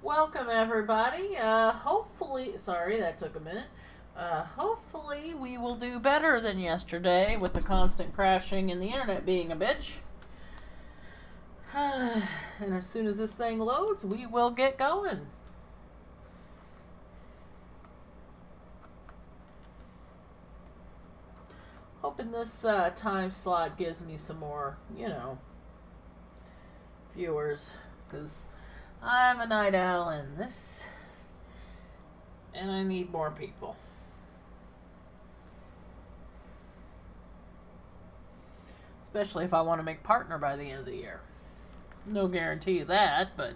Welcome everybody. Hopefully, sorry that took a minute. Hopefully we will do better than yesterday with the constant crashing and the internet being a bitch. And as soon as this thing loads, we will get going. Hoping this time slot gives me some more, viewers, because I'm a night owl and I need more people. Especially if I want to make partner by the end of the year. No guarantee of that, but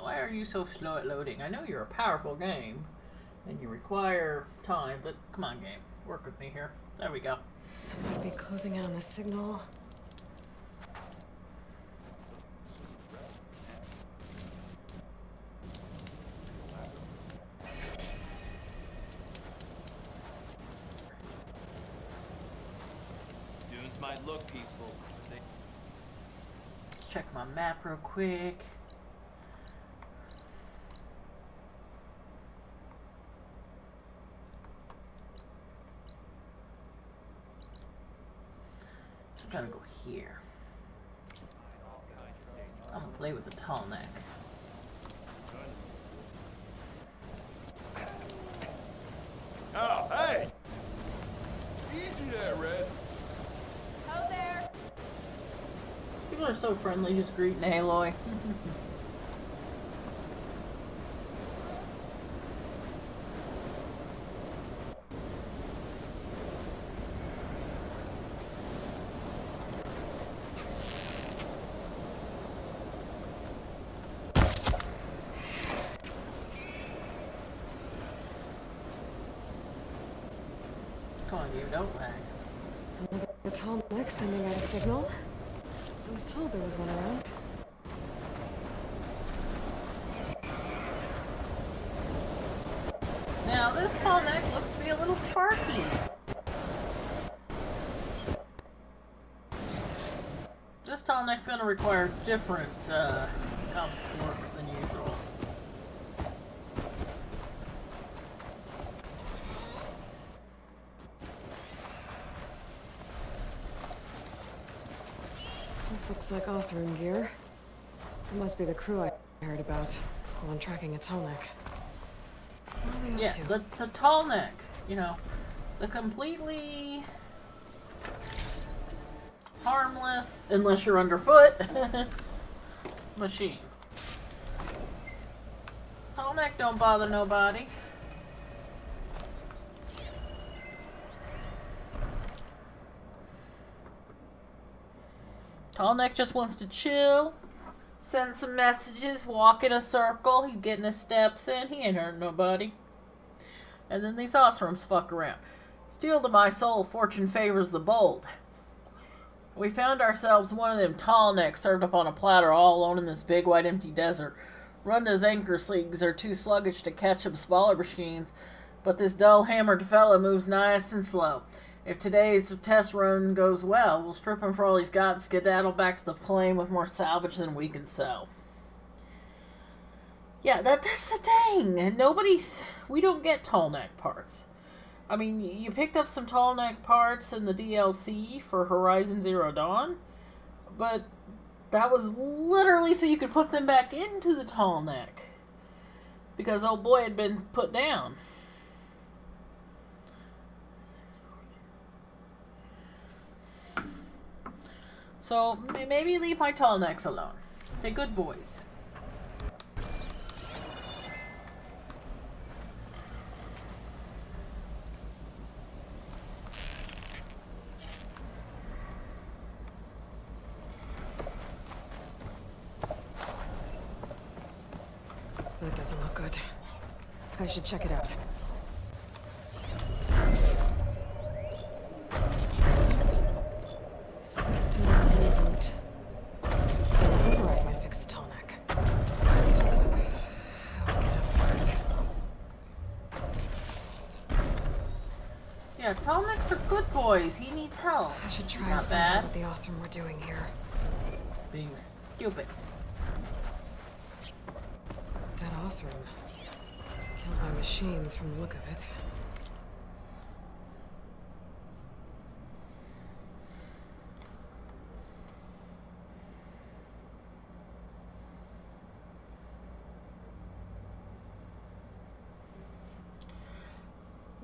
Why are you so slow at loading? I know you're a powerful game and you require time, but come on, game. Work with me here. There we go. Must be closing in on the signal. Dunes might look peaceful. Let's check my map real quick. Gotta go here. I'm gonna play with the tall neck. Oh, hey! Easy there, Red. Out there! People are so friendly, just greeting Aloy. Come on, you don't lag. Look at the tall neck sending out a signal. I was told there was one around. Now, this tall neck looks to be a little sparky. This tall neck's gonna require different work than usual. This looks like Oseram gear. It must be the crew I heard about. The one tracking a tall neck. What are they up to? The tall neck, the completely harmless, unless you're underfoot, machine. Tall neck don't bother nobody. Tall neck just wants to chill, send some messages, walk in a circle. He's getting his steps in. He ain't hurting nobody. And then these Oserams fuck around. Steel to my soul, fortune favors the bold. We found ourselves one of them tall necks served up on a platter all alone in this big white empty desert. Runda's anchor sleegs are too sluggish to catch up smaller machines, but this dull-hammered fella moves nice and slow. If today's test run goes well, we'll strip him for all he's got and skedaddle back to the plane with more salvage than we can sell. Yeah, that's the thing. We don't get tall neck parts. I mean, you picked up some tall neck parts in the DLC for Horizon Zero Dawn, but that was literally so you could put them back into the tall neck. Because old boy had been put down. So, maybe leave my tall necks alone. They're good boys. That doesn't look good. I should check it out. System reboot. So override might fix the tall neck. How we get up to it? Yeah, Tolniks are good boys. He needs help. I should try Not and find out bad. what the Osram were doing here. Being stupid. Dead Osram. Killed by machines from the look of it.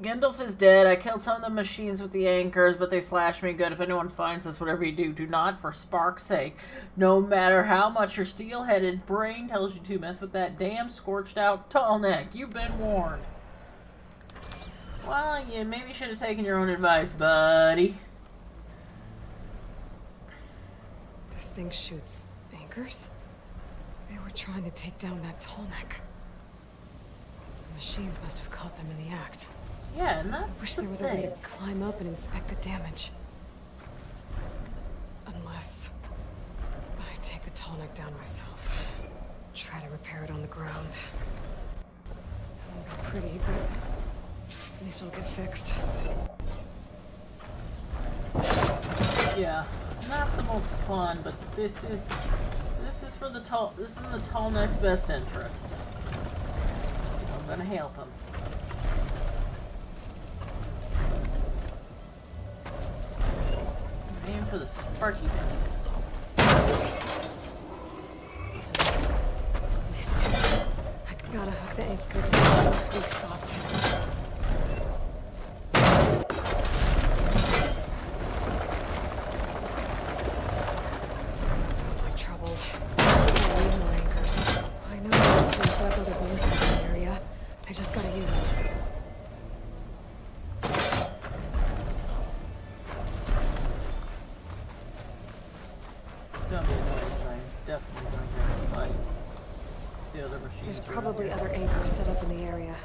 Gandalf is dead. I killed some of the machines with the anchors, but they slashed me good. If anyone finds us, whatever you do, do not, for Spark's sake. No matter how much your steel-headed brain tells you to, mess with that damn scorched-out Tallneck. You've been warned. Well, you maybe should have taken your own advice, buddy. This thing shoots anchors? They were trying to take down that Tallneck. The machines must have caught them in the act. Yeah, and that's Wish the there was a way thing. to climb up and inspect the damage. Unless I take the Tallneck down myself. Try to repair it on the ground. It won't be pretty, but at least it'll get fixed. Yeah, not the most fun, but this is for the this is in the Tallneck's best interests. I'm gonna help him. Aim for the sparkiness. Missed it. I gotta hook the anchor to the next weak spots. Sounds like trouble. I need more anchors. I know there's been several other ballistas in the area. I just gotta use them. Don't be annoyed, I'm definitely going to fight the other machines. There's around probably here. other anchors set up in the area.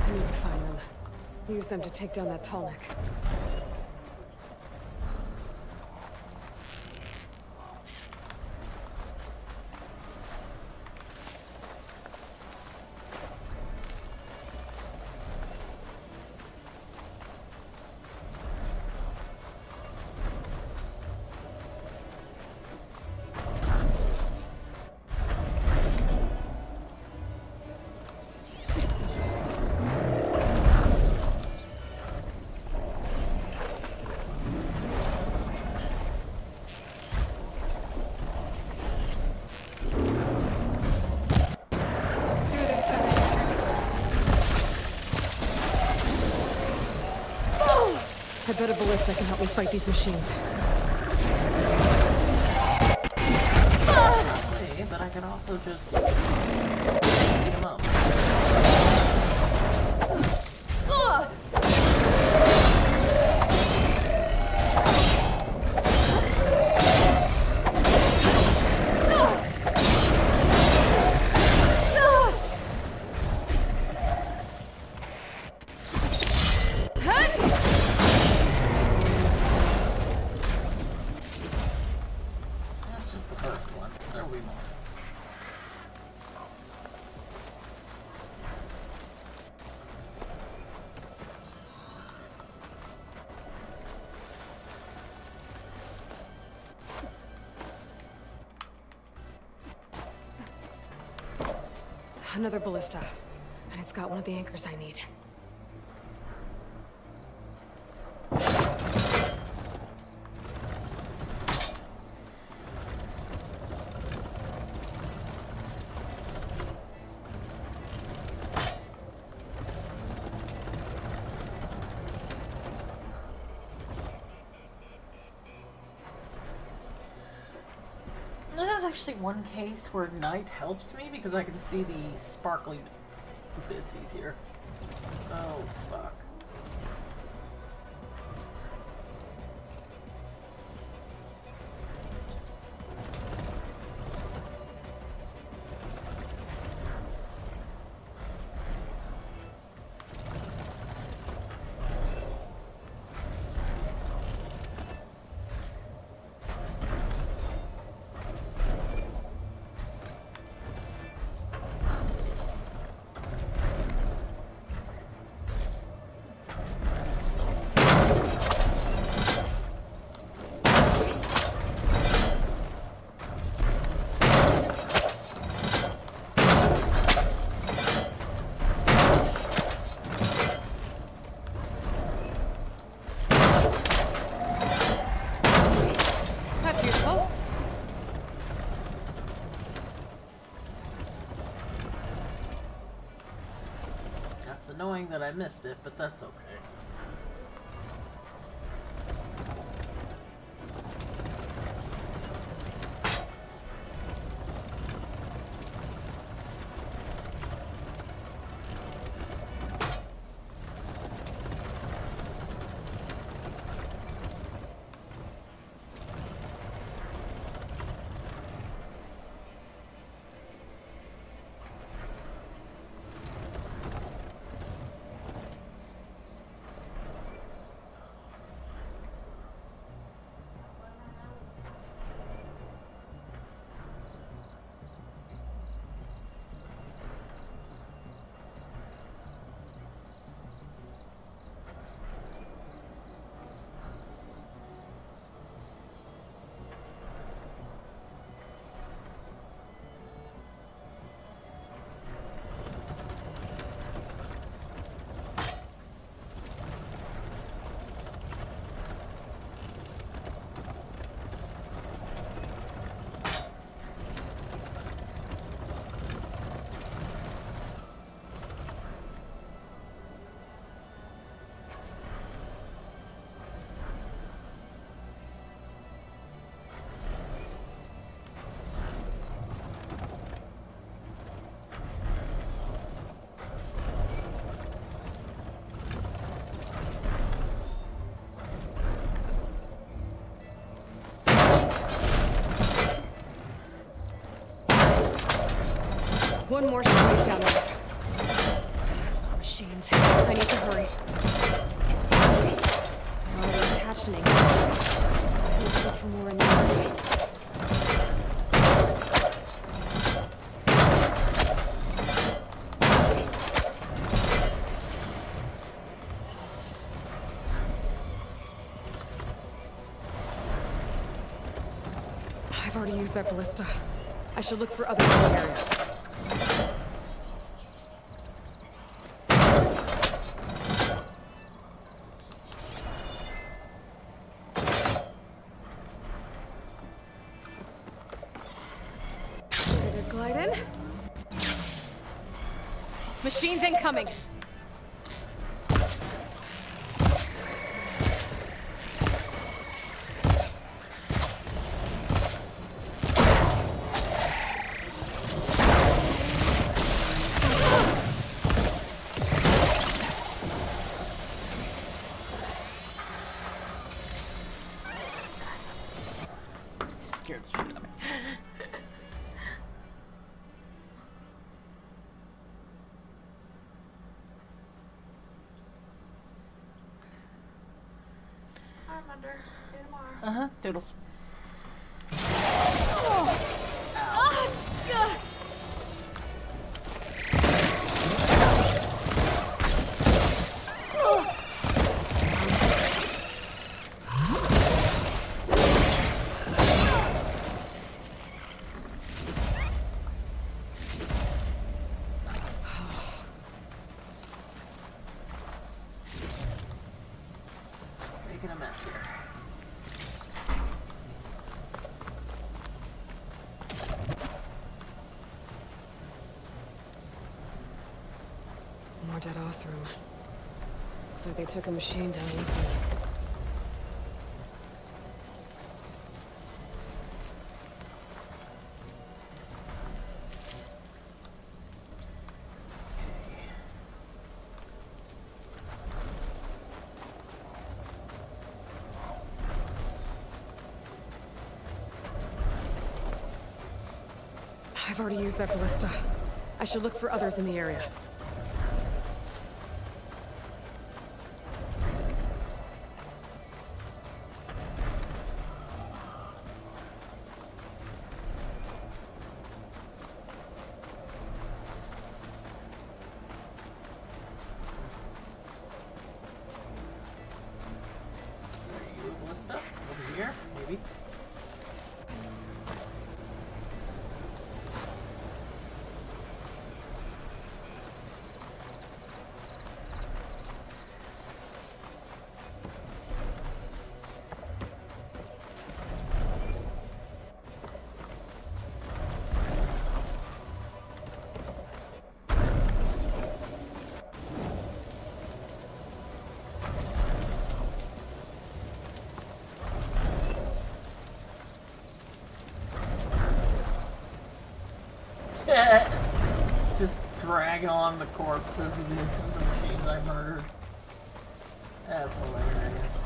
I need to find them. Use them to take down that Tallneck. Let's do this then. I bet a ballista can help me fight these machines. Okay, but I can also just beat him up. That's just the first one. There will be more. Another ballista. And it's got one of the anchors I need. This is actually one case where night helps me because I can see the sparkly bitsies here. Oh, fuck. that I missed it, but that's okay. One more straight down there. Machines. I need to hurry. They're already attached to me. I need to look for more in there. I've already used that ballista. I should look for others in the area. Ready to glide in? Machines incoming! Scared the shit out of me. I'm under. See you tomorrow. Uh-huh. Doodles. Making a mess here. More dead Oseram. Looks like they took a machine down with them. I've already used that ballista. I should look for others in the area. Are you ballista? Over here? Maybe. Just dragging along the corpses of the machines I murdered. That's hilarious.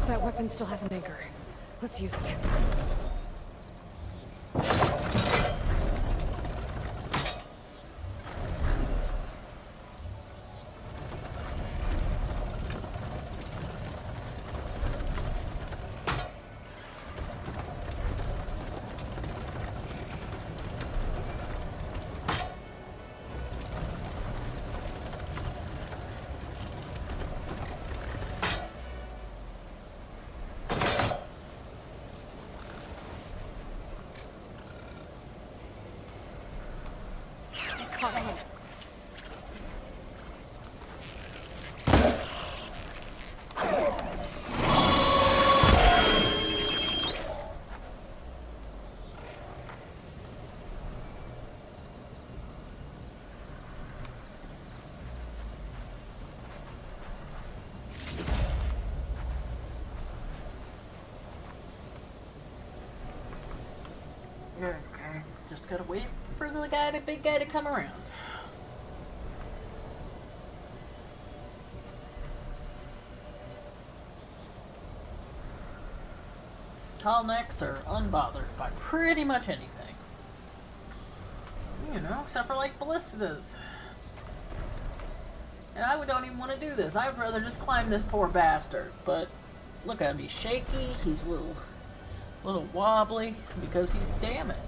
That weapon still has an anchor. Let's use it. Caught on. Okay, just gotta wait for the big guy to come around. Tall necks are unbothered by pretty much anything. You know, except for like ballistas. And I don't even want to do this. I would rather just climb this poor bastard. But look at him, he's shaky, he's a little wobbly because he's damaged.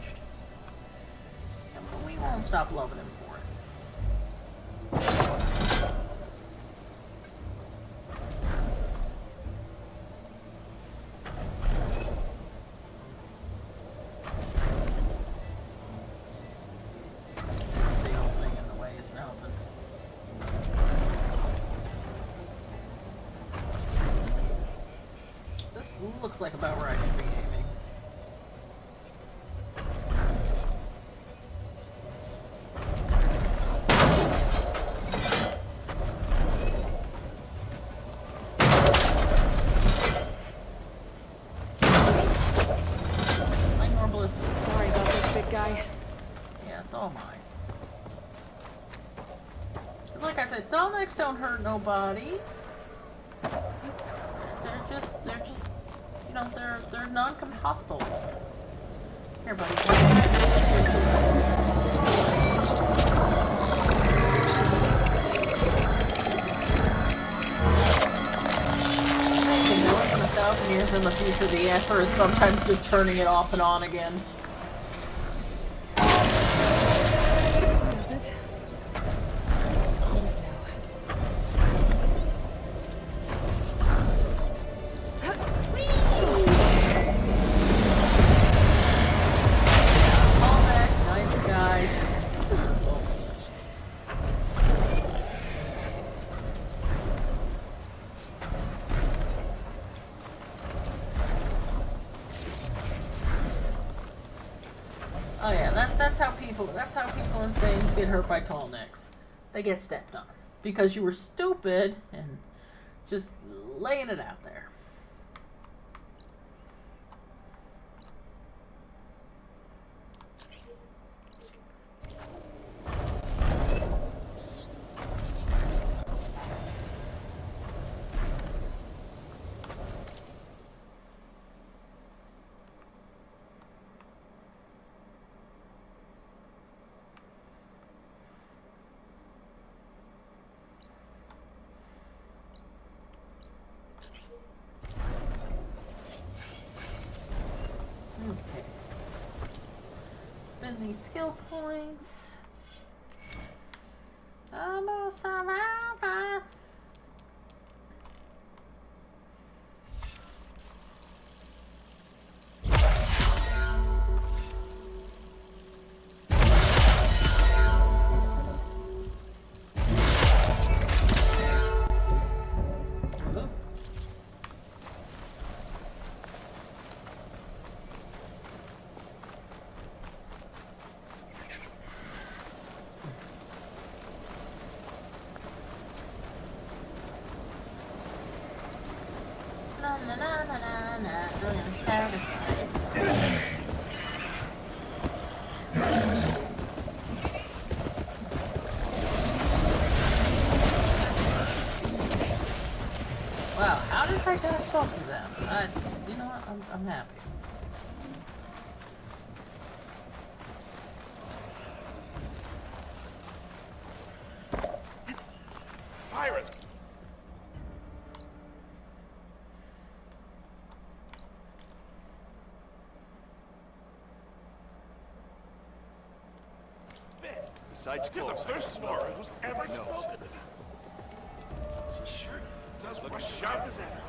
And we won't stop loving him for it. The old thing in the way isn't helping. This looks like about where I should be aiming. Sorry about this, big guy. Yeah, so am I. Like I said, tall necks don't hurt nobody. They're just, you know, they're non-combustibles. Here, buddy. In 1,000 years in the future, the answer is sometimes just turning it off and on again. Does it? Please All that, nice guys. Oh yeah, that's how people and things get hurt by tall necks. They get stepped on because you were stupid and just laying it out there. Okay. Spend these skill points. I'm a survivor. not really satisfied. Wow, how did I dodge both of them? You know what? I'm happy. Fire it! Besides You're the clothes, first Nora who's ever spoken. She sure does look sharp as ever.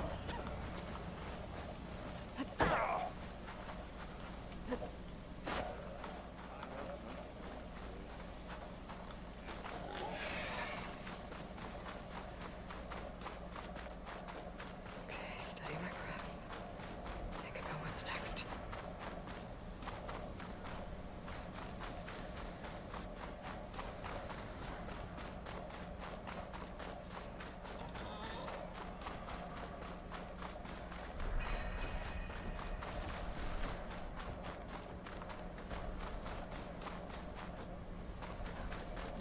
Okay, steady my breath. Think about what's next.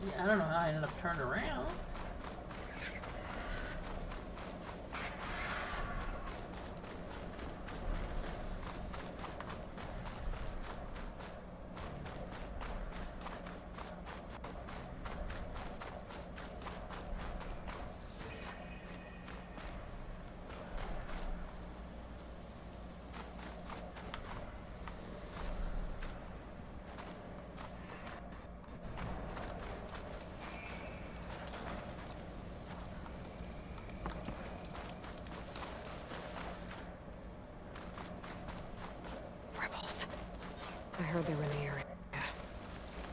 Yeah, I don't know how I ended up turned around. Rebels. I heard they were in the area.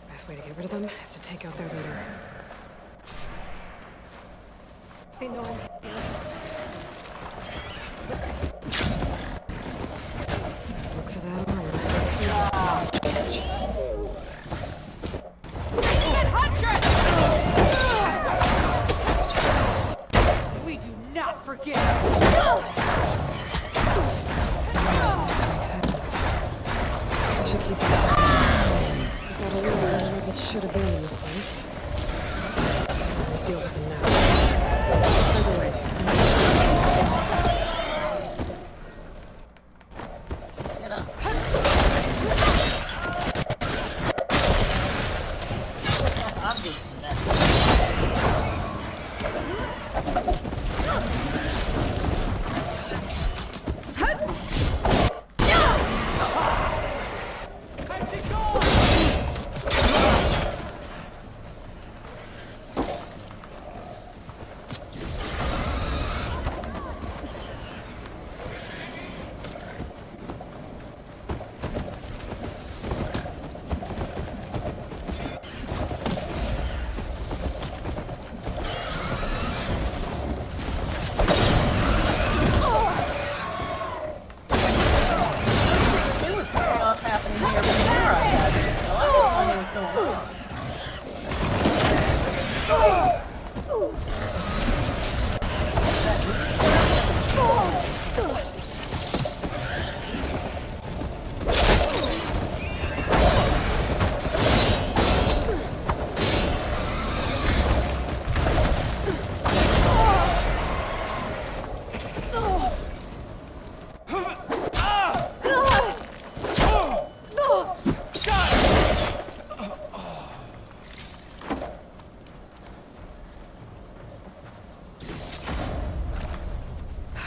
Best way to get rid of them is to take out their leader. They know I'm here. Looks of that armor. We do not forget. I should keep this up. I've got a little where this should have been in this place. Let's deal with them now. By the way, Get up. I'm just messing. There was chaos happening here before I got here, so I was wondering what's going on.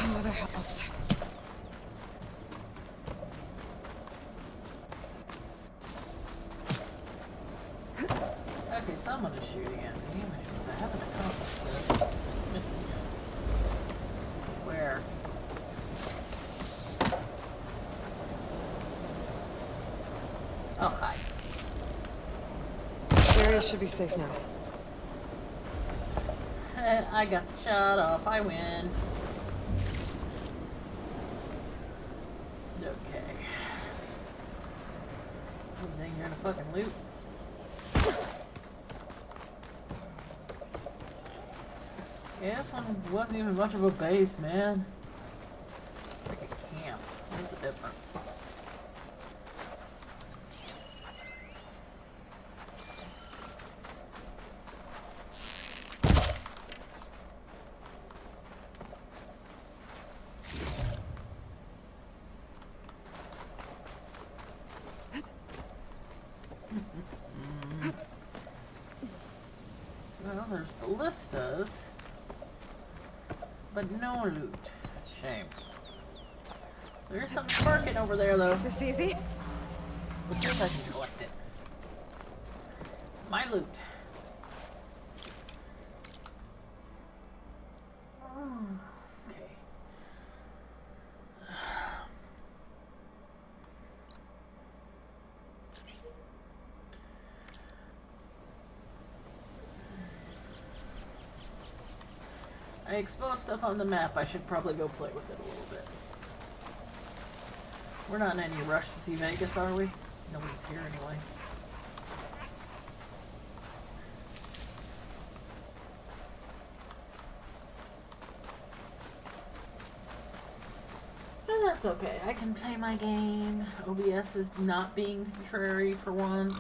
oh, that helps. Okay, someone is shooting at me. I haven't accomplished this mission yet. Where? Oh, hi. The area should be safe now. I got the shot off. I win. Okay. Anything here to fucking loot? Yeah, this one wasn't even much of a base, man. Like a camp. difference. Well, there's ballistas, but no loot. Shame. There's some sparking over there, though. This easy? Let's see if I can collect it. My loot. Okay. I exposed stuff on the map. I should probably go play with it a little bit. We're not in any rush to see Vegas, are we? Nobody's here anyway. And that's okay. I can play my game. OBS is not being contrary for once.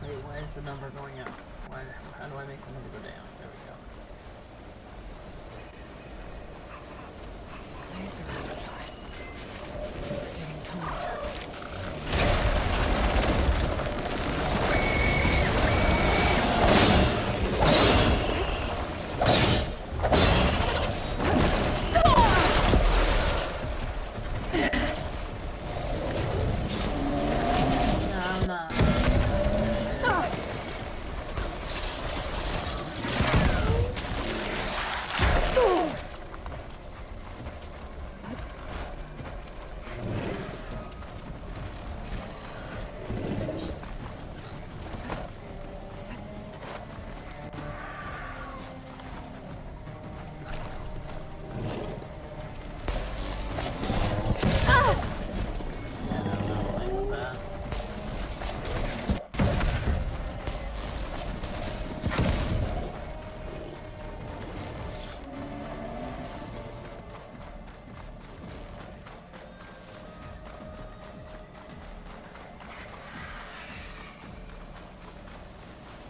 Wait, why is the number going up? How do I make the number go down? There we go. It's around the time. We're digging tunnels. No, I'm not.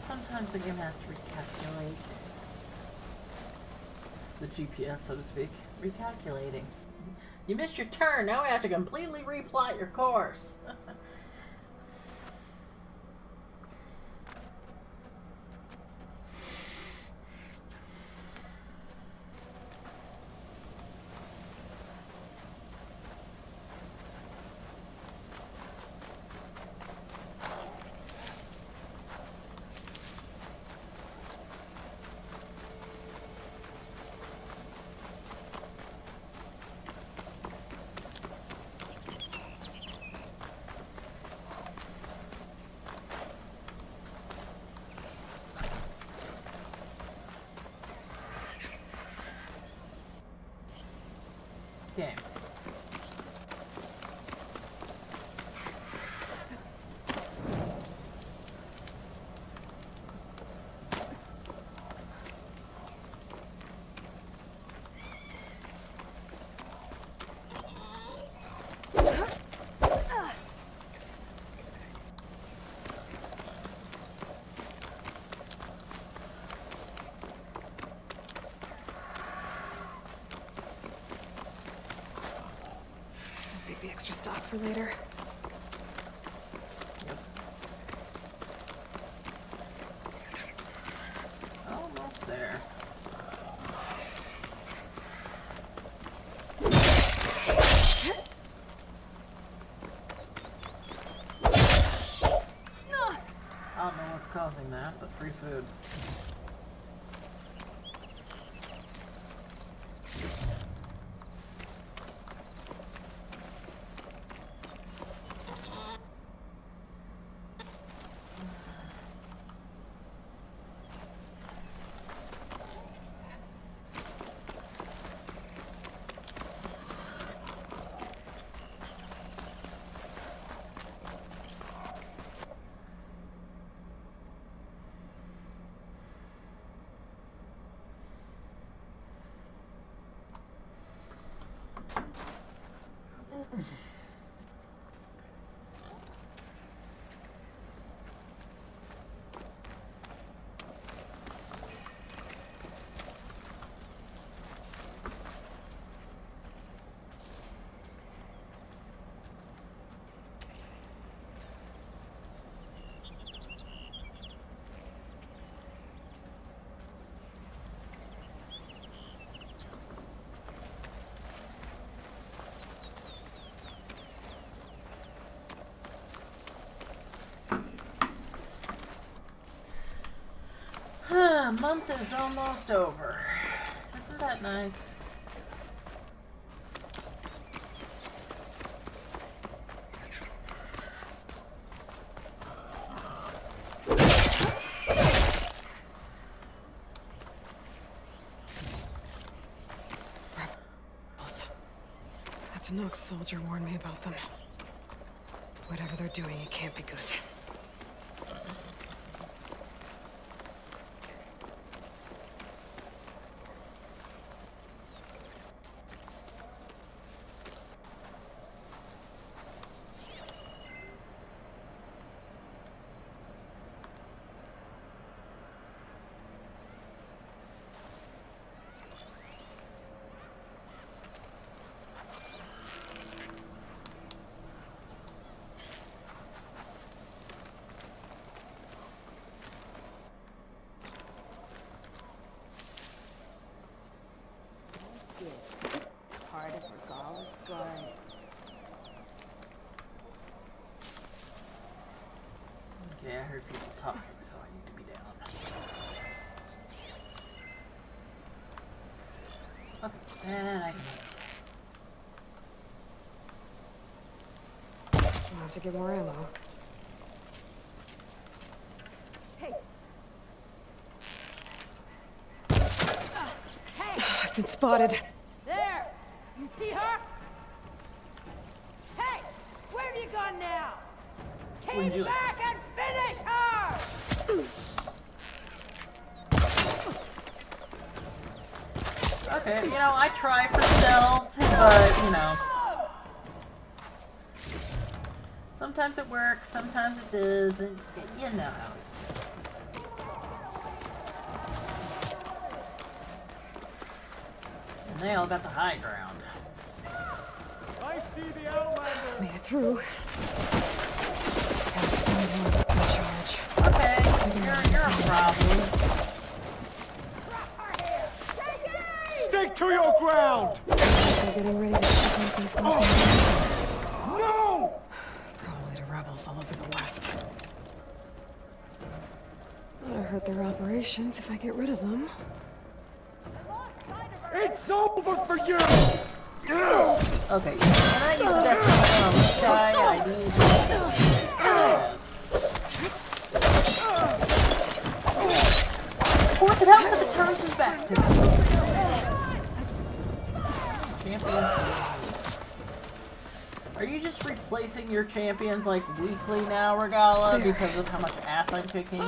Sometimes the game has to recalculate. The GPS, so to speak. Recalculating. You missed your turn, now I have to completely replot your course. Game. Save the extra stock for later. Yep. Almost there. I don't know what's causing that, but free food. month is almost over. Isn't that nice? That Chinook soldier warned me about them. Whatever they're doing, it can't be good. Part of her goal is good. Okay, I heard people talking, so I need to be down. Okay, and I can I'll have to get more ammo. I've been spotted. There! You see her? Hey! Where have you gone now? Wouldn't Keep you- back and finish her! Okay, you know, I try for stealth, but, you know. Sometimes it works, sometimes it doesn't. You know how it goes. And they all got the high ground. I see the Outlander. Made it through. Gotta find one to charge. Okay, you're a problem. Stick to your ground. They're getting ready to check out these ones. No! Probably to rebels all over the West. That'll hurt their operations if I get rid of them. It's over for you. Okay, can I use that on this guy? I need yes. Of course, it helps if it turns his back to me. Champions. Are you just replacing your champions like weekly now, Regala, because of how much ass I'm kicking?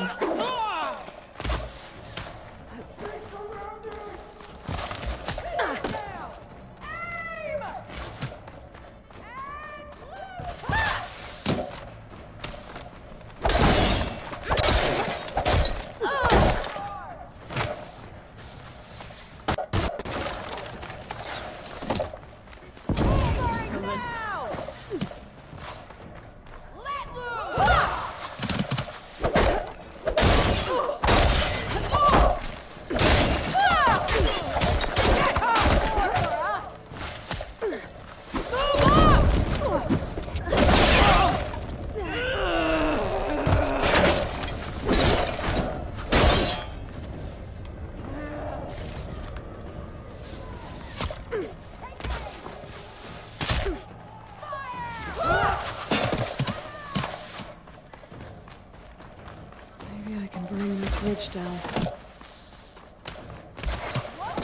Maybe I can bring the bridge down.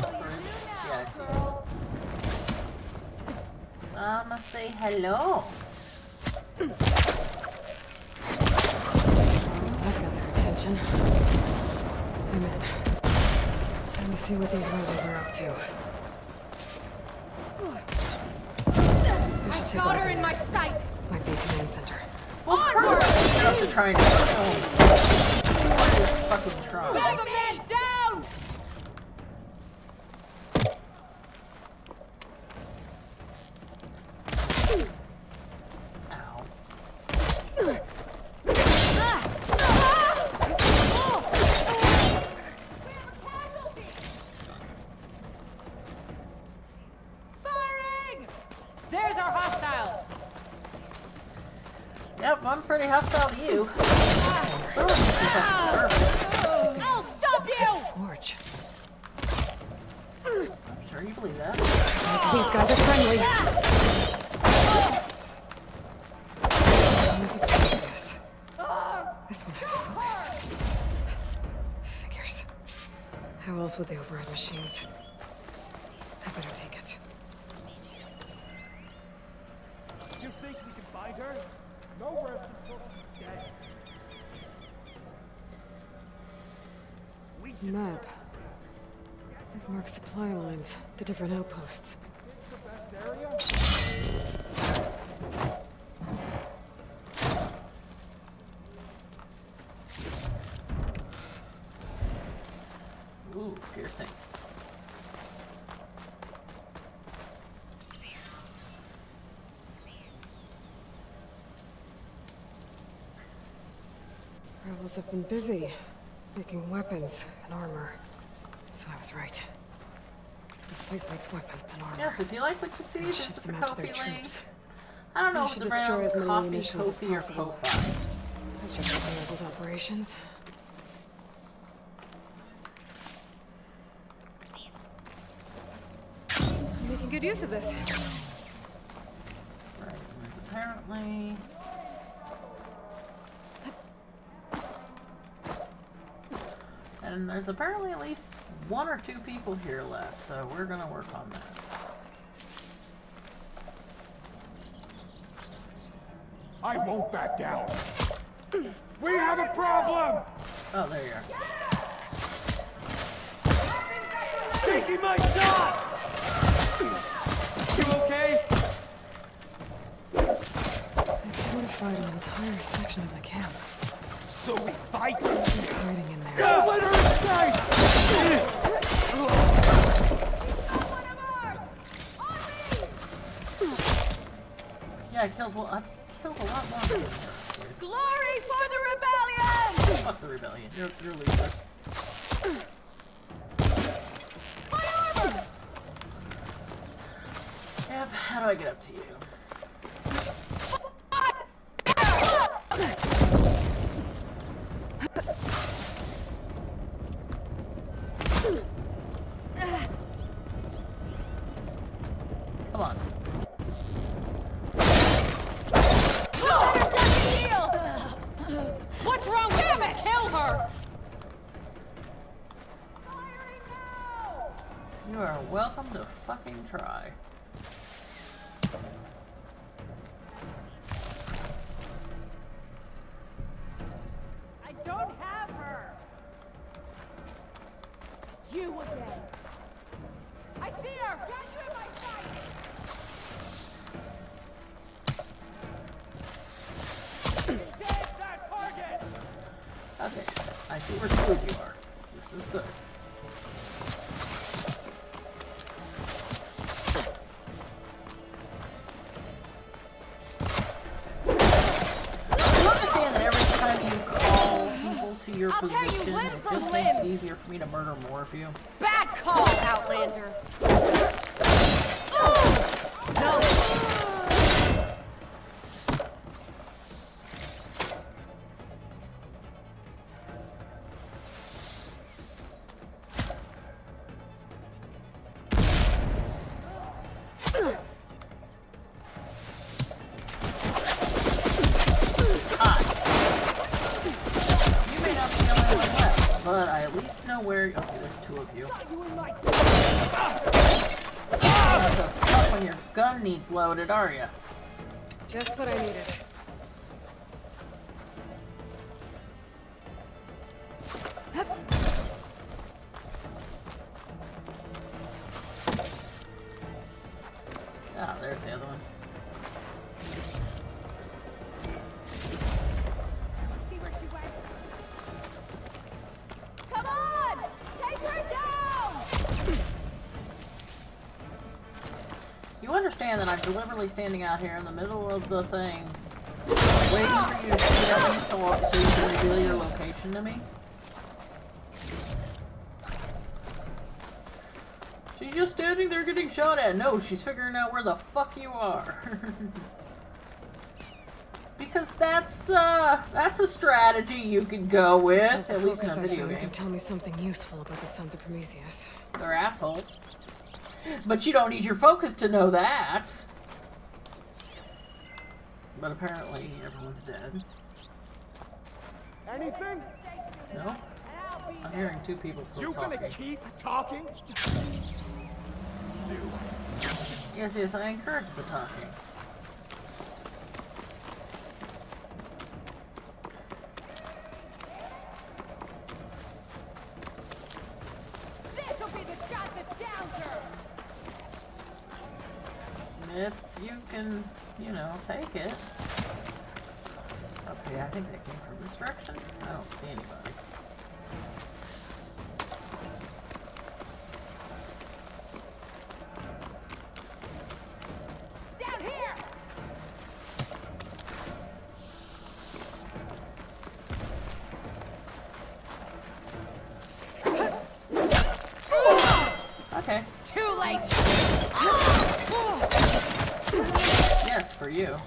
Yeah, I see. I'ma say hello. That got their attention. I'm in. Let me see what these rebels are up to. I should take a Got look her in in my there. sight! Might be a command center. Well, first, you have to try and kill me. Fucking try. Drive a man down! Ow. Firing! There's our hostile! Yep, I'm pretty hostile to you. Nice focus. Figures. How else would they override machines? I better take it. You think we can find her? No rest until she's dead. We should Map. It marks supply lines to different outposts. the best area. Ooh, piercing. Rebels have been busy making weapons and armor. So I was right. This place makes weapons and armor. Yes, if you like what you see, And this ships is the them out to their Kofi link. troops. I don't know They if should it's destroy around as many Coffee, munitions as Kofi, or possible. Kofi. That should cover Rebels' operations. I'm making good use of this. Right, there's apparently... And there's apparently at least 1 or 2 people here left, so we're gonna work on that. I won't back down. We have a problem! Oh, there you are. Taking my shot! You okay? They fortified an entire section of the camp. So we fight? Hiding in there. Don't let her escape! Yeah, I killed a lot more than her. Glory for the rebellion! Fuck the rebellion. You're loser. Yep, how do I get up to you? Come on. What's wrong with him? Kill her! You are welcome to fucking try. I don't have her! You again! I see her! Got you in my sight! Get that target! Okay, I see where 2 of you are. This is good. You understand that every time you call people to your I'll tell you position, limb it from just makes it limb. easier for me to murder more of you? Bad call, Outlander! You may not be the only one left, but I at least know where. Okay, there's 2 of you. Not so tough when your gun needs loaded, are you? Just what I needed. Ah, there's the other one. See where she went? Come on! Take her down! You understand that I'm deliberately standing out here in the middle of the thing, waiting for you to shoot at me so you can reveal your location to me? She's just standing there getting shot at. No, she's figuring out where the fuck you are. Because that's a strategy you could go with, Let's hope the at least in a focus I video found game. can tell me something useful about the Sons of Prometheus. They're assholes. But you don't need your focus to know that. But apparently everyone's dead. Anything? No? I'm hearing two people still You talking. gonna keep talking? Yes, I encourage the talking. This'll be the shot that downs her! If you can, you know, take it. Okay, I think that came from this direction. I don't see anybody. Down here! Okay. Too late! Yes, for you.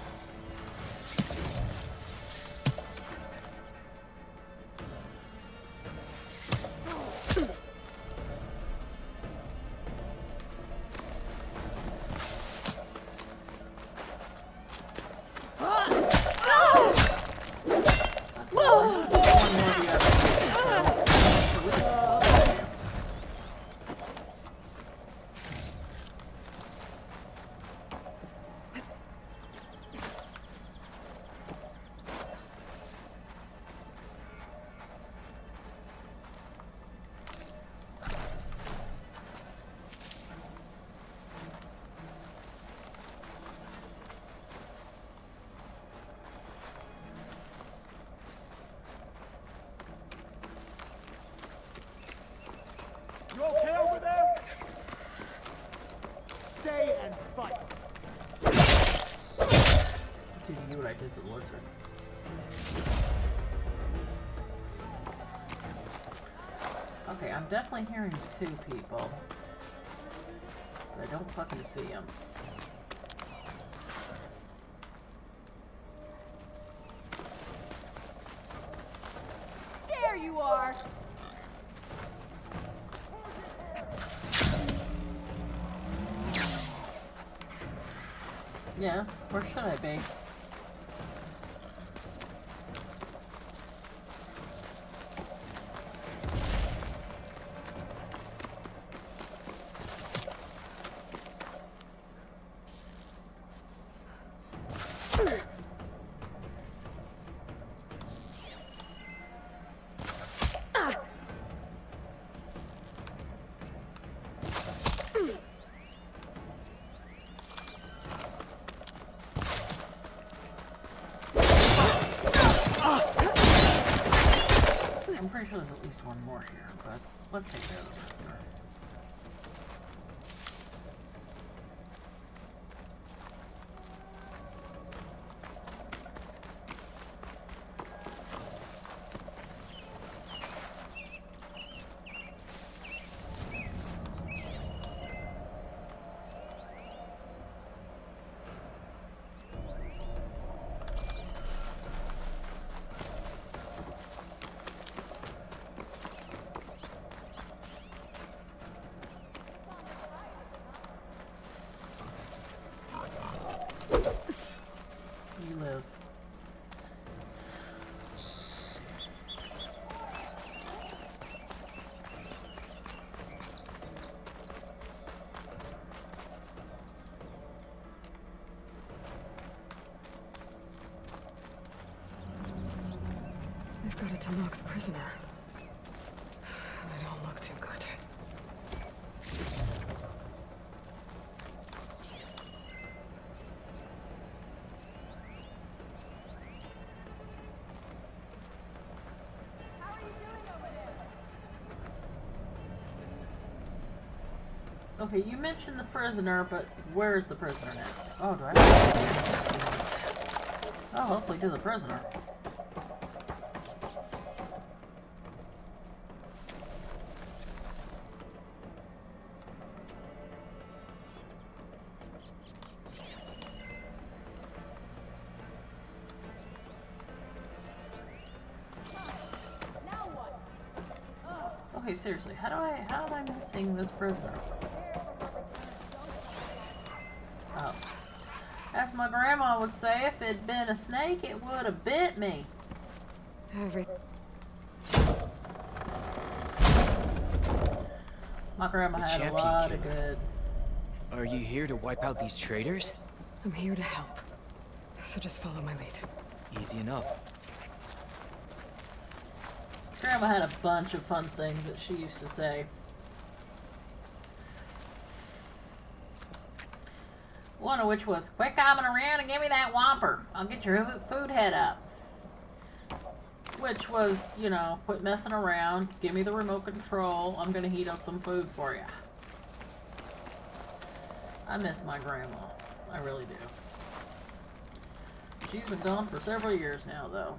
You okay over there? Stay and fight. Did you what I did to the lizard? Okay, I'm definitely hearing two people. But I don't fucking see them. There you are! Yes, where should I be? I'm pretty sure there's at least one more here, but let's take care of the prisoner. You live. They've got it to lock the prisoner. They don't look too good. Okay, you mentioned the prisoner, but where is the prisoner now? Oh, do I have to... Oh, hopefully to the prisoner. Okay, seriously, how am I missing this prisoner? Oh. As my grandma would say, if it'd been a snake, it would have bit me. Everything. My grandma The had a champion lot of killer. good. Are you here to wipe out these traitors? I'm here to help. So just follow my lead. Easy enough. Grandma had a bunch of fun things that she used to say. One of which was, quit coming around and give me that Whopper. I'll get your food head up. Which was, you know, quit messing around. Give me the remote control. I'm gonna heat up some food for you. I miss my grandma. I really do. She's been gone for several years now, though.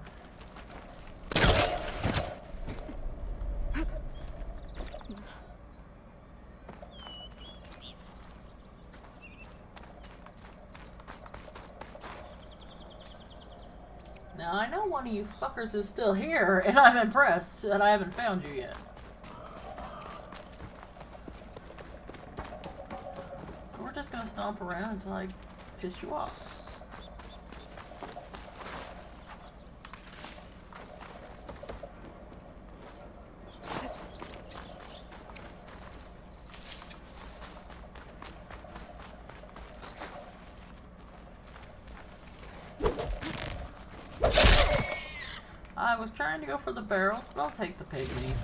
Now, I know one of you fuckers is still here, and I'm impressed that I haven't found you yet. So we're just gonna stomp around until I piss you off. I was trying to go for the barrels, but I'll take the pig meat.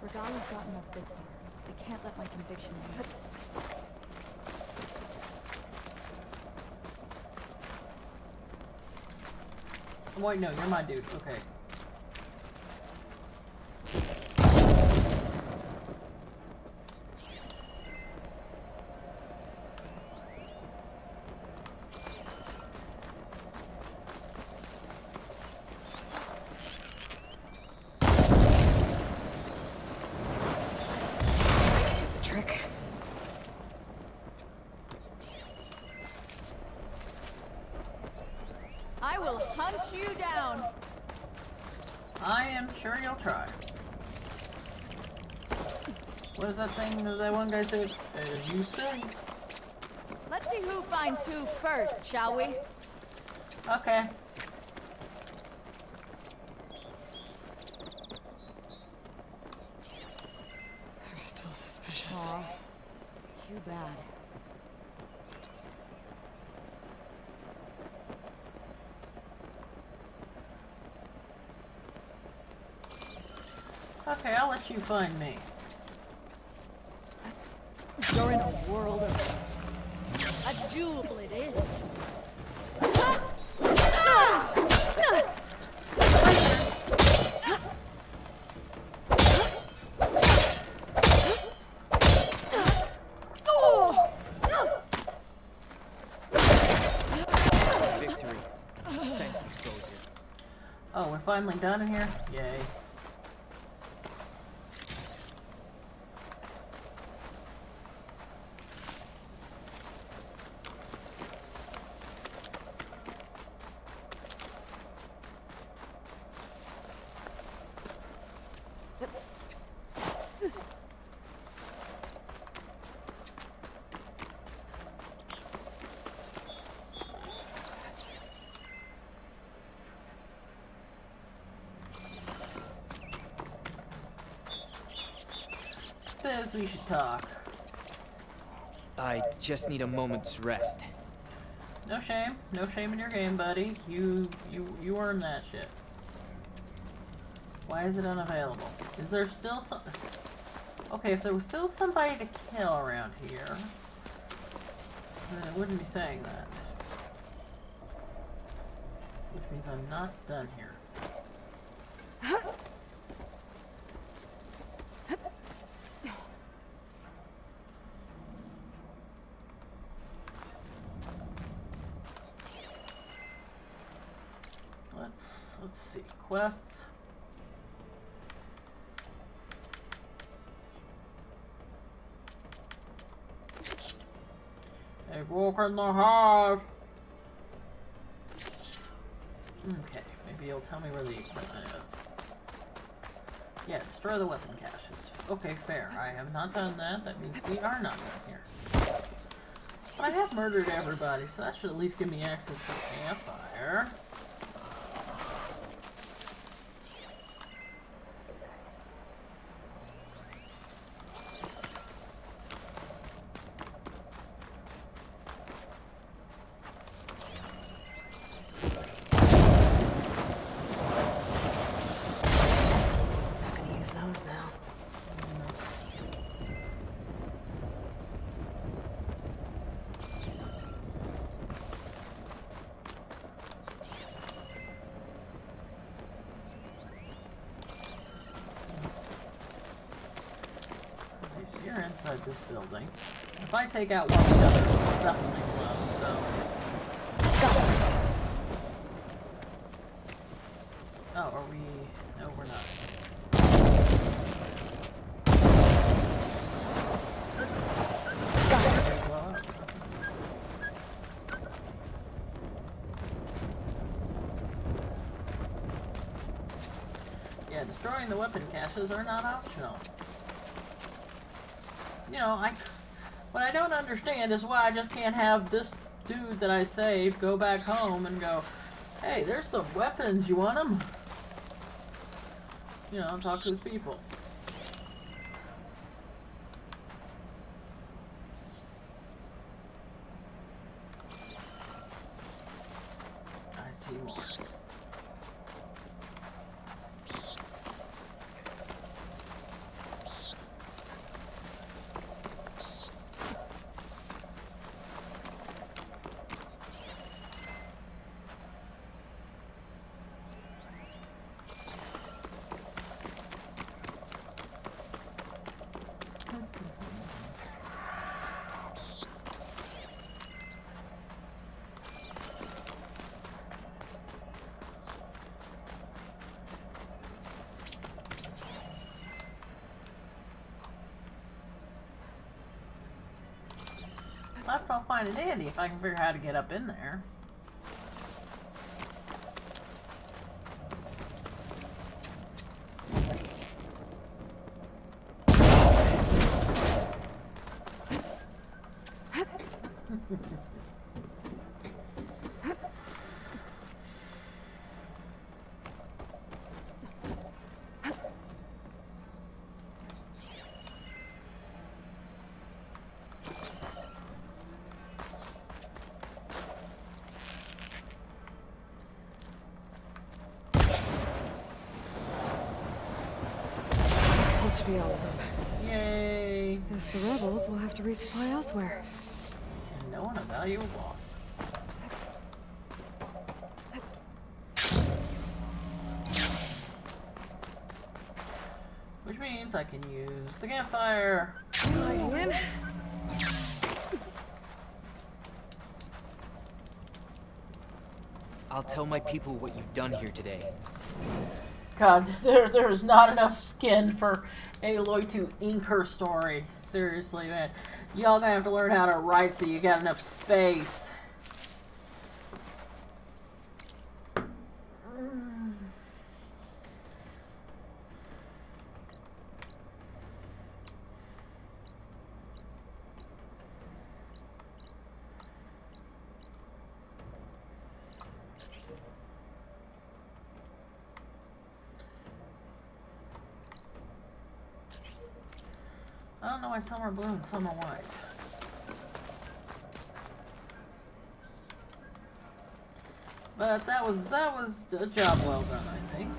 Regala's gotten us this far. I can't let my conviction lead. Wait, no, you're my dude. Okay. The trick. I will hunt you down. I am sure you'll try. What is that thing that one guy said? As you say. Let's see who finds who first, shall we? Okay. They're still suspicious. Aw, too bad. Okay, I'll let you find me. You're in a world of a jewel it is. Victory. Thank you, soldier. Oh, we're finally done in here? Yay. Suppose we should talk. I just need a moment's rest. No shame. No shame in your game, buddy. You earned that shit. Why is it unavailable? Is there still some... Okay, if there was still somebody to kill around here, then it wouldn't be saying that. Which means I'm not done here. let's see. Quests. A walk in the hive. Okay, maybe you'll tell me where the equipment is. Yeah, destroy the weapon caches. Okay, fair. I have not done that. That means we are not done here. But I have murdered everybody, so that should at least give me access to the campfire. You're inside this building. If I take out one of the others, I'll definitely blow, so... Oh, are we... No, we're not. Blow up. Yeah, destroying the weapon caches are not optional. You know, what I don't understand is why I just can't have this dude that I saved go back home and go, hey, there's some weapons, you want them? You know, talk to his people. I see more. That's all fine and dandy if I can figure out how to get up in there. Should be all of them. Yay! Guess the rebels will have to resupply elsewhere. And no one of value was lost. Which means I can use the campfire. Lighting in. I'll tell my people what you've done here today. God, there is not enough skin for Aloy to ink her story. Seriously, man. Y'all gonna have to learn how to write so you got enough space. I don't know why some are blue and some are white. But that was a job well done, I think.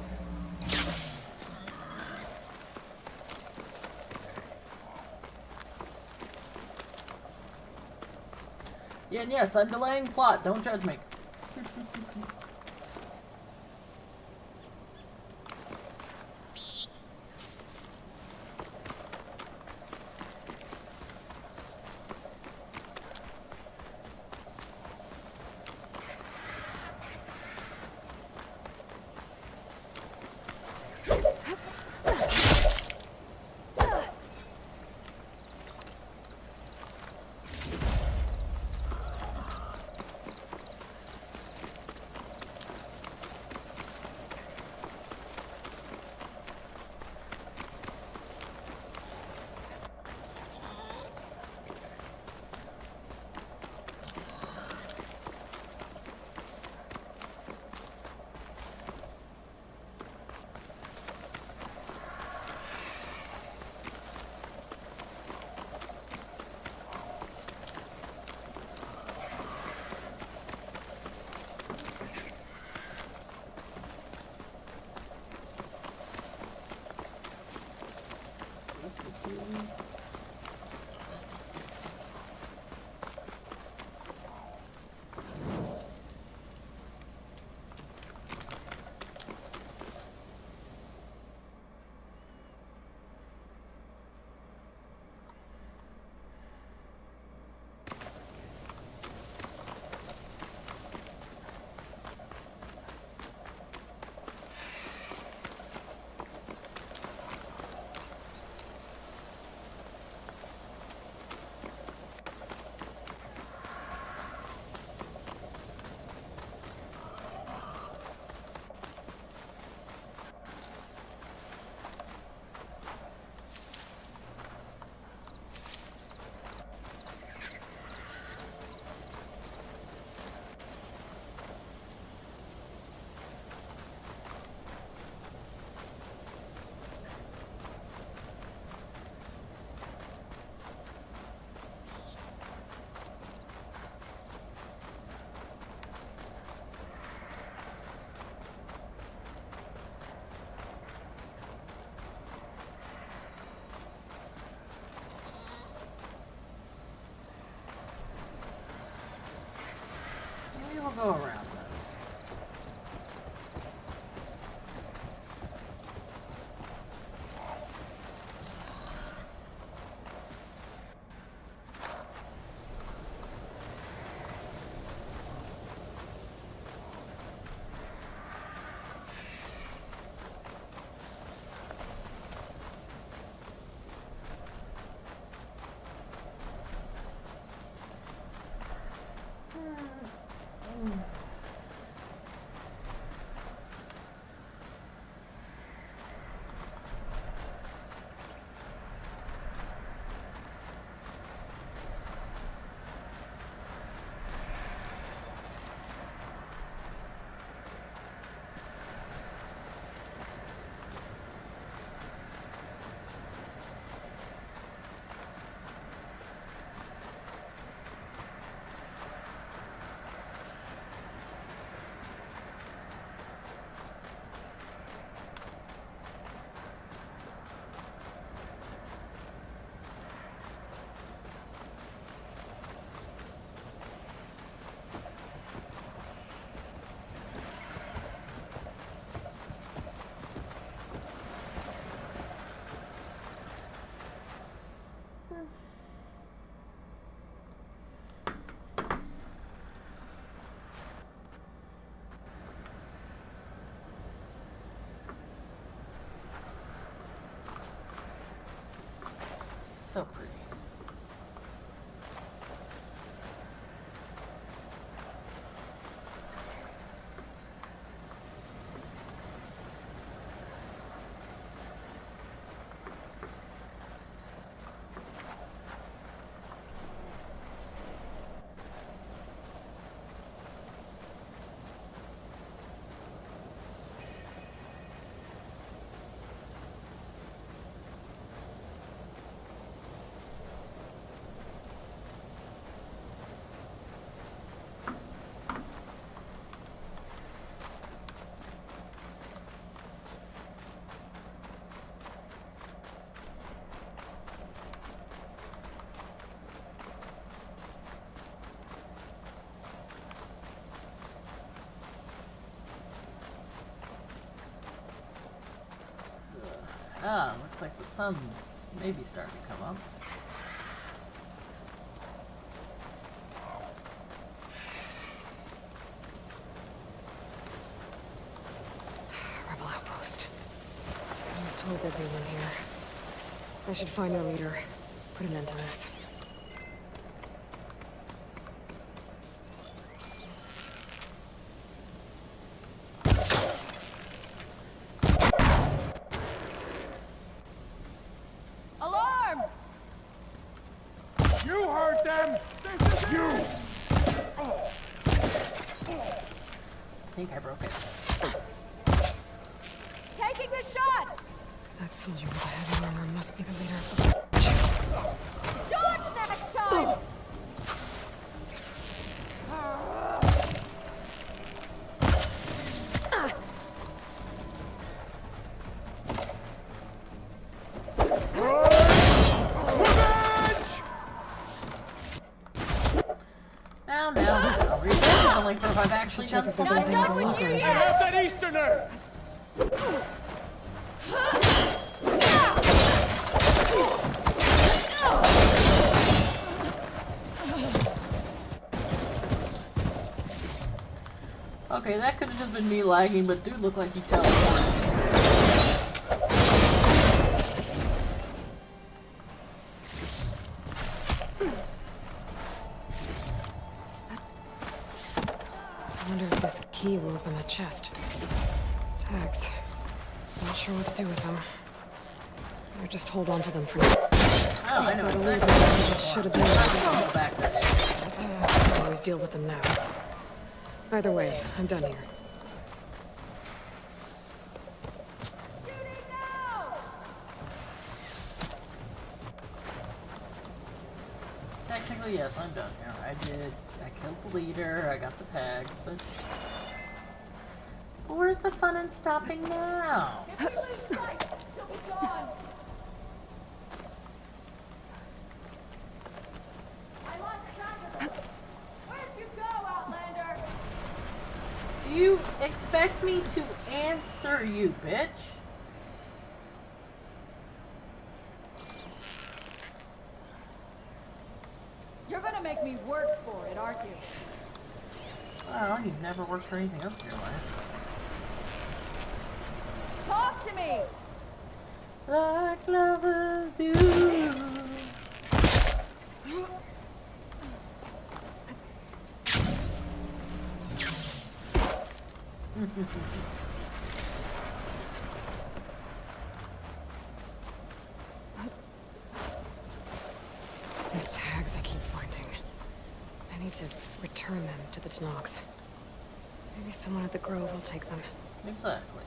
Yeah, and yes, I'm delaying plot. Don't judge me. go around then. So pretty. Ah, looks like the sun's maybe starting to come up. Rebel outpost. I was told there'd be one here. I should find their leader. Put an end to this. Alarm! You heard them! This is you! I think I broke it. Taking the shot! That soldier with the heavy armor must be the leader of the... Dodge next time! Now. Revenge is only for if I've actually done if there's something. anything in the locker. I have that Easterner! Okay, that could have just been me lagging, but dude looked like he teleported. I wonder if this key will open that chest. Tags. Not sure what to do with them. Or just hold on to them for now. Oh, I know Gotta exactly leave what them. this This is should have for. been Let's go this. back there. I'll always deal with them now. Either way, I'm done here. Technically, yes, I'm done here. I killed the leader, I got the tags, but where's the fun in stopping now? If we lose sight, she'll be gone! I lost track of her. Where'd you go, Outlander? you expect me to answer you, bitch? You're gonna make me work for it, aren't you? Well, you've never worked for anything else in your life. Talk to me! Like lovers do. These tags I keep finding. I need to return them to the Tenakth. Maybe someone at the Grove will take them. Exactly.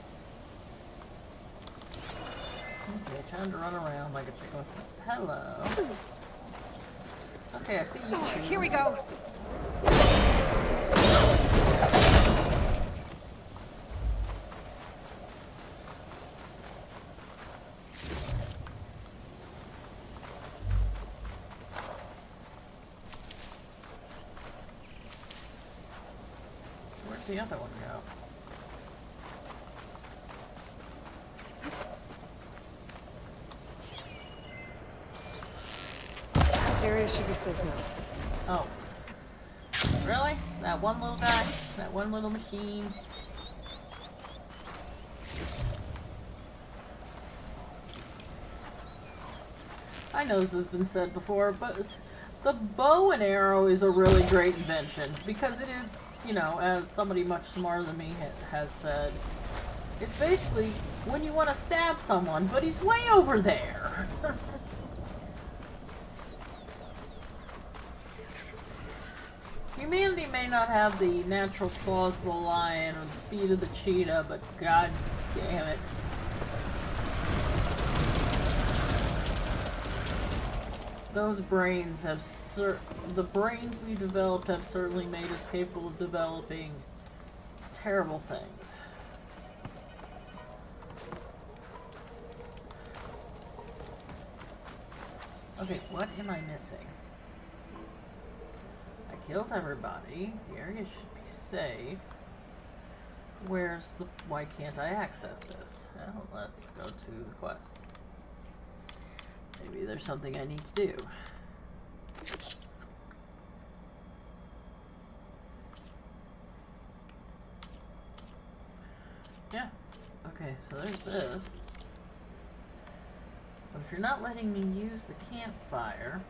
Okay, time to run around like a chicken. Hello. Okay, I see you. Oh, here we go. Where'd the other one go? Area should be safe now. Oh. Really? That one little guy? That one little machine? I know this has been said before, but the bow and arrow is a really great invention because it is, you know, as somebody much smarter than me has said, it's basically when you want to stab someone, but he's way over there. Humanity may not have the natural claws of the lion or the speed of the cheetah, but god damn it. Those brains have the brains we developed have certainly made us capable of developing terrible things. Okay, what am I missing? I killed everybody. The area should be safe. Why can't I access this? Well, let's go to the quests. Maybe there's something I need to do. Yeah. Okay, so there's this. But if you're not letting me use the campfire,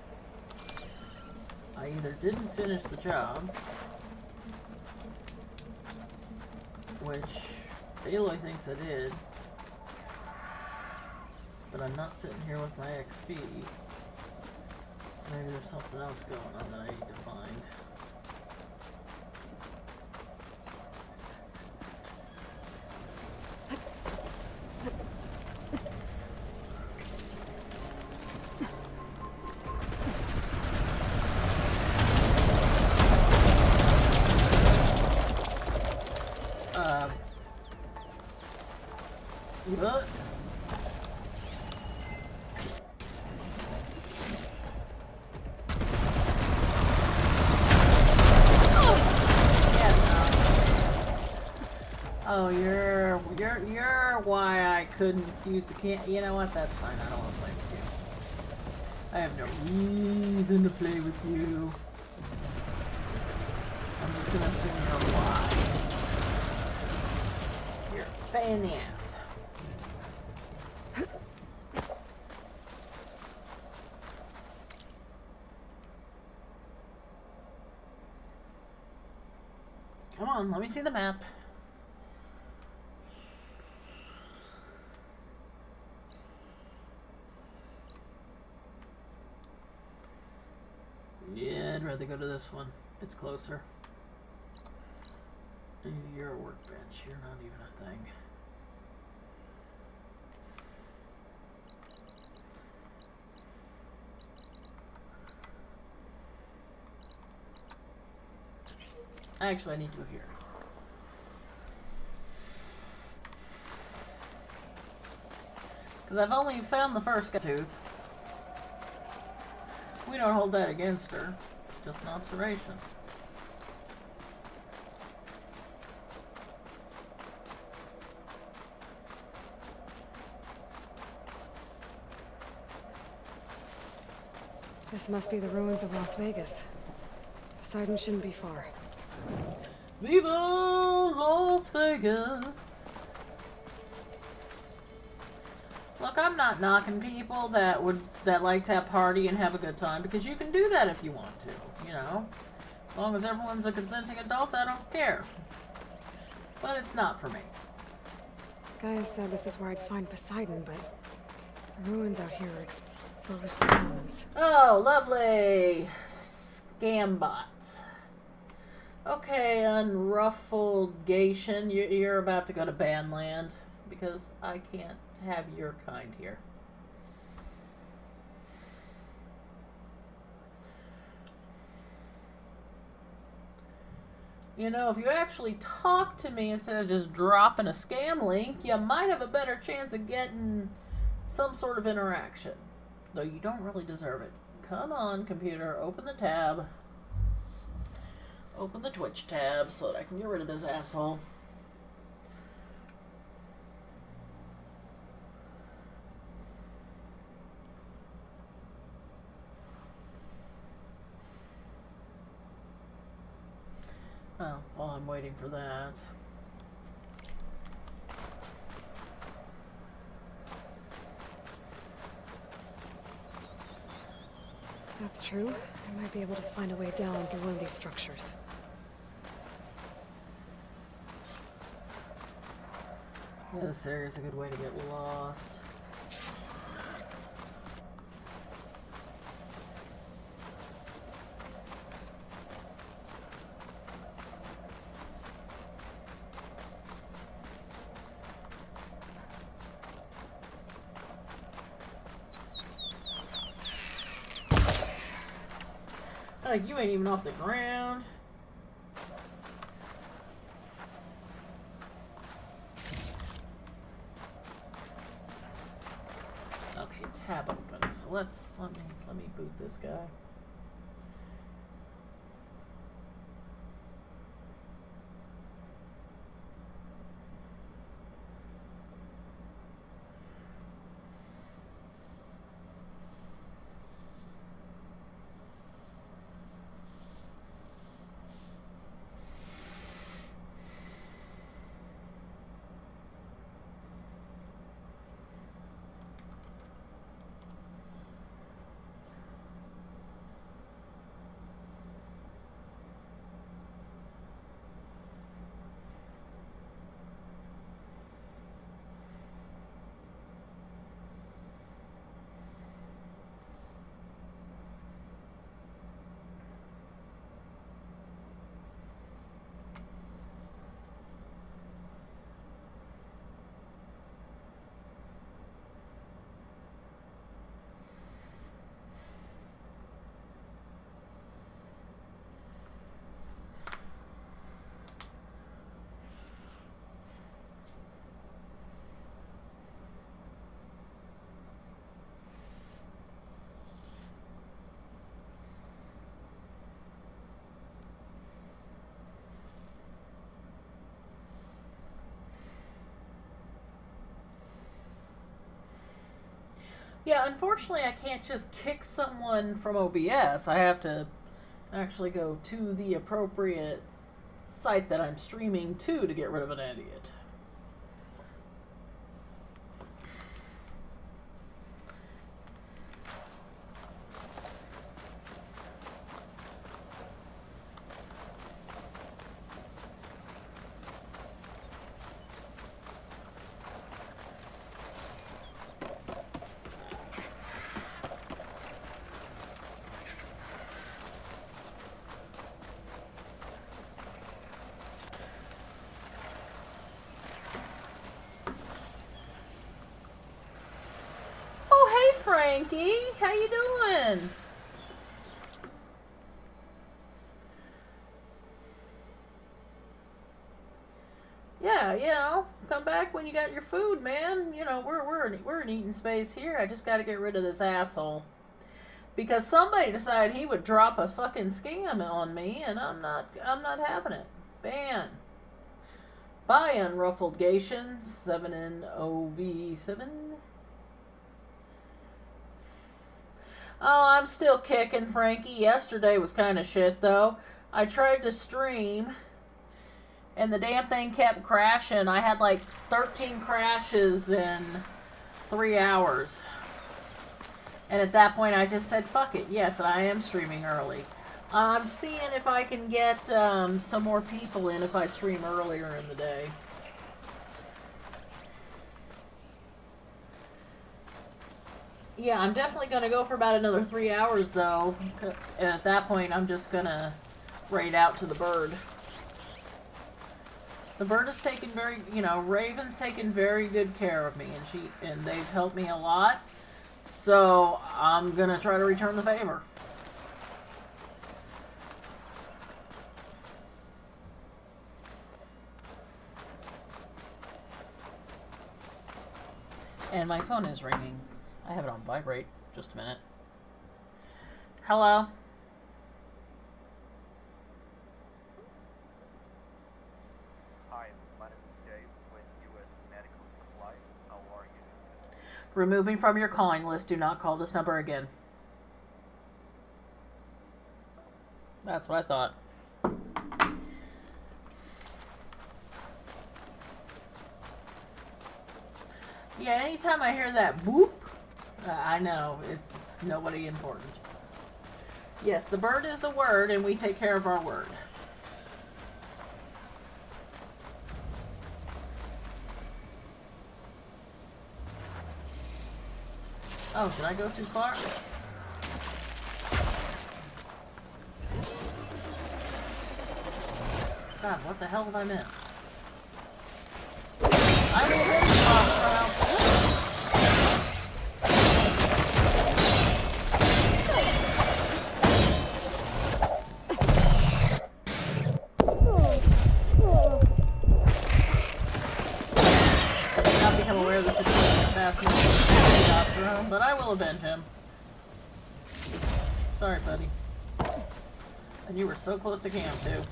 I either didn't finish the job, which Aloy thinks I did, but I'm not sitting here with my XP, so maybe there's something else going on that I need to find. What? Oh, you're why I couldn't use the can. You know what? That's fine. I don't want to play with you. I have no reason to play with you. I'm just gonna assume you're why. You're a pain in the ass. Come on, let me see the map. Yeah, I'd rather go to this one. It's closer. You're a workbench. You're not even a thing. Actually, I need to go here. Because I've only found the first tooth. We don't hold that against her. Just an observation. This must be the ruins of Las Vegas. Poseidon shouldn't be far. Viva Las Vegas! Look, I'm not knocking people that like to party and have a good time, because you can do that if you want to, you know? As long as everyone's a consenting adult, I don't care. But it's not for me. Gaius said this is where I'd find Poseidon, but the ruins out here are exposed to the elements. Oh, lovely! Scam bots. Okay, Unruffled Gation, you're about to go to Banland, because I can't have your kind here. You know, if you actually talk to me instead of just dropping a scam link, you might have a better chance of getting some sort of interaction. Though you don't really deserve it. Come on, computer, open the tab. Open the Twitch tab so that I can get rid of this asshole. Oh, while I'm waiting for that. That's true. I might be able to find a way down through one of these structures. Yeah, this area is a good way to get lost. Like, you ain't even off the ground. Okay, tab open. So let me boot this guy. Yeah, unfortunately I can't just kick someone from OBS. I have to actually go to the appropriate site that I'm streaming to get rid of an idiot. Frankie, how you doing? Yeah, you know, come back when you got your food, man. You know, we're an eating space here. I just got to get rid of this asshole because somebody decided he would drop a fucking scam on me, and I'm not having it. Ban. Bye, Unruffled Gation 7NOV7. Oh, I'm still kicking, Frankie. Yesterday was kind of shit, though. I tried to stream, and the damn thing kept crashing. I had like 13 crashes in 3 hours. And at that point, I just said, fuck it. Yes, I am streaming early. I'm seeing if I can get some more people in if I stream earlier in the day. Yeah, I'm definitely going to go for about another 3 hours, though. And at that point, I'm just going to raid out to the bird. The bird has taken Raven's taken very good care of me, and they've helped me a lot. So, I'm going to try to return the favor. And my phone is ringing. I have it on vibrate. Just a minute. Hello? Hi, my name is Dave with U.S. Medical Supply. How are you? Remove me from your calling list. Do not call this number again. That's what I thought. Yeah, anytime I hear that boop, I know it's nobody important. Yes, the bird is the word, and we take care of our word. Oh, did I go too far? God, what the hell did I miss? I will hit the not become aware of the situation fast enough, but I will avenge him. Sorry, buddy. And you were so close to Cam, too.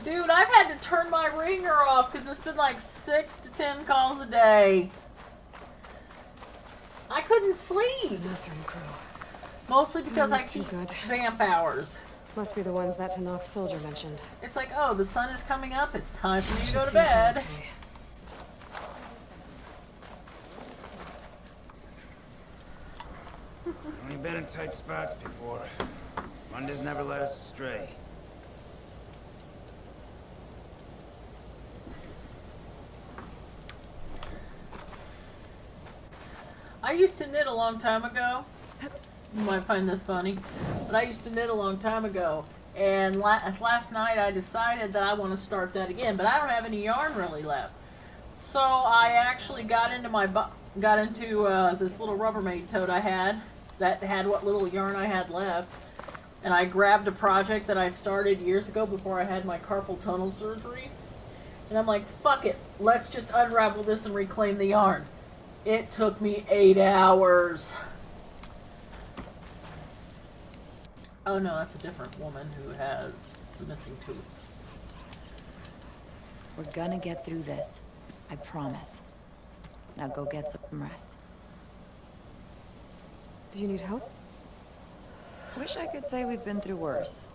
Dude, I've had to turn my ringer off because it's been like 6 to 10 calls a day. I couldn't sleep. Nasser and crew. Mostly because I Not too keep good. vamp hours. Must be the ones that Tanakh soldier mentioned. It's like, oh, the sun is coming up. It's time for me to Should go to see if they're bed. okay. Only been in tight spots before. Mondays never led us astray. I used to knit a long time ago. You might find this funny, but I used to knit a long time ago. And last night I decided that I want to start that again, but I don't have any yarn really left. So I actually got into this little Rubbermaid tote I had that had what little yarn I had left, and I grabbed a project that I started years ago before I had my carpal tunnel surgery. And I'm like, fuck it, let's just unravel this and reclaim the yarn. It took me 8 hours. Oh no, that's a different woman who has the missing tooth. We're gonna get through this. I promise. Now go get some rest. Do you need help? Wish I could say we've been through worse,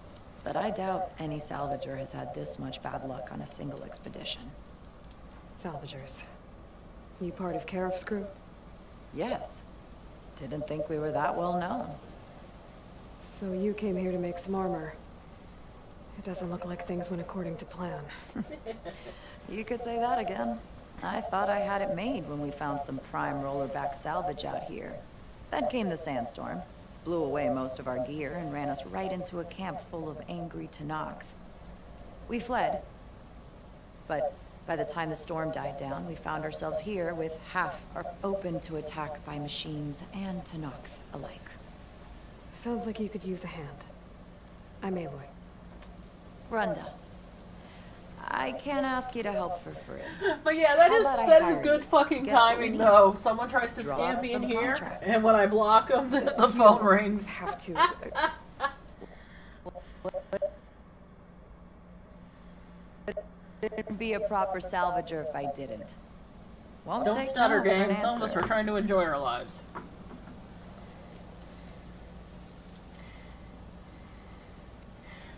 but I doubt any salvager has had this much bad luck on a single expedition. Salvagers. You part of Karif's crew? Yes. Didn't think we were that well known. So you came here to make some armor. It doesn't look like things went according to plan. You could say that again. I thought I had it made when we found some prime rollerback salvage out here. Then came the sandstorm, blew away most of our gear, and ran us right into a camp full of angry Tanakh. We fled, but by the time the storm died down, we found ourselves here with half are open to attack by machines and Tanakh alike. Sounds like you could use a hand. I'm Aloy. Runda. I can't ask you to help for free. But yeah, How about I that hire is good you? fucking Guess what we timing need? though. Someone tries to Draw scam up me in some here, contracts. and when I block them, the phone rings. Have to. It'd be a proper salvager if I didn't. Won't Don't take stutter, no for an gang. Some of us answer. are trying to enjoy our lives.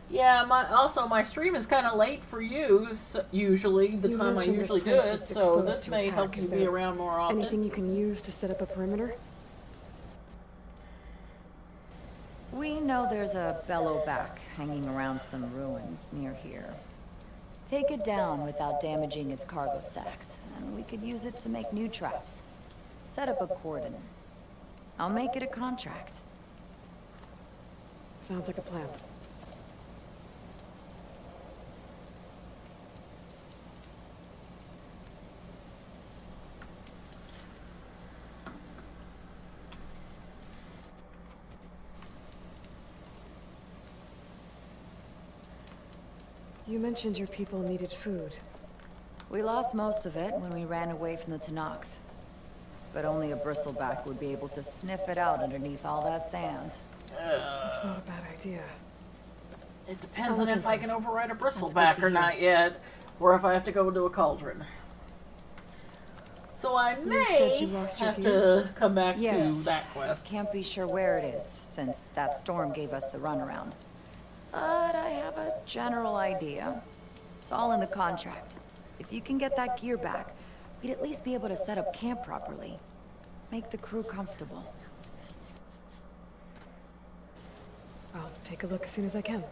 Yeah, my stream is kind of late for you, usually, the You time I mentioned usually this do place it, is so exposed this to may attack. help you Is be there around more often. Anything you can use to set up a perimeter? We know there's a bellowback hanging around some ruins near here. Take it down without damaging its cargo sacks, and we could use it to make new traps. Set up a cordon. I'll make it a contract. Sounds like a plan. You mentioned your people needed food. We lost most of it when we ran away from the Tenakth. But only a bristleback would be able to sniff it out underneath all that sand. That's not a bad idea. It depends I'll on look if I into can it. override a That's good bristleback to or hear. not yet, or if I have to go into a cauldron. So I said may you lost your have gear? to come back to Yes. that quest. Can't be sure where it is, since that storm gave us the runaround. But I have a general idea. It's all in the contract. If you can get that gear back, we'd at least be able to set up camp properly. Make the crew comfortable. I'll take a look as soon as I can.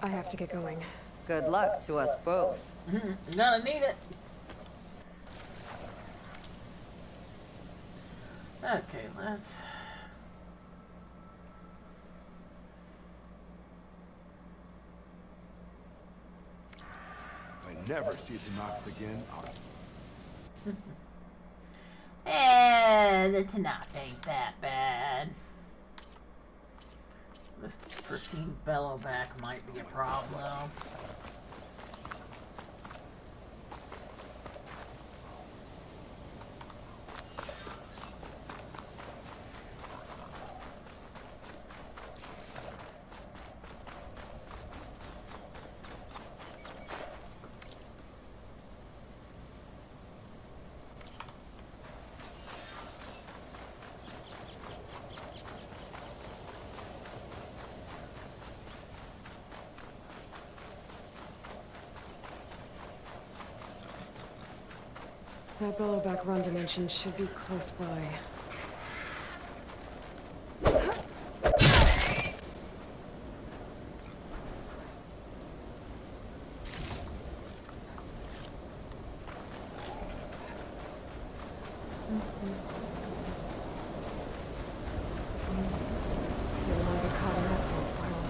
I have to get going. Good luck to us both. You're gonna need it. Okay, let's... If I never see it to knock again, I'll... The Tenakth ain't that bad. This pristine bellowback might be a problem, though. That bellowback run dimension should be close by. Didn't want to get caught in that sand spiral.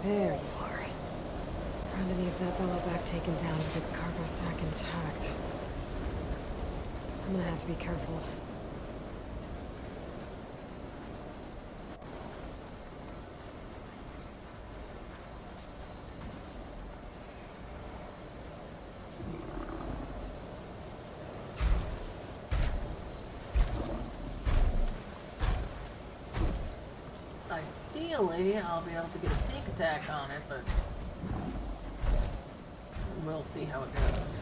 There you are. Rhonda needs that bellowback taken down with its cargo sack intact. I'm gonna have to be careful. Ideally, I'll be able to get a sneak attack on it, but we'll see how it goes.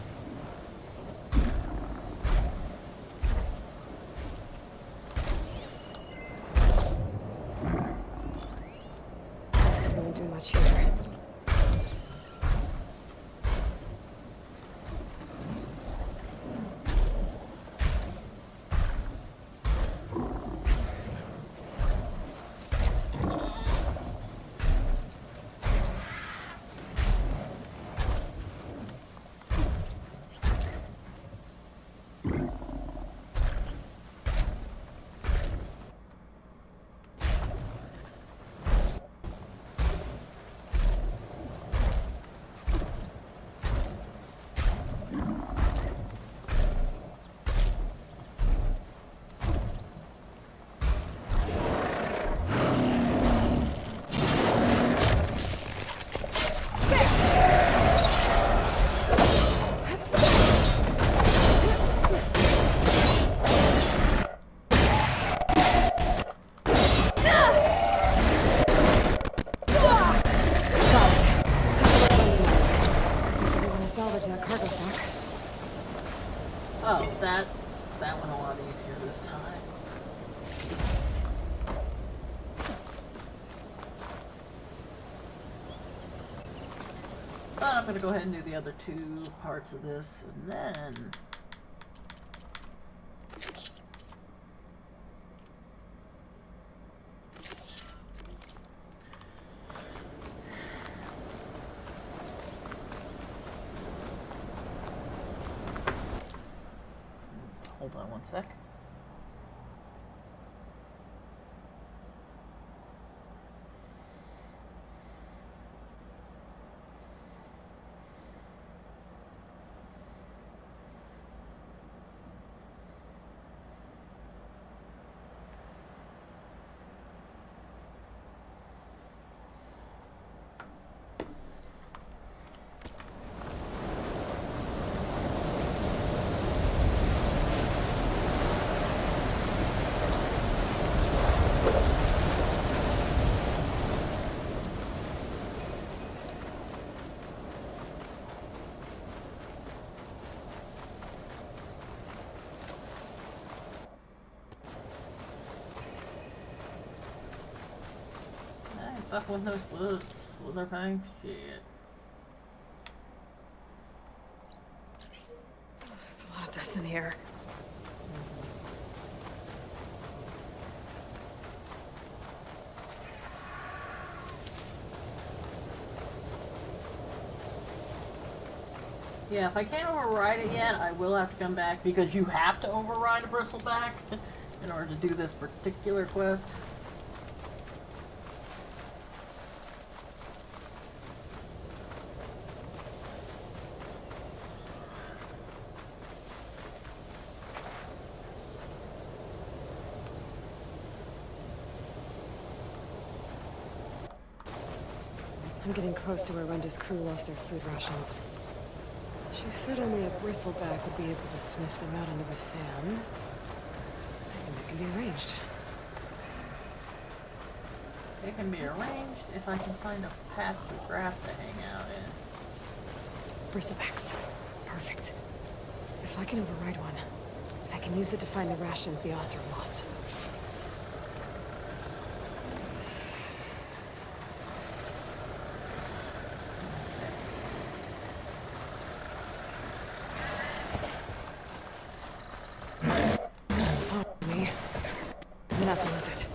Doesn't really do much here. that went a lot easier this time. But I'm gonna go ahead and do the other two parts of this, and then hold on one sec. Fuck with those slither fangs? Shit. There's a lot of dust in the air. Yeah, if I can't override it yet, I will have to come back because you have to override a bristleback in order to do this particular quest. I'm getting close to where Renda's crew lost their food rations. She said only a bristleback would be able to sniff them out under the sand. I think it can be arranged. It can be arranged if I can find a patch of grass to hang out in. Bristlebacks. Perfect. If I can override one, I can use it to find the rations the Ossor lost. It's on me. I'm gonna have to lose it.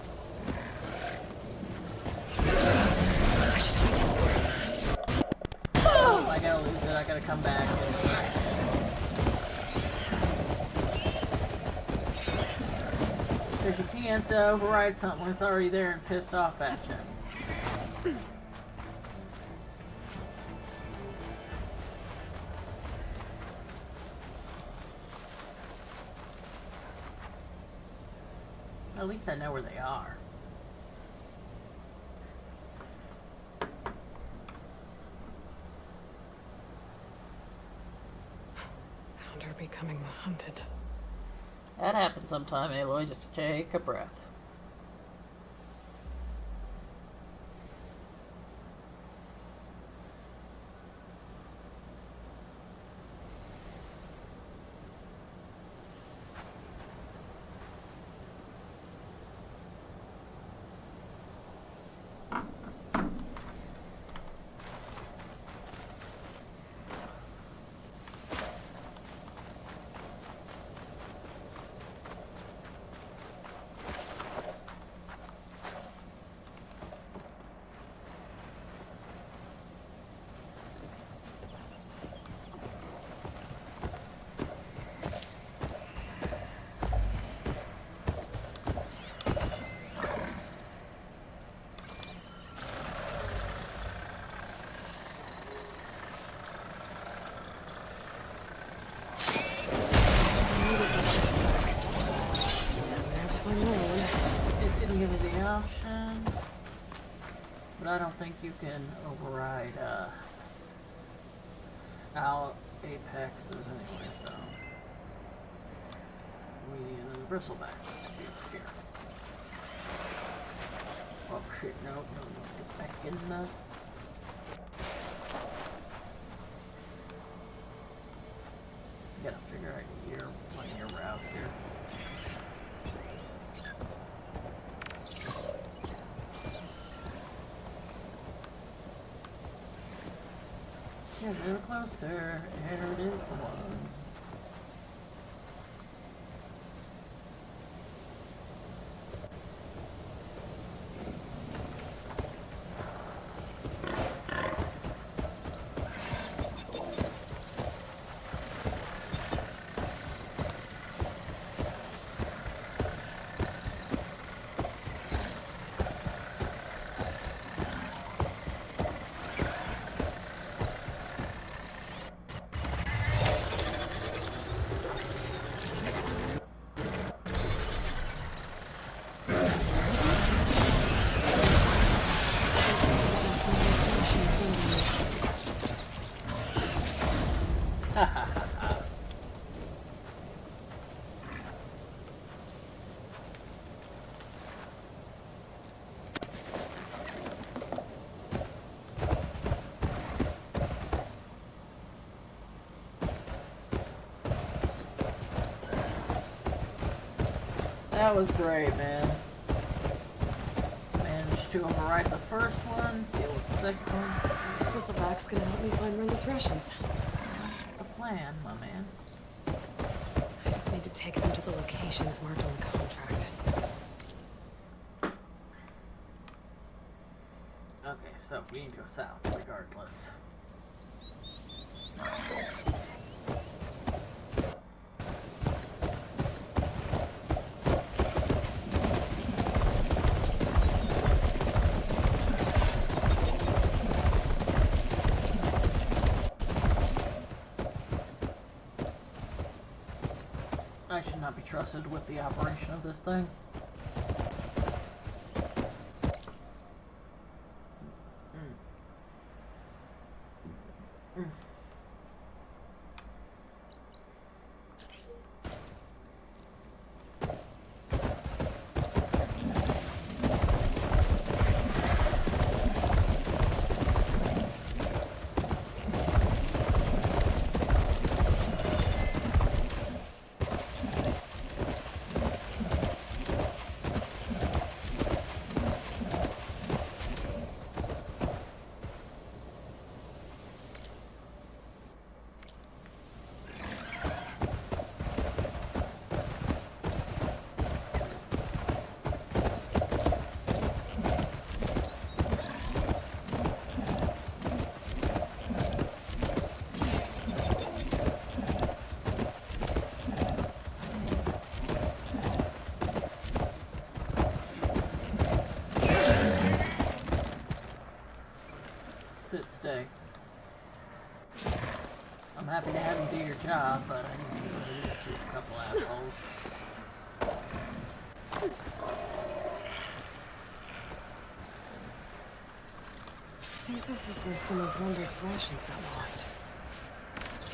I should hide. Oh, I gotta lose it, I gotta come back. Because you can't override something when it's already there and pissed off at you. At least I know where they are. Found her becoming the hunted. That happens sometime, Aloy. Just take a breath. It didn't give me the option, but I don't think you can override Apexes anyway, so we need another bristleback. Let's see over here. Oh shit, no, get back in the... You gotta figure out when you're a little closer. There it is, the one. That was great, man. Managed to overwrite the first one, deal with the second one. This bristleback's gonna help me find Renda's rations. That's the plan, my man. I just need to take them to the locations marked on the contract. Okay, so we need to go south, regardless. I should not be trusted with the operation of this thing. Sit, stay. I'm happy to have you do your job, but I need to do these to a couple assholes. I think this is where some of Renda's rations got lost.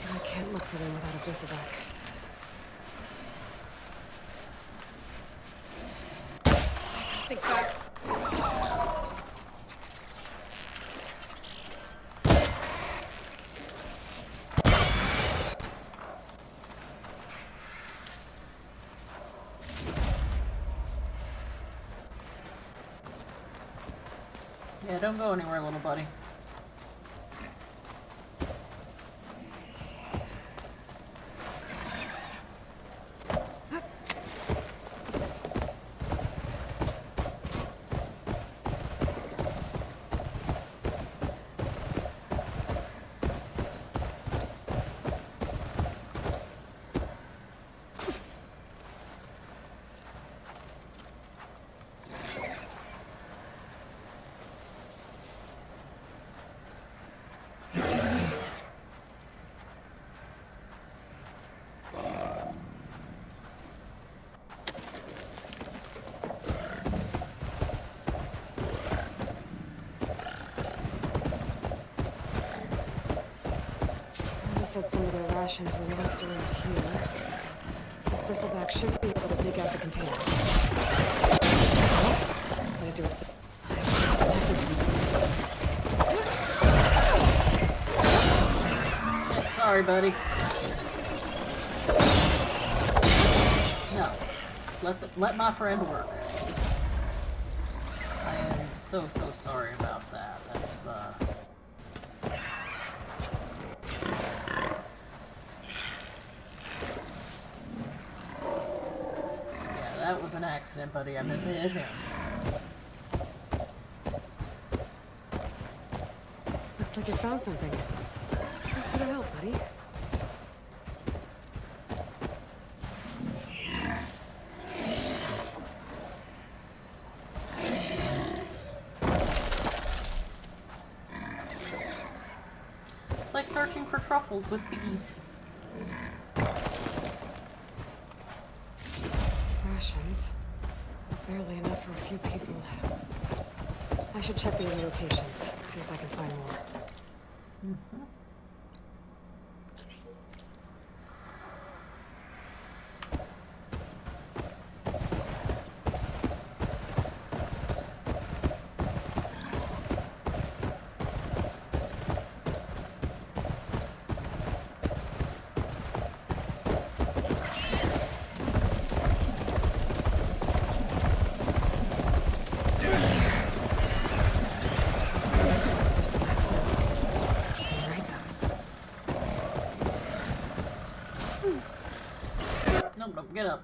And I can't look for them without a bristleback. Think fast. Yeah, don't go anywhere, little buddy. Said some of their rations were lost around here. This bristleback should be able to dig out the containers. I'm gonna do its Shit, sorry, buddy. No. Let my friend work. I am so sorry about that. That's That was an accident, buddy. I meant to hit him. Looks like you found something. Thanks for the help, buddy. It's like searching for truffles with bees. Rations. Barely enough for a few people. I should check the other locations, see if I can find more. There's some wax now. All right. Nope, nope, get up.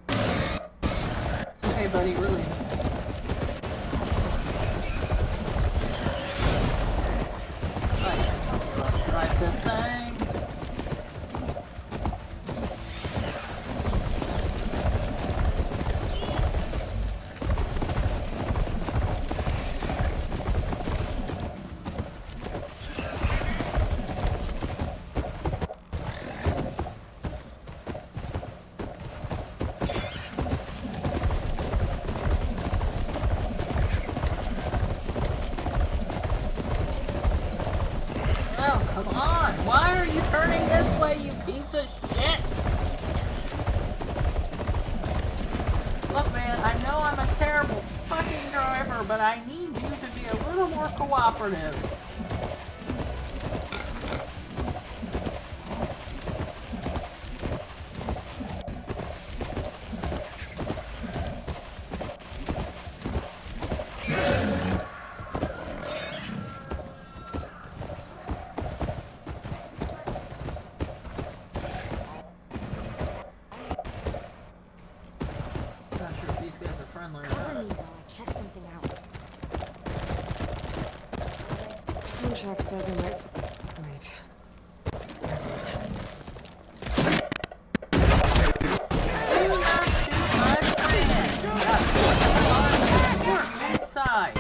It's okay, buddy, really. Right, drive this thing. Oh, come on! Why are you turning this way, you piece of shit? Look, man, I know I'm a terrible fucking driver, but I need you to be a little more cooperative. Not sure if these guys are friendly or not. Check something out. Contract says I'm right for... Wait. There it is. Do not shoot my friend! Yeah, inside.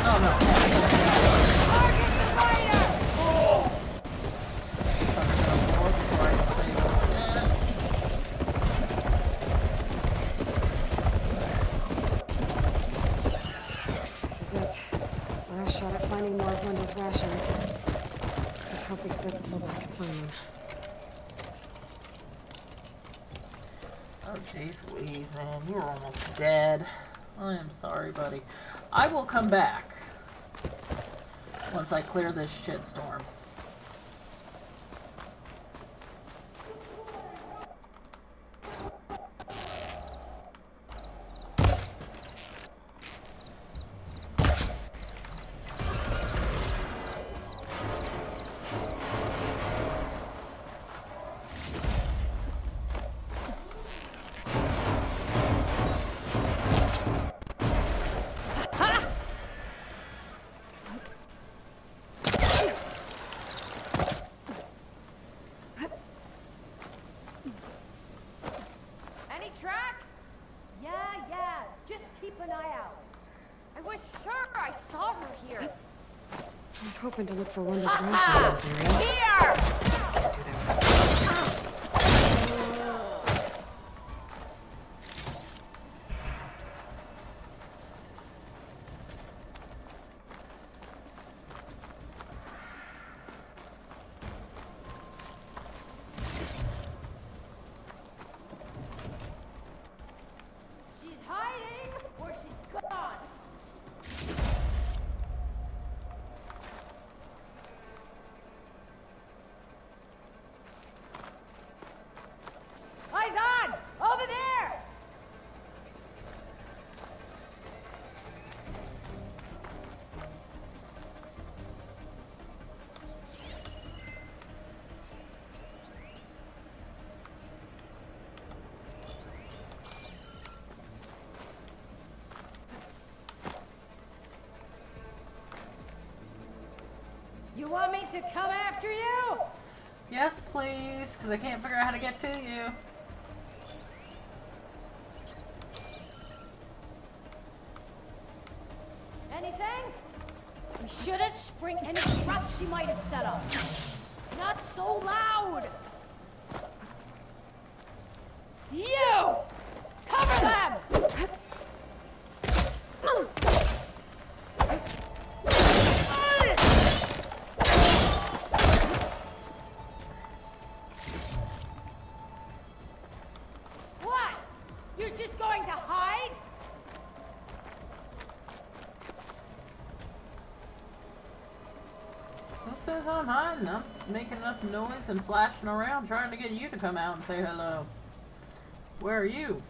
Oh no. This is it. Last shot at finding more of Wendell's rations. Let's hope this breaks so I can find them. Oh jeez Louise, man, you were almost dead. I am sorry, buddy. I will come back once I clear this shitstorm. Any tracks? Yeah. Just keep an eye out. I was sure I saw her here. I was hoping to look for Wendell's rations in this area. Here! Let's do that. She's hiding or she's gone. to come after you? Yes, please, because I can't figure out how to get to you. Anything? We shouldn't spring any traps she might have set up. Not so loud! You! Cover them! What? You're just going to hide? Who says I'm hiding? I'm making enough noise and flashing around trying to get you to come out and say hello. Where are you?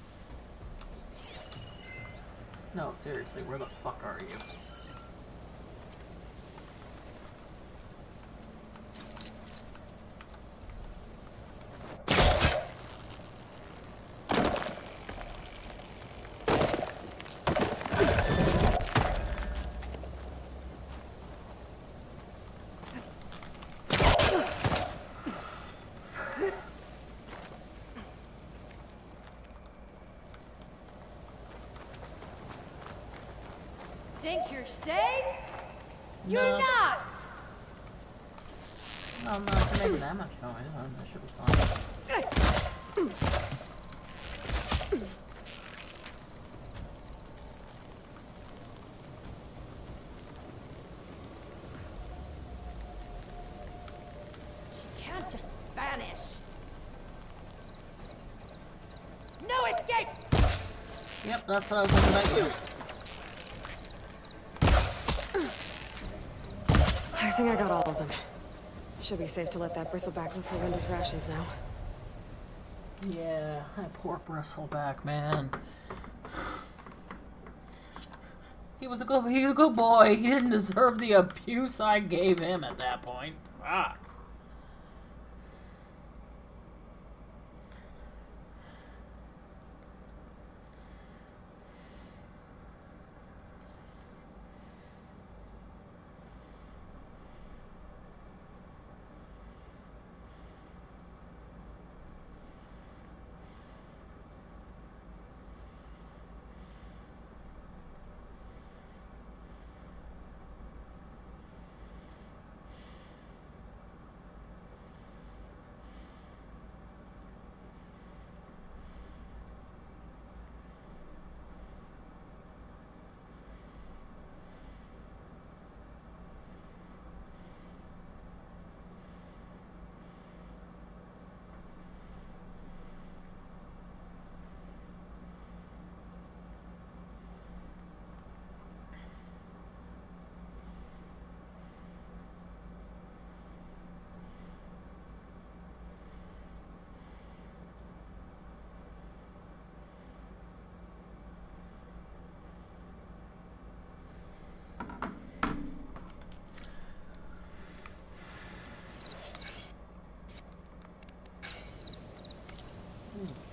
No, seriously, where the fuck are you? Think you're safe? You're No. not! No, I'm not making that much noise. That should be fine. You can't just vanish. No escape! Yep, that's what I was thinking about you. I think I got all of them. Should be safe to let that bristleback look for Linda's rations now. Yeah, that poor bristleback, man. He was a good boy. He didn't deserve the abuse I gave him at that point. Fuck.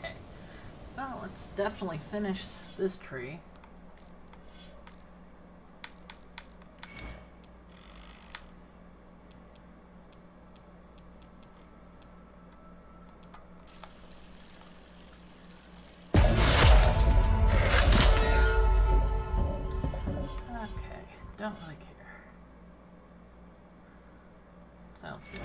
Okay. Well, let's definitely finish this tree. Okay, don't really care. Sounds good.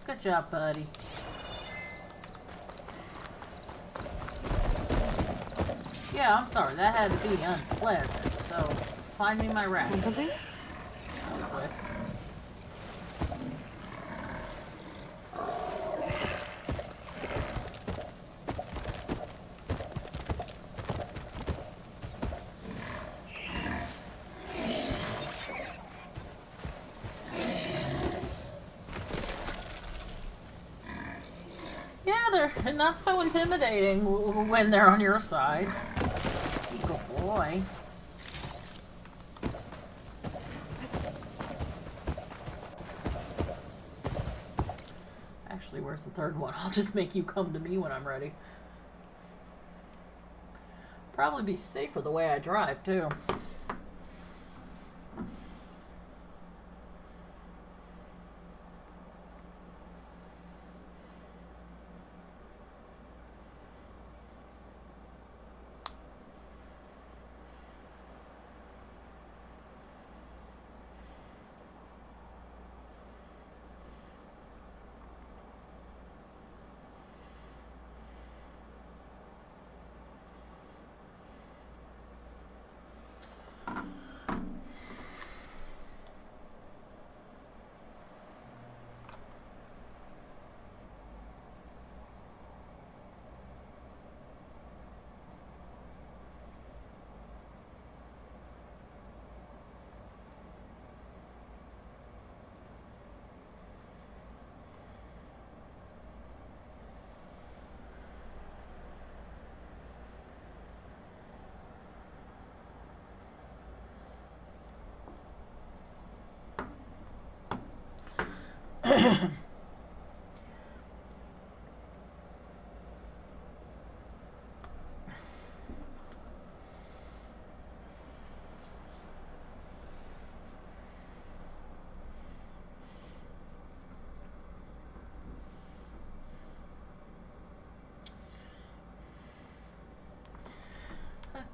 Good job, buddy. Yeah, I'm sorry, that had to be unpleasant, so find me my rat. Want something? Quick. Yeah, they're not so intimidating when they're on your side. Good boy. Actually, where's the third one? I'll just make you come to me when I'm ready. Probably be safer the way I drive, too.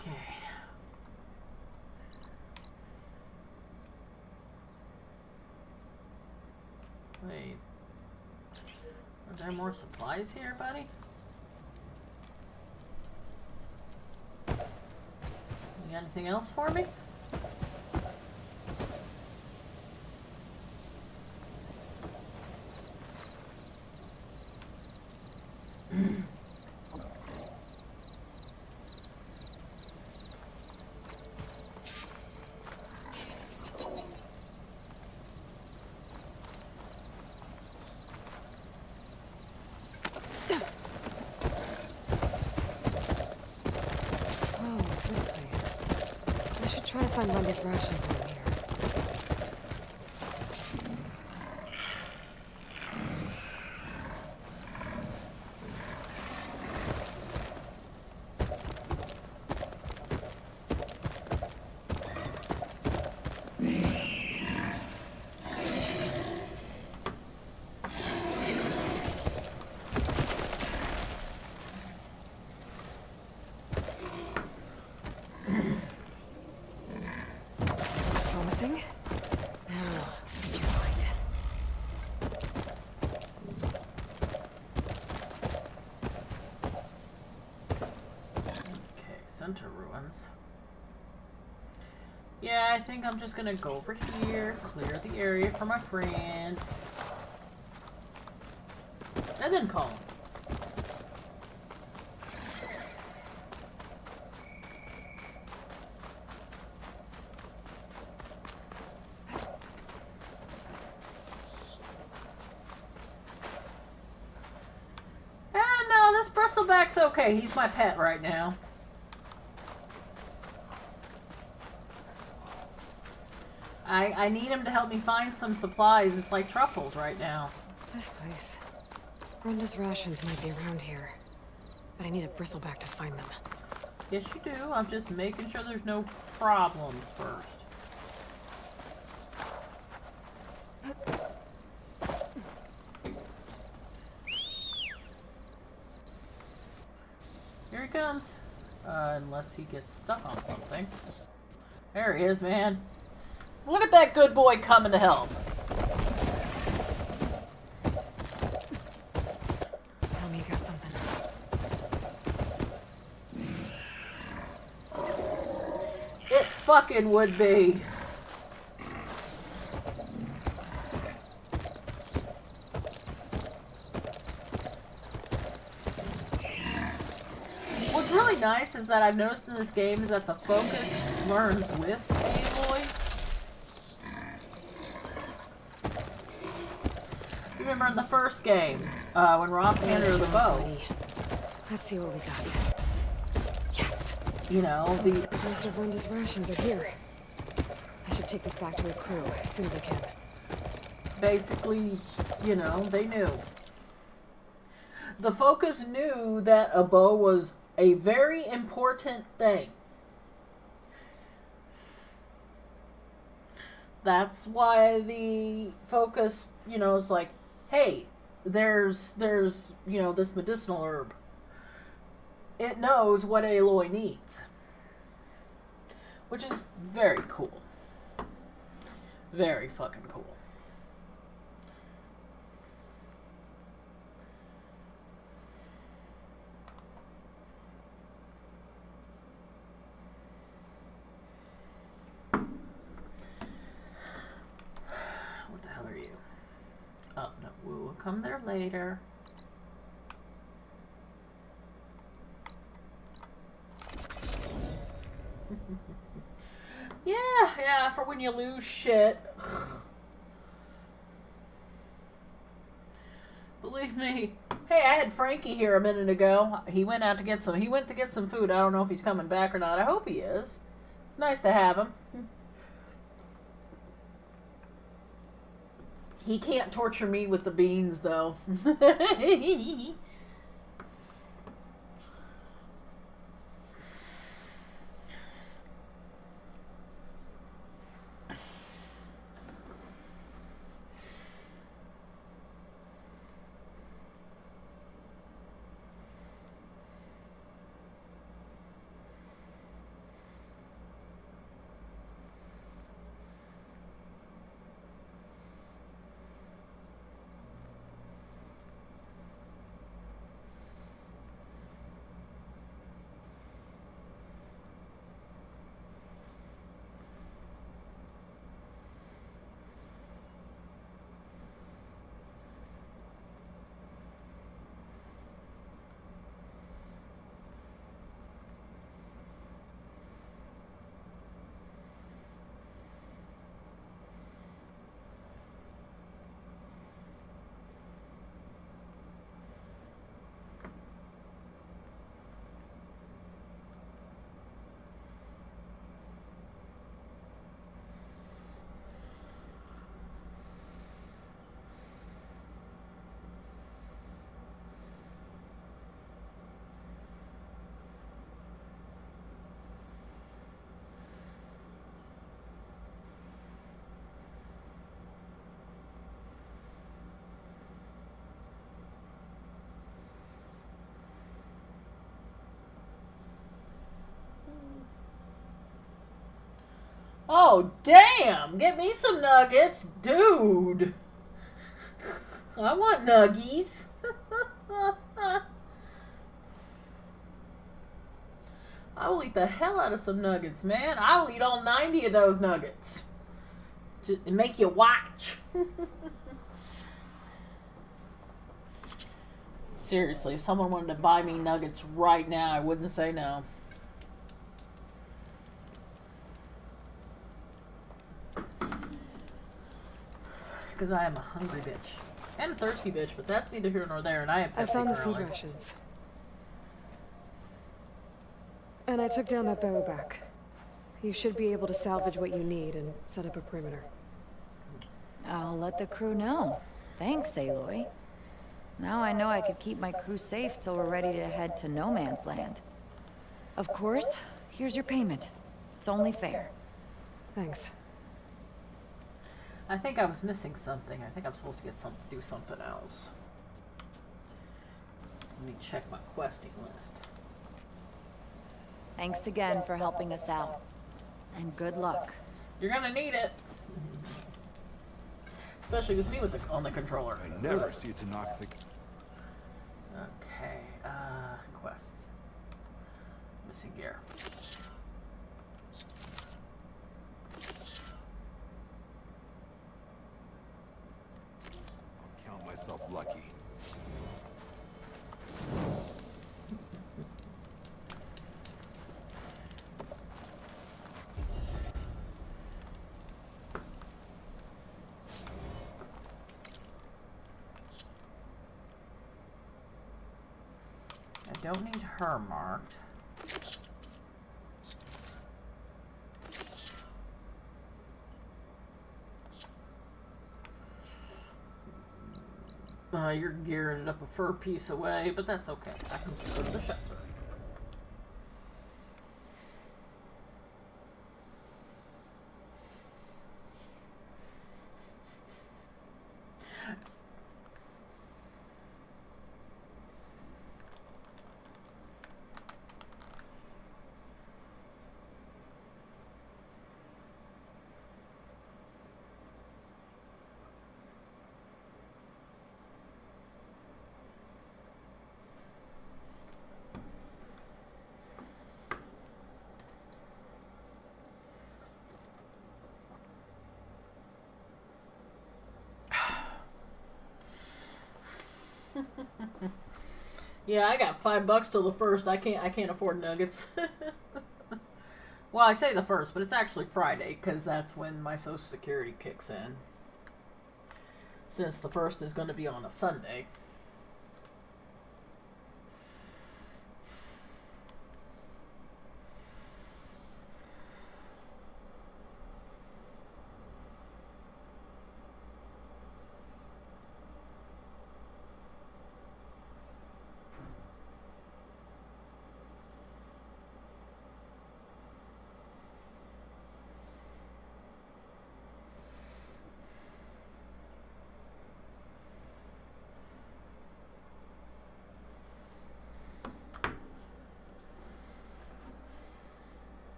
Okay. Wait. Are there more supplies here, buddy? You got anything else for me? Try to find Wendy's rations while I'm here. Ruins. Yeah, I think I'm just gonna go over here, clear the area for my friend, and then call him. No, this bristleback's okay. He's my pet right now. I need him to help me find some supplies. It's like truffles right now. This place. Brenda's rations might be around here. But I need a bristleback to find them. Yes, you do. I'm just making sure there's no problems first. Here he comes. Unless he gets stuck on something. There he is, man. Look at that good boy coming to help. Tell me you got something. It fucking would be. What's really nice is that I've noticed in this game is that the focus learns with Aloy. Remember in the first game, when Ross handed her the bow. Let's see what we got. Yes. You know, Looks like most of Ronda's rations are here. I should take this back to her crew as soon as I can. Basically, you know, they knew. The Focus knew that a bow was a very important thing. That's why the Focus, you know, is like, hey, there's, you know, this medicinal herb. It knows what Aloy needs. Which is very cool. Very fucking cool. What the hell are you? Oh, no, we'll come there later. Yeah, for when you lose shit. Believe me. Hey, I had Frankie here a minute ago. He went out to get some. He went to get some food. I don't know if he's coming back or not. I hope he is. It's nice to have him. He can't torture me with the beans, though. Oh, damn! Get me some nuggets, dude! I want nuggies. I will eat the hell out of some nuggets, man. I will eat all 90 of those nuggets. Just make you watch. Seriously, if someone wanted to buy me nuggets right now, I wouldn't say no. Because I am a hungry bitch. And a thirsty bitch, but that's neither here nor there, and I have Pepsi I found the food currently. rations. And I took down that barrel back. You should be able to salvage what you need and set up a perimeter. I'll let the crew know. Thanks, Aloy. Now I know I could keep my crew safe till we're ready to head to No Man's Land. Of course, here's your payment. It's only fair. Thanks. I think I was missing something. I think I'm supposed to get do something else. Let me check my questing list. Thanks again for helping us out. And good luck. You're gonna need it. Especially with me on the controller. I never see it to knock the... Okay, quests. Missing gear. lucky. I don't need her marked. Your gear ended up a fur piece away, but that's okay. I can just go to the shelter. Yeah, I got $5 till the first. I can't afford nuggets. Well, I say the first, but it's actually Friday because that's when my Social Security kicks in. Since the first is going to be on a Sunday.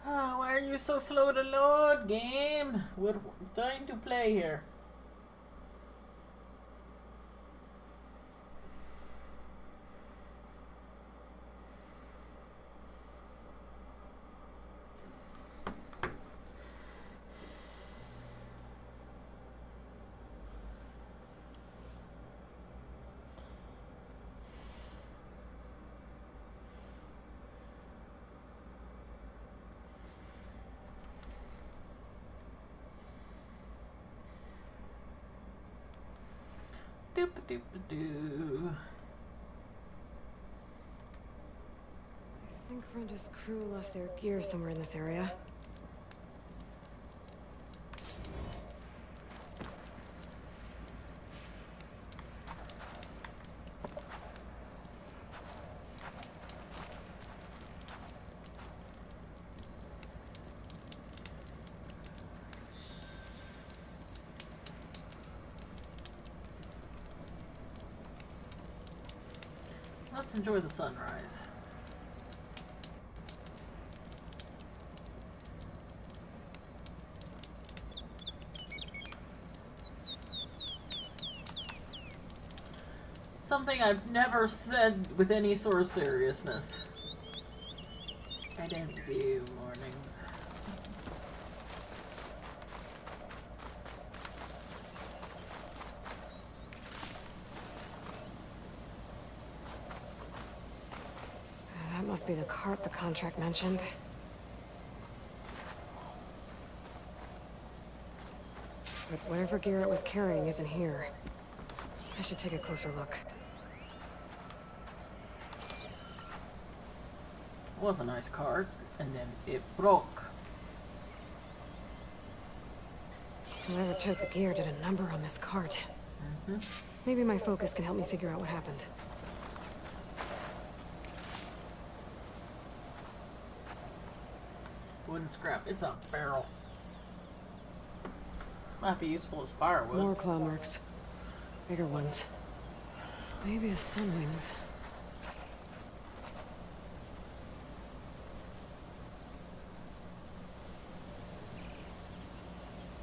Why are you so slow to load, game? We're trying to play here. Doop-a-doop-a-doo. I think Renda's crew lost their gear somewhere in this area. Let's enjoy the sunrise. Something I've never said with any sort of seriousness. I don't do mornings. That must be the cart the contract mentioned. But whatever gear it was carrying isn't here. I should take a closer look. It was a nice cart, and then it broke. Whoever took the gear did a number on this cart. Maybe my focus can help me figure out what happened. Wooden scrap. It's a barrel. Might be useful as firewood. More claw marks. Bigger ones. Maybe a sunwings.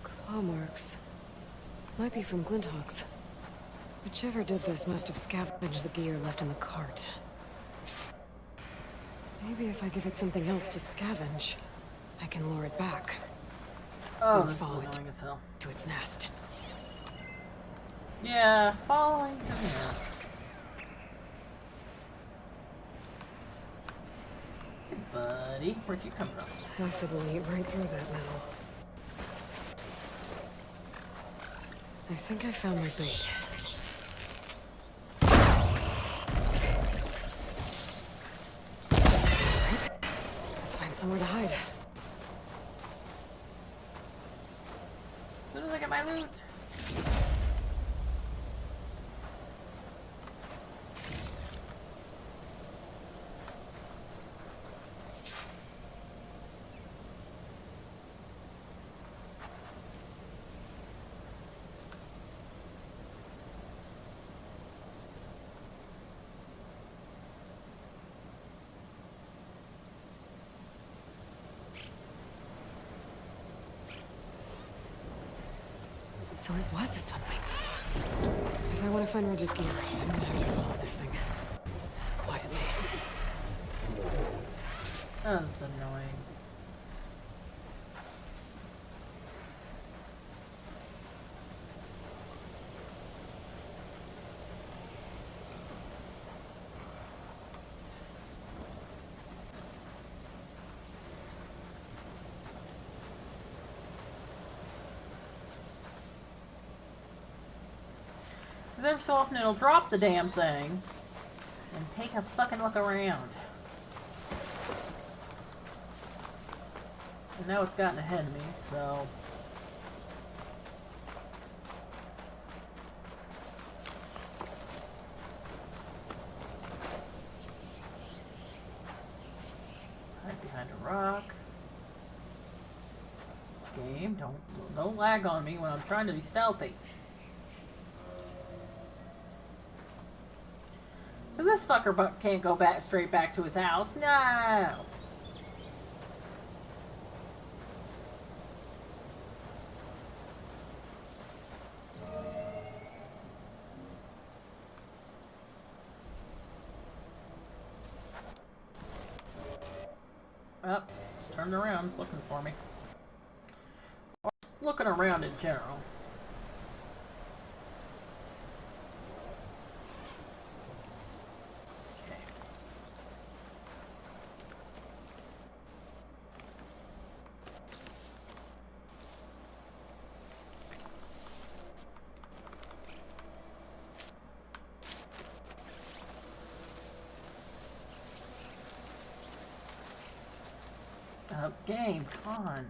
Claw marks. Might be from Glinthawks. Whichever did this must have scavenged the gear left in the cart. Maybe if I give it something else to scavenge, I can lure it back. Oh, Or this is follow it annoying as hell. to its nest. Yeah, following to the nest. Hey, buddy, where'd you come from? Acid will eat right through that metal. I think I found my bait. Right. Let's find somewhere to hide. As soon as I get my loot. So it was a sunwing. If I want to find Reg's gear, I'm gonna have to follow this thing. Quietly. That's annoying. Every so often it'll drop the damn thing and take a fucking look around. And now it's gotten ahead of me, so... hide behind a rock. Game, don't lag on me when I'm trying to be stealthy. This fucker can't go straight back to his house. No! Oh, it's turned around. It's looking for me. Or it's looking around in general. Game, come on.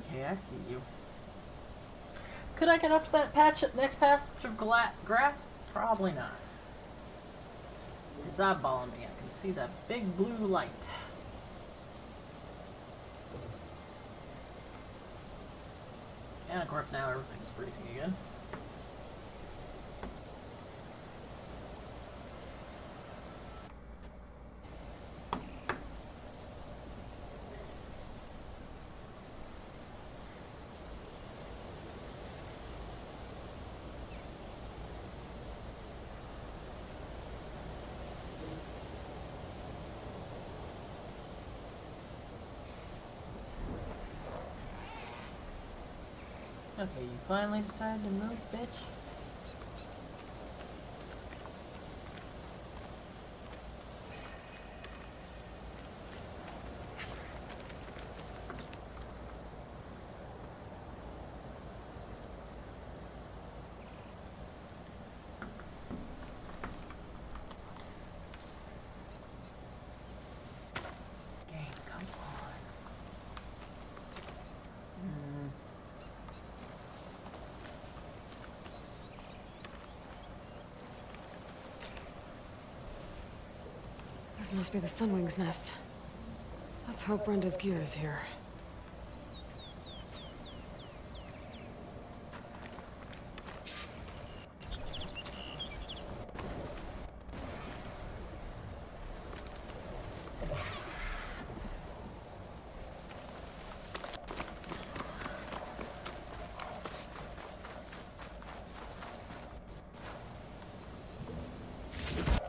Okay, I see you. Could I get up to that next patch of grass? Probably not. It's eyeballing me. I can see that big blue light. And of course now everything's freezing again. Okay, you finally decided to move, bitch? This must be the Sunwing's nest. Let's hope Brenda's gear is here.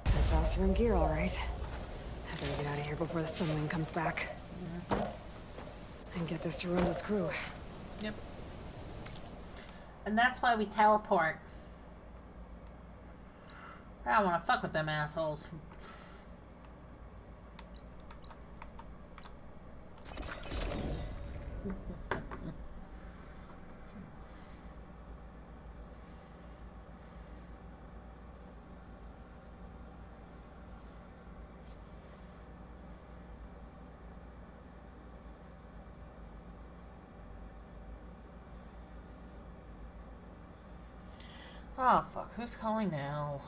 That's Oseram gear, all right. I better get out of here before the Sunwing comes back. And get this to Ronda's crew. Yep. And that's why we teleport. I don't want to fuck with them assholes. Oh, fuck. Who's calling now?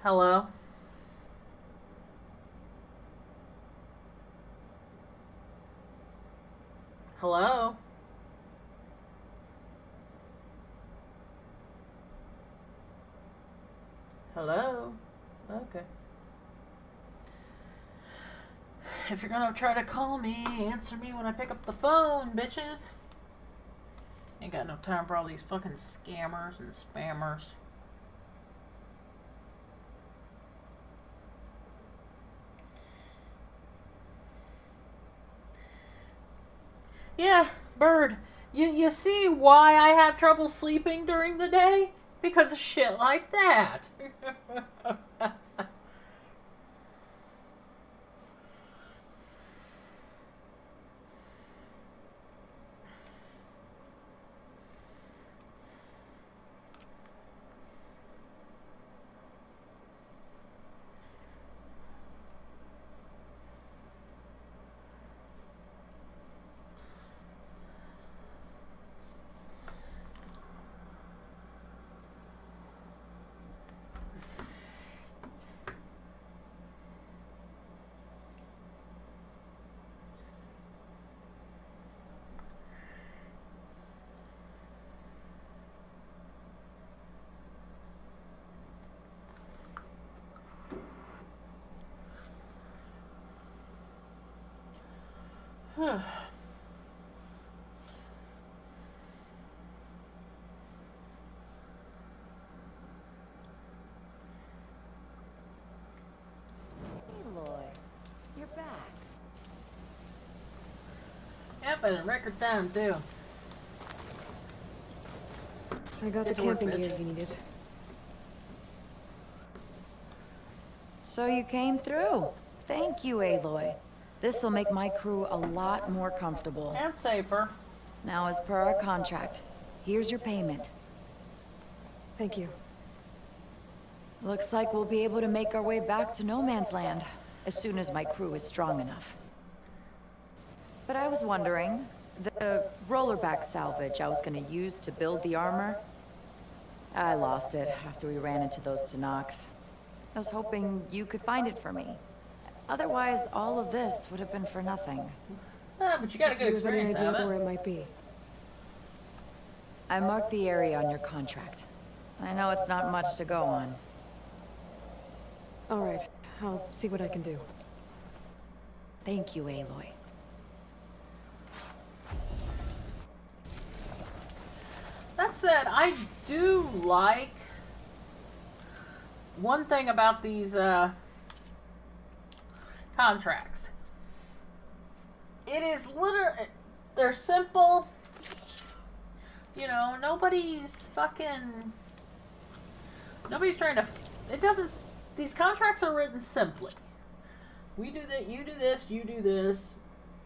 Hello? Hello? Hello? Okay. If you're gonna try to call me, answer me when I pick up the phone, bitches. Ain't got no time for all these fucking scammers and spammers. Yeah, Bird, you see why I have trouble sleeping during the day? Because of shit like that. Aloy, you're back. Yep, and in record time, too. I got the Get to work, camping gear bitch. you needed. So you came through. Thank you, Aloy. This'll make my crew a lot more comfortable. And safer. Now, as per our contract, here's your payment. Thank you. Looks like we'll be able to make our way back to No Man's Land as soon as my crew is strong enough. But I was wondering, the rollerback salvage I was gonna use to build the armor, I lost it after we ran into those Tenakth. I was hoping you could find it for me. Otherwise, all of this would have been for nothing. Ah, but you got a Do good you have any experience idea out of where it. it might be? I marked the area on your contract. I know it's not much to go on. All right, I'll see what I can do. Thank you, Aloy. That said, I do like one thing about these contracts. It is literally, they're simple. You know, nobody's trying to, it doesn't, these contracts are written simply. We do that, you do this, you do this.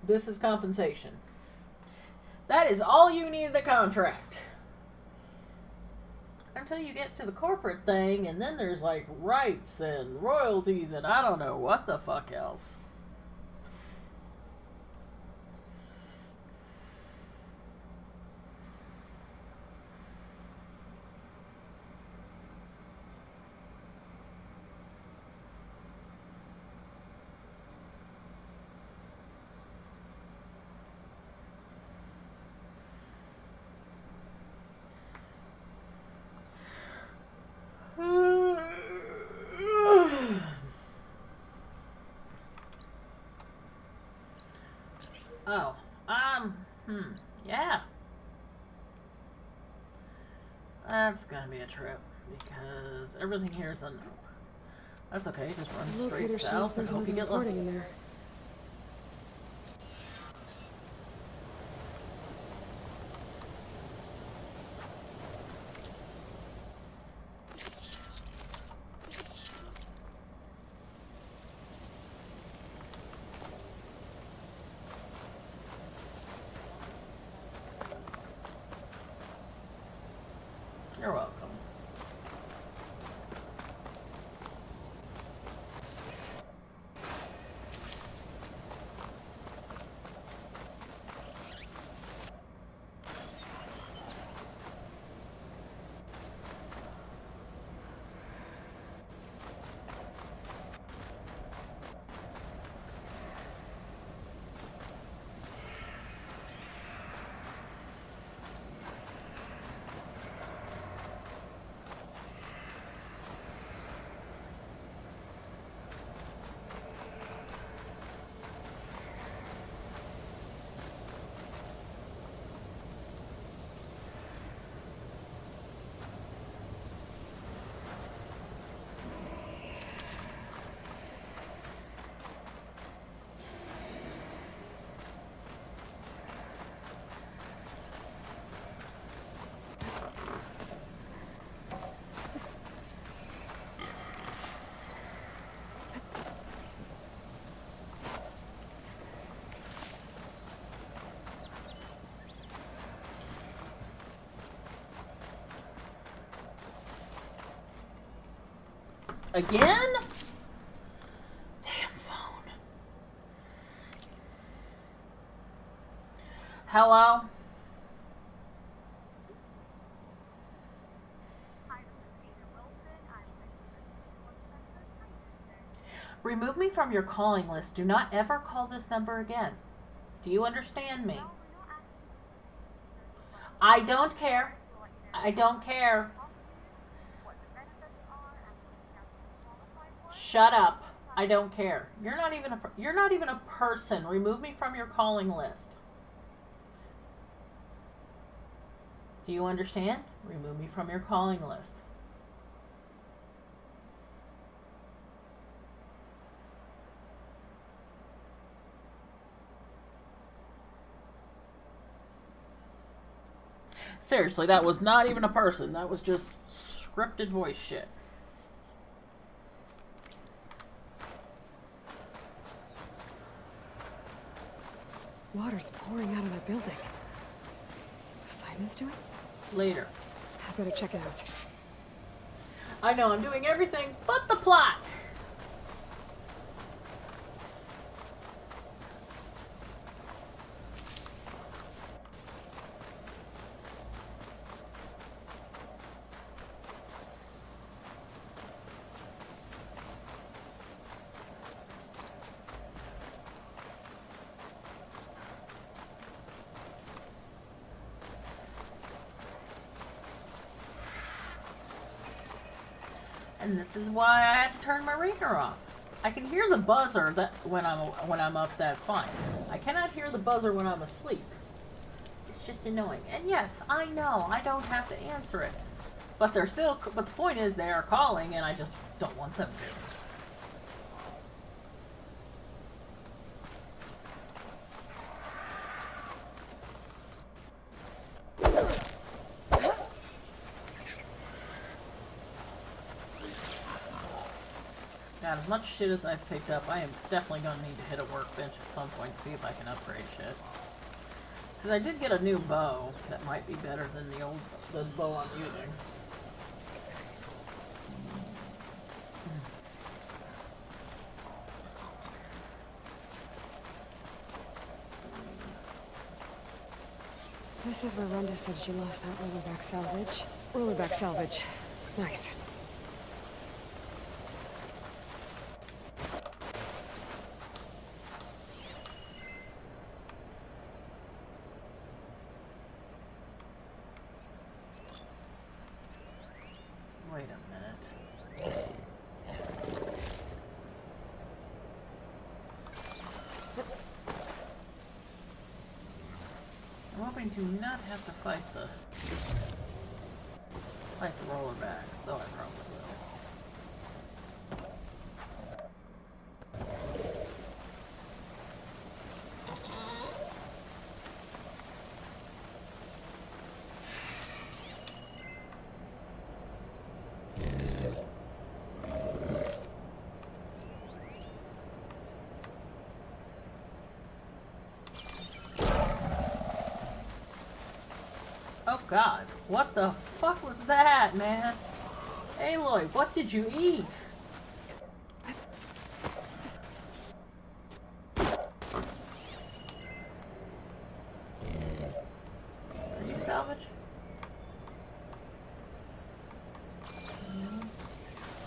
This is compensation. That is all you need in a contract. Until you get to the corporate thing, and then there's like rights and royalties and I don't know what the fuck else. Oh, yeah. That's gonna be a trip because everything here is unknown. That's okay. Just run The straight locator shows south and there's hope you another get lucky. recording in there. You're welcome. Again? Damn phone. Hello? Remove me from your calling list. Do not ever call this number again. Do you understand me? I don't care. I don't care. Shut up. I don't care. You're not even a person. Remove me from your calling list. Do you understand? Remove me from your calling list. Seriously, that was not even a person. That was just scripted voice shit. Water's pouring out of that building. Poseidon's doing? Later. I better check it out. I know I'm doing everything but the plot. And this is why I had to turn my ringer off. I can hear the buzzer that when I'm up, that's fine. I cannot hear the buzzer when I'm asleep. It's just annoying. And yes, I know I don't have to answer it, but the point is they are calling, and I just don't want them to. God, as much shit as I've picked up, I am definitely going to need to hit a workbench at some point to see if I can upgrade shit. Because I did get a new bow that might be better than the bow I'm using. This is where Rhonda said she lost that rollerback salvage. Rollerback salvage. Nice. Wait a minute. we do not have to fight the rollerbacks, though I probably will. Oh god, what the fuck was that, man? Aloy, what did you eat? Are you salvage?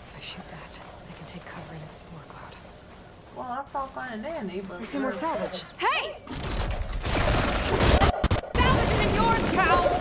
If I shoot that, I can take cover in its spore cloud. Well, that's all fine and dandy, but... We see more salvage. Hey! Salvage isn't yours, cow!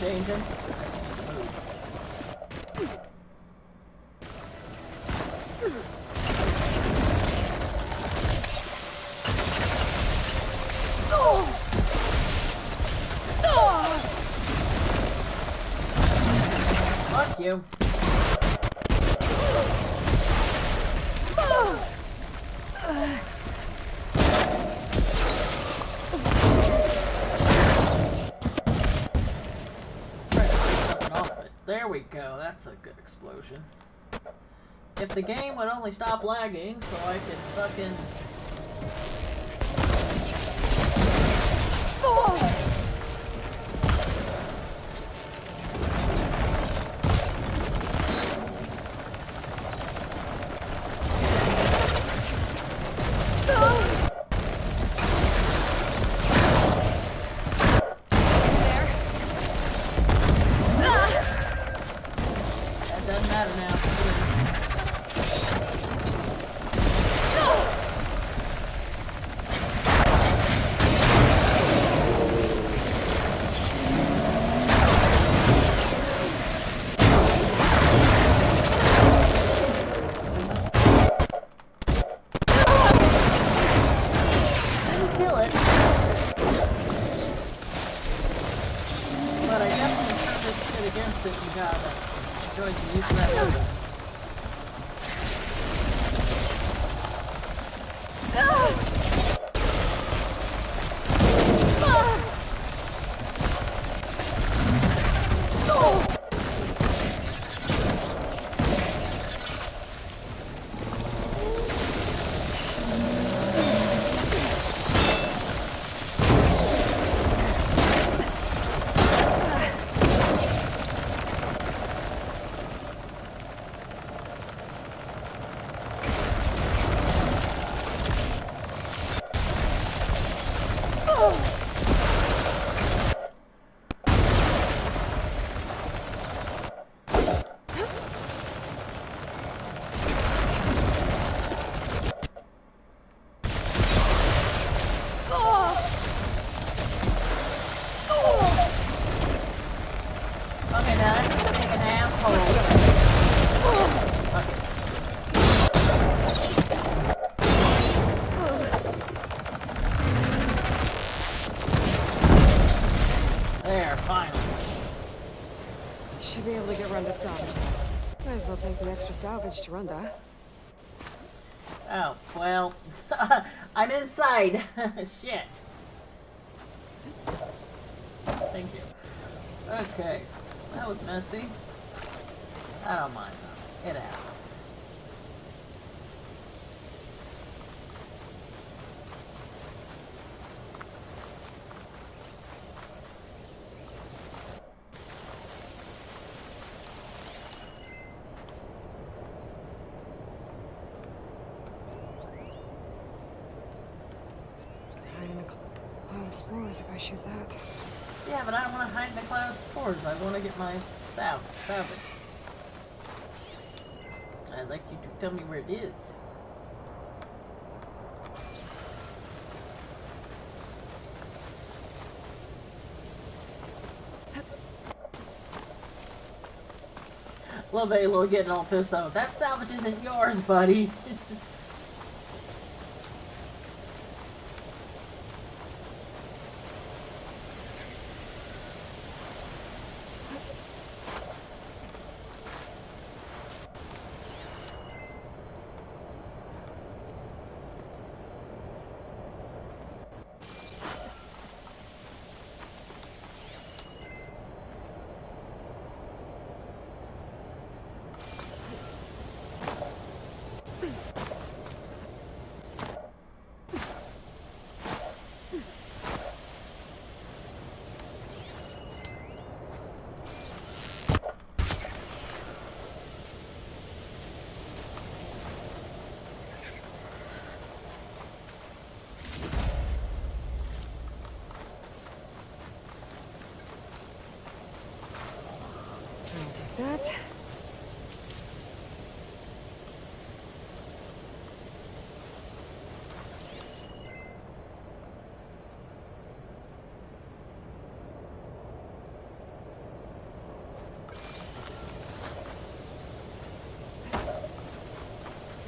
Changing. Fuck you. There we go, that's a good explosion. If the game would only stop lagging so I could fucking... Doesn't matter now. Didn't kill it. But I definitely turned this shit against it and got it. Enjoyed the use of that weapon. Okay, now that's just being an asshole. Okay. Finally. Should be able to get Runda salvaged. Might as well take the extra salvage to Runda. Oh, well, I'm inside. Shit. Thank you. Okay, that was messy. I don't mind though. It happens. Hide in the cloud of spores if I shoot that. Yeah, but I don't want to hide in the cloud of spores. I want to get my salvage. I'd like you to tell me where it is. Love Aloy getting all pissed off. That salvage isn't yours, buddy. I'll take that.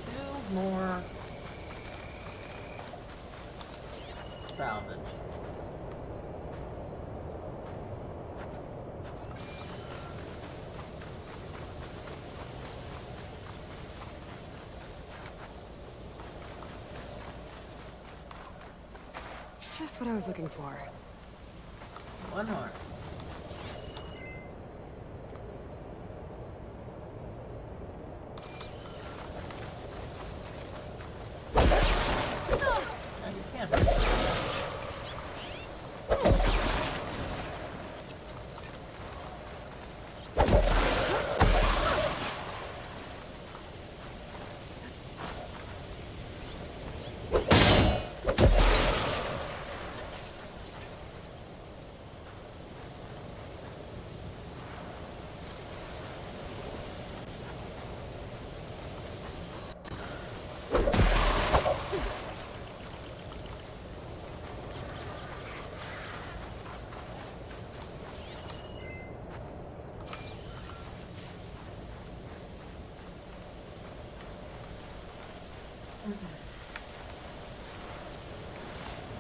Two more salvage. Just what I was looking for. One more. Now you can't.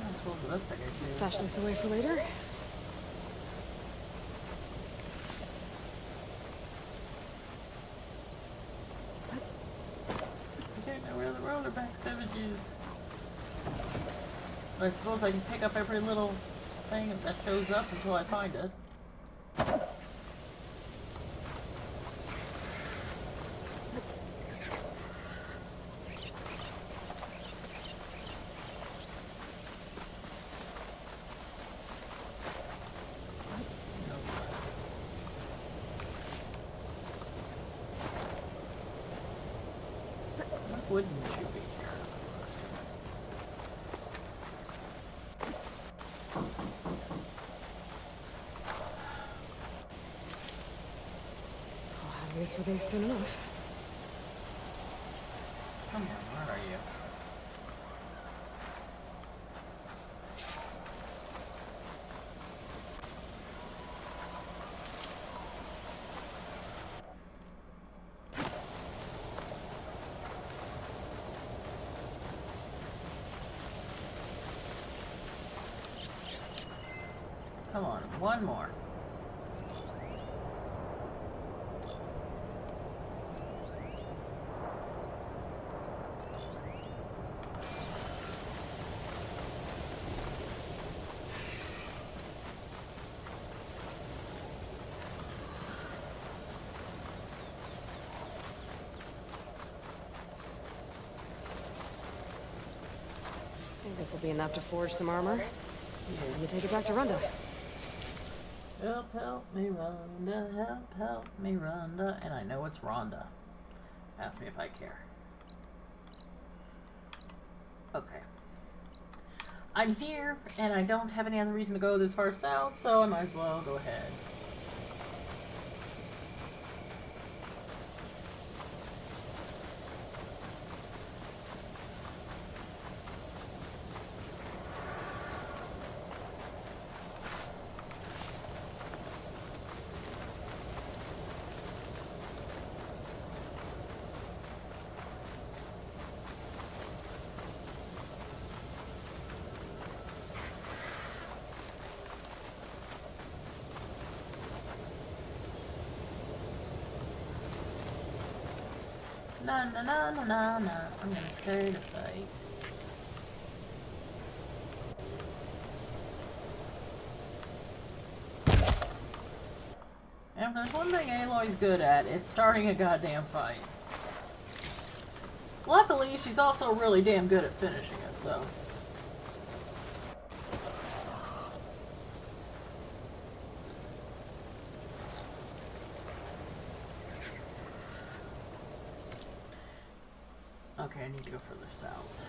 I suppose this thing is here. Stash this away for later. I don't know where the rollerback salvage is. But I suppose I can pick up every little thing that shows up until I find it. What wouldn't you be? I'll have these for these soon enough. Come on, where are you? Come on, one more. This'll be enough to forge some armor. Yeah, and you take it back to Rhonda. Help me, Rhonda. Help me, Rhonda. And I know it's Rhonda. Ask me if I care. Okay. I'm here, and I don't have any other reason to go this far south, so I might as well go ahead. Na na na na na na. I'm gonna scare the fight. And if there's one thing Aloy's good at, it's starting a goddamn fight. Luckily, she's also really damn good at finishing it, so. Okay, I need to go further south.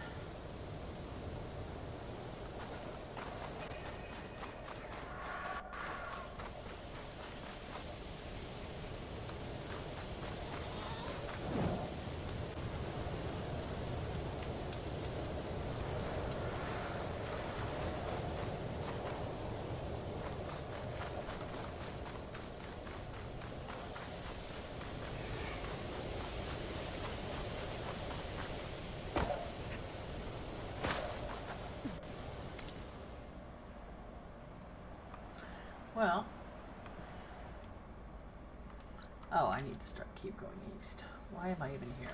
Well, oh, I need to keep going east. Why am I even here?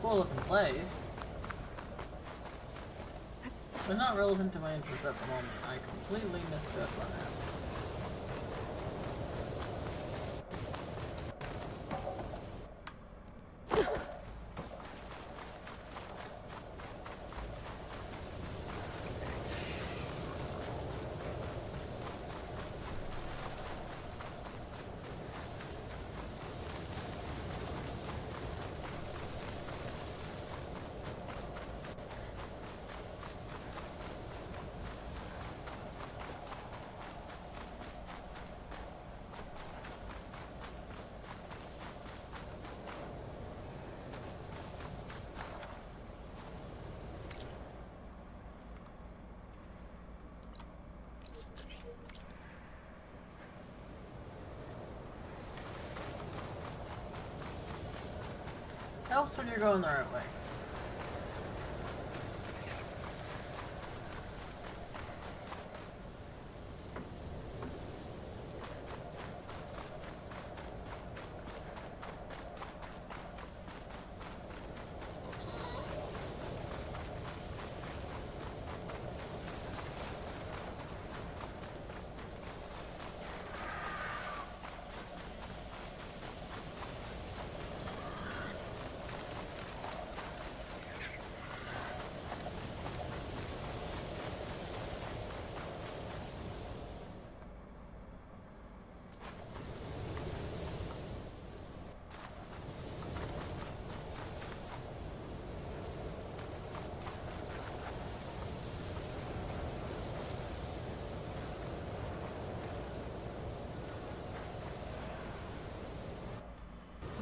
Cool looking place, but not relevant to my interest at the moment. I completely misjudged on that. Helps when you're going the right way.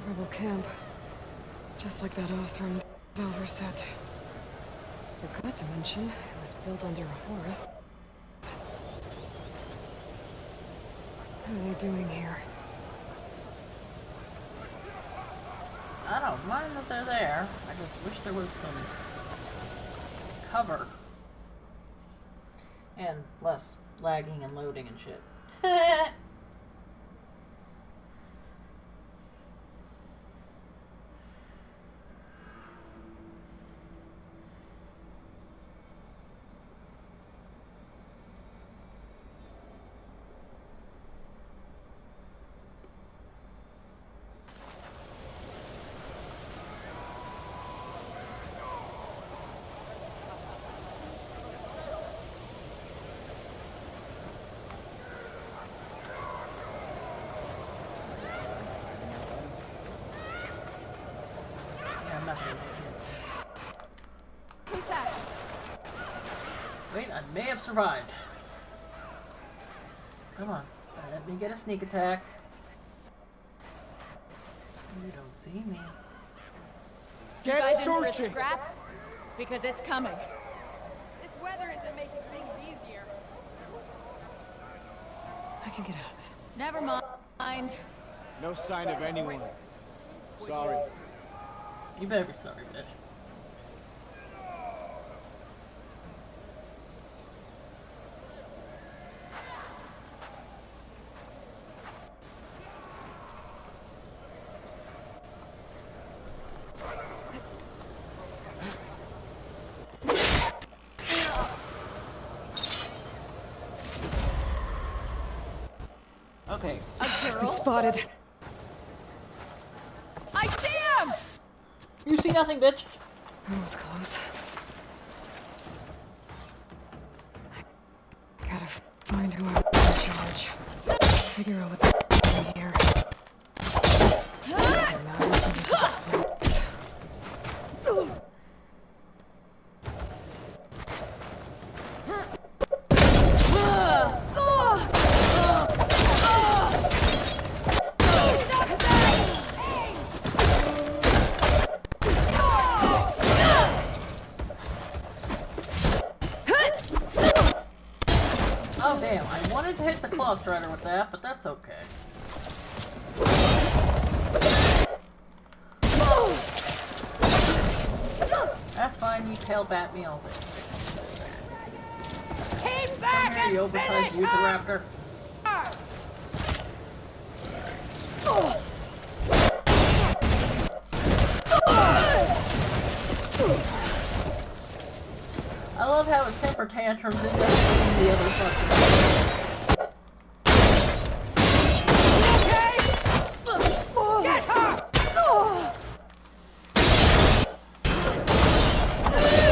Rebel camp. Just like that Osram Delver set. Forgot to mention, it was built under a Horus. What are they doing here? I don't mind that they're there. I just wish there was some cover. And less lagging and loading and shit. Wait, I may have survived. Come on, let me get a sneak attack. You don't see me. You guys in for a scrap? Because it's coming. This weather isn't making things easier. I can get out of this. Never mind. No sign of anyone. Sorry. You better be sorry, bitch. Okay. Been spotted. I see him! You see nothing, bitch. That was close. Gotta find whoever's in charge. Figure out what they're doing here. They're not listening to this place. Oh damn, I wanted to hit the Claw Strider with that, but that's okay. That's fine, you tail bat me all day. Came back Come here, you oversized Utahraptor. I love how his temper tantrums end up being the other fucking.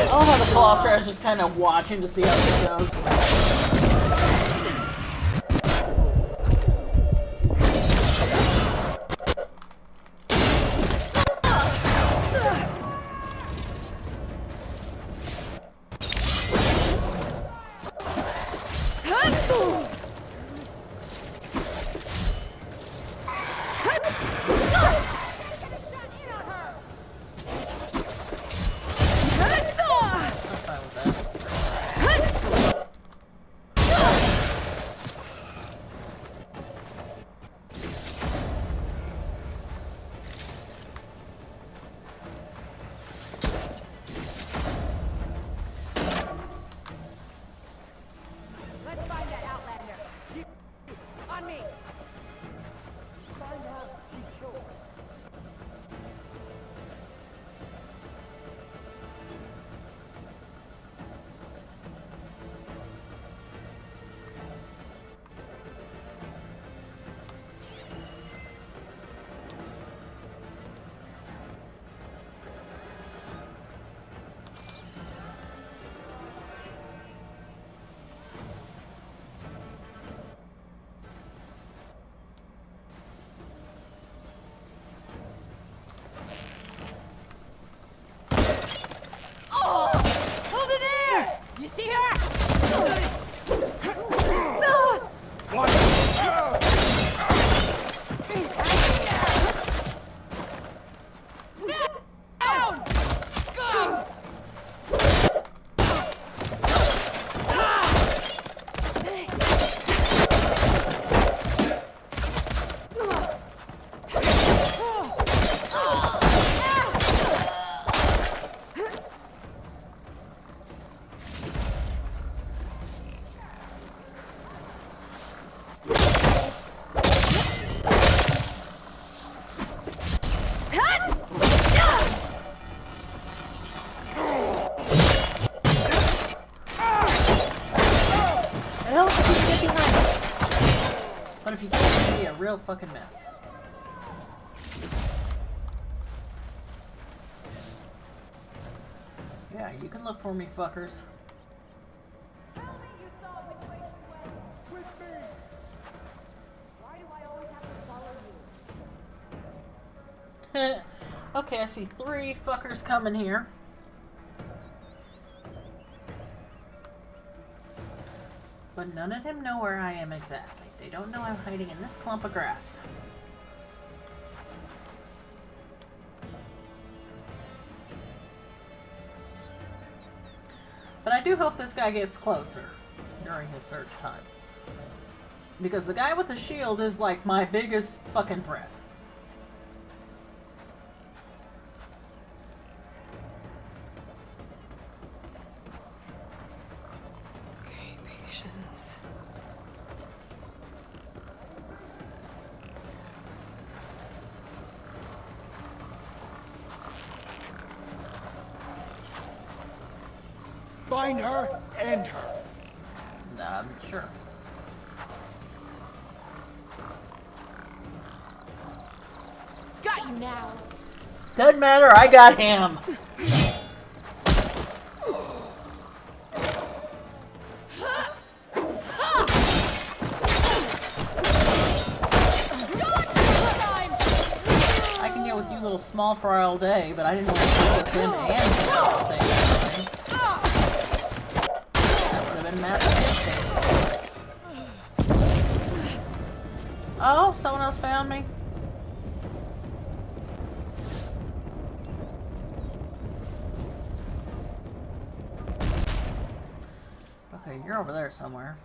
I love how the Claw Strider is just kind of watching to see how this goes. I'm fine with that. Let's find that Outlander. On me. Find out she's sure. Over there! You see her? Down! Go! It helps if you can get behind it. But if you can't, it's gonna be a real fucking mess. Yeah, you can look for me, fuckers. Tell me you saw which way she went. With me. Why do I always have to follow you? Okay, I see 3 fuckers coming here. But none of them know where I am exactly. They don't know I'm hiding in this clump of grass. But I do hope this guy gets closer during his search time. Because the guy with the shield is like my biggest fucking threat. Okay, patience. Find her, end her. Nah, I'm sure. Got you now. Doesn't matter, I got him. I can deal with you little small fry all day, but I didn't know what to do with him and him at the same time. That would have been massive. Oh, someone else found me. Okay, you're over there somewhere.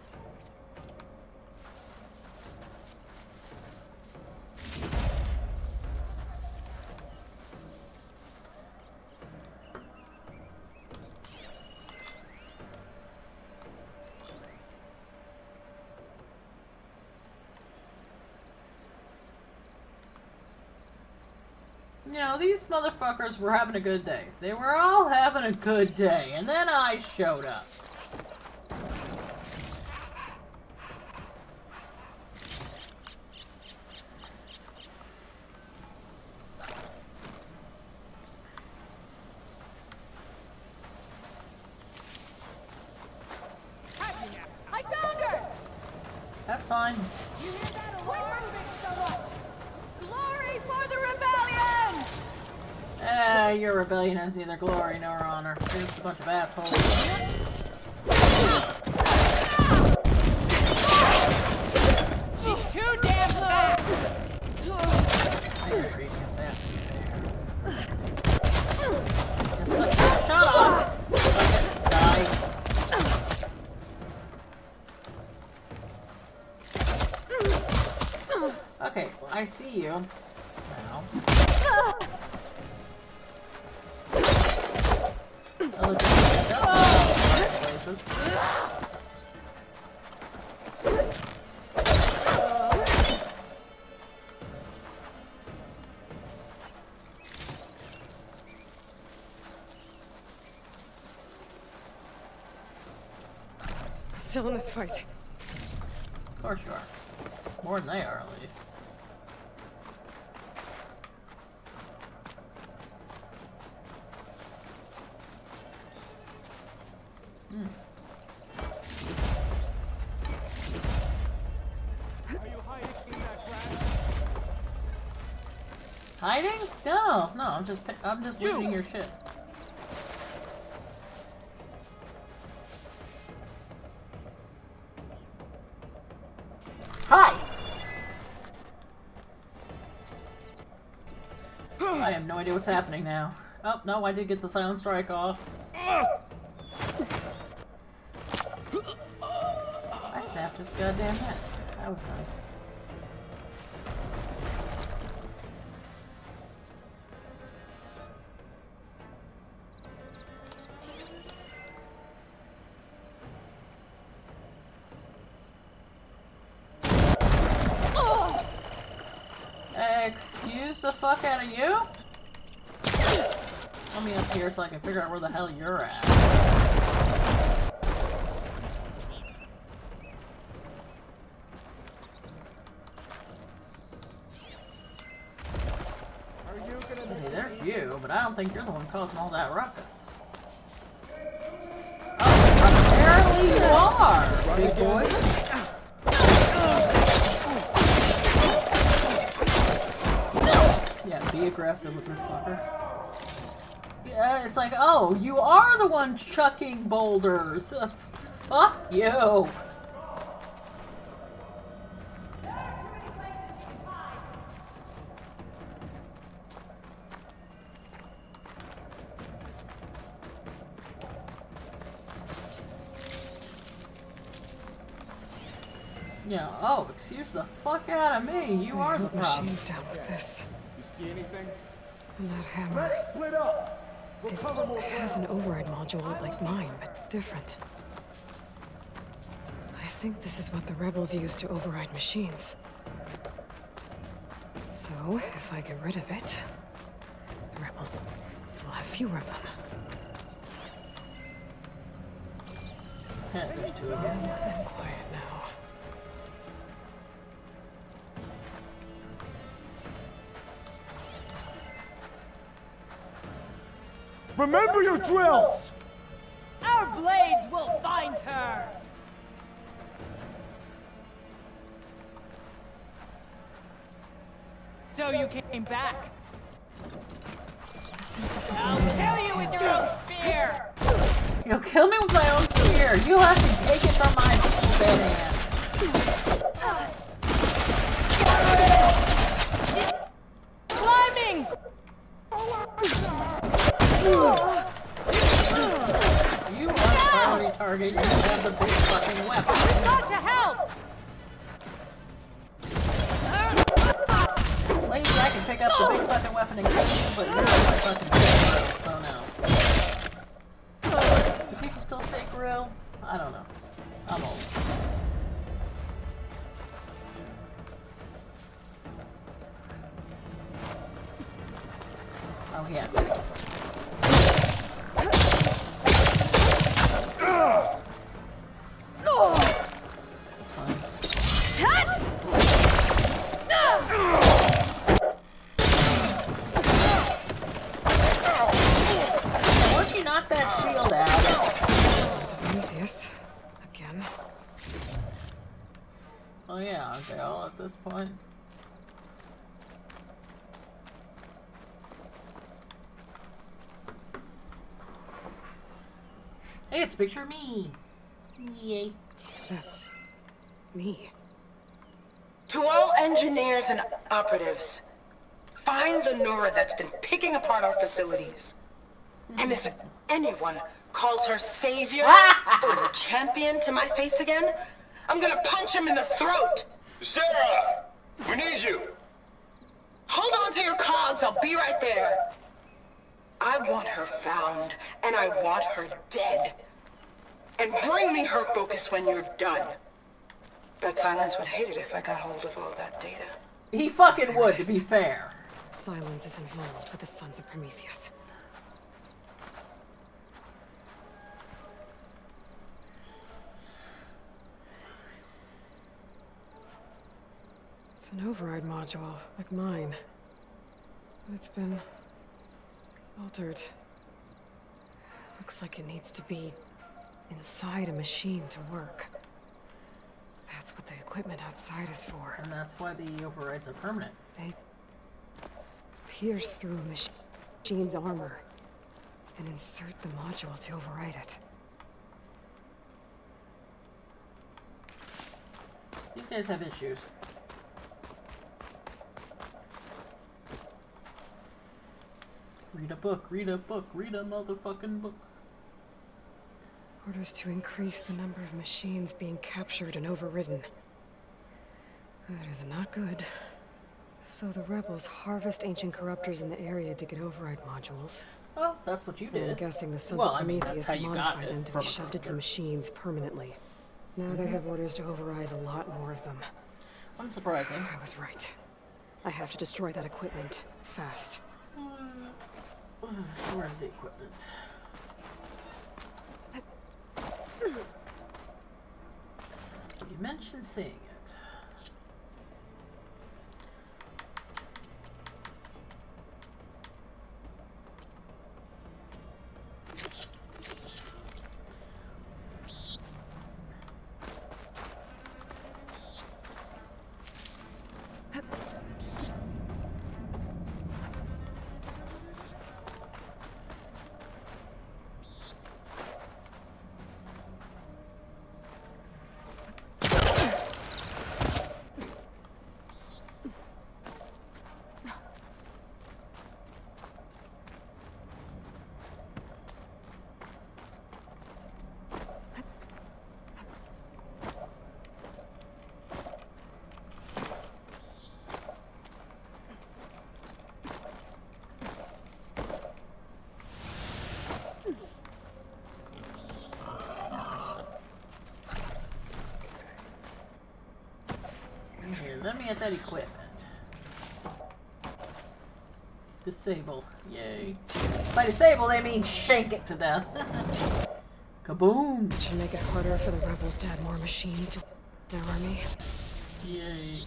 You know, these motherfuckers were having a good day. They were all having a good day, and then I showed up. I found her! That's fine. You hear that? Quit moving so much! Glory for the rebellion! Your rebellion has neither glory nor honor. You're just a bunch of assholes. She's too damn fast! I agree with fast there. Just let the shot off. Die. Okay, well, I see you. Now. Oh, places. I'm still in this fight. Of course you are. More than they are, at least. Hiding? No, I'm just looting your shit. Hi! I have no idea what's happening now. Oh, no, I did get the silent strike off. I snapped his goddamn neck. That was nice. Excuse the fuck out of you? Let me up here so I can figure out where the hell you're at. Hey, there's you, but I don't think you're the one causing all that ruckus. Oh, apparently you are, big boy. Yeah, be aggressive with this fucker. Yeah, it's like, oh, you are the one chucking boulders. Fuck you. Yeah, oh, excuse the fuck out of me. You are the problem. Machines down with this. You see anything? And that hammer. Let's split up. We'll cover more It has an override module like mine, but different. I think this is what the rebels use to override machines. So, if I get rid of it, the rebels will have fewer of them. Yeah, there's two of them. I'm quiet now. Remember your drills! Our blades will find her! So you came back? I'll kill you with your own spear! You'll kill me with my own spear. You'll have to take it from my dead hands. Climbing! You are the priority target. You have the big fucking weapon. Got to help! Ladies, I can pick up the big fucking weapon and kill you, but you're my fucking hero, so no. Do people still say grill? I don't know. I'm old. Oh, yes. That's fine. Once you knock that shield out, It's a Prometheus. Again. oh yeah, aren't they all at this point? Hey, it's a picture of me. Yay. That's me. To all engineers and operatives, find the Nora that's been picking apart our facilities. And if anyone calls her savior or champion to my face again, I'm gonna punch him in the throat. Sarah! We need you! Hold on to your cogs, I'll be right there. I want her found, and I want her dead. And bring me her focus when you're done. Bet Silence would hate it if I got hold of all that data. He fucking would, to be fair. Silence is involved with the Sons of Prometheus. It's an override module, like mine. But it's been altered. Looks like it needs to be inside a machine to work. That's what the equipment outside is for. And that's why the overrides are permanent. They pierce through a machine's armor and insert the module to override it. These guys have issues. Read a book, read a book, read a motherfucking book. Orders to increase the number of machines being captured and overridden. That is not good. So the rebels harvest ancient corruptors in the area to get override modules. Well, that's what you did. I'm guessing the Sons Well, of I mean, Prometheus that's how you got modified it them to from be a shoved into corruptor. machines permanently. Now they have orders to override a lot more of them. Unsurprising. I was right. I have to destroy that equipment fast. Where's the equipment? You mentioned seeing it. Let me get that equipment. Disable. Yay. By disable, they mean shank it to death. Kaboom! It should make it harder for the rebels to add more machines to their army. Yay.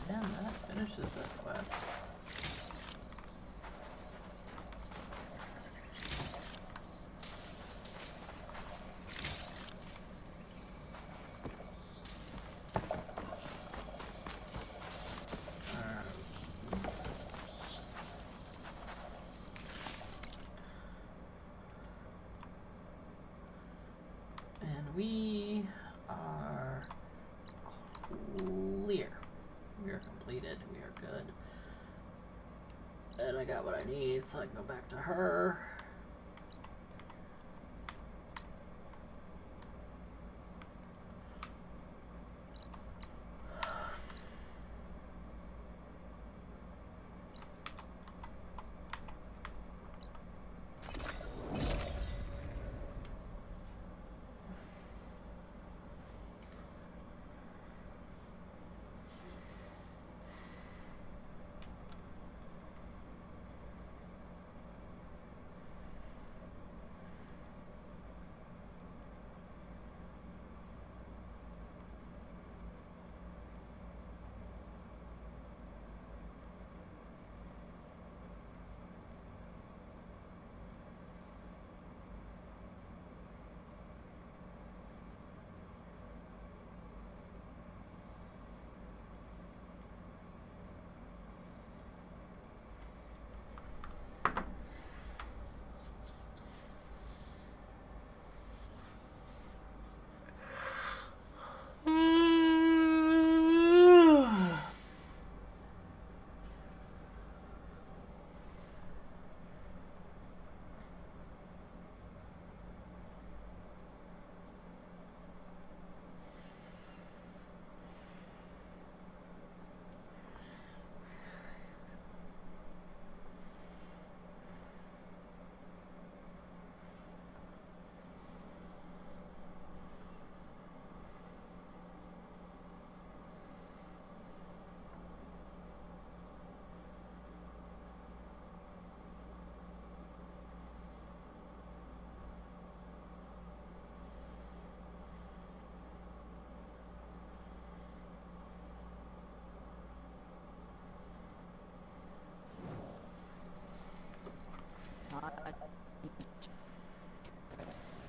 Damn, that finishes this quest. We are clear. We are completed. We are good. And I got what I need, so I can go back to her.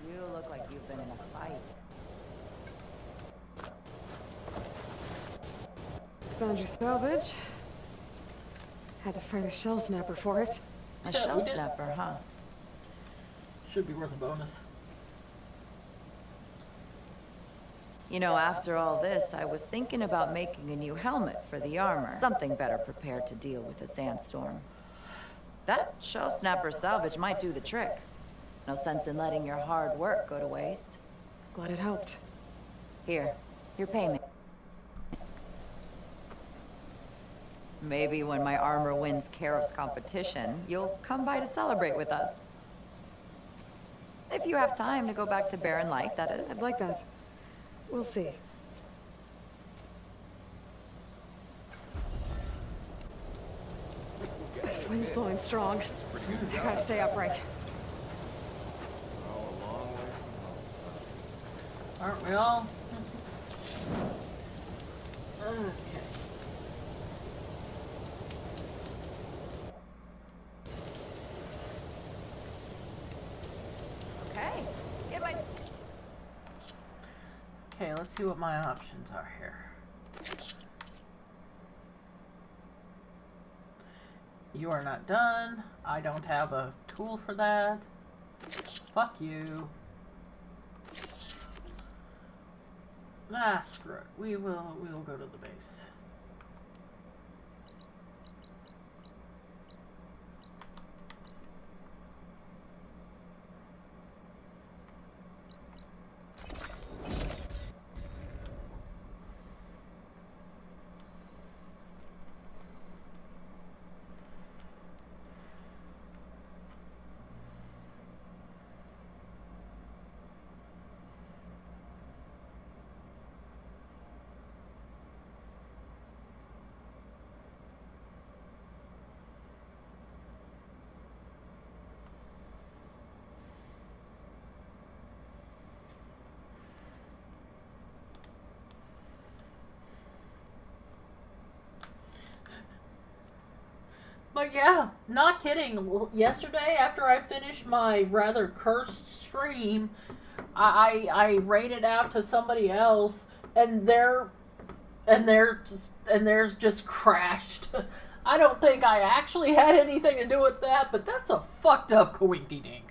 You look like you've been in a fight. Found your salvage. Had to fight a shell snapper for it. A shell snapper, huh? Should be worth a bonus. You know, after all this, I was thinking about making a new helmet for the armor. Something better prepared to deal with a sandstorm. That shell snapper salvage might do the trick. No sense in letting your hard work go to waste. Glad it helped. Here, your payment. Maybe when my armor wins Karif's competition, you'll come by to celebrate with us. If you have time to go back to Barren Light, that is. I'd like that. We'll see. This wind's blowing strong. I gotta stay upright. Aren't we all? Okay. Okay. Get my... Okay, let's see what my options are here. You are not done. I don't have a tool for that. Fuck you. Ah, screw it. We will go to the base. But yeah, not kidding. Yesterday, after I finished my rather cursed stream, I rated out to somebody else, and theirs just crashed. I don't think I actually had anything to do with that, but that's a fucked up coinky dink.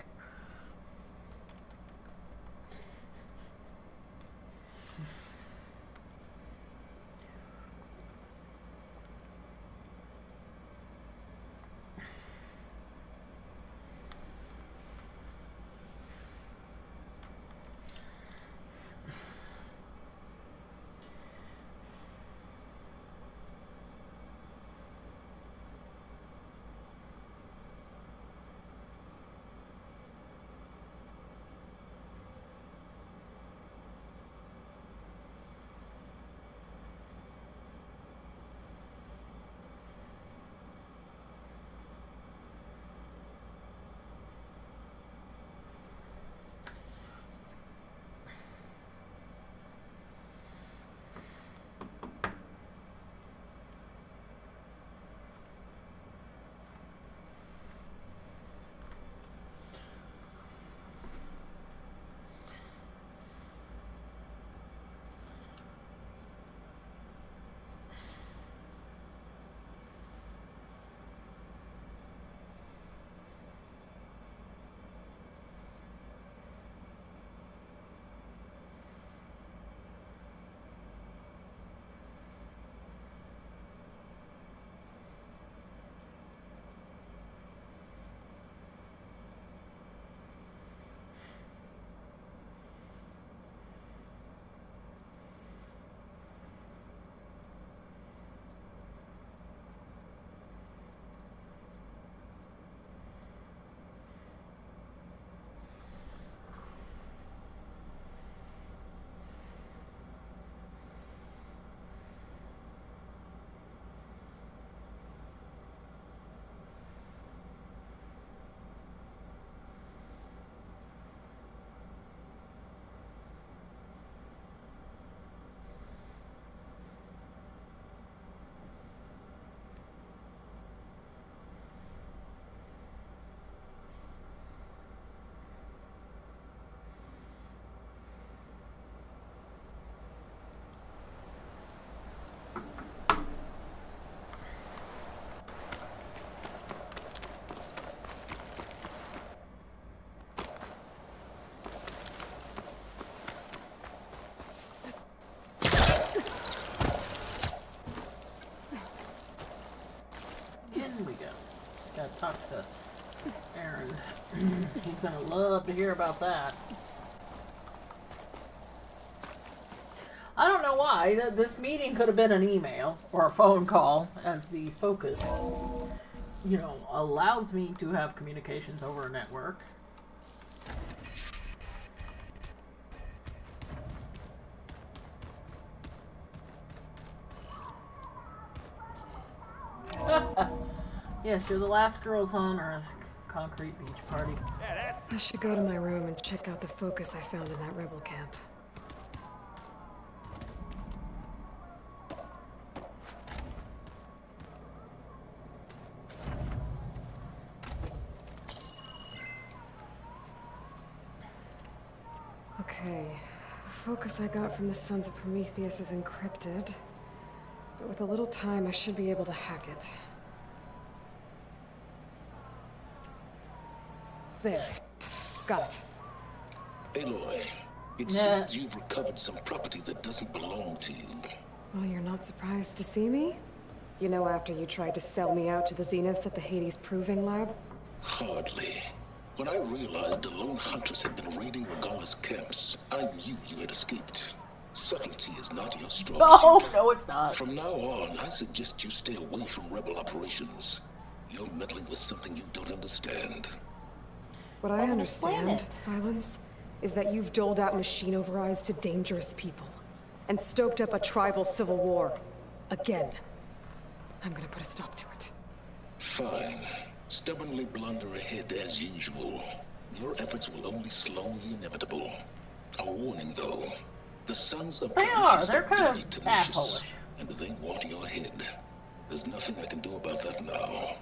In we go. Gotta talk to Aaron. He's gonna love to hear about that. I don't know why. This meeting could have been an email or a phone call, as the focus, you know, allows me to have communications over a network. Yes, you're the last girls on Earth. Concrete beach party. I should go to my room and check out the focus I found in that rebel camp. Okay, the focus I got from the Sons of Prometheus is encrypted, but with a little time I should be able to hack it. There. Got it. Aloy, it seems you've recovered some property that doesn't belong to you. Well, you're not surprised to see me? You know, after you tried to sell me out to the Zeniths at the Hades Proving Lab? Hardly. When I realized the lone hunters had been raiding Regala's camps, I knew you had escaped. Subtlety is not your strong suit. No, it's not. From now on, I suggest you stay away from rebel operations. You're meddling with something you don't understand. What I understand, Silence, is that you've doled out machine overrides to dangerous people and stoked up a tribal civil war. Again. I'm gonna put a stop to it. Fine. Stubbornly blunder ahead as usual. Your efforts will only slow the inevitable. A warning, though. The Sons of Prometheus They're kind of tenacious, assholeish. and they want your head. There's nothing I can do about that now.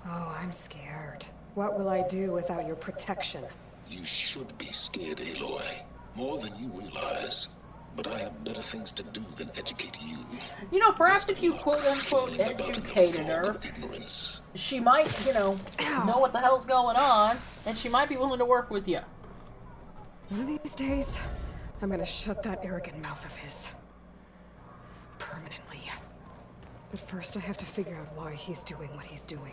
Oh, I'm scared. What will I do without your protection? You should be scared, Aloy. More than you realize. But I have better things to do than educate you. You know, perhaps if you quote-unquote educated her, she might, know what the hell's going on, and she might be willing to work with you. One of these days, I'm gonna shut that arrogant mouth of his. Permanently. But first I have to figure out why he's doing what he's doing.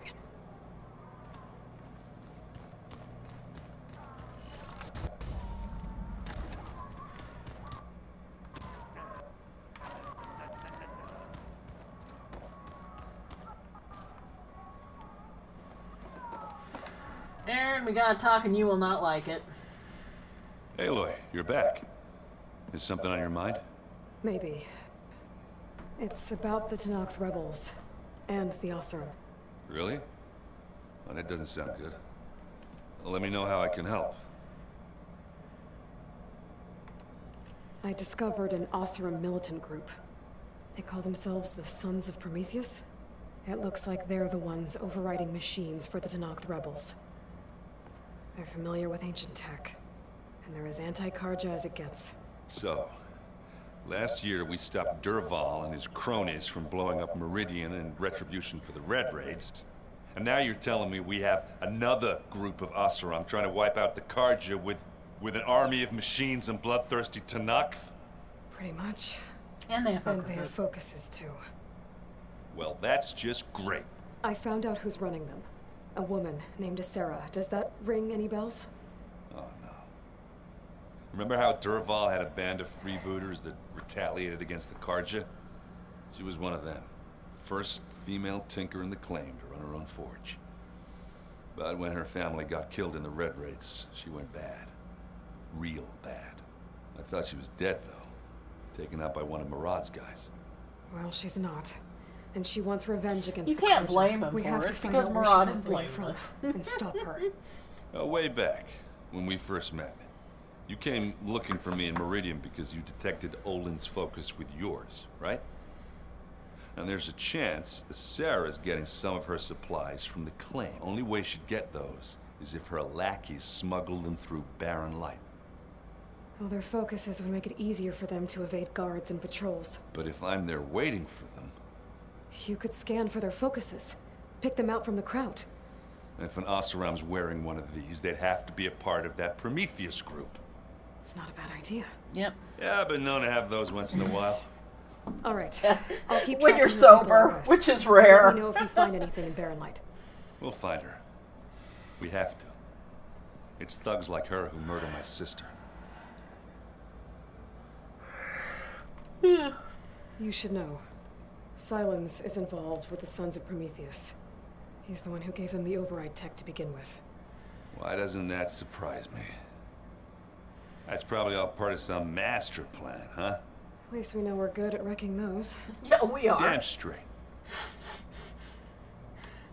Aaron, we gotta talk and you will not like it. Aloy, you're back. Is something on your mind? Maybe. It's about the Tenakth rebels. And the Oseram. Really? Well, that doesn't sound good. Well, let me know how I can help. I discovered an Oseram militant group. They call themselves the Sons of Prometheus. It looks like they're the ones overriding machines for the Tenakth rebels. They're familiar with ancient tech. And they're as anti-Karja as it gets. So, last year we stopped Dervahl and his cronies from blowing up Meridian in retribution for the Red Raids. And now you're telling me we have another group of Oseram trying to wipe out the Karja with an army of machines and bloodthirsty Tenakth? Pretty much. And they have And focuses. they have focuses too. Well, that's just great. I found out who's running them. A woman named Sarah. Does that ring any bells? Oh, no. Remember how Dervahl had a band of freebooters that retaliated against the Karja? She was one of them. First female tinker in the claim to run her own forge. But when her family got killed in the Red Raids, she went bad. Real bad. I thought she was dead, though. Taken out by one of Murad's guys. Well, she's not. And she wants revenge against You the can't Karja. blame him We for have it, to find because out where Murad she's is operating from blameless. and stop her. Way back, when we first met. You came looking for me in Meridian because you detected Olin's focus with yours, right? And there's a chance Sarah's getting some of her supplies from the claim. Only way she'd get those is if her lackeys smuggled them through Barren Light. Well, their focuses would make it easier for them to evade guards and patrols. But if I'm there waiting for them, You could scan for their focuses. Pick them out from the crowd. if an Oseram's wearing one of these, they'd have to be a part of that Prometheus group. It's not a bad idea. Yep. Yeah, I've been known to have those once in a while. All right. I'll keep When track you're of your sober, progress. which is rare. Let me know if you find anything in Barren Light. We'll find her. We have to. It's thugs like her who murder my sister. You should know. Sylens is involved with the Sons of Prometheus. He's the one who gave them the override tech to begin with. Why doesn't that surprise me? That's probably all part of some master plan, huh? At least we know we're good at wrecking those. Yeah, we are. Damn straight.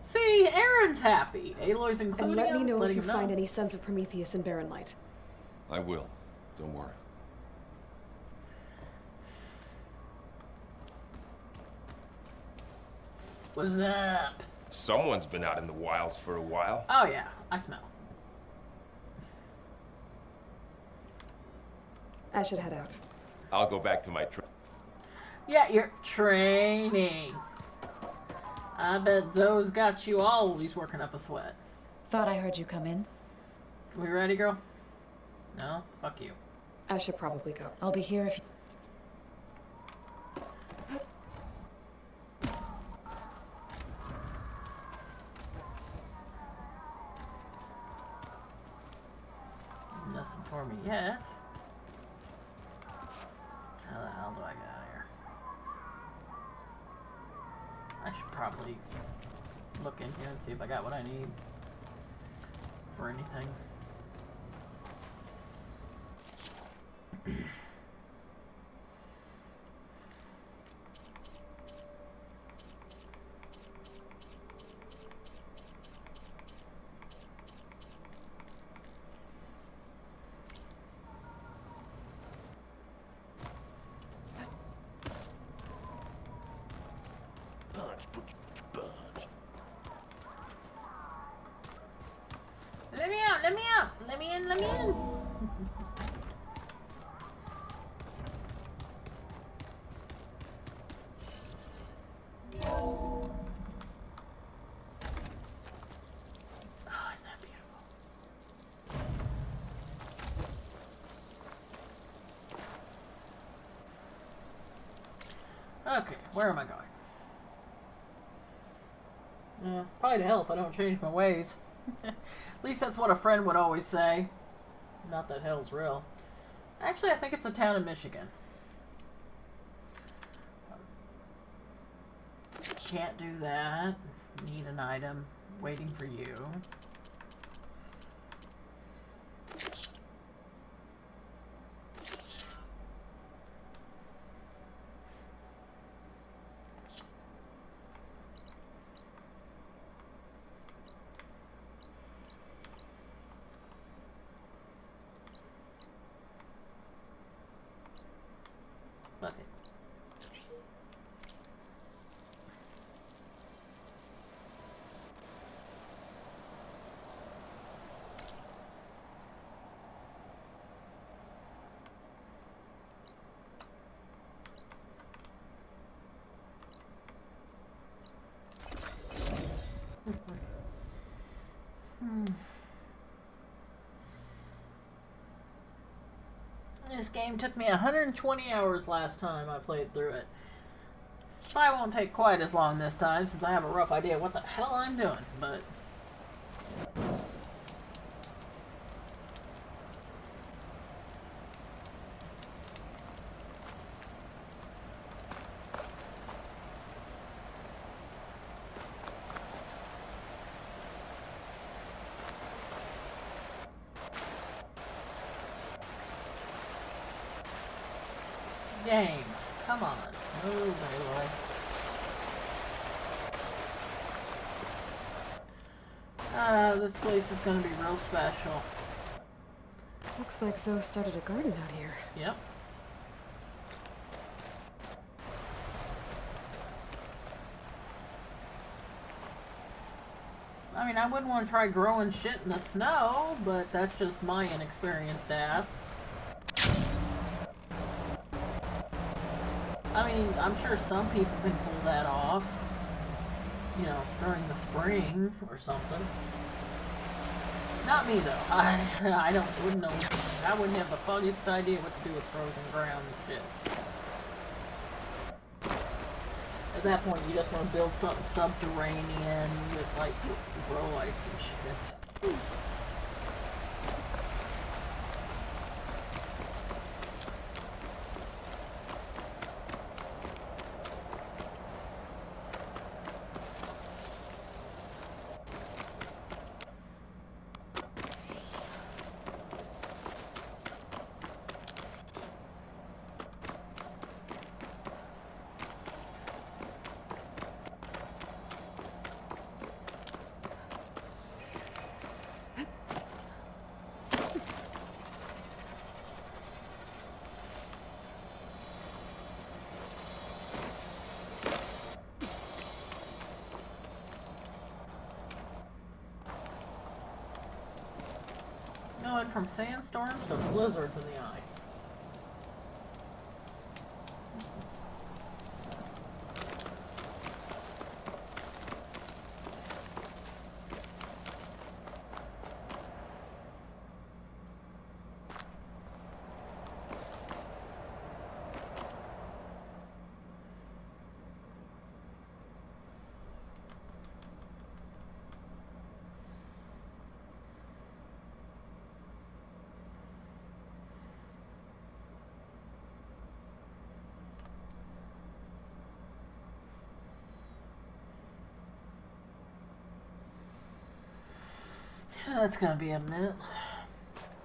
See, Aaron's happy. Aloy's including And let me him, know if letting you him find know. any Sons of Prometheus in Barren Light. I will. Don't worry. What's up? Someone's been out in the wilds for a while. Oh yeah, I smell. I should head out. I'll go back to my Yeah, you're training. I bet Zoe's got you always working up a sweat. Thought I heard you come in. We ready, girl? No? Fuck you. I should probably go. I'll be here if you... Nothing for me yet. How the hell do I get out of here? I should probably look in here and see if I got what I need for anything. me in, let me in. Okay, where am I going? Probably to hell if I don't change my ways. At least that's what a friend would always say. Not that hell's real. Actually, I think it's a town in Michigan. Can't do that. Need an item. Waiting for you. Okay. This game took me 120 hours last time I played through it. Probably won't take quite as long this time since I have a rough idea what the hell I'm doing, but... Game. Come on. Move, Aloy. This place is gonna be real special. Looks like Zoe started a garden out here. Yep. I mean, I wouldn't want to try growing shit in the snow, but that's just my inexperienced ass. I mean, I'm sure some people can pull that off, you know, during the spring or something. Not me though. Wouldn't know. I wouldn't have the foggiest idea what to do with frozen ground and shit. At that point, you just want to build something subterranean with like grow lights and shit. Going from sandstorms to blizzards in the eye. That's gonna be a minute.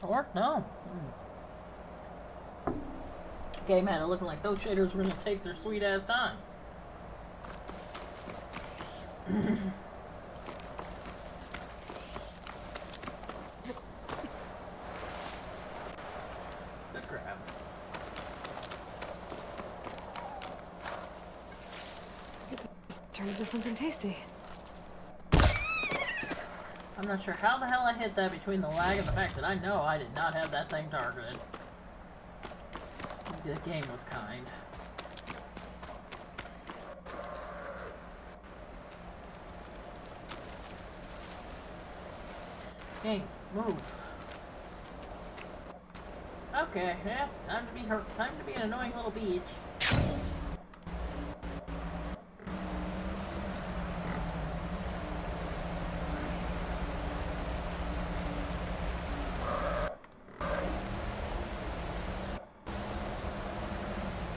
Or no. Game had it looking like those shaders were gonna take their sweet ass time. Good grab. Let's turn into something tasty. I'm not sure how the hell I hit that between the lag and the fact that I know I did not have that thing targeted. The game was kind. Game, move. Okay, yeah, time to be hurt. Time to be an annoying little bitch.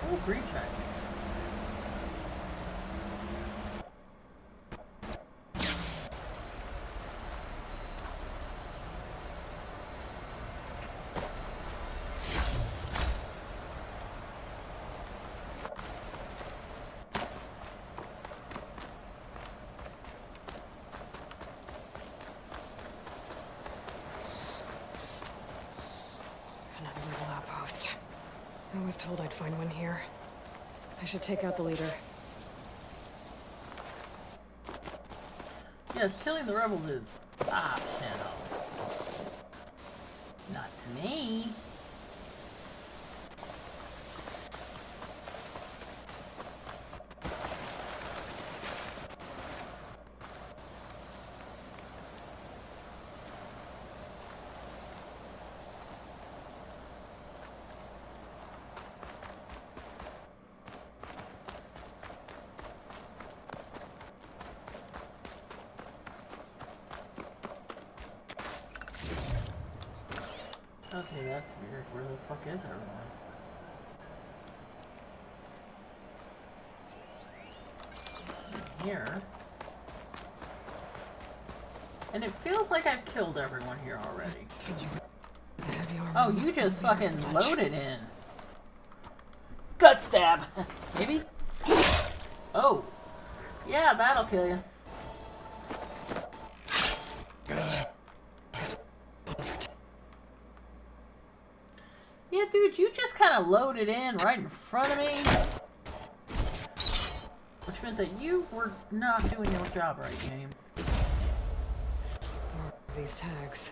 Oh, green check. Another rebel outpost. I was told I'd find one here. I should take out the leader. Yes, killing the rebels is optional. Not to me. Okay, that's weird. Where the fuck is everyone? Here. And it feels like I've killed everyone here already. Oh, you just fucking loaded in. Gut stab. Maybe? Oh. Yeah, that'll kill you. Yeah, dude, you just kind of loaded in right in front of me. Which meant that you were not doing your job right, game. These tags.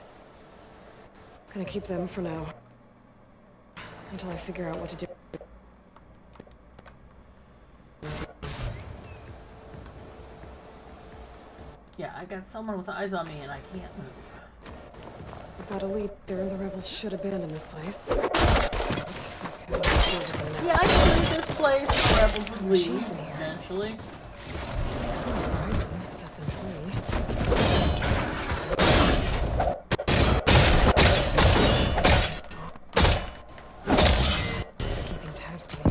Gonna keep them for now. Until I figure out what to do. Yeah, I got someone with eyes on me and I can't move. Without a leader, the rebels should abandon this place. Yeah, I can leave this place. The rebels would leave eventually. Set them free. Keeping tabs to the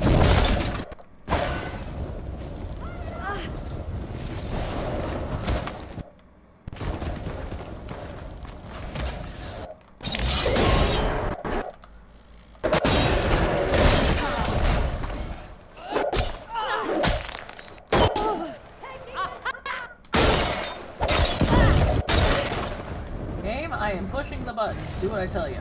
I am pushing the buttons. Do what I tell you.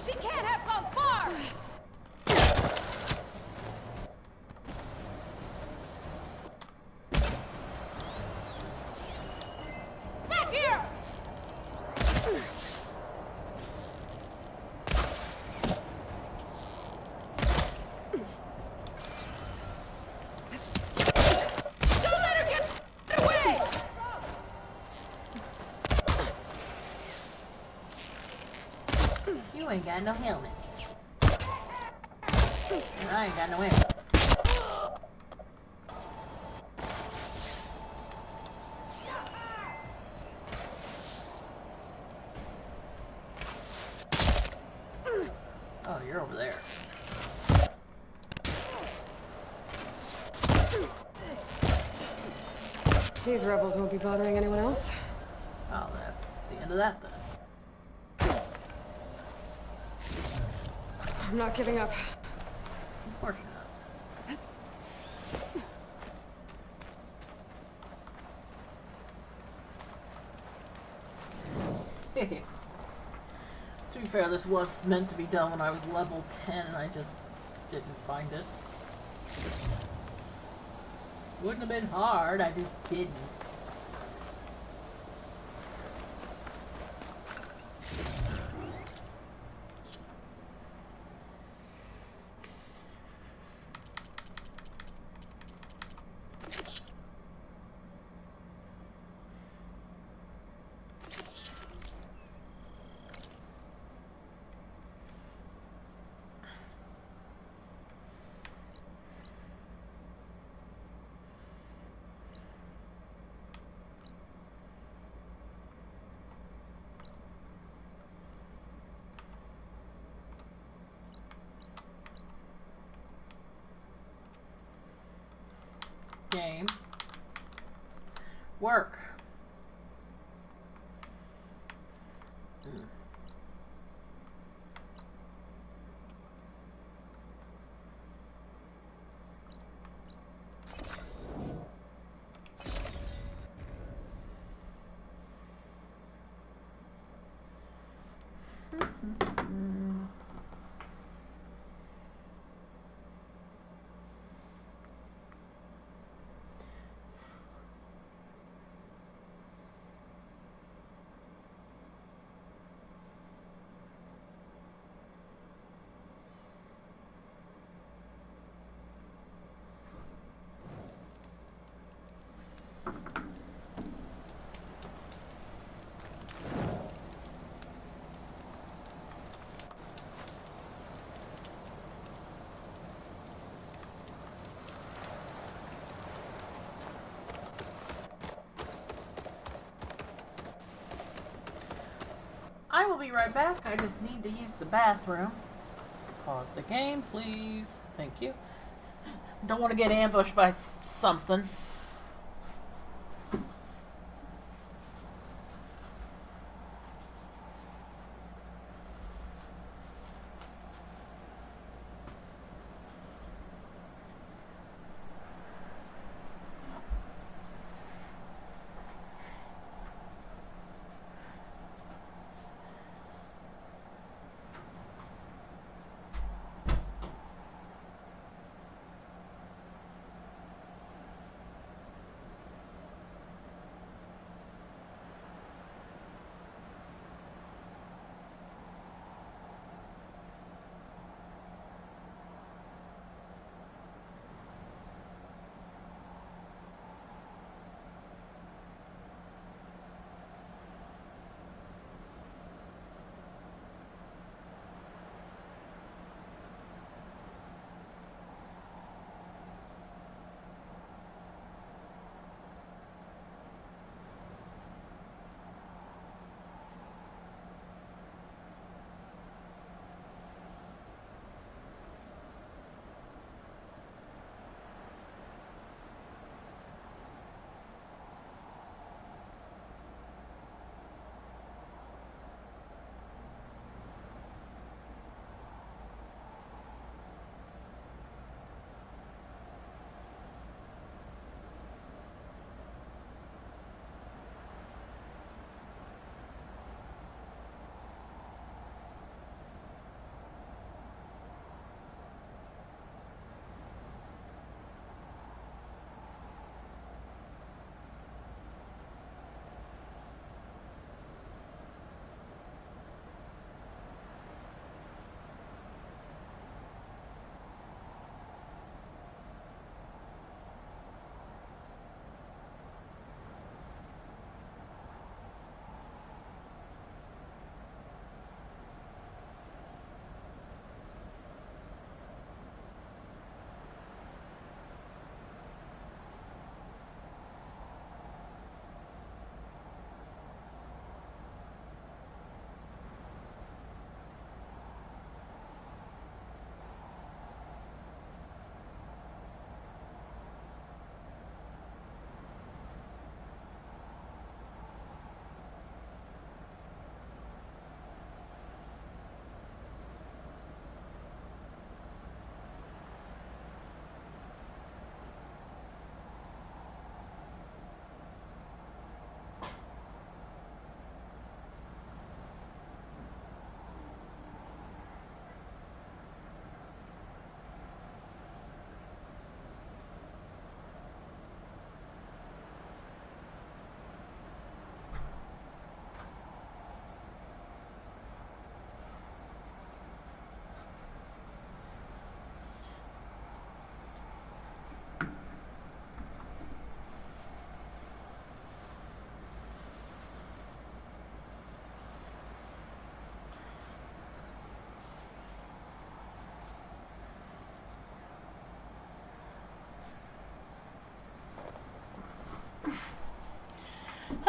She can't have gone far! Back here! Don't let her get away! You ain't got no helmet. And I ain't got no helmet. Oh, you're over there. These rebels won't be bothering anyone else. Oh, that's the end of that then. I'm not giving up. Of course you're not. To be fair, this was meant to be done when I was level 10 and I just didn't find it. Wouldn't have been hard, I just didn't. Game. Work. I will be right back. I just need to use the bathroom. Pause the game, please. Thank you. Don't want to get ambushed by something.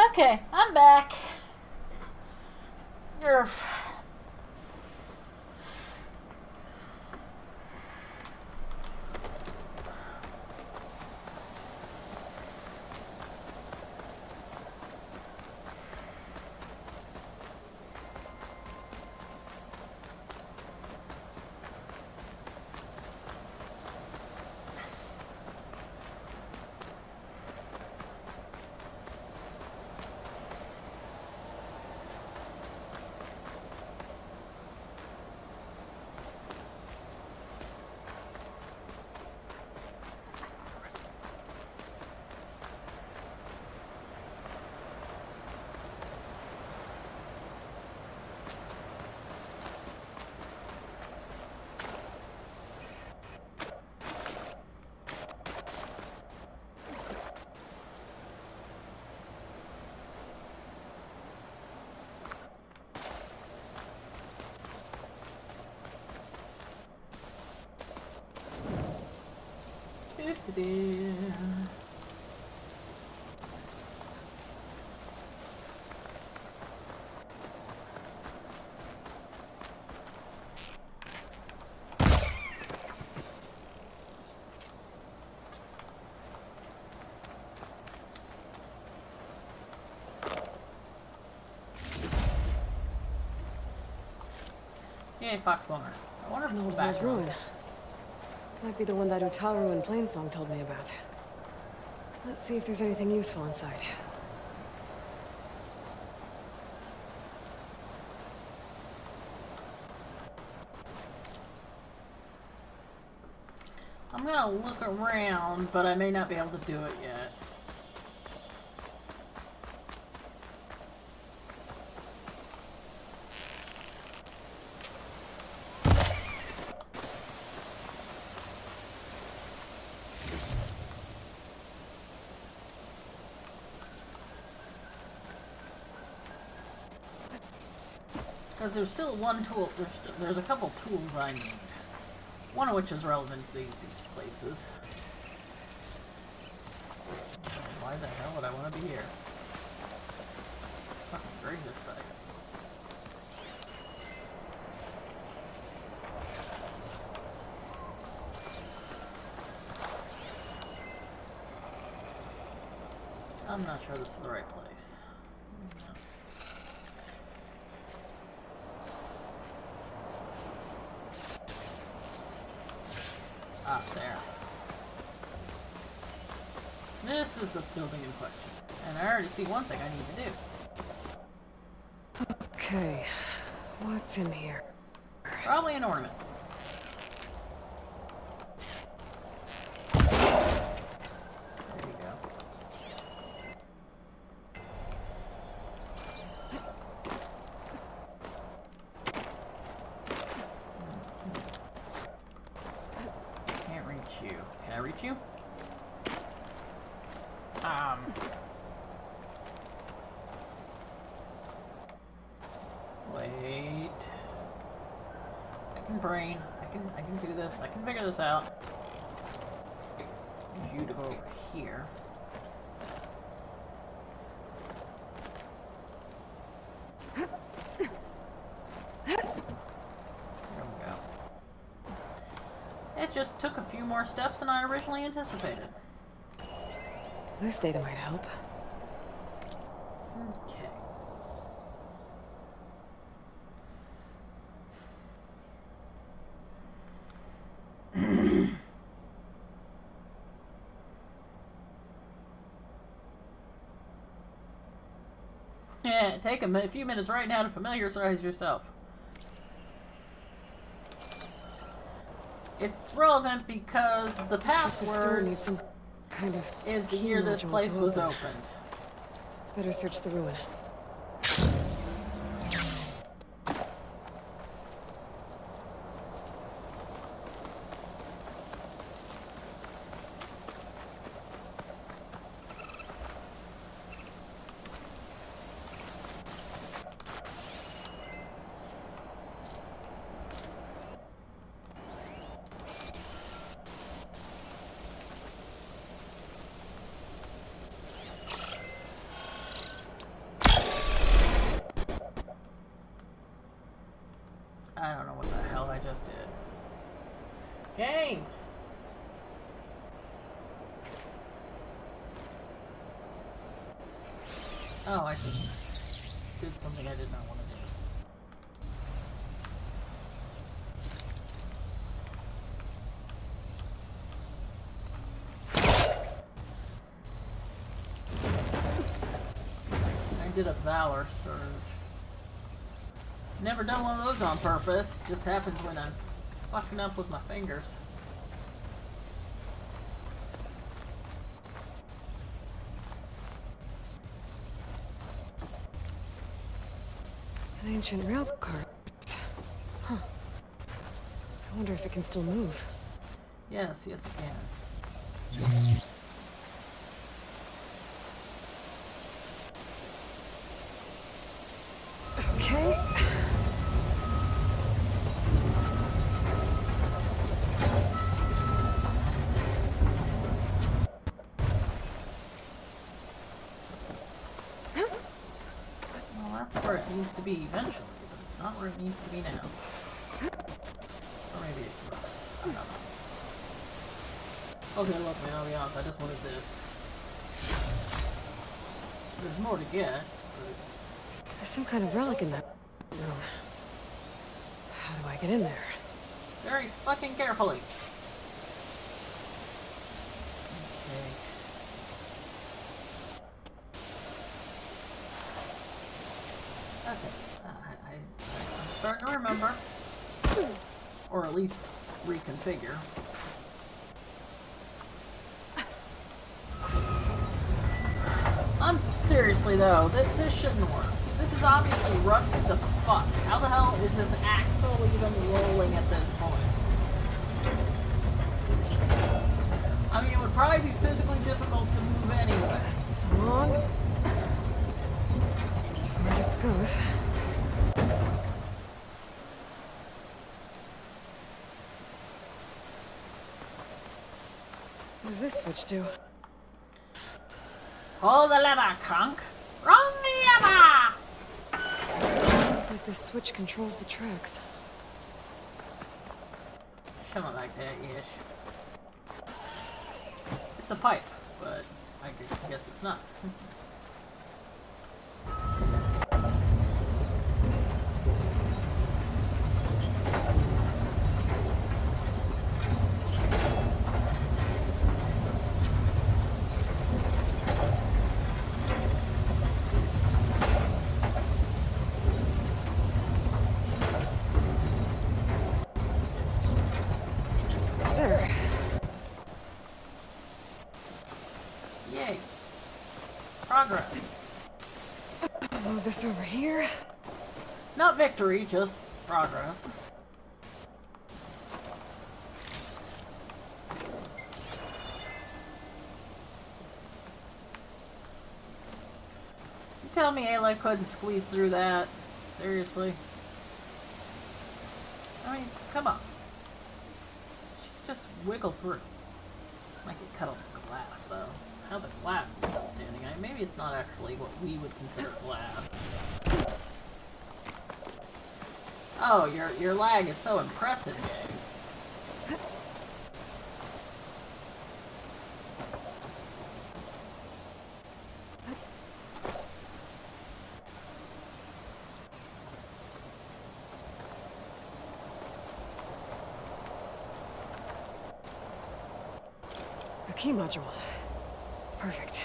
Okay, I'm back. Nerf. Yay, Foxboner. I wonder if it's the back ruin. Might be the one that Utaru and Plainsong told me about. Let's see if there's anything useful inside. I'm gonna look around, but I may not be able to do it yet. Because there's still one tool, there's a couple tools I need. One of which is relevant to these places. Why the hell would I want to be here? Fucking great this thing. I'm not sure this is the right place. Ah, there. This is the building in question. And I already see one thing I need to do. Okay, what's in here? Probably an ornament. There you go. Can't reach you. Can I reach you? Wait. I can brain. I can do this. I can figure this out. Use you to go over here. There we go. It just took a few more steps than I originally anticipated. This data might help. Okay. Yeah, take a few minutes right now to familiarize yourself. It's relevant because the password needs some kind of is the year this place was opened. Better search the ruin. Oh, I just did something I did not want to do. I did a Valor Surge. Never done one of those on purpose. Just happens when I'm fucking up with my fingers. An ancient rail car. Huh. I wonder if it can still move. Yes, yes it can. Okay. Well, that's where it needs to be eventually, but it's not where it needs to be now. Or maybe it was. I don't know. Okay, look, man, I'll be honest, I just wanted this. There's more to get, but... There's some kind of relic in that room. How do I get in there? Very fucking carefully. Okay. Okay. I'm starting to remember. Or at least reconfigure. Seriously though, this shouldn't work. This is obviously rusted the fuck. How the hell is this axle even rolling at this point? I mean, it would probably be physically difficult to move anyway. It's long. As far as it goes. What does this switch do? Pull the lever, Crunk! Run the lever! Looks like this switch controls the tracks. Something like that, ish. It's a pipe, but I guess it's not. Yay. Progress. Move this over here. Not victory, just progress. You tell me Ayla couldn't squeeze through that? Seriously? I mean, come on. She could just wiggle through. Might get cut off the glass, though. How the glass is still standing. I mean, maybe it's not actually what we would consider glass. Oh, your lag is so impressive, Gabe. A key module. Perfect.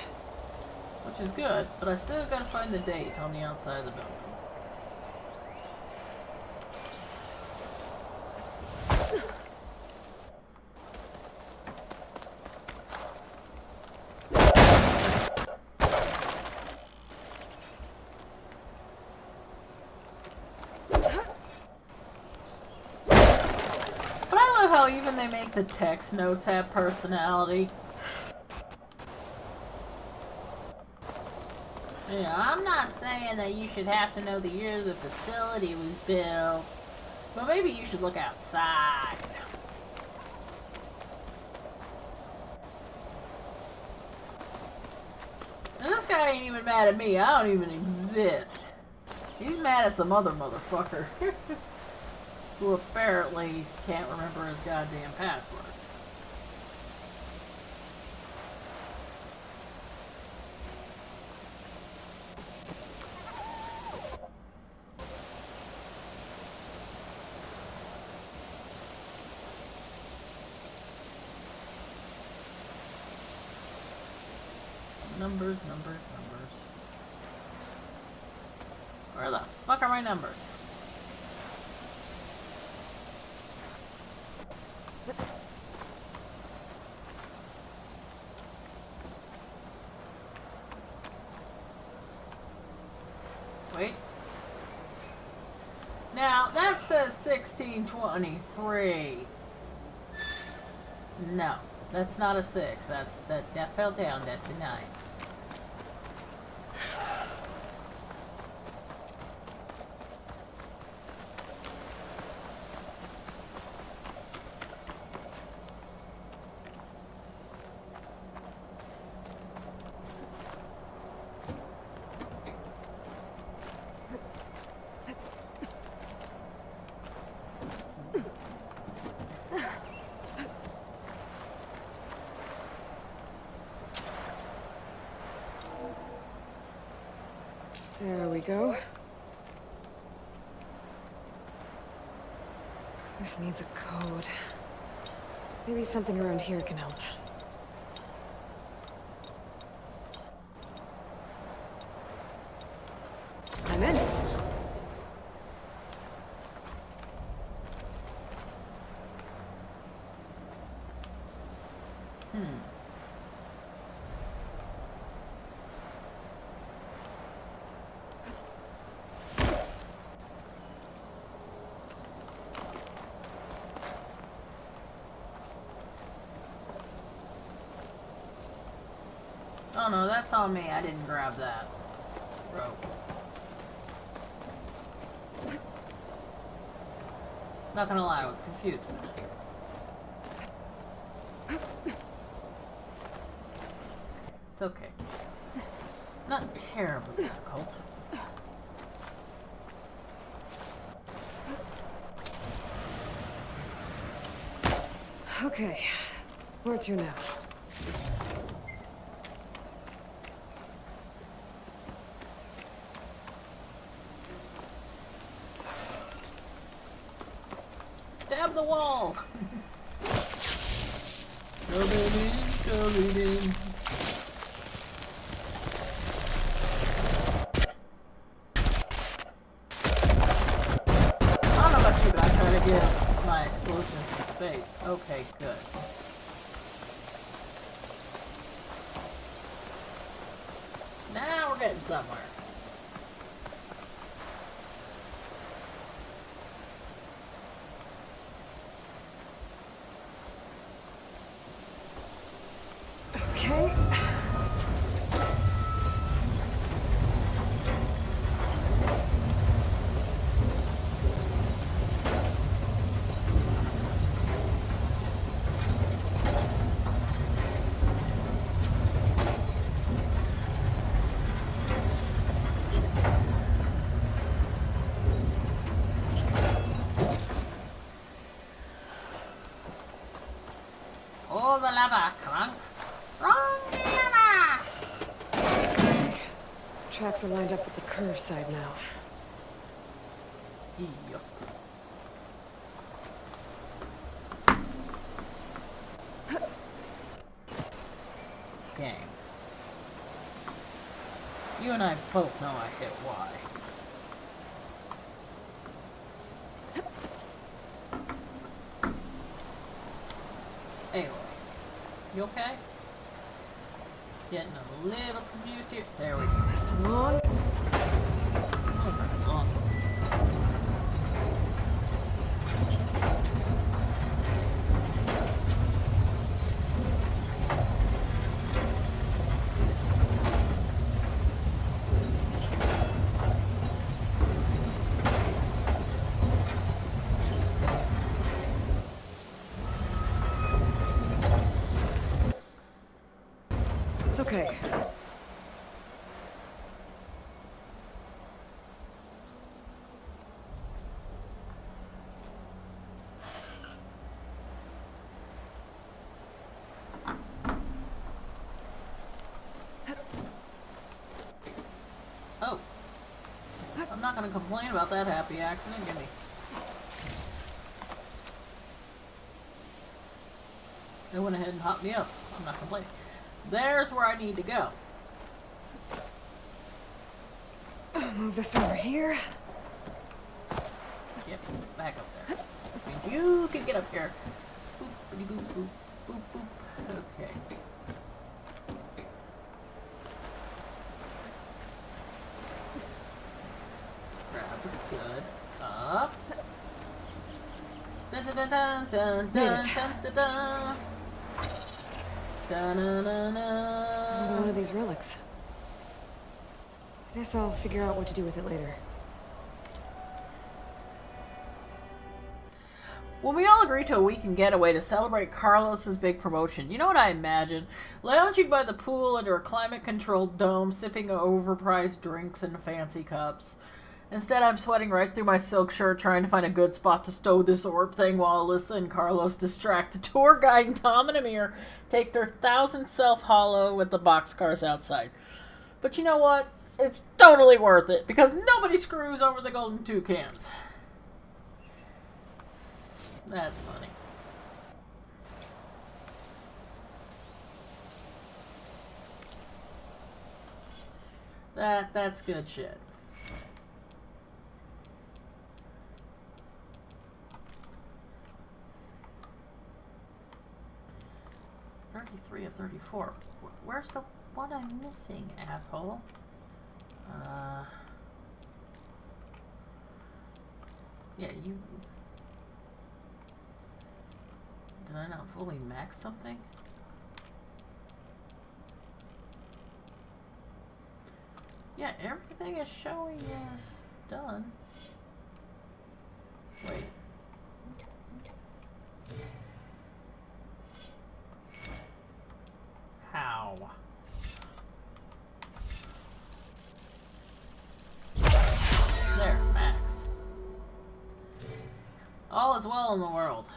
Which is good, but I still gotta find the date on the outside of the building. But I love how even they make the text notes have personality. Yeah, I'm not saying that you should have to know the year the facility was built, but maybe you should look outside. And this guy ain't even mad at me. I don't even exist. He's mad at some other motherfucker who apparently can't remember his goddamn password. Numbers. Where the fuck are my numbers? Wait. Now, that says 1623. No, that's not a 6. That fell down. That's a 9. There we go. This needs a code. Maybe something around here can help. I'm in. Oh no, that's on me. I didn't grab that rope. Not gonna lie, I was confused. It's okay. Not terribly difficult. Okay, where to now? Stab the wall! Coming in. I don't know about you, but I try to give my explosions some space. Okay, good. Now we're getting somewhere. Okay. Oh, the lava, come on. Wrong lava! Tracks are lined up with the curve side now. Yup. Game. You and I both know I hit Y. Anyway, you okay? Getting a little confused here. There we go. This long? Oh, long. Okay. Oh. I'm not gonna complain about that happy accident, give me. They went ahead and hopped me up. I'm not complaining. There's where I need to go. Move this over here. Yep, back up there. And you can get up here. Boop, boop, boop, boop, boop. Okay. Grab it good. Up. Dun dun dun dun dun dun dun dun. Dun dun dun dun. One of these relics. Guess I'll figure out what to do with it later. When we all agree to a weekend getaway to celebrate Carlos's big promotion, you know what I imagine? Lounging by the pool under a climate-controlled dome, sipping overpriced drinks in fancy cups. Instead, I'm sweating right through my silk shirt trying to find a good spot to stow this orb thing while Alyssa and Carlos distract the tour guide and Tom and Amir take their 1000th self-hollow with the boxcars outside. But you know what? It's totally worth it, because nobody screws over the golden toucans. That's funny. That's good shit. .33 of 34. Where's the one I'm missing, asshole? Yeah, you... Did I not fully max something? Yeah, everything is showing as done. Wait. How? There, maxed. All is well in the world.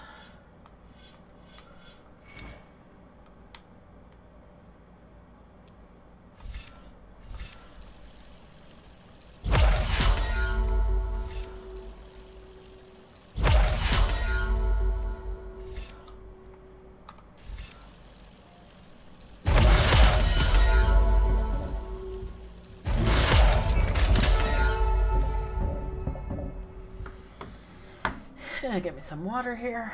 Get me some water here.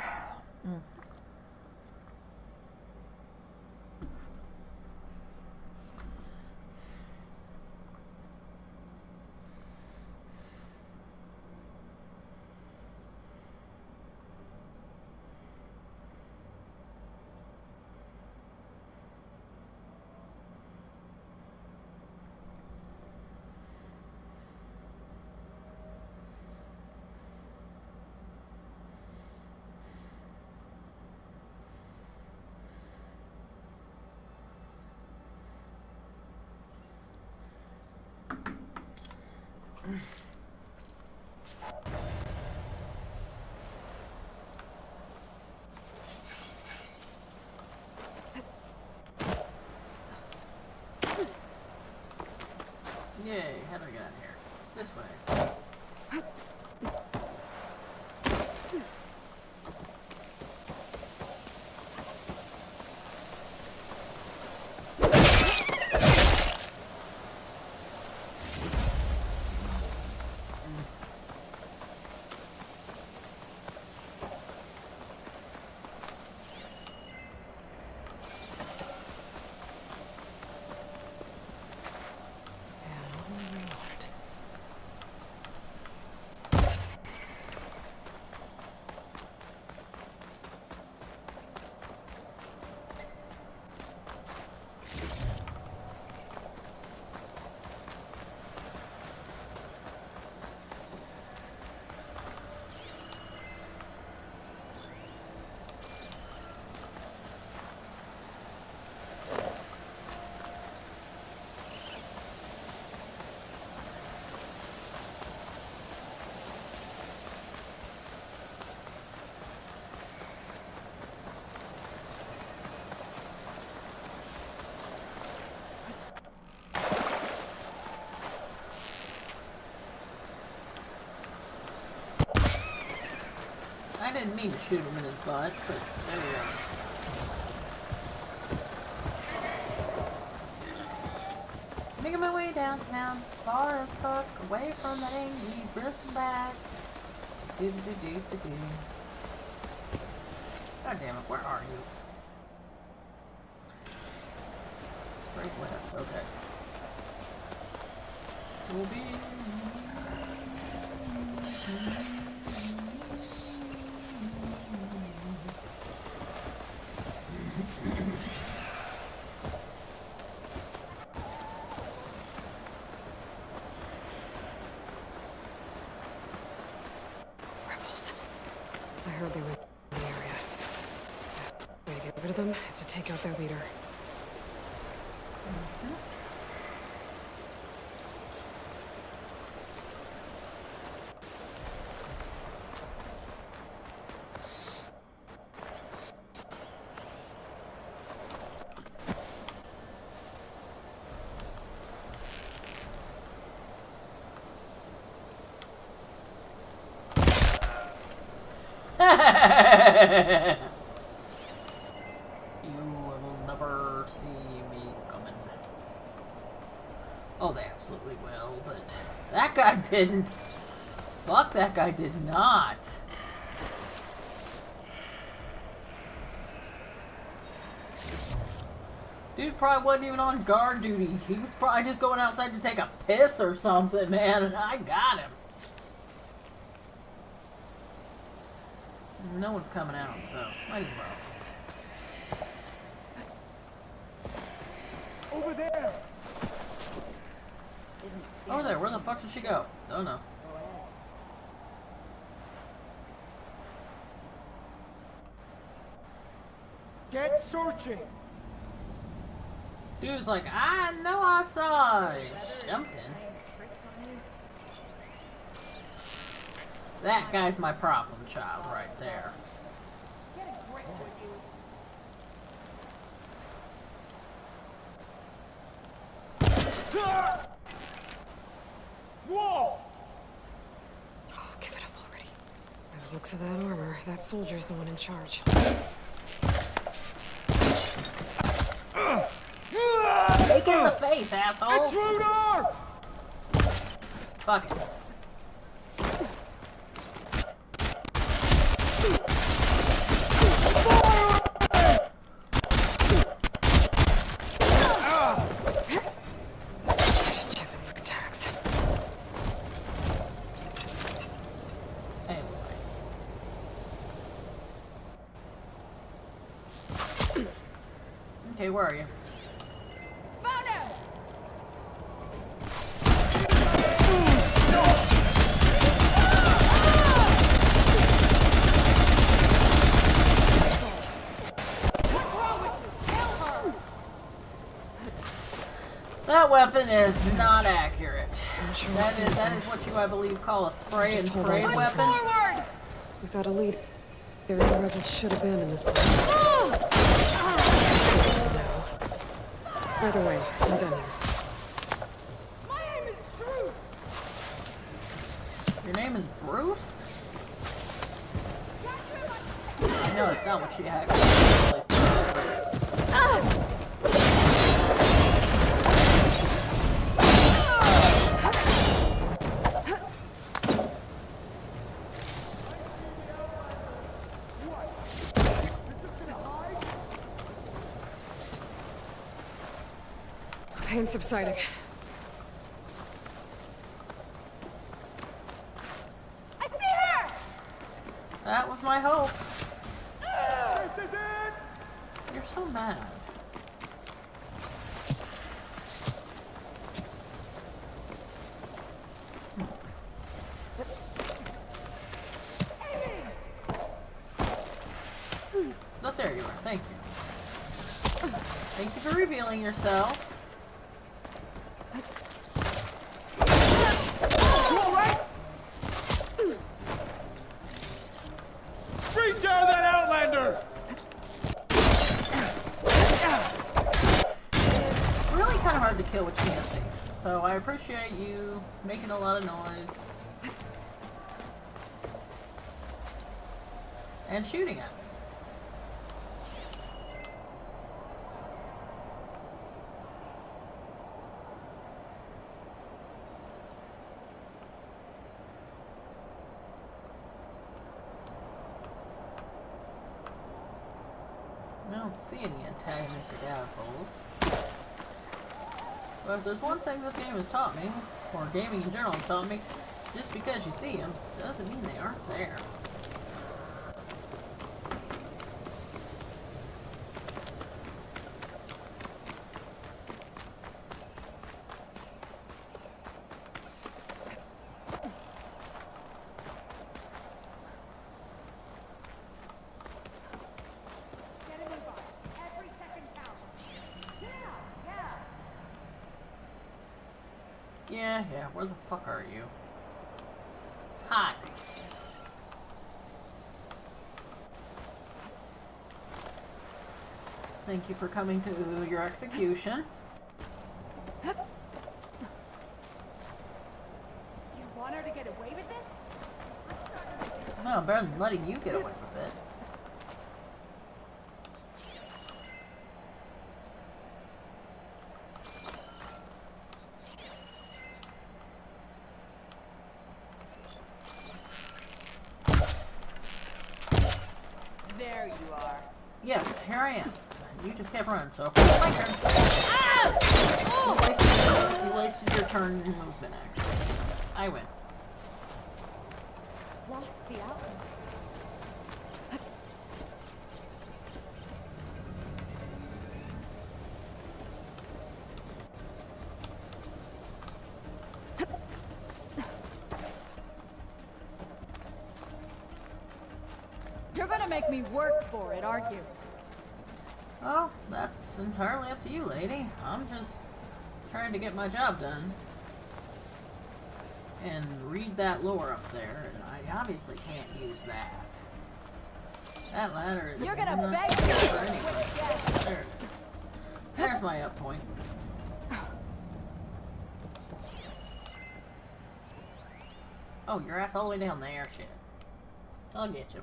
Yay, how do I get out of here? This way. I didn't mean to shoot him in his butt, but there we go. Making my way downtown, far as fuck, away from that angry bristleback. Do do do do do. God damn it, where are you? Right west, okay. We'll be. Rebels. I heard they were in the area. Best way to get rid of them is to take out their leader. You will never see me coming. Oh, they absolutely will, but that guy didn't. Fuck, that guy did not. Dude probably wasn't even on guard duty. He was probably just going outside to take a piss or something, man, and I got him. No one's coming out, so might as well. Over there! Over there, where the fuck did she go? Oh no. Get searching! Dude's like, I know I saw it. Jumping. That guy's my problem child right there. Whoa! Oh, give it up already. By the looks of that armor, that soldier's the one in charge. Take it in the face, asshole! Intruder! Fuck it. Okay, where are you? Found him! That weapon is not accurate. That is what you, I believe, call a spray and pray weapon. Without a lead, the rebels should abandon this place. Either way, I'm done here. My name is Drew! Your name is Bruce? No, it's not what she actually said. Pain subsiding. I see her! That was my hope. You're so mad. Oh, there you are. Thank you. Thank you for revealing yourself. Bring down that Outlander! It's really kind of hard to kill what you can't see. So I appreciate you making a lot of noise. And shooting at me. don't see any antagonistic assholes. But if there's one thing this game has taught me, or gaming in general has taught me, just because you see them doesn't mean they aren't there. Yeah, where the fuck are you? Hi. Thank you for coming to your execution. You want her to get away with this? No, better than letting you get away with it. There you are. Yes, here I am. You just kept running, so my turn. Ah! You wasted your turn and your movement action. I win. Lost the outlet. You're gonna make me work for it, aren't you? Oh, that's entirely up to you, lady. I'm just trying to get my job done. And read that lore up there, and I obviously can't use that. That ladder is You're gonna not beg set me for to anything. quit yet. There it is. There's my up point. Oh, your ass all the way down there, shit. I'll get you.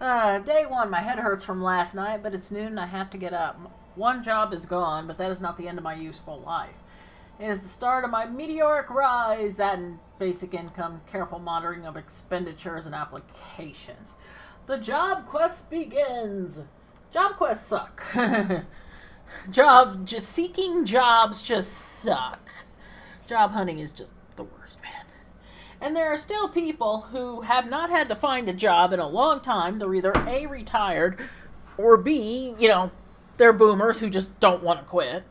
Day one, my head hurts from last night, but it's noon and I have to get up. One job is gone, but that is not the end of my useful life. It is the start of my meteoric rise, that and basic income, careful monitoring of expenditures and applications. The job quest begins. Job quests suck. Seeking jobs just suck. Job hunting is just the worst, man. And there are still people who have not had to find a job in a long time. They're either A, retired, or B, they're boomers who just don't want to quit.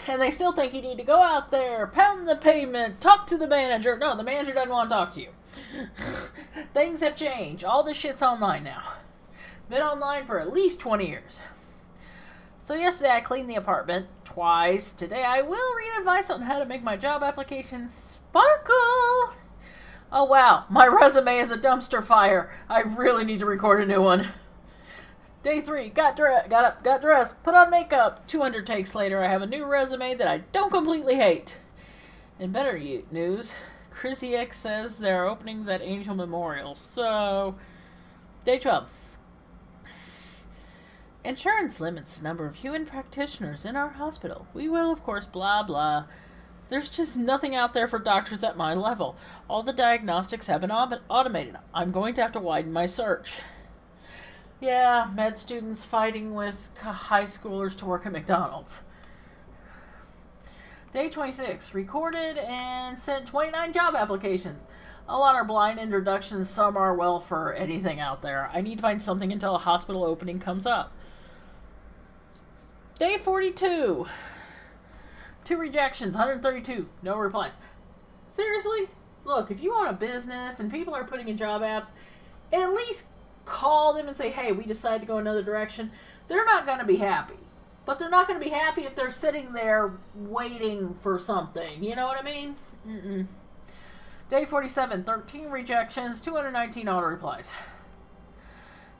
And they still think you need to go out there, pound the pavement, talk to the manager. No, the manager doesn't want to talk to you. Things have changed. All this shit's online now. Been online for at least 20 years. So yesterday I cleaned the apartment twice. Today I will read advice on how to make my job application sparkle. Oh wow, my resume is a dumpster fire. I really need to record a new one. Day 3, got up, got dressed, put on makeup. 200 takes later, I have a new resume that I don't completely hate. In better news, Chrissy X says there are openings at Angel Memorial. So, day 12. Insurance limits the number of human practitioners in our hospital. We will, of course, blah, blah. There's just nothing out there for doctors at my level. All the diagnostics have been automated. I'm going to have to widen my search. Yeah, med students fighting with high schoolers to work at McDonald's. Day 26. Recorded and sent 29 job applications. A lot are blind introductions. Some are, well, for anything out there. I need to find something until a hospital opening comes up. Day 42. 2 rejections, 132. No replies. Seriously? Look, if you own a business and people are putting in job apps, at least call them and say, hey, we decided to go another direction. They're not going to be happy. But they're not going to be happy if they're sitting there waiting for something. You know what I mean? Mm-mm. Day 47, 13 rejections, 219 auto replies.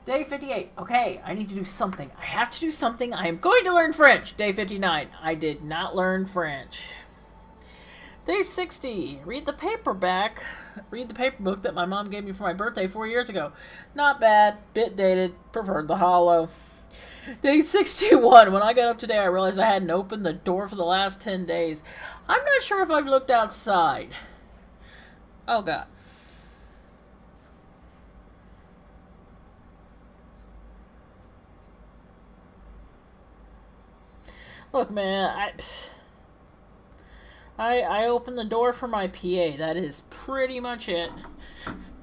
Day 58, okay, I need to do something. I have to do something. I am going to learn French. Day 59, I did not learn French. Day 60, read the paper book that my mom gave me for my birthday 4 years ago. Not bad, bit dated, preferred the hollow. Day 61, when I got up today, I realized I hadn't opened the door for the last 10 days. I'm not sure if I've looked outside. Oh, God. Look, man, I open the door for my PA. That is pretty much it.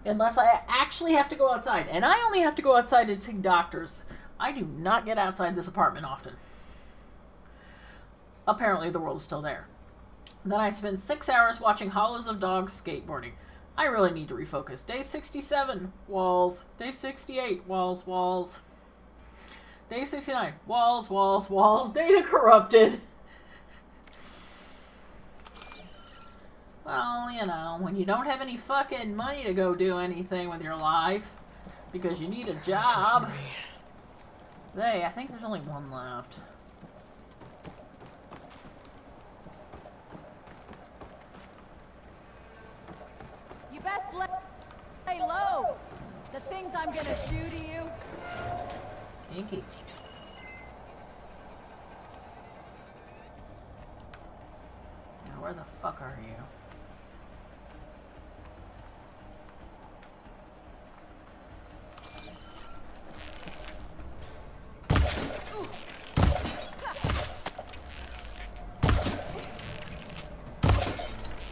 Unless I actually have to go outside. And I only have to go outside to see doctors. I do not get outside this apartment often. Apparently the world is still there. Then I spend 6 hours watching Hollows of Dogs skateboarding. I really need to refocus. Day 67, walls. Day 68, walls, walls. Day 69, walls, walls, walls. Data corrupted. Well, you know, when you don't have any fucking money to go do anything with your life because you need a job. I think there's only one left. You best lay low. The things I'm gonna do to you. Kinky. Now, where the fuck are you?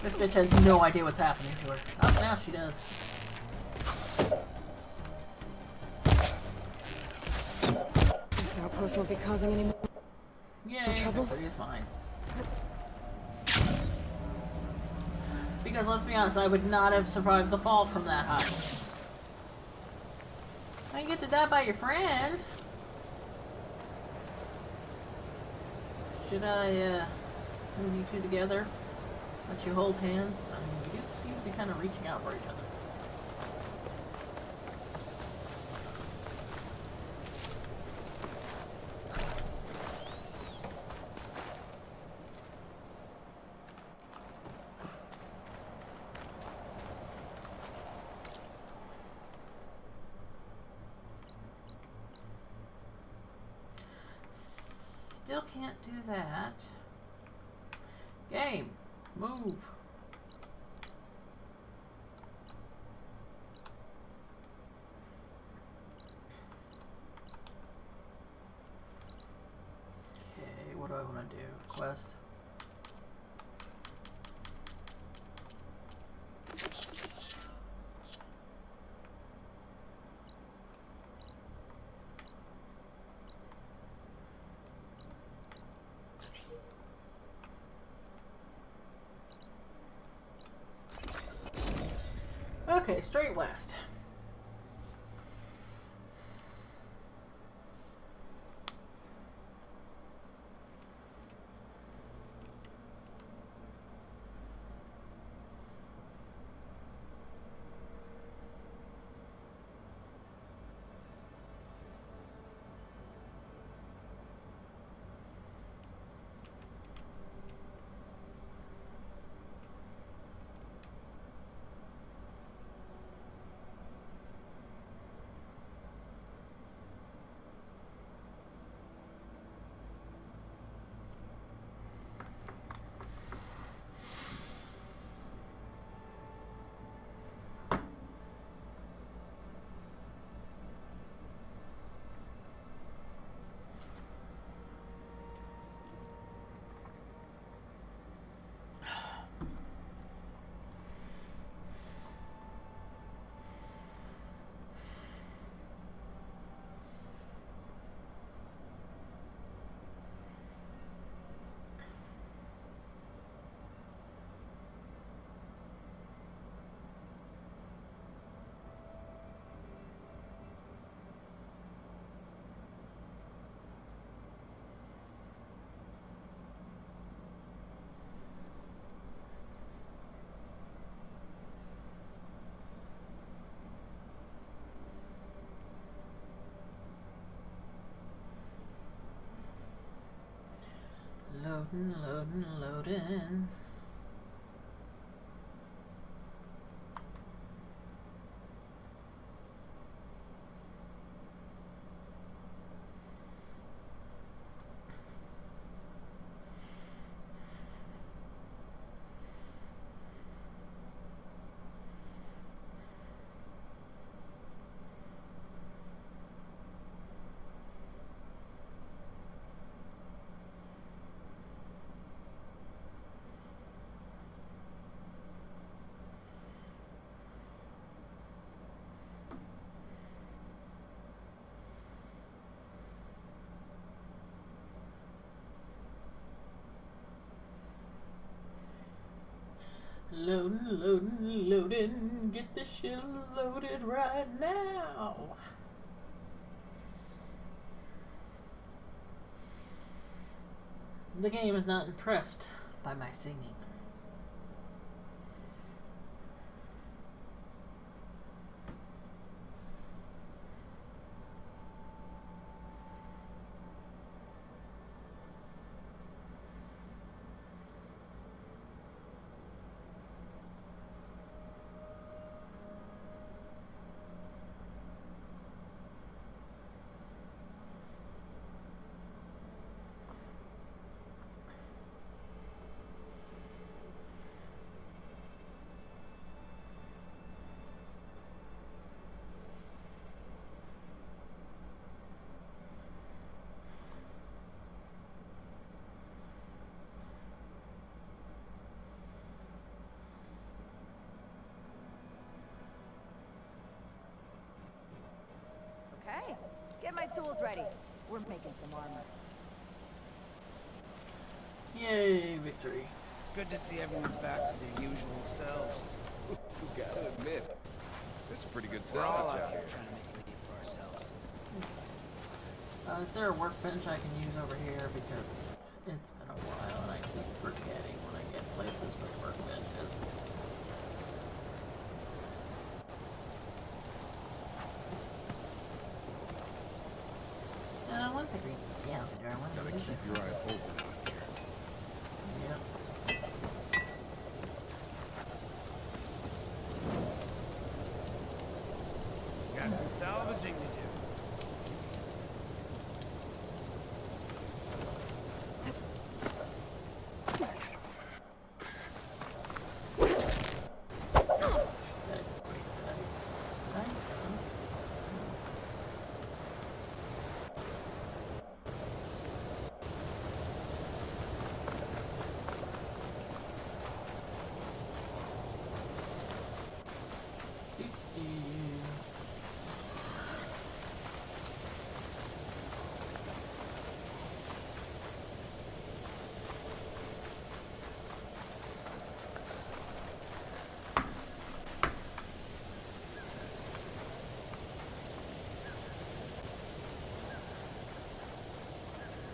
This bitch has no idea what's happening to her. Oh, now she does. This outpost won't be causing any more trouble. Victory is mine. Because let's be honest, I would not have survived the fall from that high. Now you get to die by your friend. Should I move you two together? Let you hold hands? I mean, you do seem to be kind of reaching out for each other. Still can't do that. Game. Move. Okay, what do I want to do? Quest. Okay, straight west. Loading, loading, loading. Loading, loading, loading. Get this shit loaded right now. The game is not impressed by my singing. Okay, get my tools ready. We're making some armor. Yay, victory. It's good to see everyone's back to their usual selves. You gotta admit, this is pretty good We're all salvage out out here here. trying to make a name for ourselves. Is there a workbench I can use over here? Because it's been a while and I keep forgetting when I get places with workbenches. I want the green scavenger. I want to Gotta use keep it. your eyes open out here. Yep. Got some salvaging to do.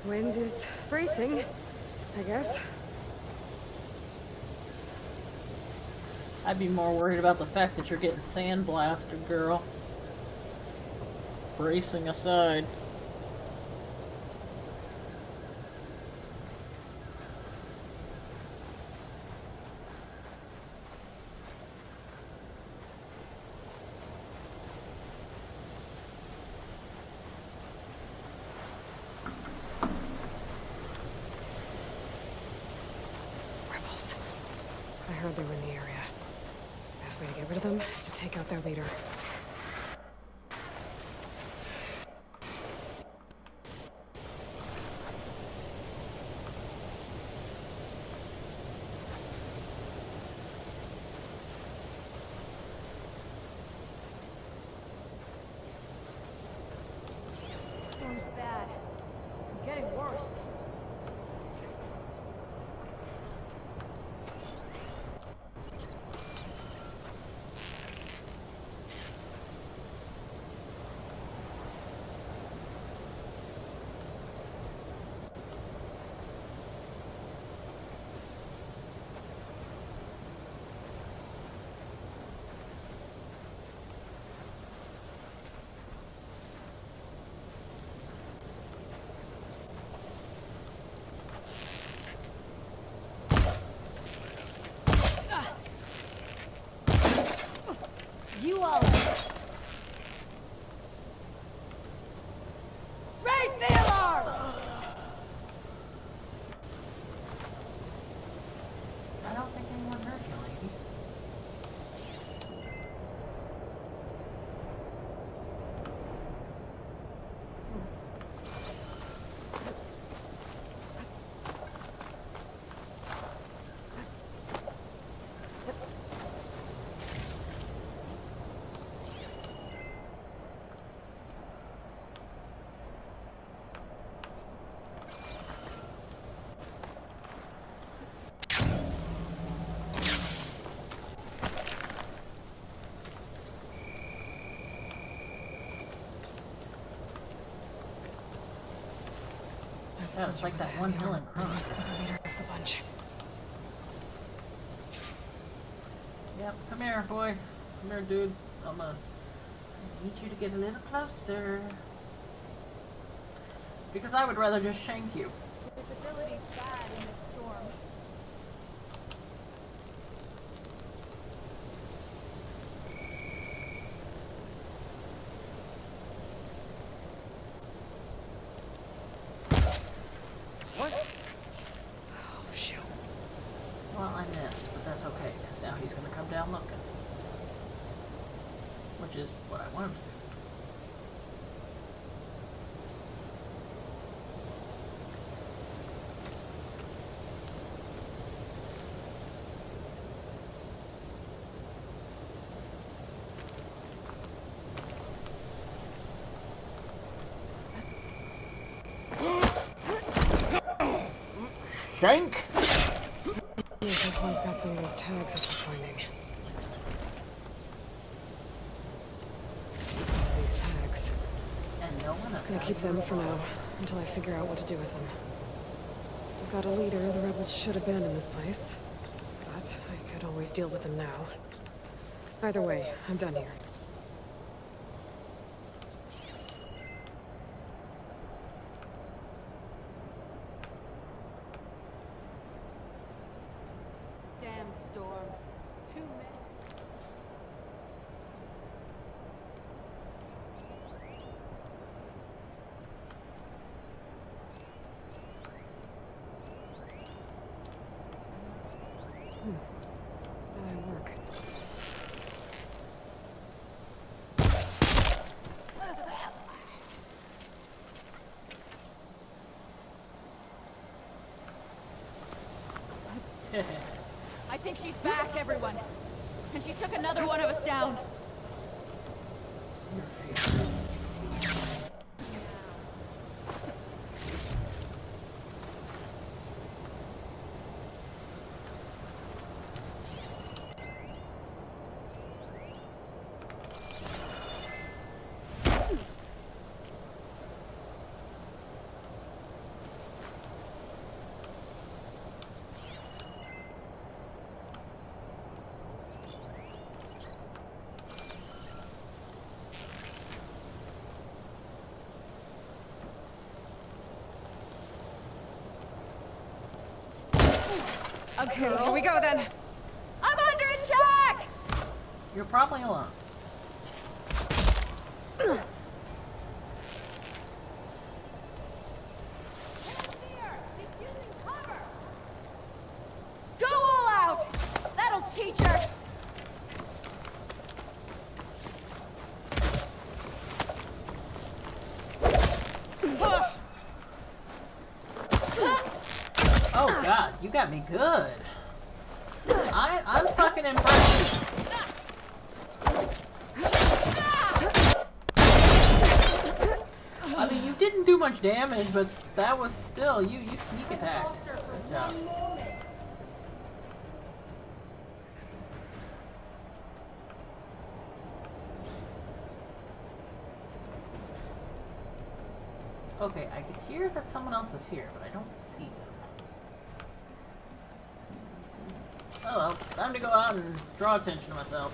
Wind is bracing, I guess. I'd be more worried about the fact that you're getting sandblasted, girl. Bracing aside. Rebels. I heard they were in the area. Best way to get rid of them is to take out their leader. Storm's bad. I'm getting worse. Yeah, it's like that one villain crime. Leader of the bunch. Yep, come here, boy. Come here, dude. I need you to get a little closer. Because I would rather just shank you. The facility's bad in this storm. What? Oh, shoot. Well, I missed, but that's okay, because now he's going to come down looking. Which is what I want him to do. Shank! Yeah, this one's got some of those tags I keep finding. These tags. And no one I'm gonna keep them for now, until I figure out what to do with them. We've got a leader, the rebels should abandon this place. But I could always deal with them now. Either way, I'm done here. Damn storm. Too many. That'll work. I think she's back, everyone. And she took another one of us down. Okay, here we go then. I'm under attack! You're probably alone. Go all out! That'll teach her! Oh god, you got me good. I'm fucking impressed. I mean, you didn't do much damage, but that was still, you sneak attacked. Good job. Okay, I could hear that someone else is here, but I don't see them. Oh well, time to go out and draw attention to myself.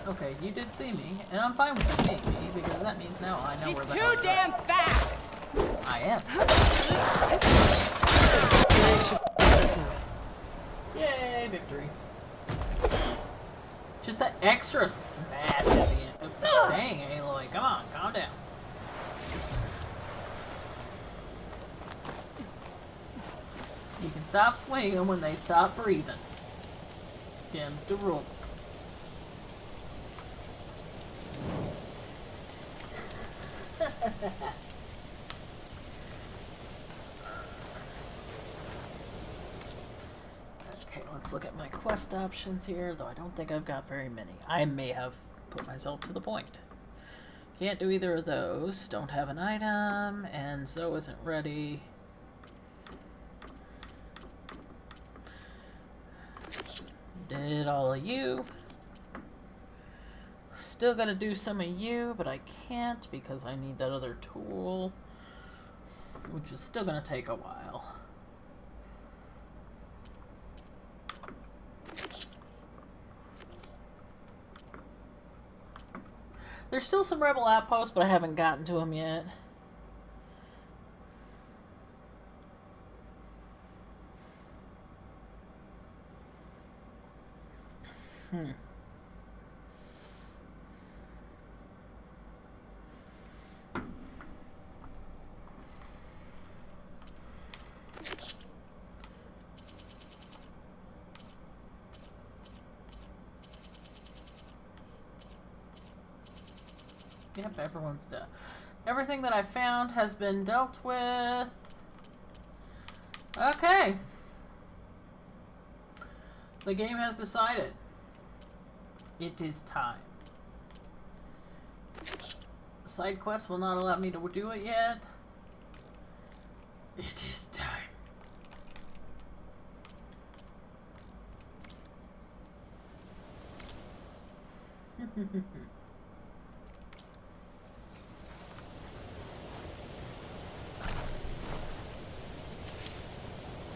Okay, you did see me, and I'm fine with you seeing me, because that means now I know where the hell Too damn fast! I am. Yay, victory. Just that extra smash at the end. Oh, dang, Aloy, come on, calm down. You can stop swinging when they stop breathing. Them's the rules. Okay, let's look at my quest options here, though I don't think I've got very many. I may have put myself to the point. Can't do either of those. Don't have an item, and Zoe isn't ready. Did all of you. Still gotta do some of you, but I can't because I need that other tool, which is still gonna take a while. There's still some rebel outposts, but I haven't gotten to them yet. Yep, everyone's done. Everything that I found has been dealt with. Okay. The game has decided. It is time. Side quests will not allow me to do it yet. It is time.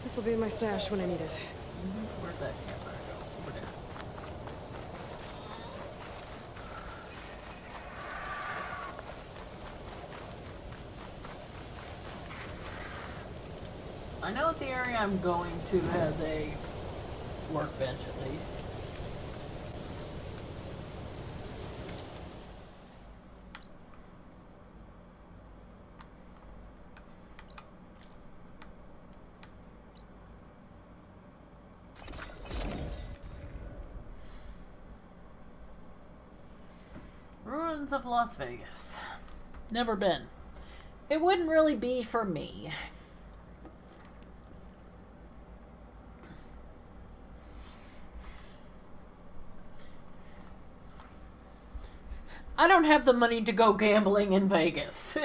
This'll be in my stash when I need it. Where'd that campfire go? Over there. I know that the area I'm going to has a workbench at least. Ruins of Las Vegas. Never been. It wouldn't really be for me. I don't have the money to go gambling in Vegas.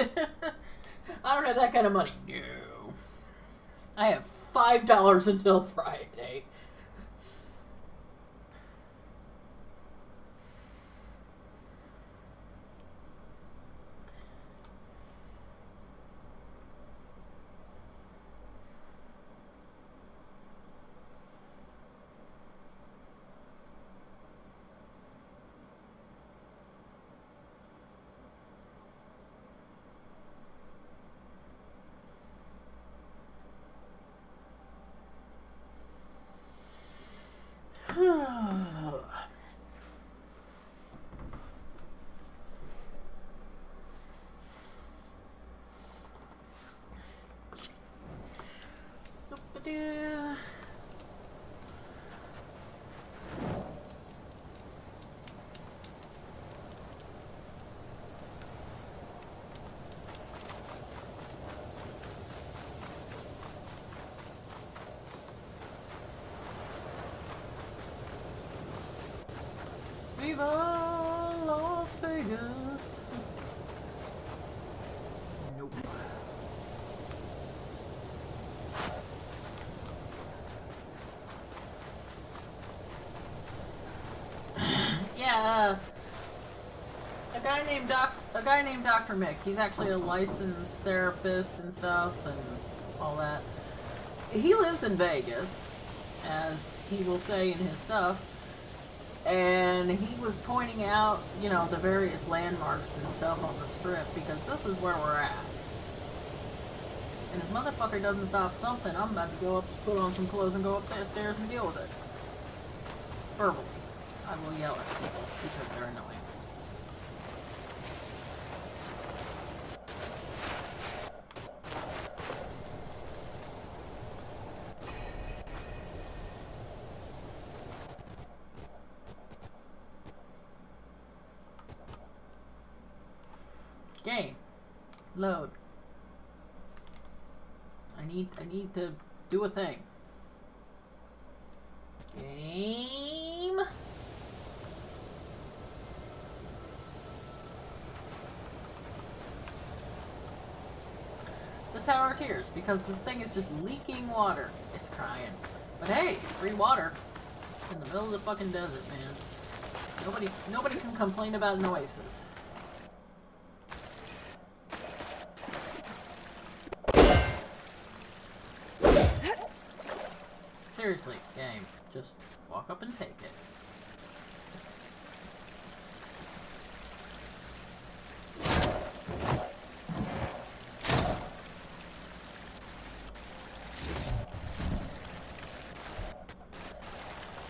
I don't have that kind of money. No. I have $5 until Friday. Viva Las Vegas. Nope. Yeah, a guy named Dr. Mick. He's actually a licensed therapist and stuff and all that. He lives in Vegas, as he will say in his stuff. And he was pointing out, you know, the various landmarks and stuff on the strip, because this is where we're at. And if motherfucker doesn't stop thumping, I'm about to go up, put on some clothes and go up the stairs and deal with it. Verbally. I will yell at people because they're annoying. Game. Load. I need to do a thing. Game. The Tower of Tears, because this thing is just leaking water. It's crying. But hey, free water. In the middle of the fucking desert, man. Nobody can complain about an oasis. Seriously, game. Just walk up and take it.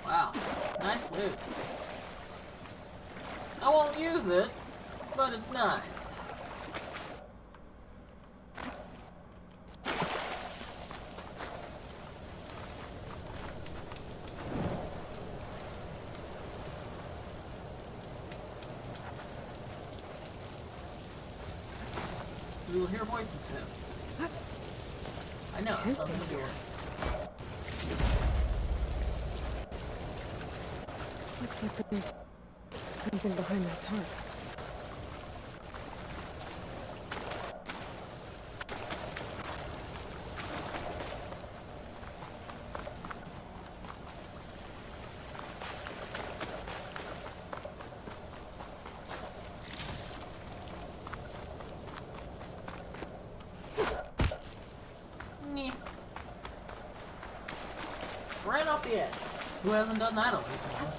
Wow, nice loot. I won't use it, but it's nice. We will hear voices soon. I know, it's on the door. Looks like there's something behind that tarp. Right off the edge. Who hasn't done that already before?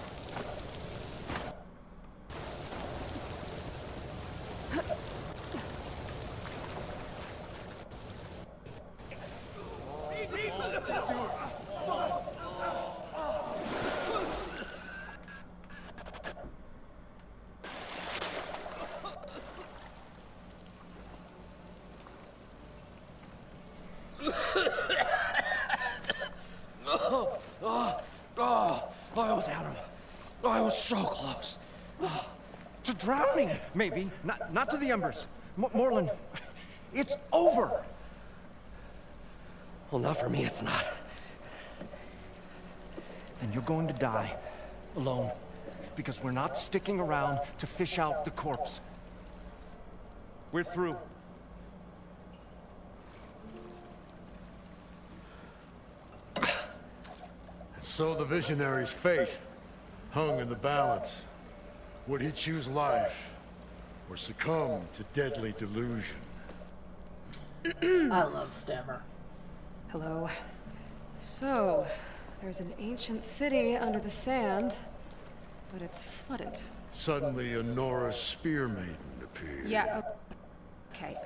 I almost had him. I was so close. To drowning, maybe. Not to the embers. Morlund, it's over. Well, not for me, it's not. Then you're going to die. Alone. Because we're not sticking around to fish out the corpse. We're through. So the visionary's fate hung in the balance. Would he choose life or succumb to deadly delusion? I love Stammer. Hello. So, there's an ancient city under the sand, but it's flooded. Suddenly a Nora spear maiden appeared. Yeah, okay,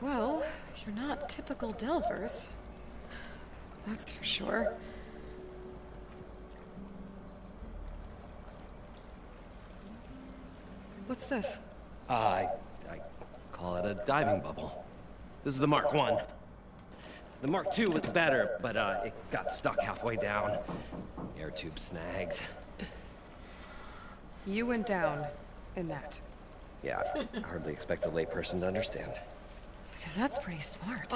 well, you're not typical Delvers. That's for sure. What's this? I call it a diving bubble. This is the Mark I. The Mark II was better, but it got stuck halfway down. Air tube snagged. You went down in that. Yeah, I hardly expect a layperson to understand. Because that's pretty smart.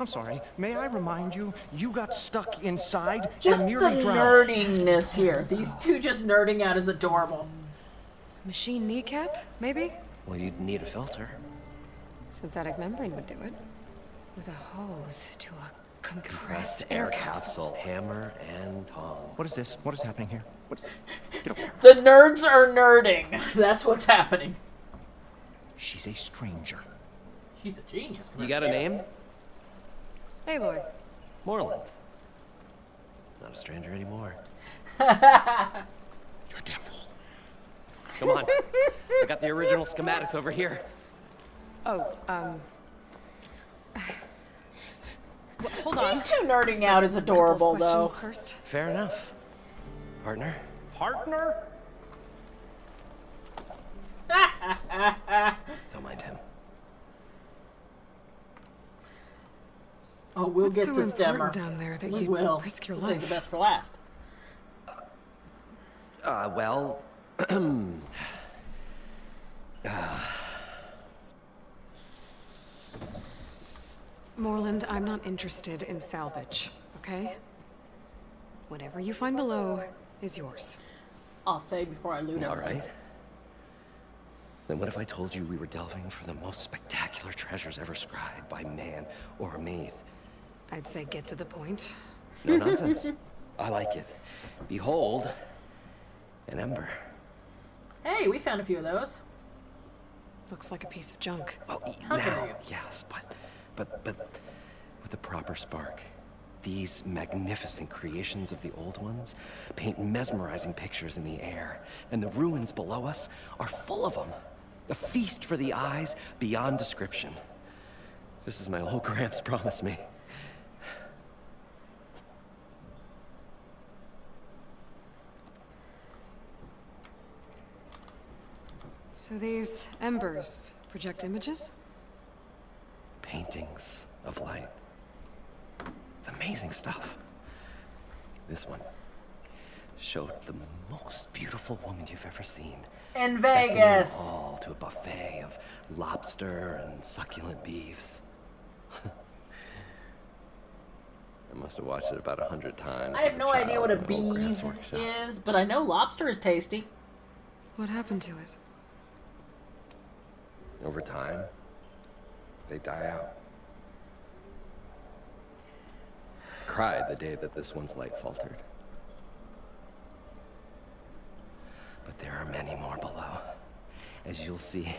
I'm sorry. May I remind you, you got stuck inside Just and the nearly drowned. nerdiness here. These two just nerding out is adorable. Machine kneecap, maybe? Well, you'd need a filter. Synthetic membrane would do it. With a hose to a compressed air air capsule. Hammer and tongs. What is this? What is happening here? The nerds are nerding. That's what's happening. She's a stranger. She's a genius. You got a name? Aloy. Morlund. Not a stranger anymore. You're a damn fool. Come on. I got the original schematics over here. Oh, hold on. These two nerding out is adorable, though. First. Fair enough. Partner? Partner? Don't mind him. Oh, we'll What's get so to important Stemmer. down there that we you will. risk your We'll save life? the best for last. Well... Morland, I'm not interested in salvage, okay? Whatever you find below is yours. I'll say before I loot All everything. right. Then what if I told you we were delving for the most spectacular treasures ever scribed by man or maid? I'd say get to the point. No nonsense. I like it. Behold, an ember. Hey, we found a few of those. Looks like a piece of junk. Well, How dare now, you? yes, but with a proper spark. These magnificent creations of the old ones paint mesmerizing pictures in the air, and the ruins below us are full of them. A feast for the eyes beyond description. Just as my old Gramps promised me. So these embers project images? Paintings of light. It's amazing stuff. This one showed the most beautiful woman you've ever seen. In beckoning Vegas. them all to a buffet of lobster and succulent beefs. I must have watched it about 100 times. I as have no idea what a child in an old Gramps beef workshop. is, but I know lobster is tasty. What happened to it? Over time, they die out. Cried the day that this one's light faltered. But there are many more below, as you'll see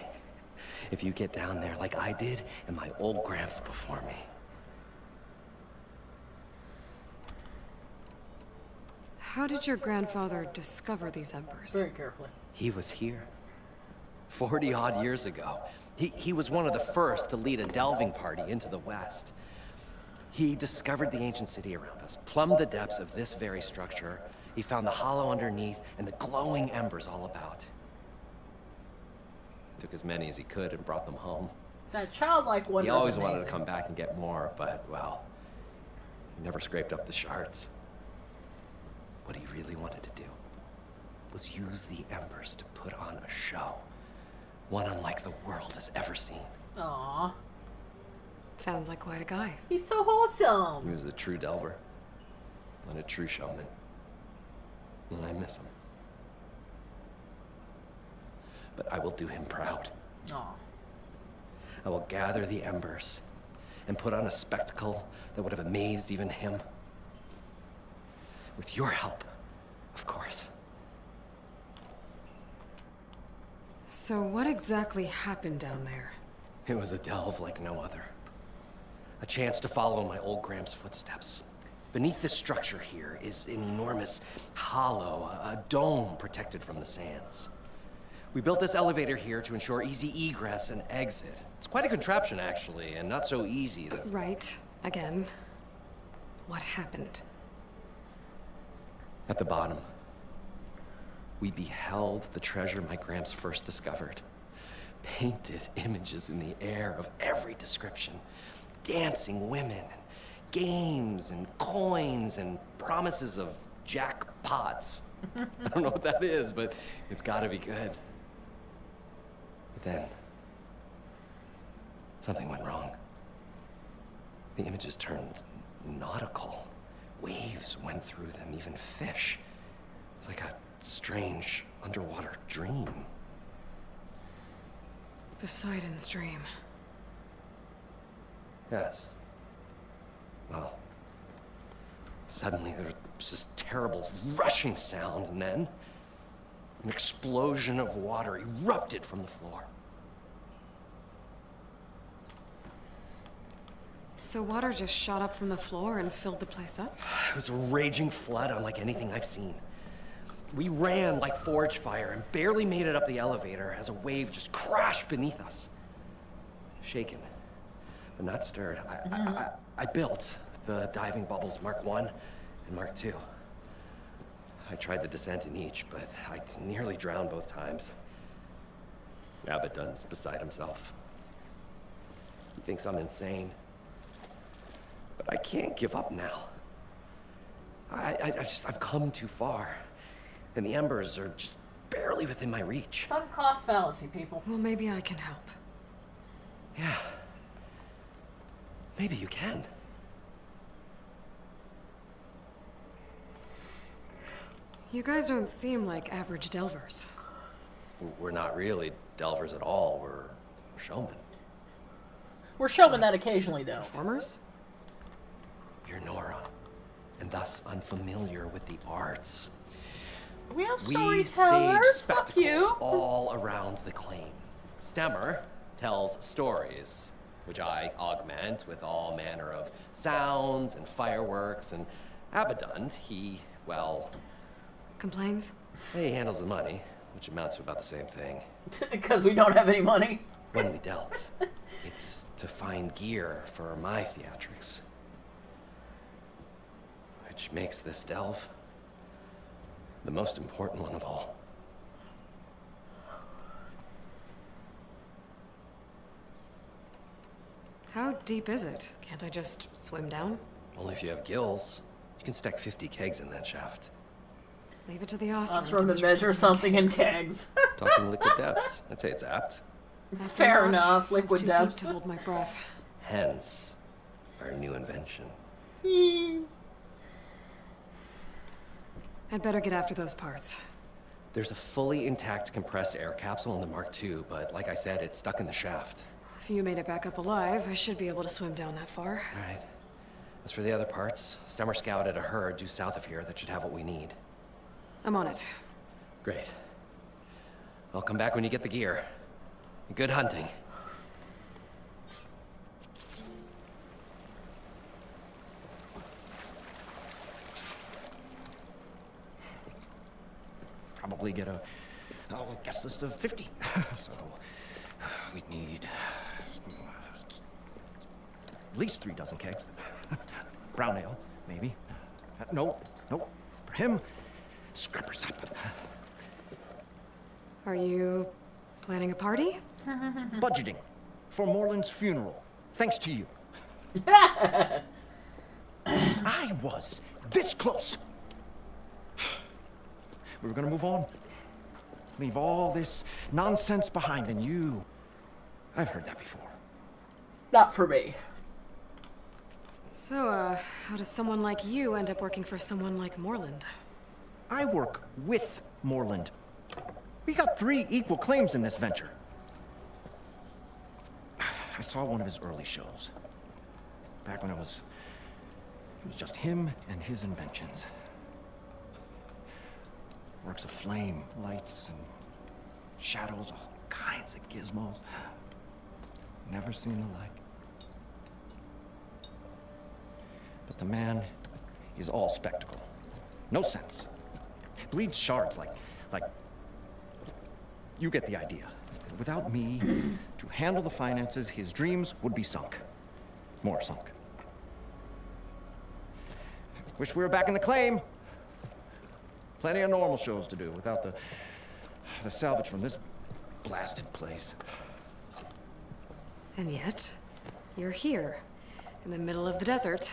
if you get down there like I did and my old Gramps before me. How did your grandfather discover these embers? Very carefully. He was here 40-odd years ago. He was one of the first to lead a delving party into the West. He discovered the ancient city around us, plumbed the depths of this very structure. He found the hollow underneath and the glowing embers all about. Took as many as he could and brought them home. That childlike wonder. He always is wanted to amazing. come back and get more, but, well, he never scraped up the shards. What he really wanted to do was use the embers to put on a show. One unlike the world has ever seen. Aww. Sounds like quite a guy. He's so wholesome. He was a true delver and a true showman. And I miss him. But I will do him proud. Aw. I will gather the embers and put on a spectacle that would have amazed even him. With your help, of course. So what exactly happened down there? It was a delve like no other. A chance to follow my old Gramps' footsteps. Beneath this structure here is an enormous hollow, a dome protected from the sands. We built this elevator here to ensure easy egress and exit. It's quite a contraption, actually, and not so easy to... Right. Again. What happened? At the bottom, we beheld the treasure my Gramps first discovered. Painted images in the air of every description. Dancing women, and games, and coins, and promises of jackpots. I don't know what that is, but it's gotta be good. But then, something went wrong. The images turned nautical. Waves went through them, even fish. It's like a strange underwater dream. Poseidon's dream. Yes. Well, suddenly there was this terrible rushing sound, and then an explosion of water erupted from the floor. So water just shot up from the floor and filled the place up? It was a raging flood unlike anything I've seen. We ran like forge fire and barely made it up the elevator as a wave just crashed beneath us. Shaken, but not stirred. I built the diving bubbles Mark I and Mark II. I tried the descent in each, but I nearly drowned both times. Abaddon's beside himself. He thinks I'm insane. But I can't give up now. I've come too far. And the embers are just barely within my reach. Sunk cost fallacy, people. Well, maybe I can help. Yeah. Maybe you can. You guys don't seem like average delvers. We're not really delvers at all. We're showmen. We're showmen that occasionally, though. Performers? You're Nora, and thus unfamiliar with the arts. We have We stage storytellers. Fuck spectacles you. all around the claim. Stemmer tells stories, which I augment with all manner of sounds and fireworks, and Abaddon, he, well... Complains? He handles the money, which amounts to about the same thing. Because we don't have any money. When we delve, it's to find gear for my theatrics. Which makes this delve the most important one of all. How deep is it? Can't I just swim down? Only if you have gills. You can stack 50 kegs in that shaft. Leave it to the awesome. Osram to measure something in kegs. Talking liquid depths, I'd say it's apt. Fair enough, liquid too depths. deep to hold my breath. Hence, our new invention. I'd better get after those parts. There's a fully intact compressed air capsule in the Mark II, but like I said, it's stuck in the shaft. If you made it back up alive, I should be able to swim down that far. All right. As for the other parts, Stemmer scouted a herd due south of here that should have what we need. I'm on it. Great. I'll come back when you get the gear. Good hunting. Probably get a guest list of 50. So we'd need at least 3 dozen kegs. Brown ale, maybe. No. For him, scrapper sap. Are you planning a party? Budgeting for Moreland's funeral. Thanks to you. I was this close. We were gonna move on. Leave all this nonsense behind, and you... I've heard that before. Not for me. So, how does someone like you end up working for someone like Moreland? I work with Moreland. We got 3 equal claims in this venture. I saw one of his early shows. Back when it was just him and his inventions. Works of flame, lights, and shadows, all kinds of gizmos. Never seen the like. But the man is all spectacle. No sense. Bleeds shards like... You get the idea. Without me to handle the finances, his dreams would be sunk. More sunk. Wish we were back in the claim. Plenty of normal shows to do without the salvage from this blasted place. And yet, you're here, in the middle of the desert,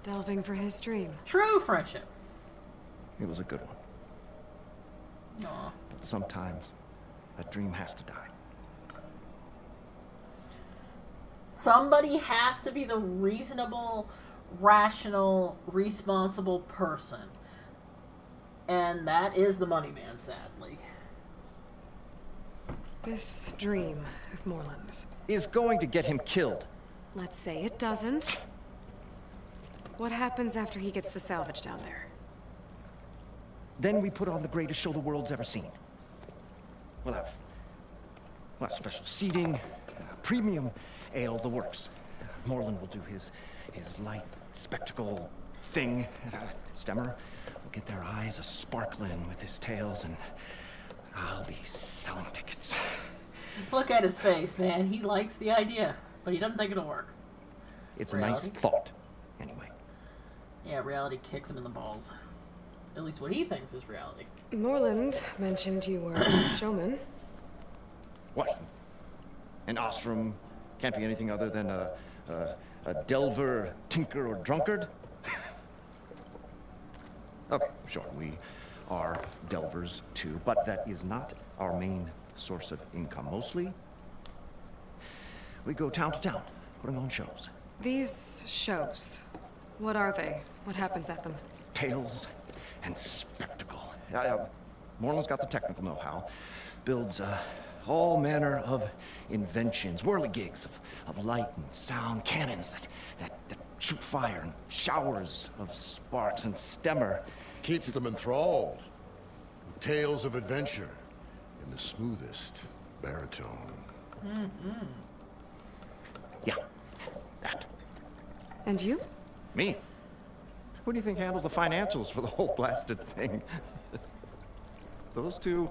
delving for his dream. True friendship. It was a good one. Aw. But sometimes, that dream has to die. Somebody has to be the reasonable, rational, responsible person. And that is the money man, sadly. This dream of Moreland's is going to get him killed. Let's say it doesn't. What happens after he gets the salvage down there? Then we put on the greatest show the world's ever seen. We'll have special seating, premium ale, the works. Moreland will do his light spectacle thing. Stemmer will get their eyes a-sparkling with his tales, and I'll be selling tickets. Look at his face, man. He likes the idea, but he doesn't think it'll work. It's Reality? a nice thought, anyway. Yeah, reality kicks him in the balls. At least what he thinks is reality. Moreland mentioned you were a showman. What? An Osram can't be anything other than a delver, tinker, or drunkard? Okay, sure, we are delvers too, but that is not our main source of income. Mostly, we go town to town, putting on shows. These shows, what are they? What happens at them? Tales and spectacle. Moreland's got the technical know-how. Builds all manner of inventions, whirligigs of light and sound, cannons that shoot fire and showers of sparks, and Stemmer keeps them enthralled with tales of adventure in the smoothest baritone. Mm-hmm. Yeah, that. And you? Me? Who do you think handles the financials for the whole blasted thing? Those two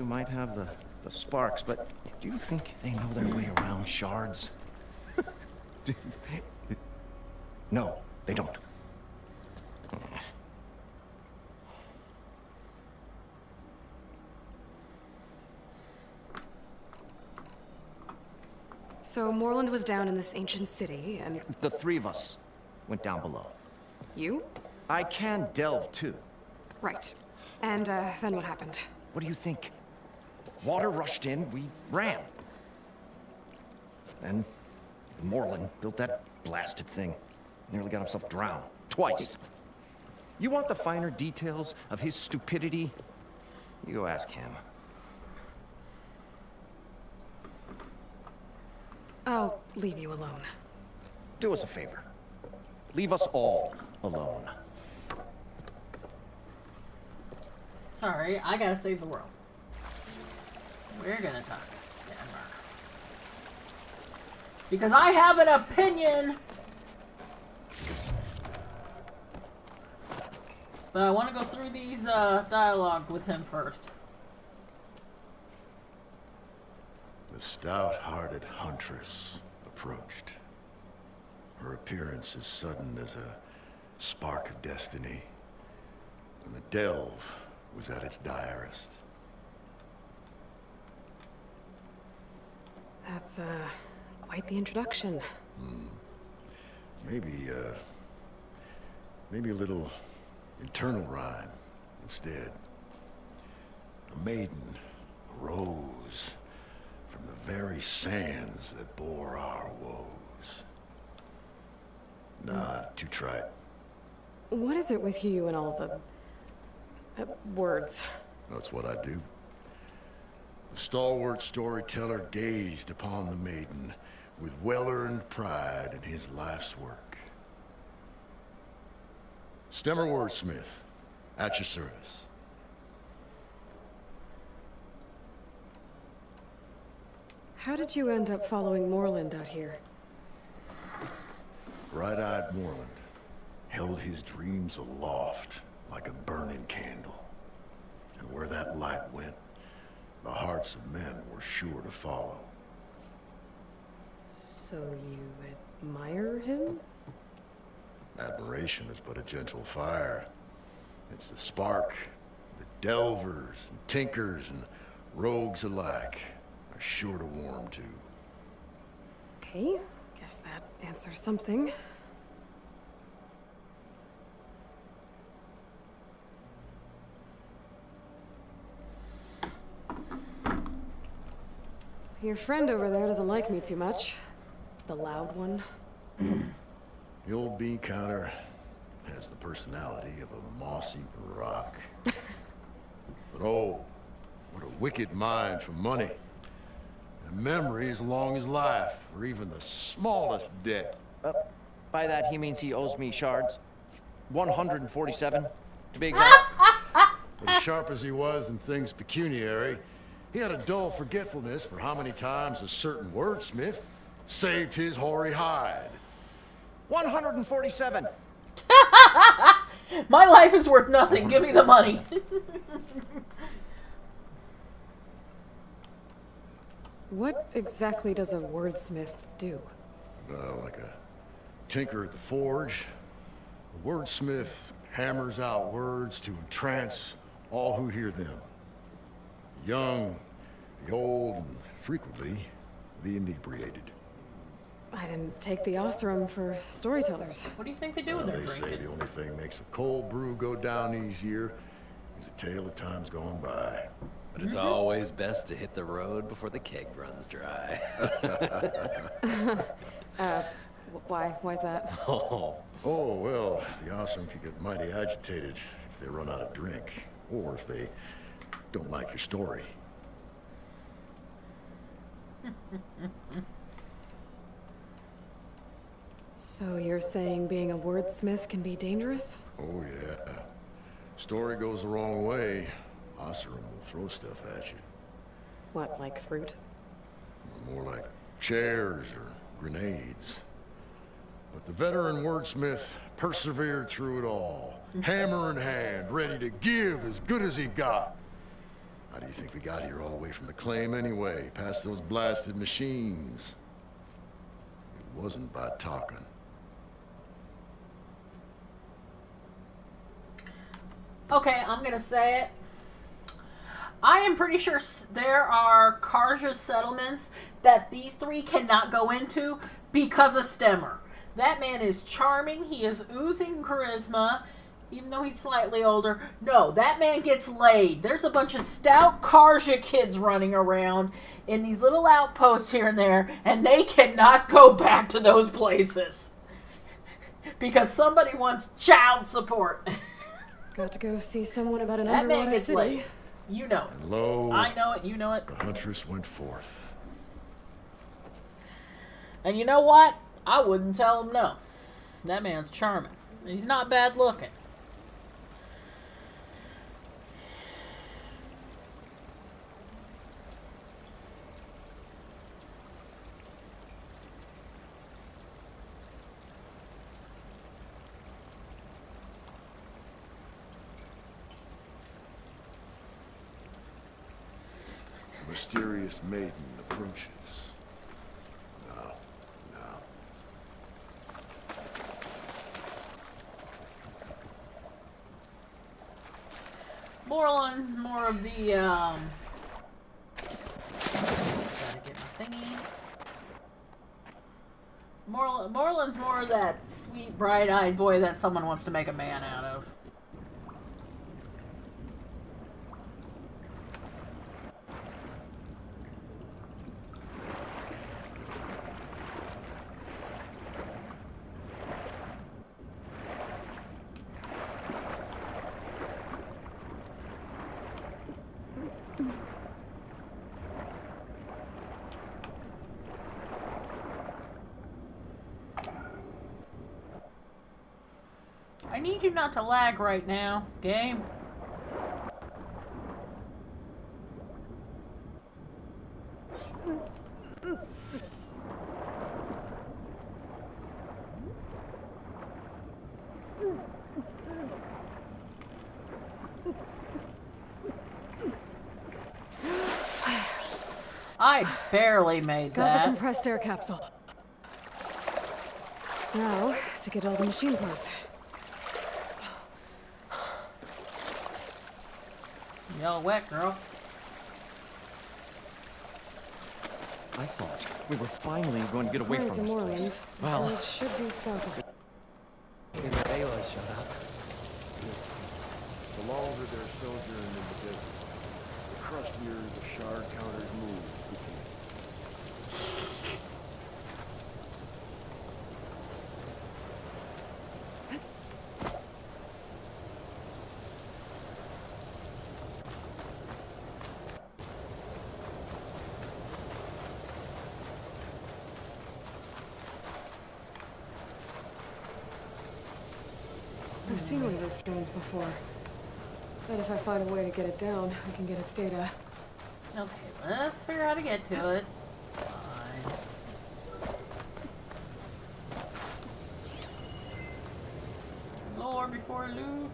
might have the sparks, but do you think they know their way around shards? No, they don't. So Moreland was down in this ancient city, and... The three of us went down below. You? I can delve, too. Right. And, then what happened? What do you think? Water rushed in, we ran. Then Moreland built that blasted thing. Nearly got himself drowned. Twice. You want the finer details of his stupidity? You go ask him. I'll leave you alone. Do us a favor. Leave us all alone. Sorry, I gotta save the world. We're gonna talk to Stemmer. Because I have an opinion! But I want to go through these dialogue with him first. The stout-hearted huntress approached. Her appearance as sudden as a spark of destiny, and the delve was at its direst. That's, quite the introduction. Maybe a little internal rhyme instead. A maiden arose from the very sands that bore our woes. Nah, too trite. What is it with you and all the... words? That's what I do. The stalwart storyteller gazed upon the maiden with well-earned pride in his life's work. Stemmer Wordsmith, at your service. How did you end up following Moreland out here? Bright-eyed Moreland held his dreams aloft like a burning candle. And where that light went, the hearts of men were sure to follow. So you admire him? Admiration is but a gentle fire. It's the spark that delvers and tinkers and rogues alike are sure to warm to. Okay, guess that answers something. Your friend over there doesn't like me too much. The loud one. The old bean counter has the personality of a moss-eaten rock. But oh, what a wicked mind for money. And a memory as long as life, or even the smallest debt. By that, he means he owes me shards. 147, to be exact. But as sharp as he was in things pecuniary, he had a dull forgetfulness for how many times a certain wordsmith saved his hoary hide. 147. My life is worth nothing. Give me the money. What exactly does a wordsmith do? Like a tinker at the forge. A wordsmith hammers out words to entrance all who hear them. The young, the old, and frequently the inebriated. I didn't take the Osram for storytellers. What do you think they do with their They say drinking? the only thing makes a cold brew go down easier is a tale of times gone by. But it's always best to hit the road before the keg runs dry. Why? Why's that? Oh, well, the awesome could get mighty agitated if they run out of drink, or if they don't like your story. So you're saying being a wordsmith can be dangerous? Oh, yeah. Story goes the wrong way, Oseram will throw stuff at you. What, like fruit? More like chairs or grenades. But the veteran wordsmith persevered through it all, hammer in hand, ready to give as good as he got. How do you think we got here all the way from the claim anyway, past those blasted machines? It wasn't by talking. Okay, I'm gonna say it. I am pretty sure there are Carja settlements that these three cannot go into because of Stemmer. That man is charming. He is oozing charisma, even though he's slightly older. No, that man gets laid. There's a bunch of stout Carja kids running around in these little outposts here and there, and they cannot go back to those places because somebody wants child support. Got to go see someone about an That man underwater gets city. laid. You know. And lo, I know it. You know it. the huntress went forth. And you know what? I wouldn't tell him no. That man's charming. And he's not bad looking. A mysterious maiden approaches. Now. Moreland's more of the, gotta get my thingy. Moreland's more of that sweet, bright-eyed boy that someone wants to make a man out of. I need you not to lag right now, game. I barely made Got that. the compressed air capsule. Now, to get all the machine parts. You all wet, girl. I thought we were finally going to get away Where's from this Moreland? place. Well, it should be south of it. The longer they're sojourning in the desert, the crustier the shard counters move. I've seen one of those drones before. Bet if I find a way to get it down, I can get its data. Okay, let's figure out how to get to it. It's fine. Lore before loot.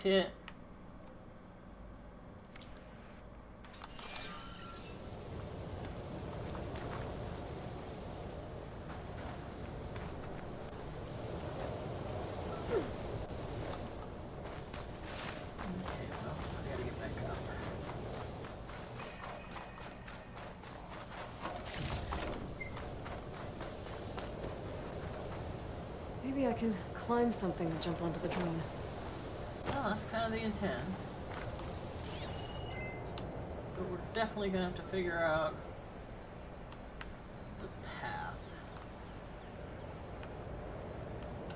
tit. Maybe I can climb something and jump onto the drone. Oh, that's kind of the intent. But we're definitely gonna have to figure out the path.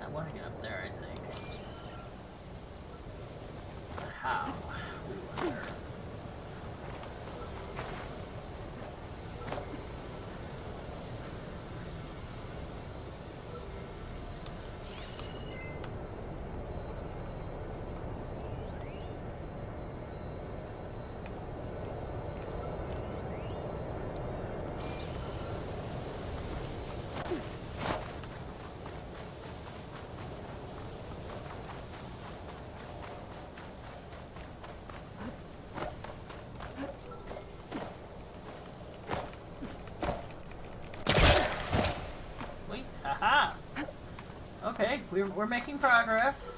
I want to get up there, I think. But how? We wonder. Aha! Okay, we're making progress.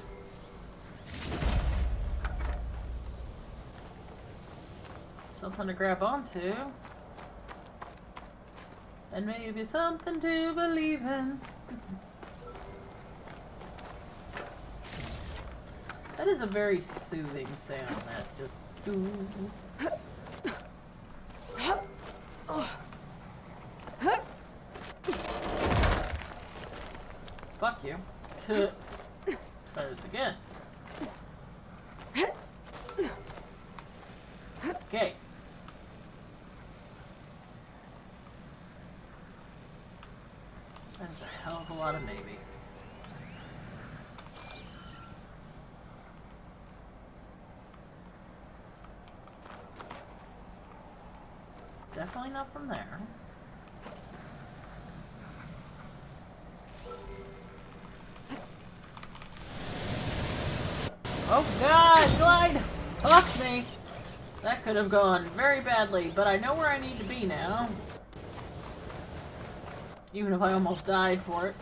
Something to grab onto. And maybe something to believe in. That is a very soothing sound, that just... Fuck you. Try this again. Okay. That's a hell of a lot of maybe. Definitely not from there. Oh god, glide! Fuck me! That could have gone very badly, but I know where I need to be now. Even if I almost died for it.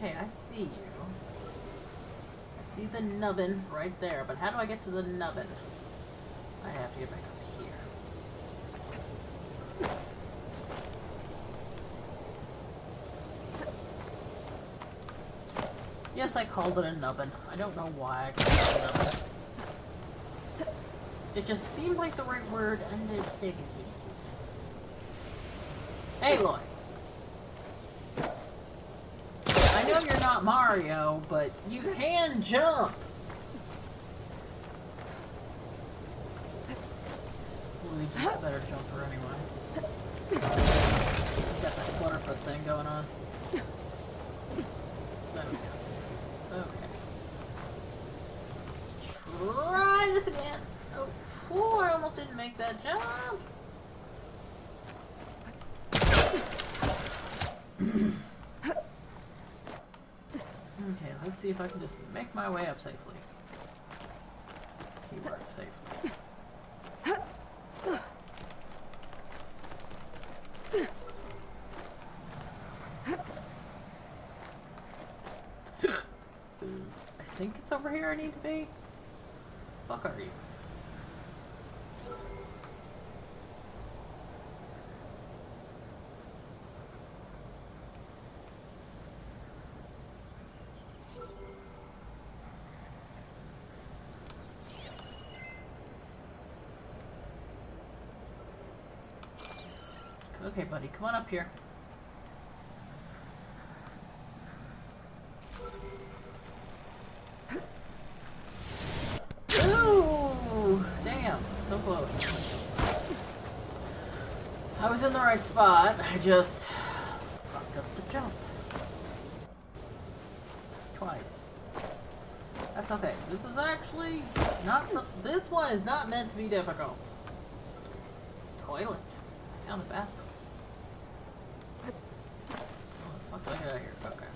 Okay, I see you. I see the nubbin right there, but how do I get to the nubbin? I have to get back up here. Yes, I called it a nubbin. I don't know why I called it a nubbin. It just seemed like the right word under circumstances. Hey, Lloyd. I know you're not Mario, but you can jump. Luigi's a better jumper anyway. He's got that flutterfoot thing going on. There we go. Okay. Let's try this again. Oh, I almost make that jump. Okay, let's see if I can just make my way up safely. Keyword safely. I think it's over here I need to be. Fuck are you? Okay, buddy, come on up here. Ooh, damn, so close. I was in the right spot. I just fucked up the jump. Twice. That's okay. This is actually not so. This one is not meant to be difficult. Toilet. I found a bathroom. Oh, fuck, get out of here. Okay.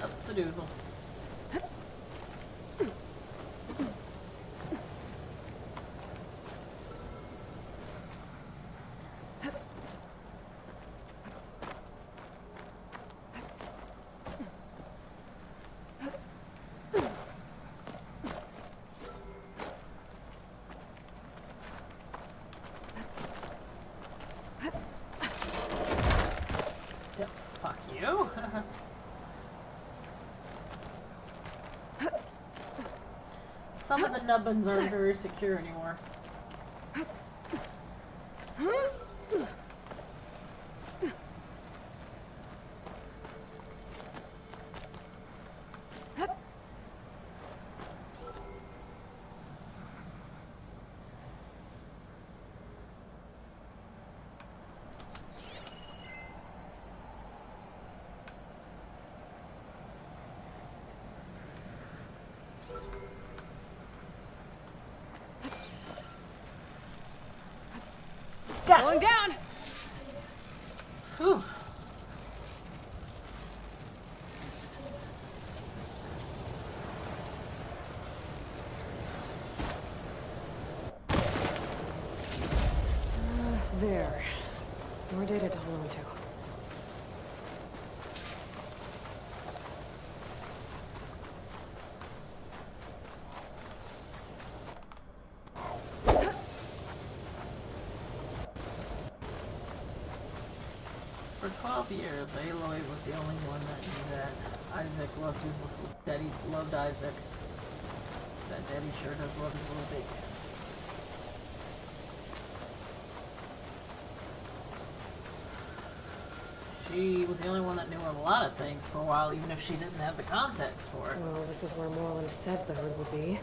Up the doozle. Yeah, fuck you. Some of the nubbins aren't very secure anymore. Going down. Whew. There. More data to hold on to. For 12 years, Aloy was the only one that knew that Isaac loved his daddy loved Isaac. That daddy sure does love his little baby. She was the only one that knew a lot of things for a while, even if she didn't have the context for it. Well, this is where Moreland said the herd would be.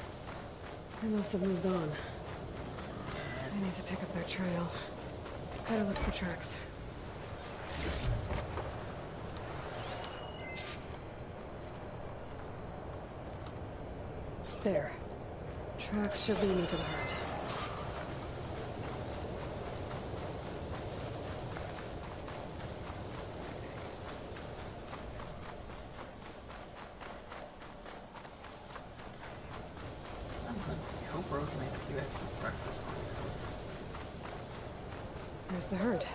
They must have moved on. I need to pick up their trail. Gotta look for tracks. There. Tracks should lead me to the herd. I hope Rose made a few extra breakfast burritos. There's the herd.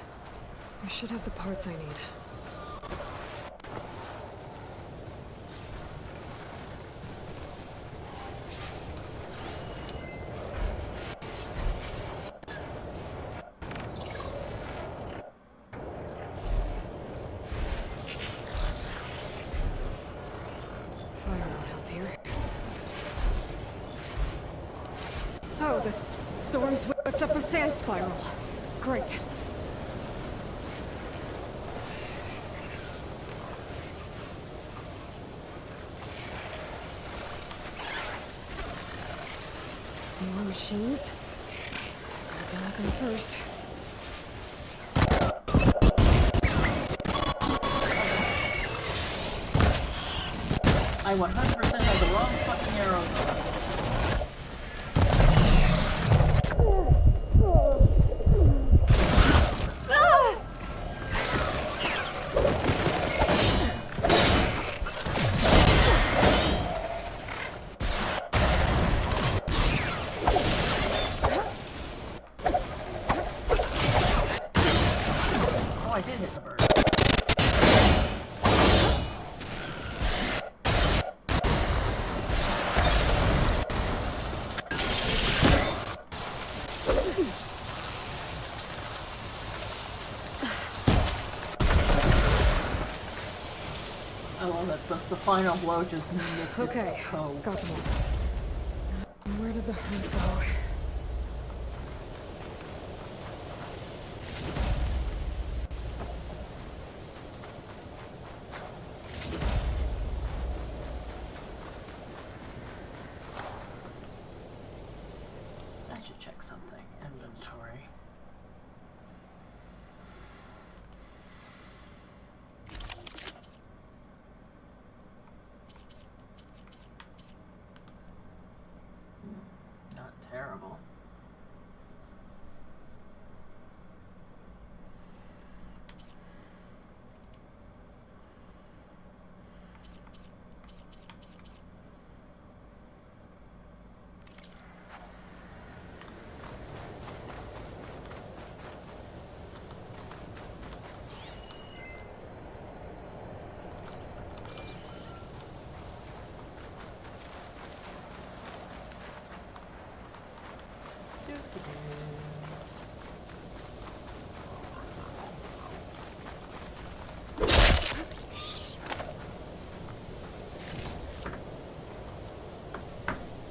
I should have the parts I need. here. Oh, the storm's whipped up a sand spiral. Great. More machines. Gotta attack them first. I 100% have the wrong fucking arrows on. Oh, I did hit the bird. I love it. The final blow just nicked Okay, its toe. got them all. Where did the herd go? I should check something. Inventory. Not terrible.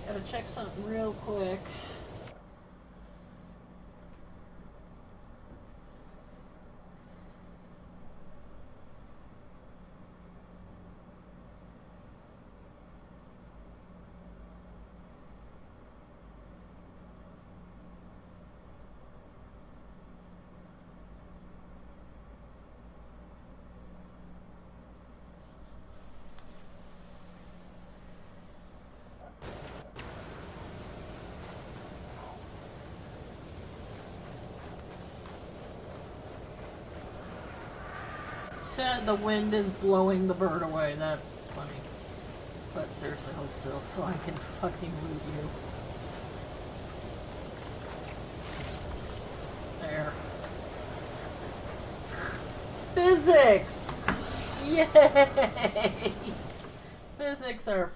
Gotta check something real quick. The wind is blowing the bird away. That's funny. But seriously, hold still so I can fucking loot you. There. Physics! Yay! Physics are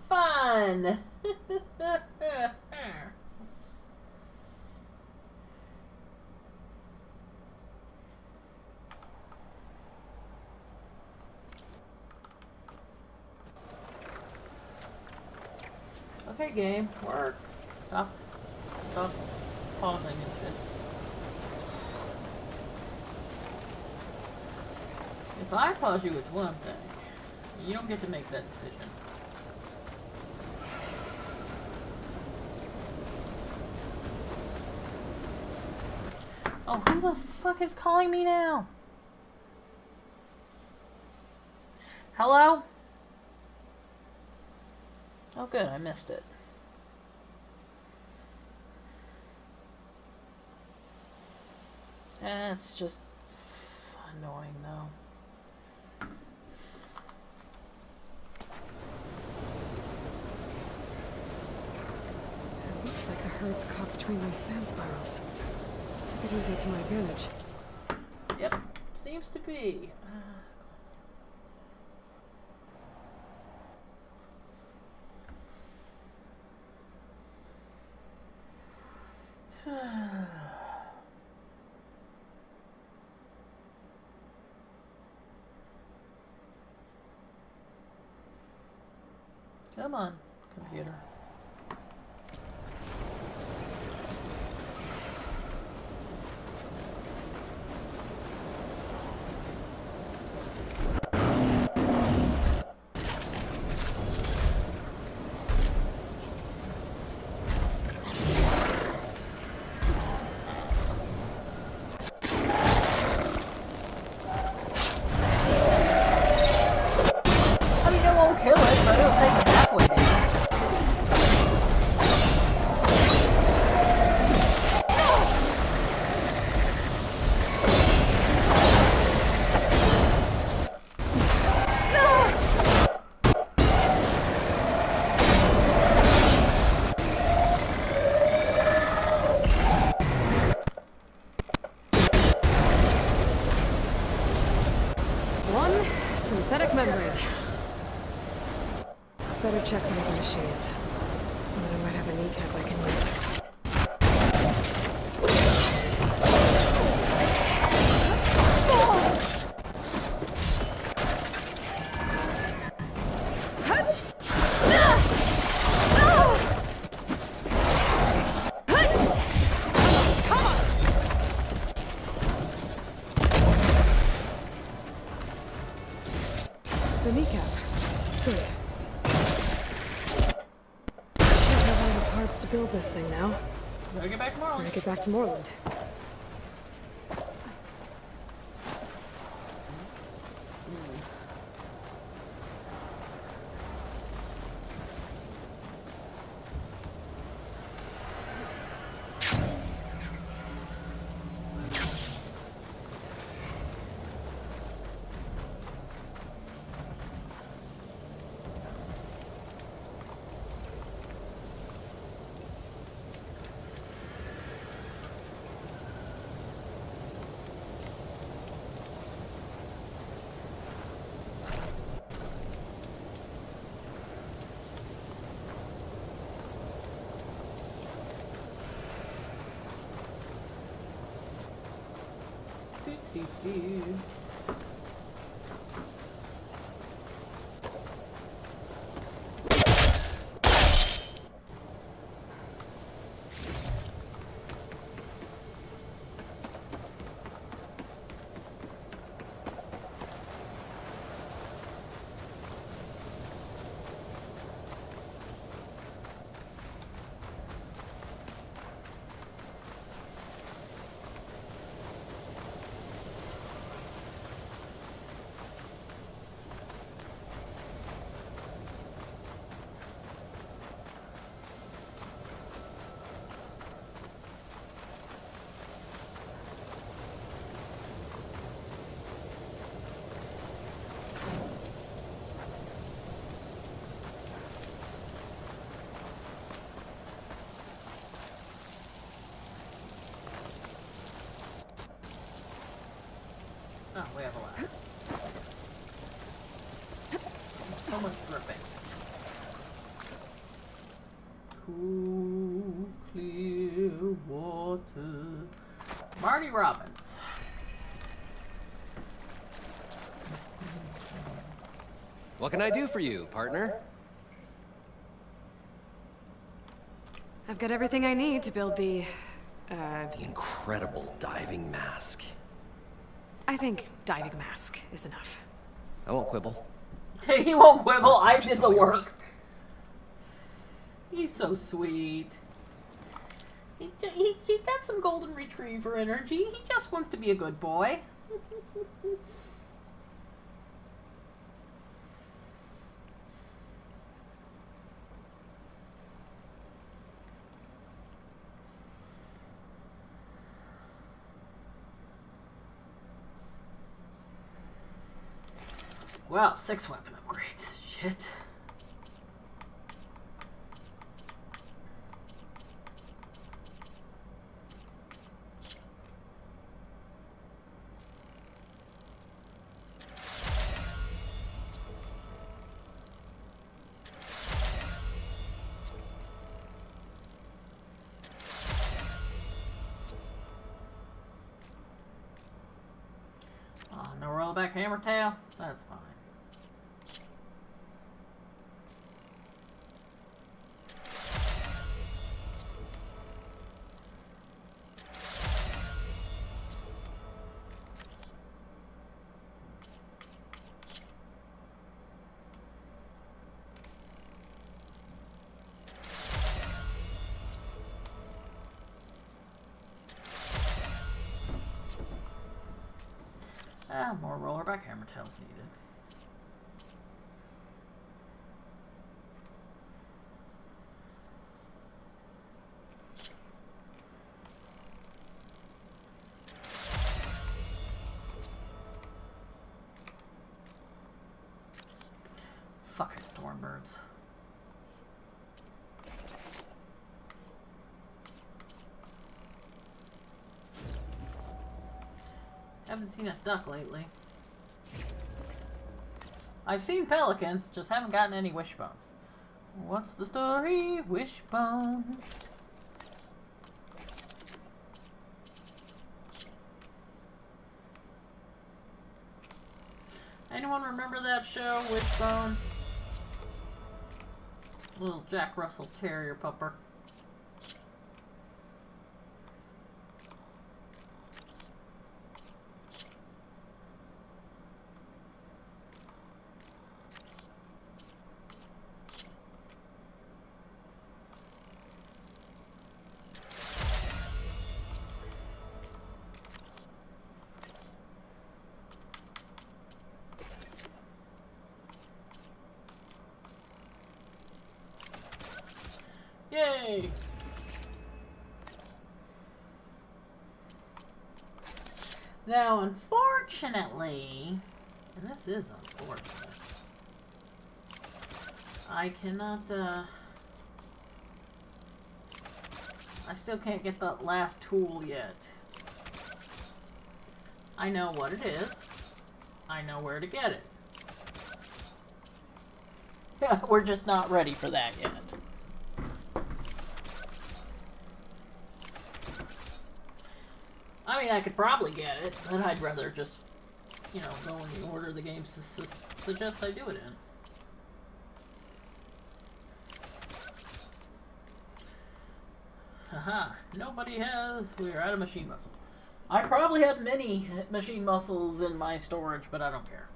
fun! Okay, game, work. Stop pausing and shit. If I pause you, it's one thing. You don't get to make that decision. Oh, who the fuck is calling me now? Hello? Oh good, I missed it. It's just annoying though. It looks like the herd's caught between those sand spirals. I could use that to my advantage. Yep, seems to be. Come on, computer. I mean, it won't kill it, but it'll take it halfway down. One synthetic membrane. Better check one of the machines. I might have a kneecap I can use. The kneecap. Good. I have all the parts to build this thing now. Gotta get back to Moreland. Gotta get back to Moreland. Oh, we have a ladder. So much dripping. Cool, clear water. Marty Robbins. What can I do for you, partner? I've got everything I need to build the incredible diving mask. I think diving mask is enough. I won't quibble. He won't quibble. I did the all yours. work. He's so sweet. He's got some golden retriever energy. He just wants to be a good boy. Wow, 6 weapon upgrades. Shit. Oh, no rollback hammer tail? That's fine. Ah, more rollerback hammer tails needed. Fucking stormbirds. Haven't seen a duck lately. I've seen pelicans, just haven't gotten any wishbones. What's the story? Wishbone. Anyone remember that show, Wishbone? Little Jack Russell Terrier pupper. Yay! Now, unfortunately, and this is unfortunate, I cannot, I still can't get that last tool yet. I know what it is. I know where to get it. Yeah, we're just not ready for that yet. I mean, I could probably get it, but I'd rather just, you know, go in the order the game suggests I do it in. Haha, nobody has... We're out of machine muscle. I probably have many machine muscles in my storage, but I don't care.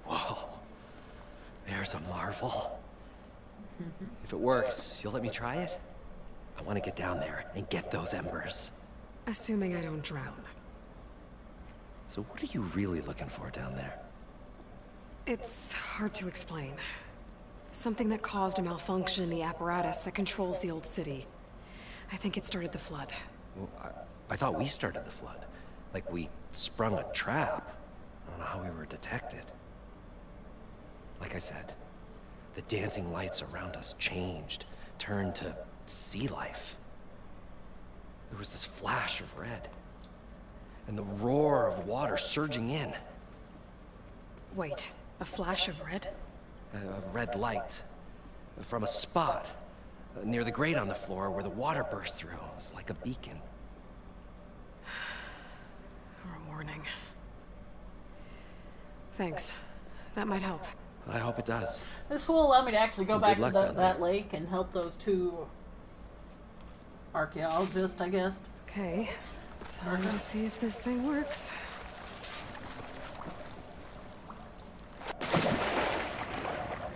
Whoa. There's a marvel. If it works, you'll let me try it? I want to get down there and get those embers. Assuming I don't drown. So what are you really looking for down there? It's hard to explain. Something that caused a malfunction in the apparatus that controls the old city. I think it started the flood. Well, I thought we started the flood. Like we sprung a trap. I don't know how we were detected. Like I said, the dancing lights around us changed, turned to sea life. There was this flash of red, and the roar of water surging in. Wait, a flash of red? A red light from a spot near the grate on the floor where the water burst through. It was like a beacon. Or a warning. Thanks. That might help. I hope it does. This will allow me to actually go back to down that lake and help those two archaeologists, I guess. Okay. Time to see if this thing works.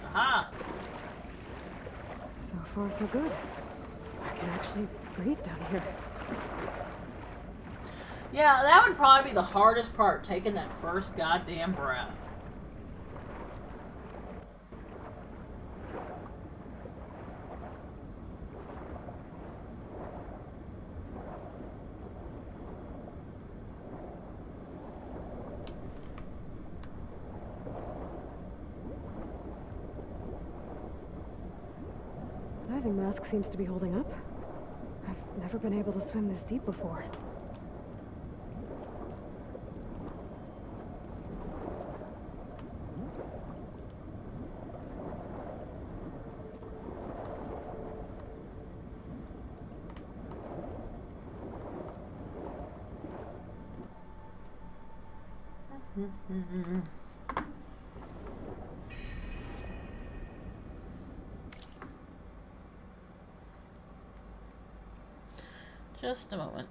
Aha! So far, so good. I can actually breathe down here. Yeah, that would probably be the hardest part, taking that first goddamn breath. Diving mask seems to be holding up. I've never been able to swim this deep before. Just a moment.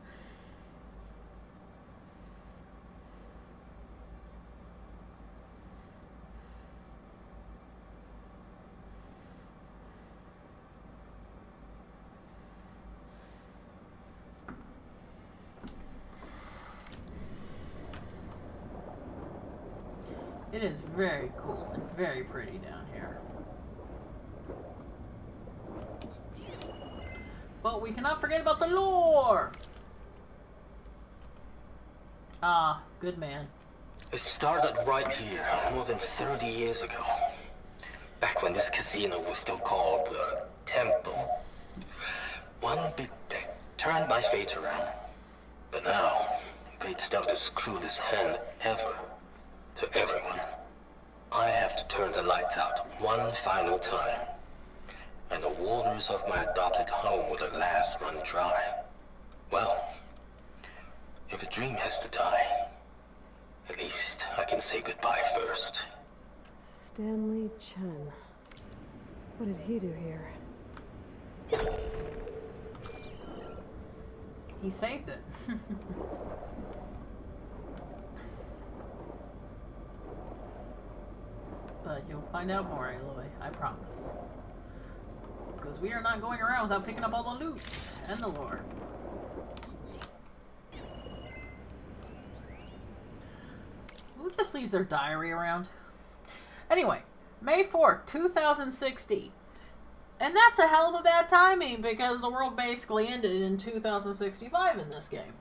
It is very cool and very pretty down here. But we cannot forget about the lore! Ah, good man. It started right here, more than 30 years ago. Back when this casino was still called the Temple. One big bet turned my fate around. But now, fate's dealt this cruelest hand ever to everyone. I have to turn the lights out one final time. And the waters of my adopted home will at last run dry. Well, if a dream has to die, at least I can say goodbye first. Stanley Chen. What did he do here? He saved it. But you'll find out more, Aloy, I promise. Because we are not going around without picking up all the loot and the lore. Who just leaves their diary around? Anyway, May 4th, 2060. And that's a hell of a bad timing because the world basically ended in 2065 in this game.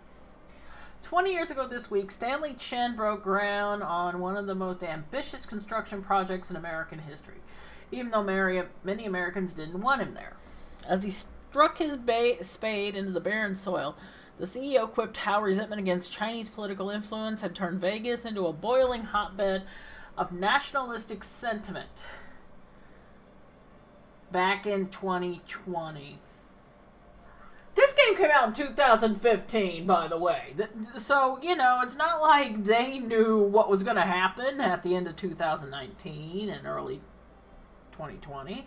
20 years ago this week, Stanley Chen broke ground on one of the most ambitious construction projects in American history, even though many Americans didn't want him there. As he struck his spade into the barren soil, the CEO quipped how resentment against Chinese political influence had turned Vegas into a boiling hotbed of nationalistic sentiment. Back in 2020. This game came out in 2015, by the way. So, you know, it's not like they knew what was going to happen at the end of 2019 and early 2020.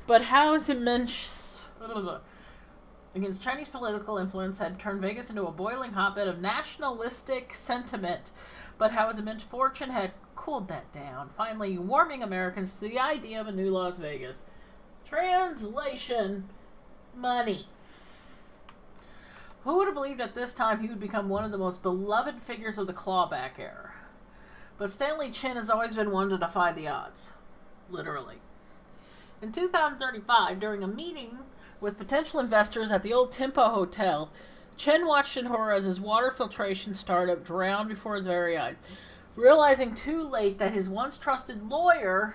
But how is it mentioned? Against Chinese political influence had turned Vegas into a boiling hotbed of nationalistic sentiment. But how his immense fortune had cooled that down, finally warming Americans to the idea of a new Las Vegas. Translation: money. Who would have believed at this time he would become one of the most beloved figures of the clawback era? But Stanley Chen has always been one to defy the odds. Literally. In 2035, during a meeting with potential investors at the old Tempo Hotel, Chen watched in horror as his water filtration startup drowned before his very eyes, realizing too late that his once trusted lawyer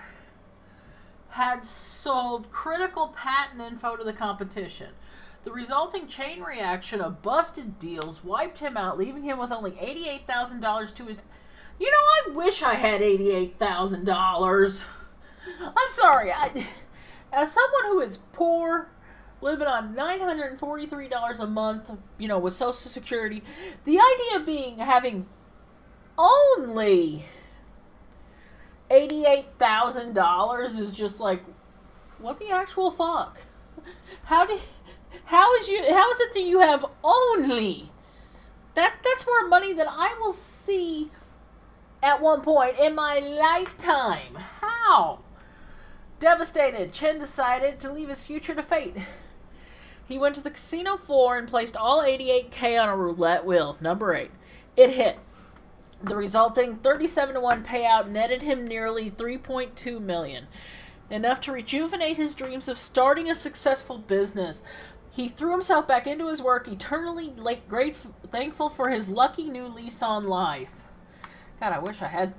had sold critical patent info to the competition. The resulting chain reaction of busted deals wiped him out, leaving him with only $88,000 to his... You know, I wish I had $88,000. I'm sorry. As someone who is poor, living on $943 a month, you know, with Social Security, the idea of having only $88,000 is just like, what the actual fuck? How is it that you have only? That's more money than I will see at one point in my lifetime. How? Devastated, Chen decided to leave his future to fate. He went to the casino floor and placed all $88K on a roulette wheel, number 8. It hit. The resulting 37-to-1 payout netted him nearly $3.2 million, enough to rejuvenate his dreams of starting a successful business. He threw himself back into his work, eternally thankful for his lucky new lease on life. God, I wish I had...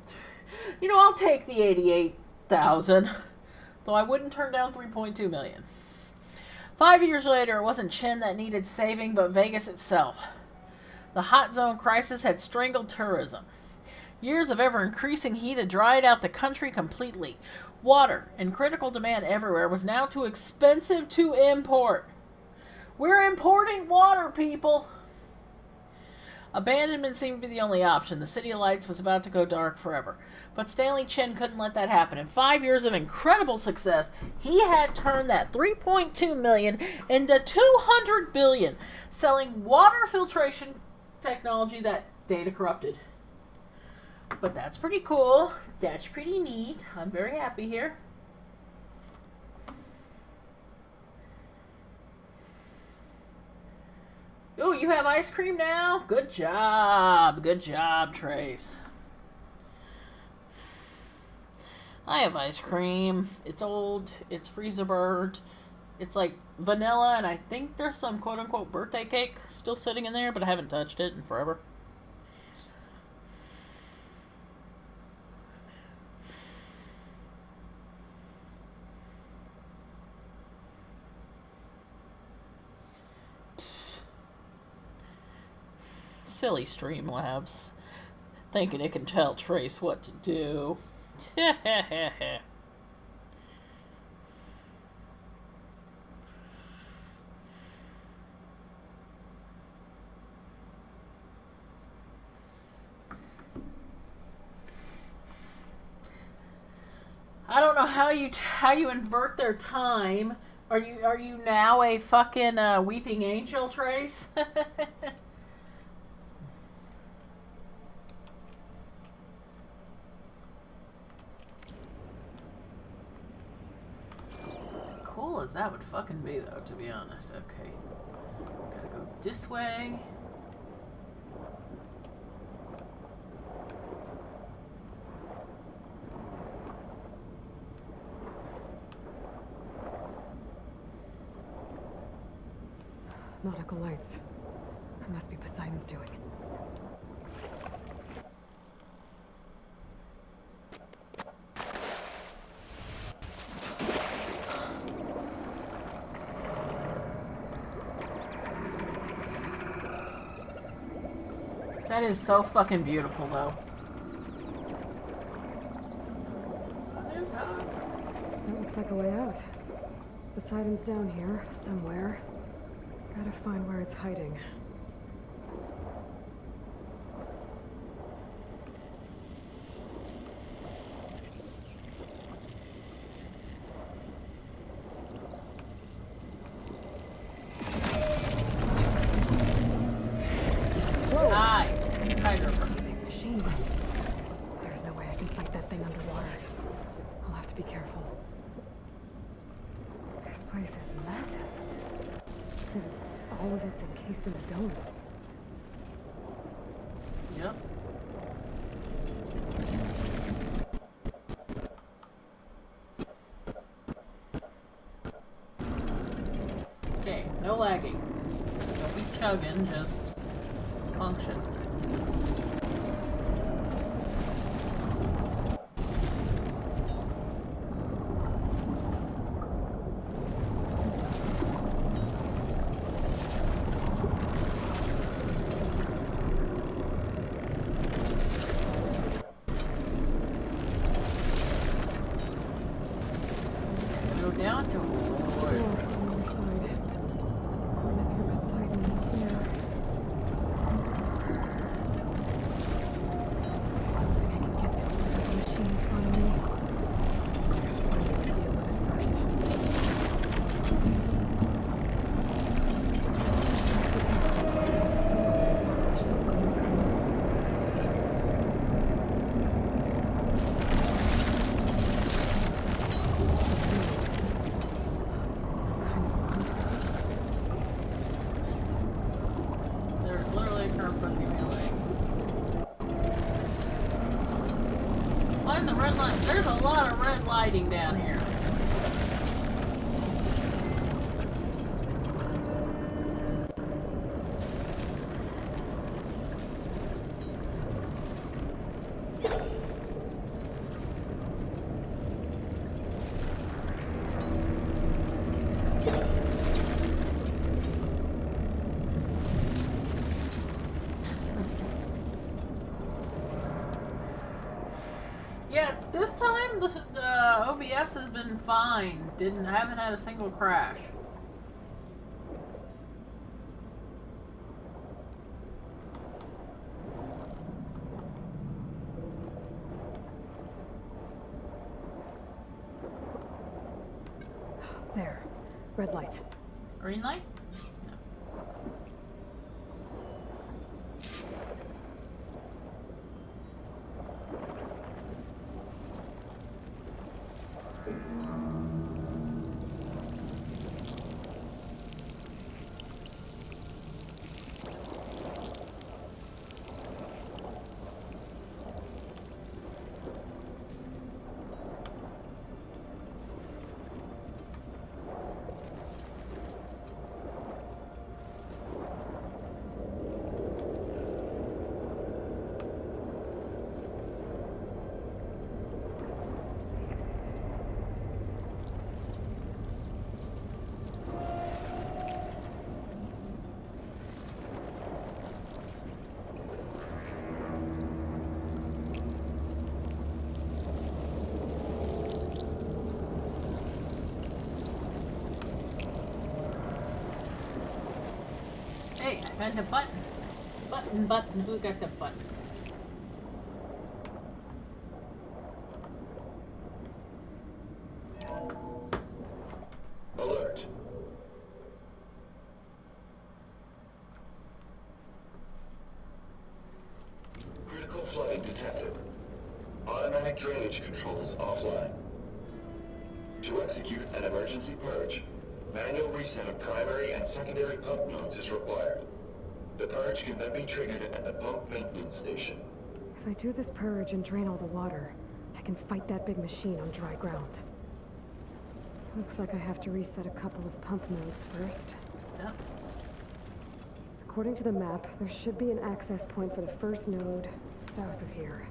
You know, I'll take the $88,000, though I wouldn't turn down $3.2 million. 5 years later, it wasn't Chen that needed saving, but Vegas itself. The hot zone crisis had strangled tourism. Years of ever-increasing heat had dried out the country completely. Water, in critical demand everywhere, was now too expensive to import. We're importing water, people! Abandonment seemed to be the only option. The City of Lights was about to go dark forever. But Stanley Chen couldn't let that happen. In 5 years of incredible success, he had turned that $3.2 million into $200 billion, selling water filtration technology that data corrupted. But that's pretty cool. That's pretty neat. I'm very happy here. Ooh, you have ice cream now? Good job. Good job, Trace. I have ice cream. It's old. It's freezer bird. It's like vanilla, and I think there's some quote-unquote birthday cake still sitting in there, but I haven't touched it in forever. Silly Streamlabs. Thinking it can tell Trace what to do. I don't know how you invert their time. Are you now a fucking weeping angel, Trace? Cool as that would fucking be, though, to be honest. Okay, gotta go this way. Nautical lights. It must be Poseidon's doing. That is so fucking beautiful, though. That looks like a way out. Poseidon's down here, somewhere. Gotta find where it's hiding. There's no way I can fight that thing underwater. I'll have to be careful. This place is massive. And all of it's encased in a dome. Yep. Okay, no lagging. Don't be chugging, just function. Go down to find the red light. There's a lot of red lighting down here. Yeah, this time the OBS has been fine. Haven't had a single crash. There. Red light. Green light? Find the button. Button. Who got the button? Alert. Critical flooding detected. Automatic drainage controls offline. To execute an emergency purge, manual reset of primary and secondary pump nodes is required. The purge can then be triggered at the pump maintenance station. If I do this purge and drain all the water, I can fight that big machine on dry ground. Looks like I have to reset a couple of pump nodes first. Yep. According to the map, there should be an access point for the first node south of here.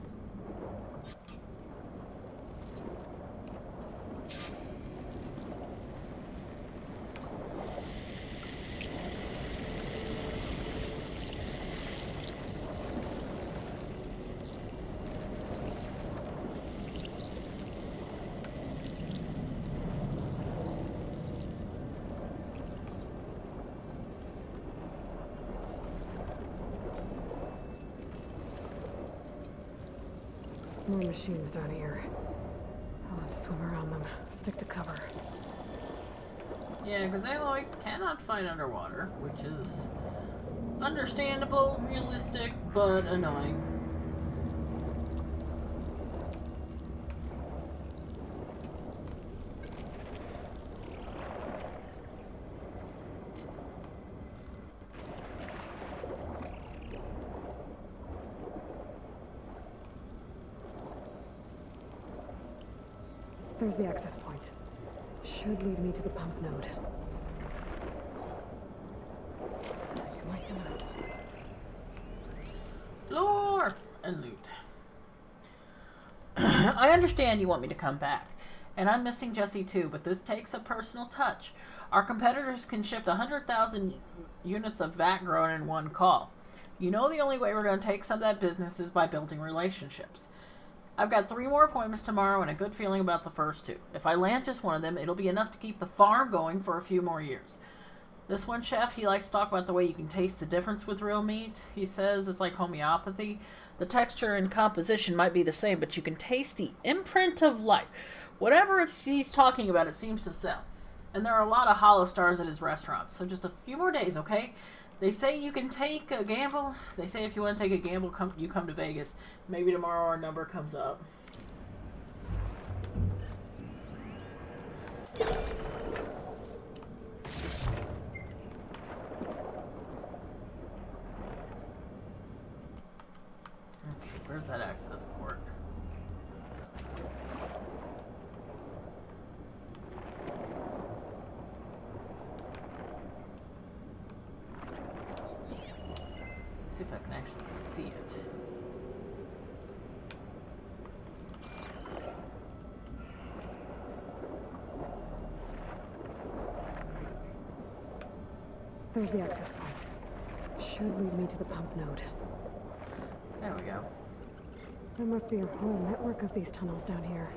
More machines down here. I'll have to swim around them. Stick to cover. Yeah, because Aloy cannot fight underwater, which is understandable, realistic, but annoying. There's the access point. Should lead me to the pump node. Lore and loot. I understand you want me to come back, and I'm missing Jesse too, but this takes a personal touch. Our competitors can shift 100,000 units of VAT grown in one call. You know the only way we're going to take some of that business is by building relationships. I've got 3 more appointments tomorrow and a good feeling about the first 2. If I land just one of them, it'll be enough to keep the farm going for a few more years. This one chef, he likes to talk about the way you can taste the difference with real meat. He says it's like homeopathy. The texture and composition might be the same, but you can taste the imprint of life. Whatever he's talking about, it seems to sell. And there are a lot of hollow stars at his restaurants. So just a few more days, okay? They say you can take a gamble. They say if you want to take a gamble, you come to Vegas. Maybe tomorrow our number comes up. Okay, where's that access port? See if I can actually see it. There's the access point. Should lead me to the pump node. There we go. There must be a whole network of these tunnels down here.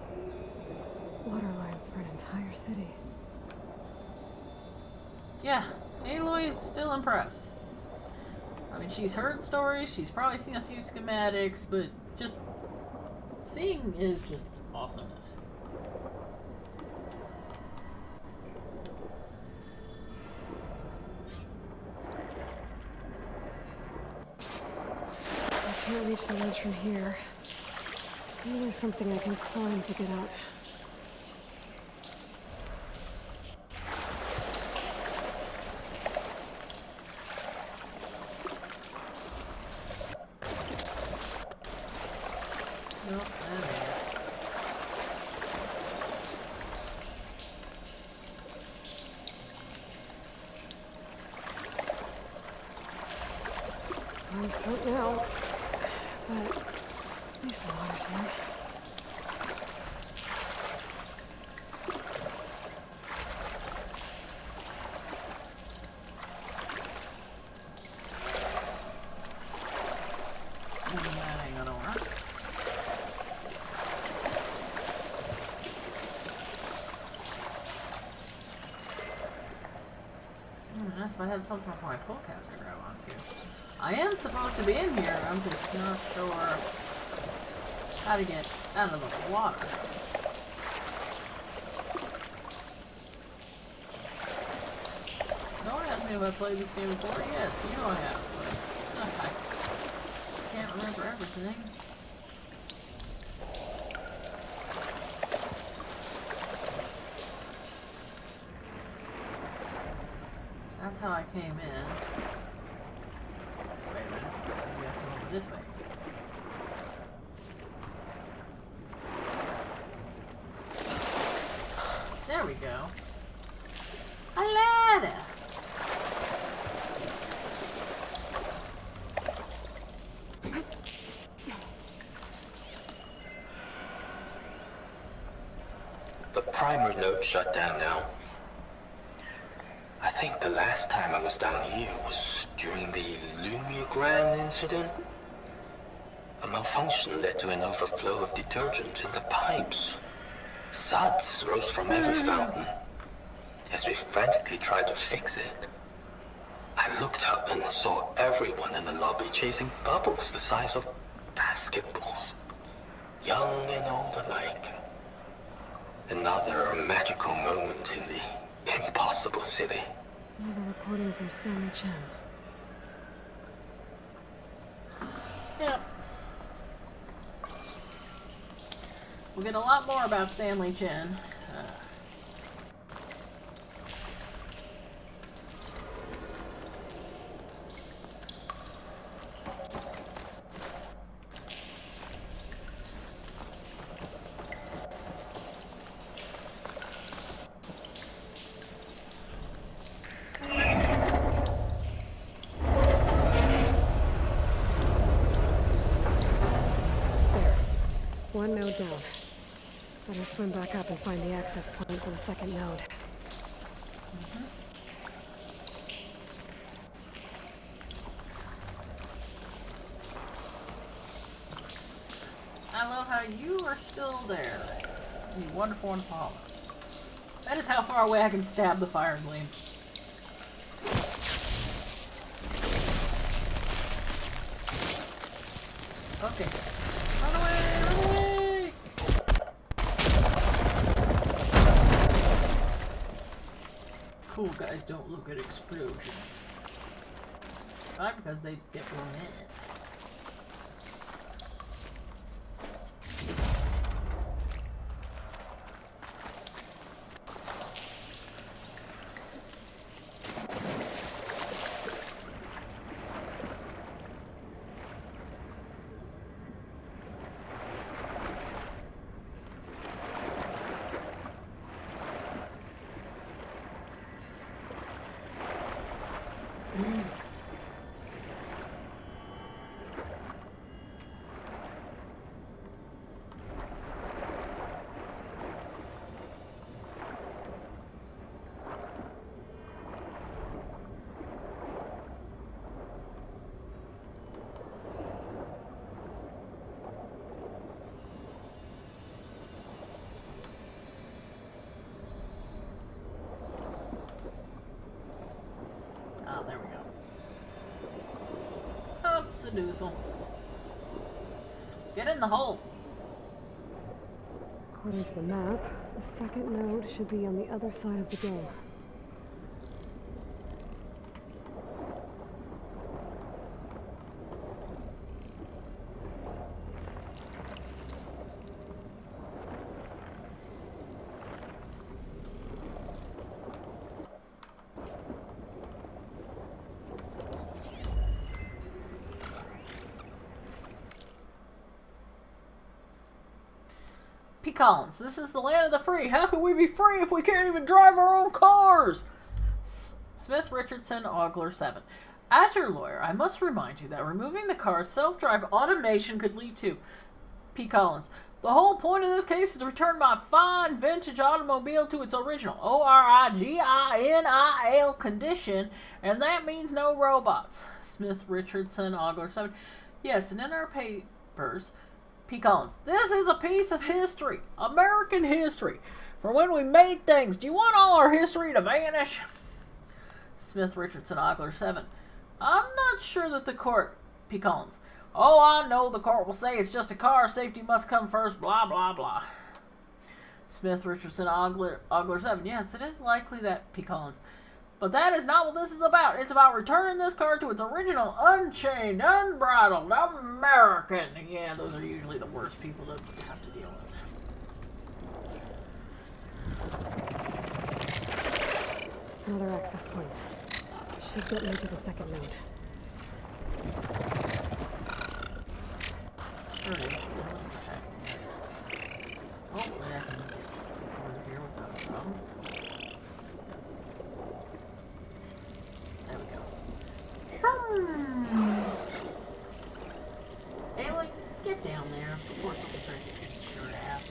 Water lines for an entire city. Yeah, Aloy is still impressed. I mean, she's heard stories, she's probably seen a few schematics, but just seeing is just awesomeness. I can't reach the ledge from here. Maybe there's something I can climb to get out. Nope, that ain't it. I'm soaked now, but at least the water's warm. That ain't gonna work. That's if I had something for my pullcaster to grab onto. I am supposed to be in here, I'm just not sure how to get out of the water. No one asked me if I played this game before. Yes, you know I have, but I can't remember everything. That's how I came in. Wait a minute. Maybe I come over this way. There we go. A ladder! The primer node shut down now. I think the last time I was down here was during the Lumigrand incident. A malfunction led to an overflow of detergent in the pipes. Suds rose from every fountain. As we frantically tried to fix it, I looked up and saw everyone in the lobby chasing bubbles the size of basketballs. Young and old alike. Another magical moment in the impossible city. Another recording from Stanley Chen. Yep. We'll get a lot more about Stanley Chen. One node down. Better swim back up and find the access point for the second node. I love how you are still there. You wonderful and Paula. That is how far away I can stab the fire gleam. Okay. Run away! Run away! Cool guys don't look at explosions. Why? Because they get blown in. Oh, there we go. Oops-a-doozle. Get in the hole. According to the map, the second node should be on the other side of the dome. P. Collins, this is the land of the free. How can we be free if we can't even drive our own cars? Smith Richardson, Ogler 7. As your lawyer, I must remind you that removing the car's self-drive automation could lead to... P. Collins, the whole point of this case is to return my fine vintage automobile to its original ORIGINIL condition, and that means no robots. Smith Richardson, Ogler 7. Yes, and in our papers... P. Collins, this is a piece of history. American history. For when we made things. Do you want all our history to vanish? Smith, Richardson, Ogler 7. I'm not sure that the court... P. Collins. Oh, I know the court will say it's just a car. Safety must come first. Blah, blah, blah. Smith, Richardson, Ogler 7. Yes, it is likely that... P. Collins. But that is not what this is about. It's about returning this car to its original, unchained, unbridled, American. Yeah, those are usually the worst people to have to deal with. Another access point. Should get me to the second node. There it is. Hopefully I can get over here without a problem. There we go. Ailey, get down there before somebody tries to beat your ass.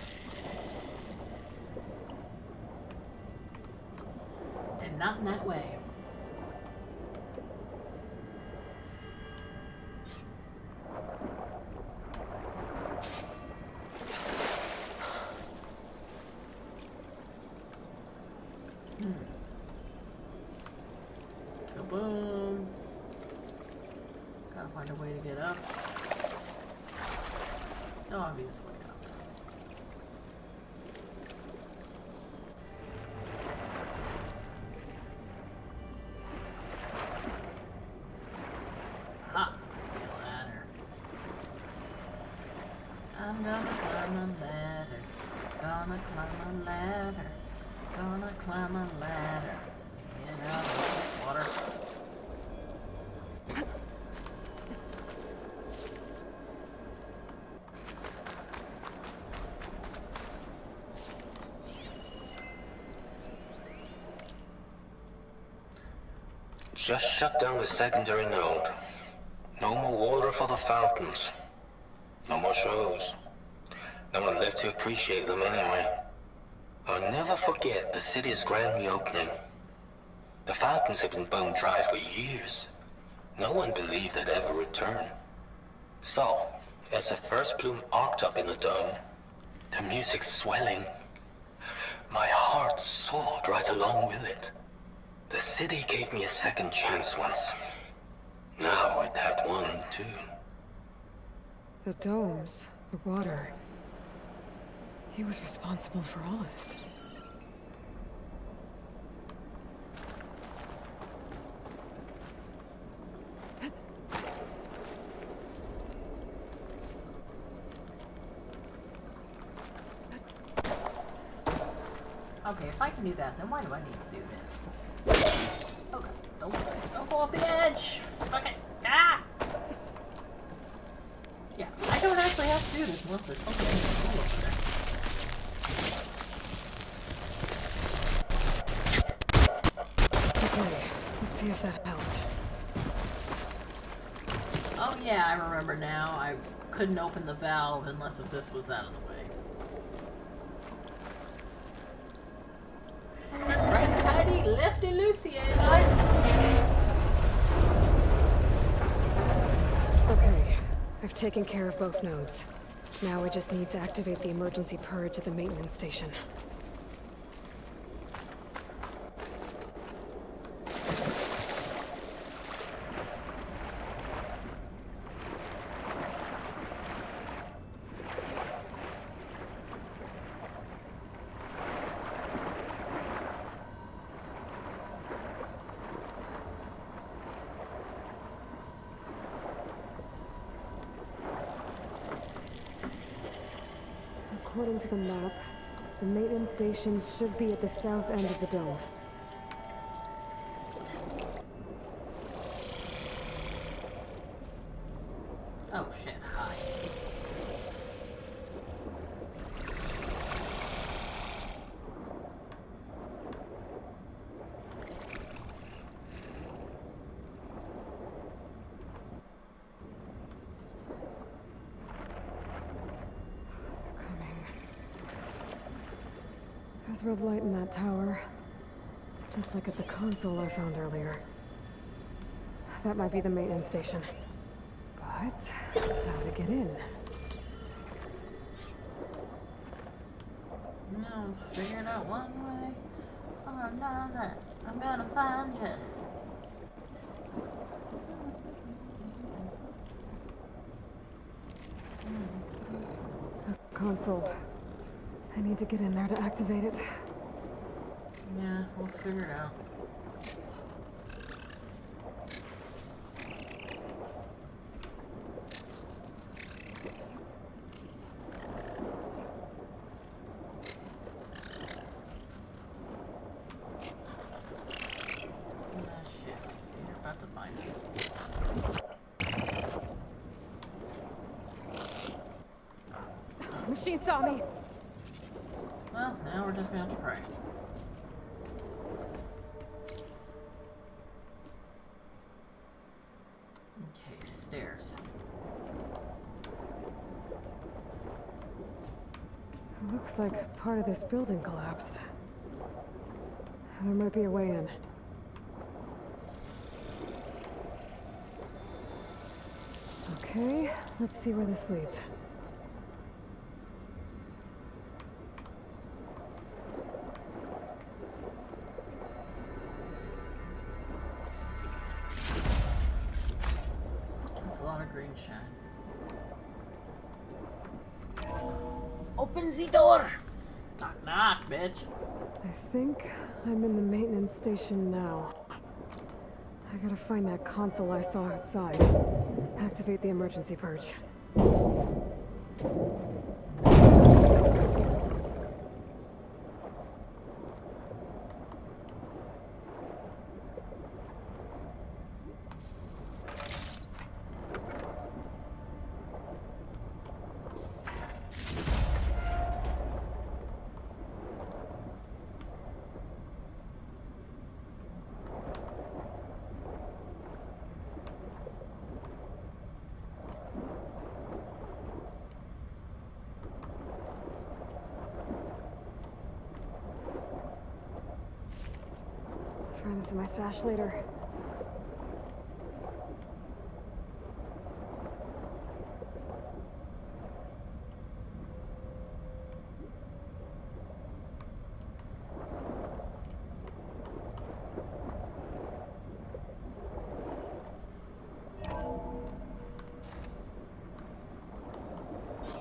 And not in that way. Kaboom. Gotta find a way to get up. No, obvious way up. Ha! I see a ladder. I'm gonna climb a ladder. Gonna climb a ladder. Gonna climb a ladder. Get out of this water. Just shut down the secondary node. No more water for the fountains. No more shows. No one left to appreciate them anyway. I'll never forget the city's grand reopening. The fountains had been bone dry for years. No one believed they'd ever return. So, as the first bloom arced up in the dome, the music swelling, my heart soared right along with it. The city gave me a second chance once. Now it had one too. The domes, the water. He was responsible for all of it. Okay, if I can do that, then why do I need to do this? Okay, don't go off the edge! Okay, ah! Yeah, I don't actually have to do this unless there's something cool over there. Okay, let's see if that helped. Oh yeah, I remember now. I couldn't open the valve unless if this was out of the way. Righty tighty, lefty loosey, Okay, I've taken care of both nodes. Now I just need to activate the emergency purge at the maintenance station. According to the map, the maintenance station should be at the south end of the dome. Oh shit, hi. There's red light in that tower. Just like at the console I found earlier. That might be the maintenance station. But, how to get in? No, figure it out one way or another. I'm gonna find you. console. I need to get in there to activate it. Yeah, we'll figure it out. Machine saw me. Well, now we're just gonna have to pray. Okay, stairs. It looks like part of this building collapsed. There might be a way in. Okay, let's see where this leads. That's a lot of green shine. Open the door! Knock, knock, bitch. I think I'm in the maintenance station now. I gotta find that console I saw outside. Activate the emergency purge. Find this in my stash later.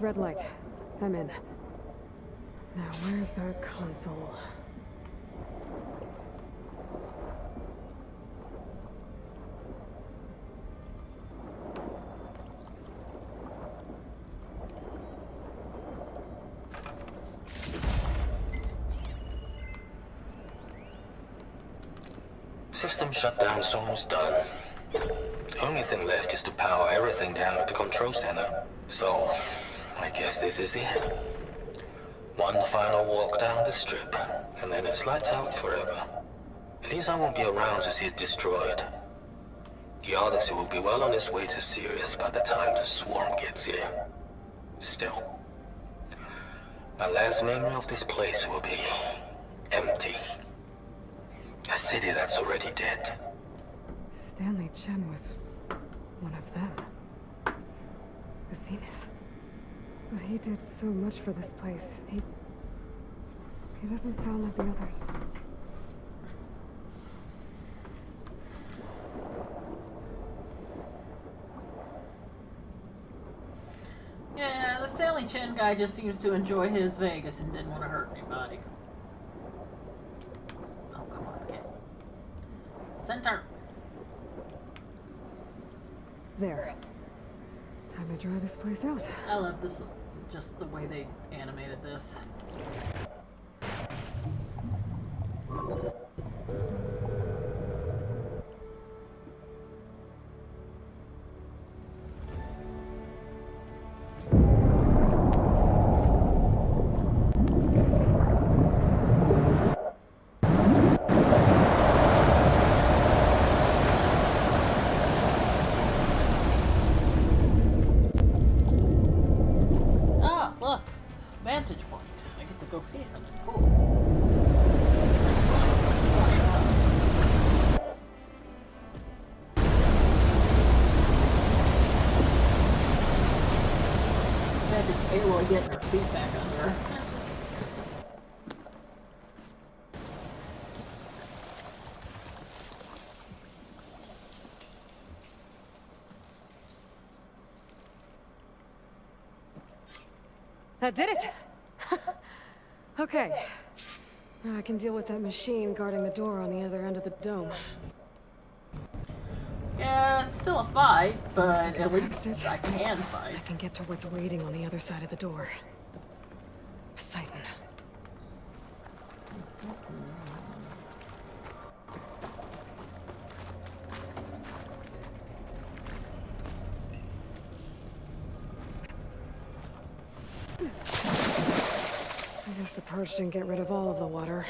Red light. I'm in. Now, where's that console? System shutdown's almost done. The only thing left is to power everything down at the control center. So, I guess this is it. One final walk down the strip, and then it's lights out forever. At least I won't be around to see it destroyed. The Odyssey will be well on its way to Sirius by the time the swarm gets here. Still, my last memory of this place will be empty. A city that's already dead. Stanley Chen was one of them. The Zenith. But he did so much for this place. He doesn't sound like the others. Yeah, the Stanley Chen guy just seems to enjoy his Vegas and didn't want to hurt anybody. Oh, come on, kid. Center. There. Time to dry this place out. I love this, just the way they animated this. Vantage point. I get to go see something cool. That is Aloy getting her feet back under her. That did it! Okay. Now I can deal with that machine guarding the door on the other end of the dome. Yeah, it's still a fight, but Once I get at least past it, I can fight. I can get to what's waiting on the other side of the door. Poseidon. I guess the purge didn't get rid of all of the water.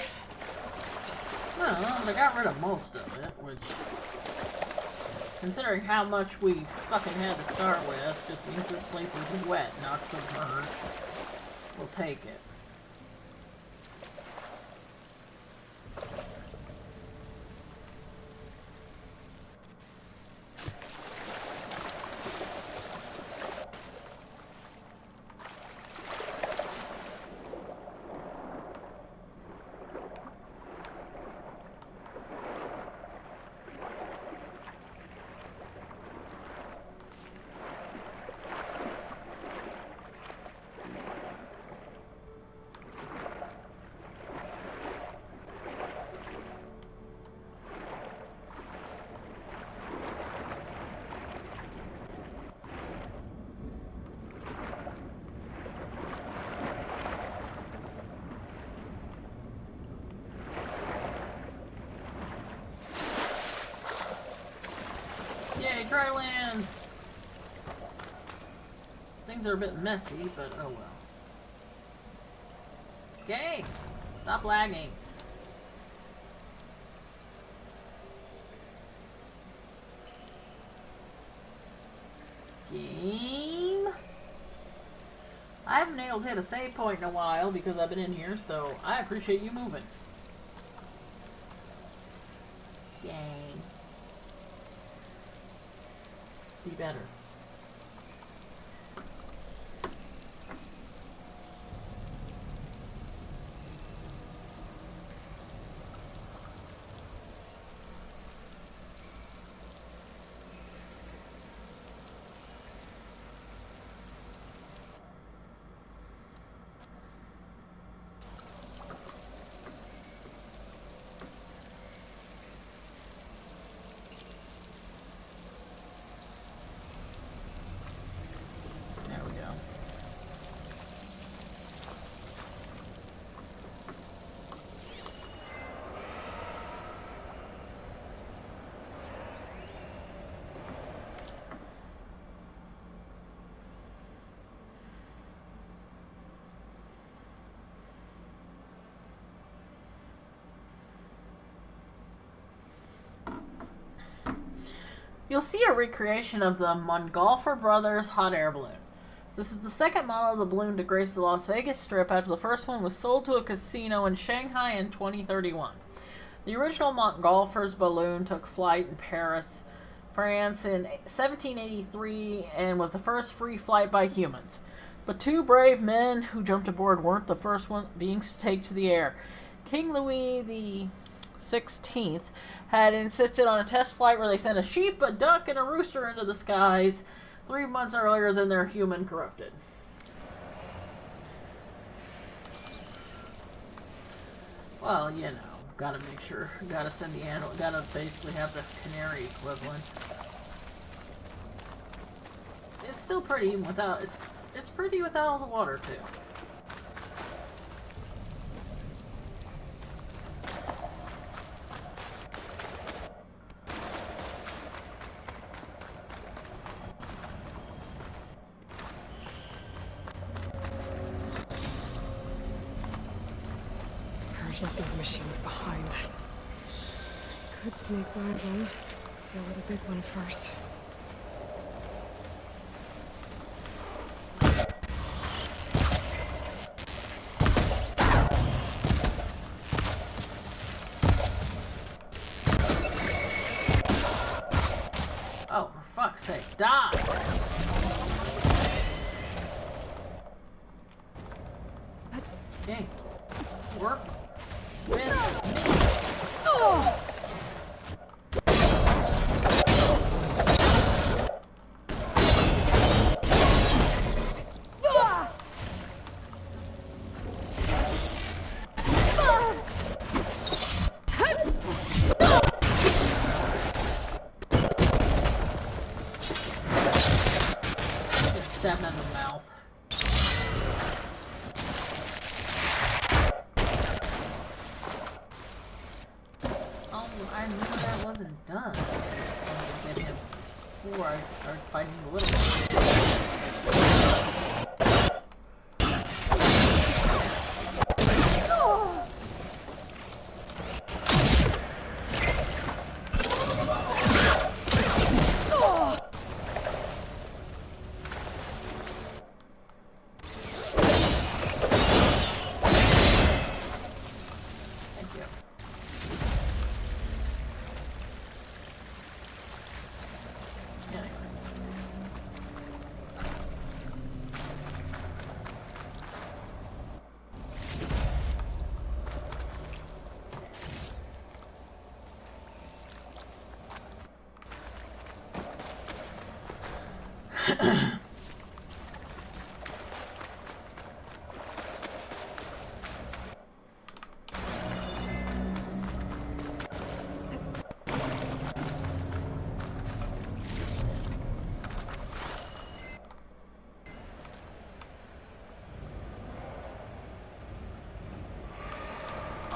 Well, they got rid of most of it, which, considering how much we fucking had to start with, just means this place is wet, not submerged. We'll take it. Yay, dry land! Things are a bit messy, but oh well. Game! Stop lagging. Game? I haven't been able to hit a save point in a while because I've been in here, so I appreciate you moving. Game. Be better. You'll see a recreation of the Montgolfier Brothers hot air balloon. This is the second model of the balloon to grace the Las Vegas Strip after the first one was sold to a casino in Shanghai in 2031. The original Montgolfier's balloon took flight in Paris, France in 1783 and was the first free flight by humans. But two brave men who jumped aboard weren't the first beings to take to the air. King Louis XVI had insisted on a test flight where they sent a sheep, a duck, and a rooster into the skies 3 months earlier than their human corrupted. Well, you know, gotta make sure, gotta send the animal, gotta basically have the canary equivalent. It's still pretty without, it's pretty without all the water too. Left those machines behind. Could sneak by them. Deal with the big one first. Oh, for fuck's sake, die! Okay. Work. wasn't done. I wanted to get him before I started fighting the little one.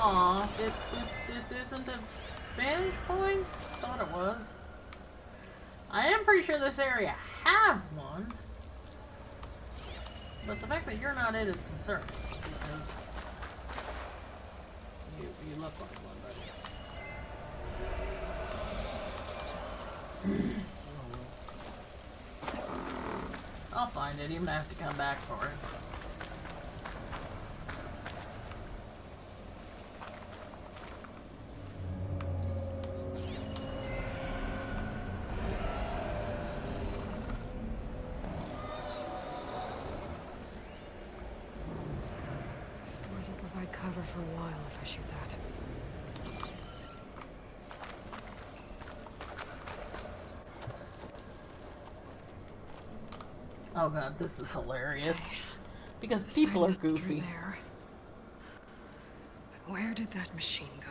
Aw, this isn't a vantage point? Thought it was. I am pretty sure this area has one. But the fact that you're not it is concerning. Because you look like one, buddy. I'll find it, even if I have to come back for it. Spores will provide cover for a while if I shoot that. Oh god, this is hilarious. Because people are goofy. There. But where did that machine go?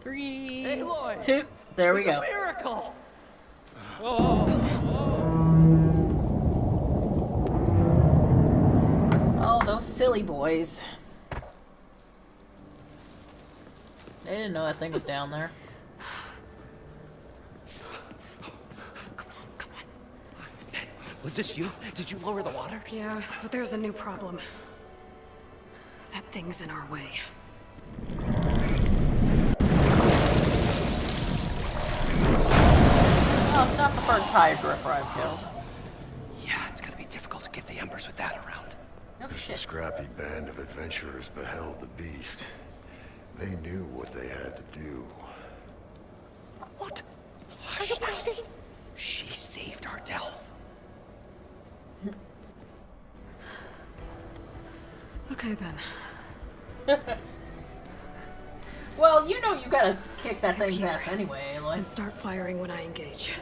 3, Hey, Lloyd. 2, there we It's a go. miracle. Oh, those silly boys. They didn't know that thing was down there. Was this you? Did you lower the waters? Yeah, but there's a new problem. That thing's in our way. Oh, it's not the first tide gripper I've killed. Yeah, it's gonna be difficult to get the embers with that around. No shit. The scrappy band of adventurers beheld the beast. They knew what they had to do. What? Are you crazy? She saved our Delph. Okay then. Well, you know you gotta kick that thing's ass anyway, like. And start firing when I engage.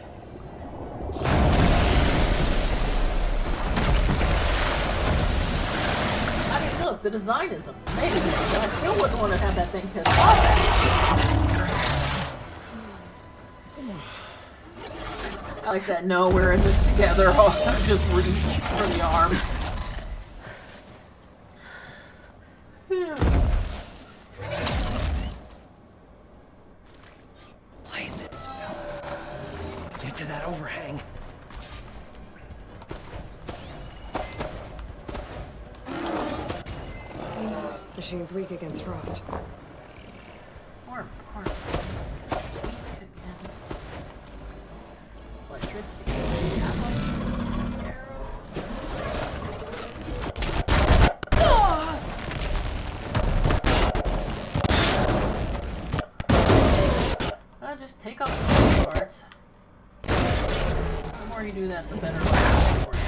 I mean, look, the design is amazing, but I still wouldn't want to have that thing pissed off at me. I like that, no, we're in this together. I'll just reach for the arm. Places, fellas. Get to that overhang. Machine's weak against frost. Or electricity. Just take off the parts. The more you do that, the better it is for you.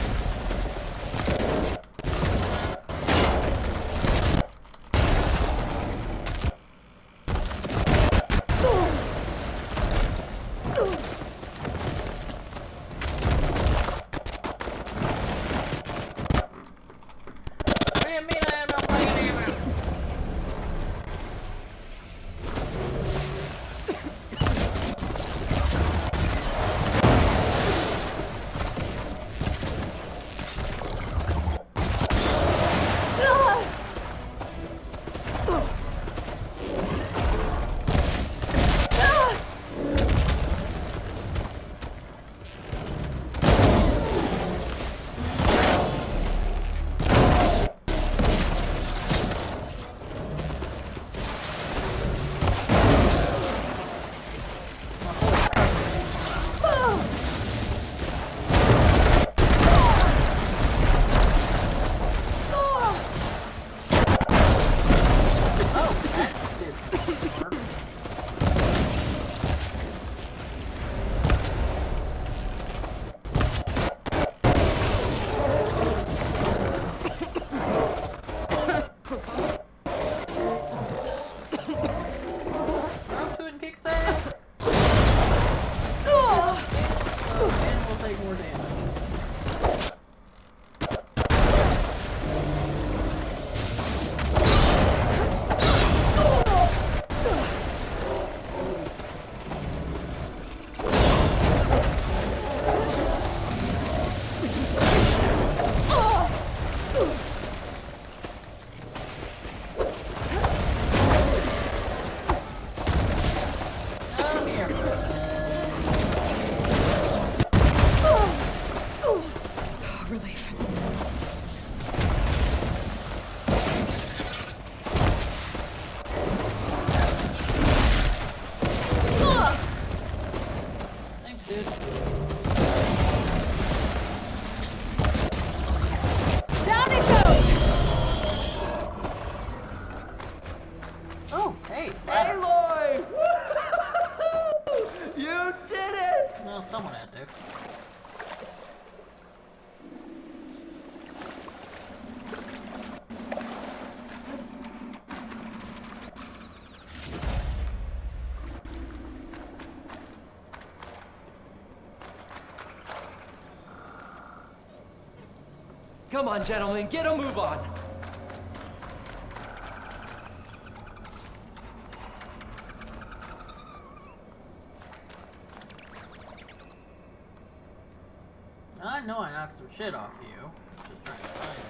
What do you mean I have no fucking ammo? dude. Down it goes! Oh, hey. Aloy! You did it! Well, someone had to. Come on, gentlemen, get a move on. I know I knocked some shit off you. Just trying to find it.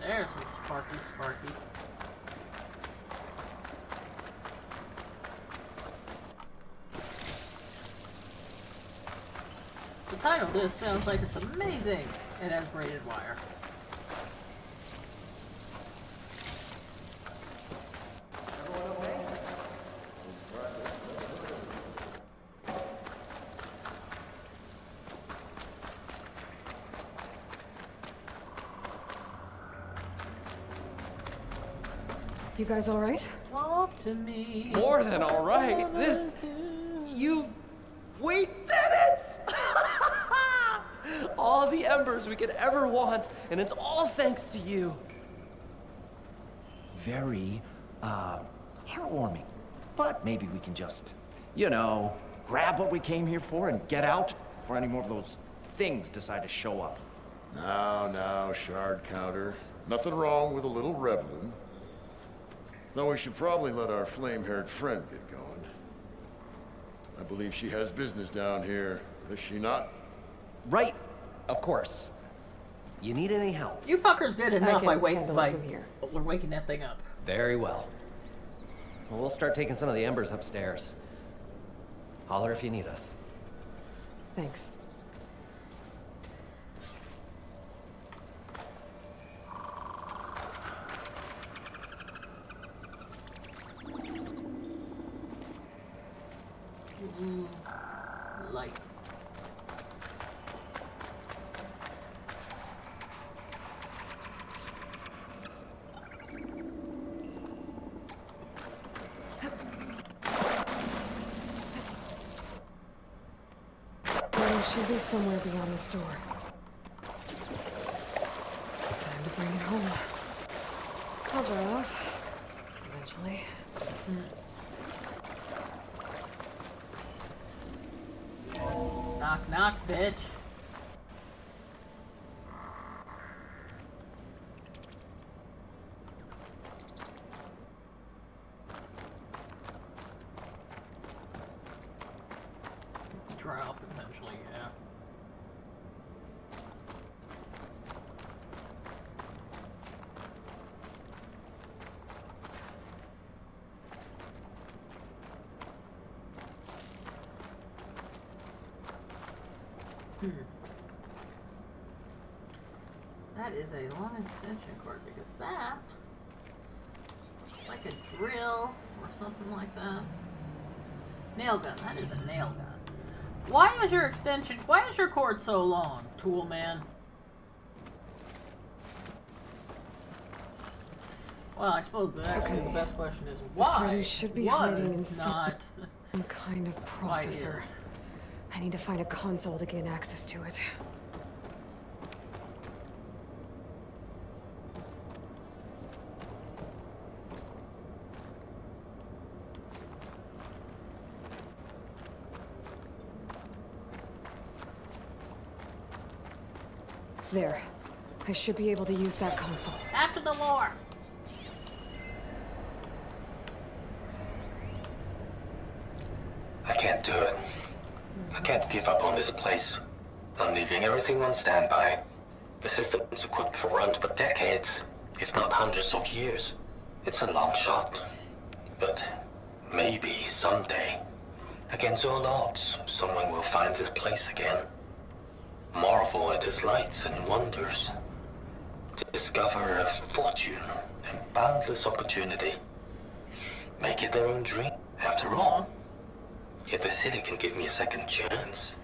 There's some Sparky. The title of this sounds like it's amazing. It has braided wire. You guys all right? Talk to me. More than all right. We did it! All the embers we could ever want, and it's all thanks to you. Very, heartwarming. But maybe we can just, grab what we came here for and get out before any more of those things decide to show up. Now, Shard Counter. Nothing wrong with a little reveling. Though we should probably let our flame-haired friend get going. I believe she has business down here, does she not? Right, of course. You need any help? You fuckers did enough by handle it from here. waking that thing up. Very well. Well, we'll start taking some of the embers upstairs. Holler if you need us. Thanks. Light. There should be somewhere beyond this door. Time to bring it home. I'll dry off. Eventually. Knock, knock, bitch. Dry off eventually, yeah. That is a long extension cord because that is like a drill or something like that. Nail gun. That is a nail gun. Why is your cord so long, tool man? Well, I suppose the best question is why This should be hiding in some kind of processor. I need to find a console to gain access to it. There. I should be able to use that console. After the lore. I can't do it. I can't give up on this place. I'm leaving everything on standby. The system's equipped for runs for decades, if not hundreds of years. It's a long shot. But maybe someday, against all odds, someone will find this place again. Marvel at its lights and wonders. Discover a fortune and boundless opportunity. Make it their own dream. After all, If the city can give me a second chance,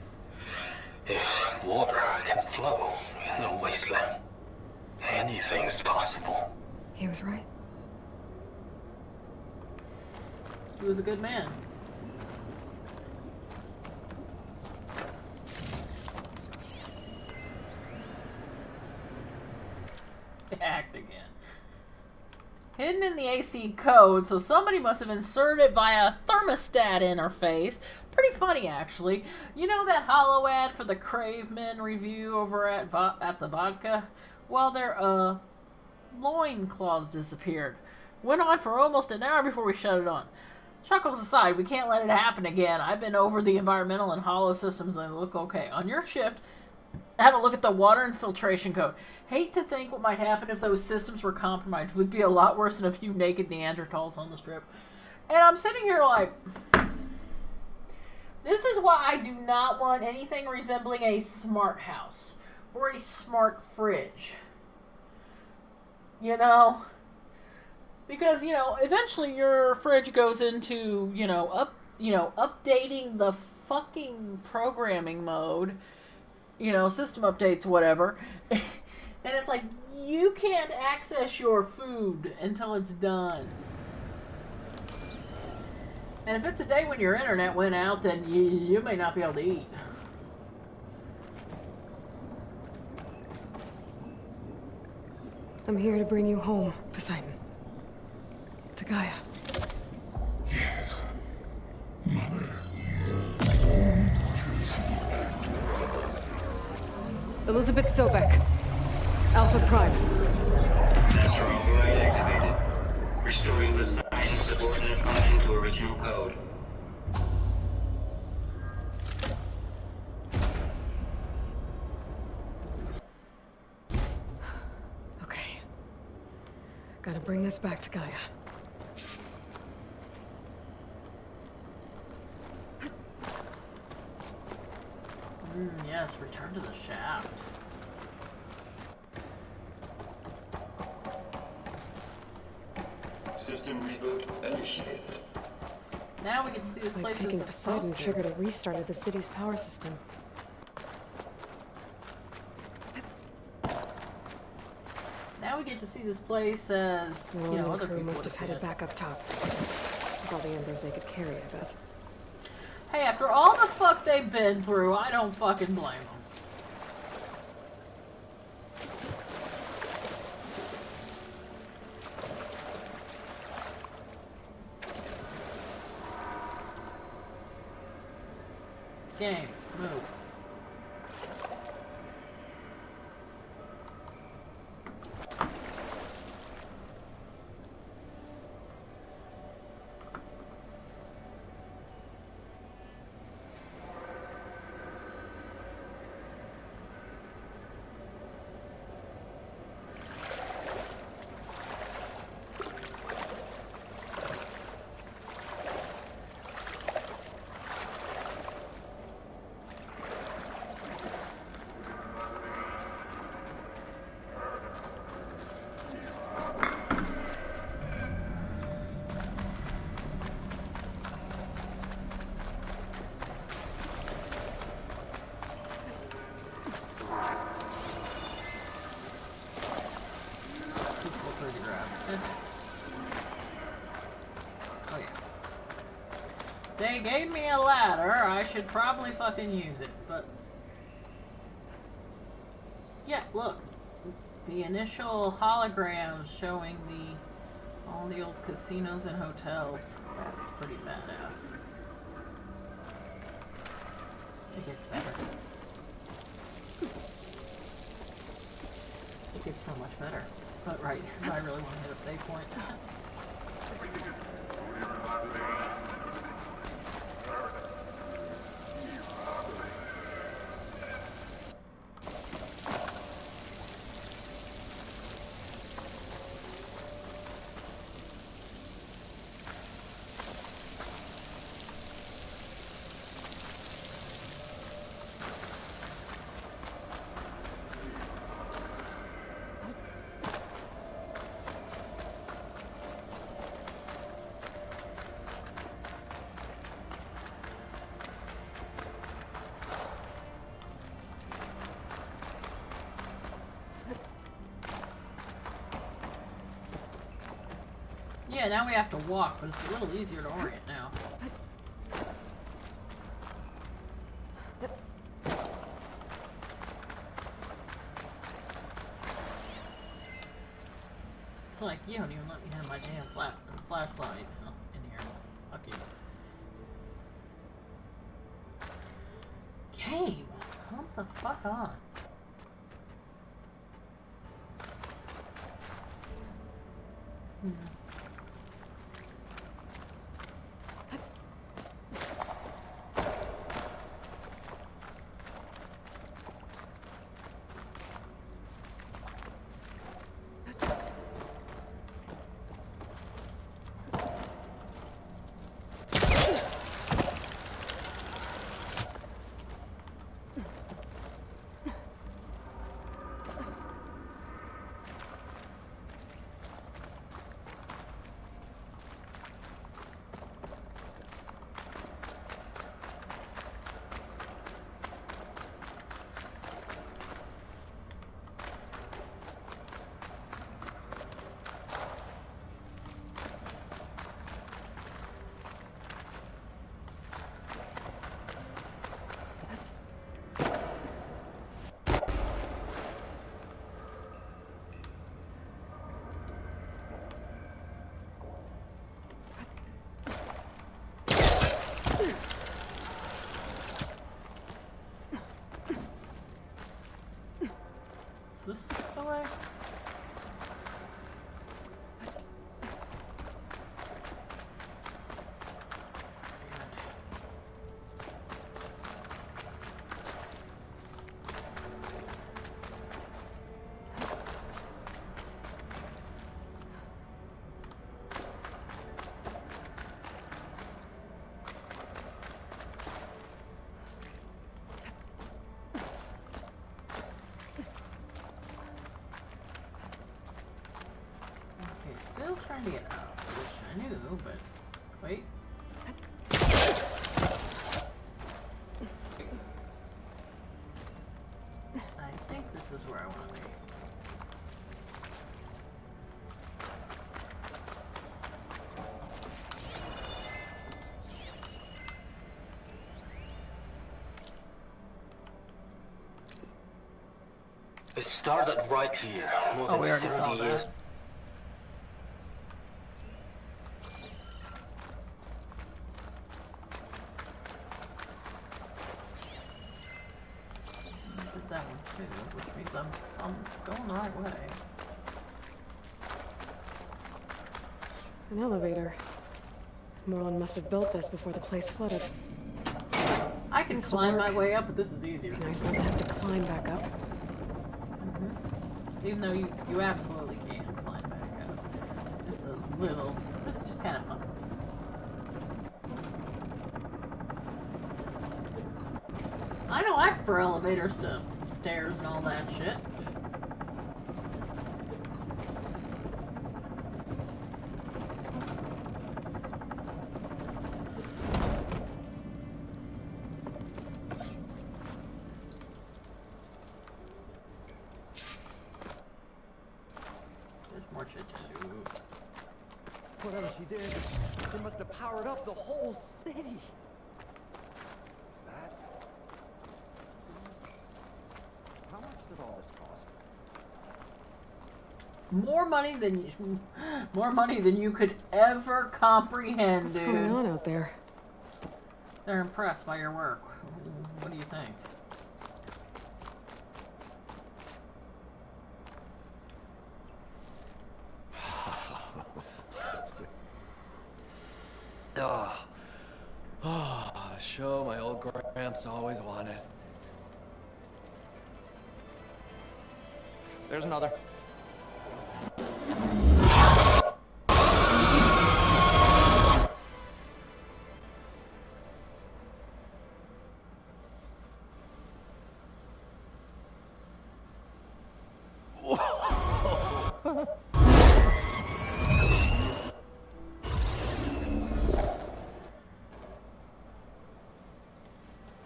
if water can flow in a wasteland, anything's possible. He was right. He was a good man. Act again. Hidden in the AC code, so somebody must have inserted it via a thermostat interface. Pretty funny, actually. You know that hollow ad for the Craveman review over at the vodka? Well, their loin claws disappeared. Went on for almost an hour before we shut it on. Chuckles aside, we can't let it happen again. I've been over the environmental and hollow systems and they look okay. On your shift, have a look at the water infiltration code. Hate to think what might happen if those systems were compromised. It would be a lot worse than a few naked Neanderthals on the strip. And I'm sitting here like, this is why I do not want anything resembling a smart house or a smart fridge. You know? Because, you know, eventually your fridge goes into, updating the fucking programming mode. You know, system updates, whatever. And it's like, you can't access your food until it's done. And if it's a day when your internet went out, then you may not be able to eat. I'm here to bring you home, Poseidon. To Gaia. Yes, Mother. Elizabeth Sobek. Alpha Prime. Master override activated. Restoring Poseidon's subordinate function to original code. Okay. Gotta bring this back to Gaia. Yes, return to the shaft. System reboot initiated. Now we get to see this Looks like place taking as it's Poseidon supposed to. triggered a restart of the city's power system. Now we get to see this place as, The you know, Roman other crew people must would have have headed seen it. back up top. With all the embers they could carry, I bet. Hey, after all the fuck they've been through, I don't fucking blame them. Game, move. Oh yeah. They gave me a ladder, I should probably fucking use it, but... Yeah, look. The initial holograms showing all the old casinos and hotels. That's pretty badass. It gets better. It gets so much better. But right, I really want to hit a save point. Yeah, now we have to walk, but it's a little easier to orient now. It's like, you don't even let me have my damn flashlight in here. Fuck you. Game! Come the fuck on. Is this the way? Still trying to get out, which I knew, but wait. I think this is where I want to be. It started right here, more than 30 years. That one too, which means I'm going the right way. An elevator. Moreland must have built this before the place flooded. I can climb my way up, but this is easier. Nice not to have to climb back up. Even though you absolutely can climb back up. Just a little. This is just kind of fun. I know I prefer elevators to stairs and all that shit. There's more shit to do. Whatever she did, she must have powered up the whole city. How much did all this cost? More money than you could ever comprehend, What's dude. going on out there? They're impressed by your work. What do you think? Oh, a show my old Gramps always wanted. There's another.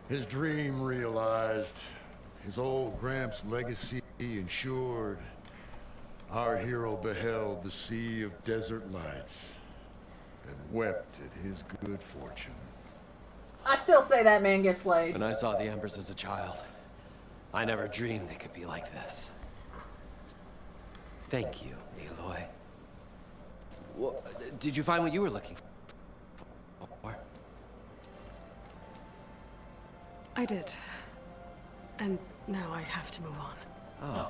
His dream realized, his old Gramps' legacy ensured. Our hero beheld the sea of desert lights. and wept at his good fortune. I still say that man gets laid. When I saw the Embers as a child, I never dreamed they could be like this. Thank you, Aloy. Well, did you find what you were looking for? I did. And now I have to move on. Oh.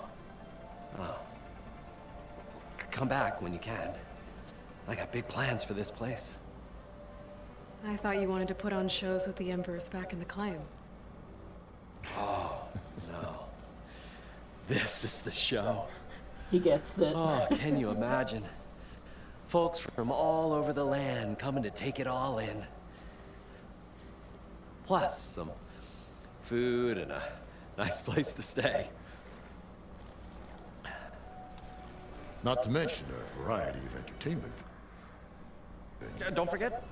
Oh. Come back when you can. I got big plans for this place. I thought you wanted to put on shows with the Embers back in the Claim. Oh, no. This is the show. He gets it. Oh, can you imagine? Folks from all over the land coming to take it all in. Plus some food and a nice place to stay. Not to mention a variety of entertainment. Don't forget,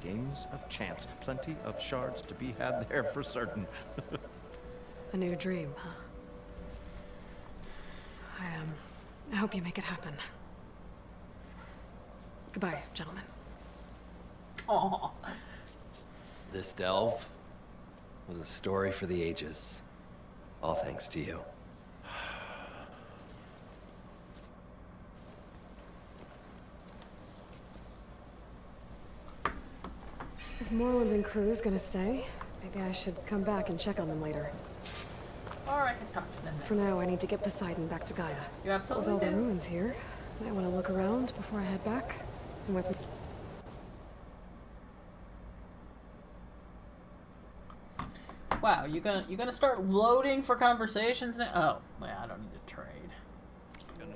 games of chance. Plenty of shards to be had there for certain. A new dream, huh? I hope you make it happen. Goodbye, gentlemen. Aww. This delve was a story for the ages. All thanks to you. If Morland and crew's gonna stay, maybe I should come back and check on them later. Or I can talk to them then. For now, I need to get Poseidon back to Gaia. You absolutely With all do. the ruins here, I want to look around before I head back. And with Wow, you gonna start loading for conversations now? Oh, well, I don't need to trade.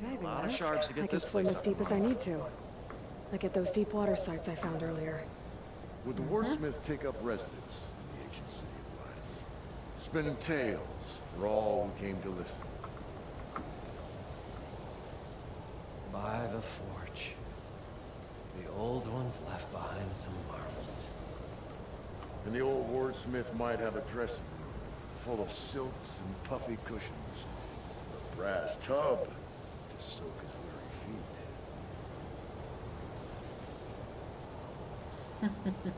diving lot of mask, shards to get I can this swim place as up deep and as I need to. Like at those deep water sites I found earlier. Would the wordsmith take up residence in the ancient city of lights, spinning tales for all who came to listen? By the forge. The old ones left behind some marvels. And the old wordsmith might have a dressing room full of silks and puffy cushions, a brass tub to soak his weary feet.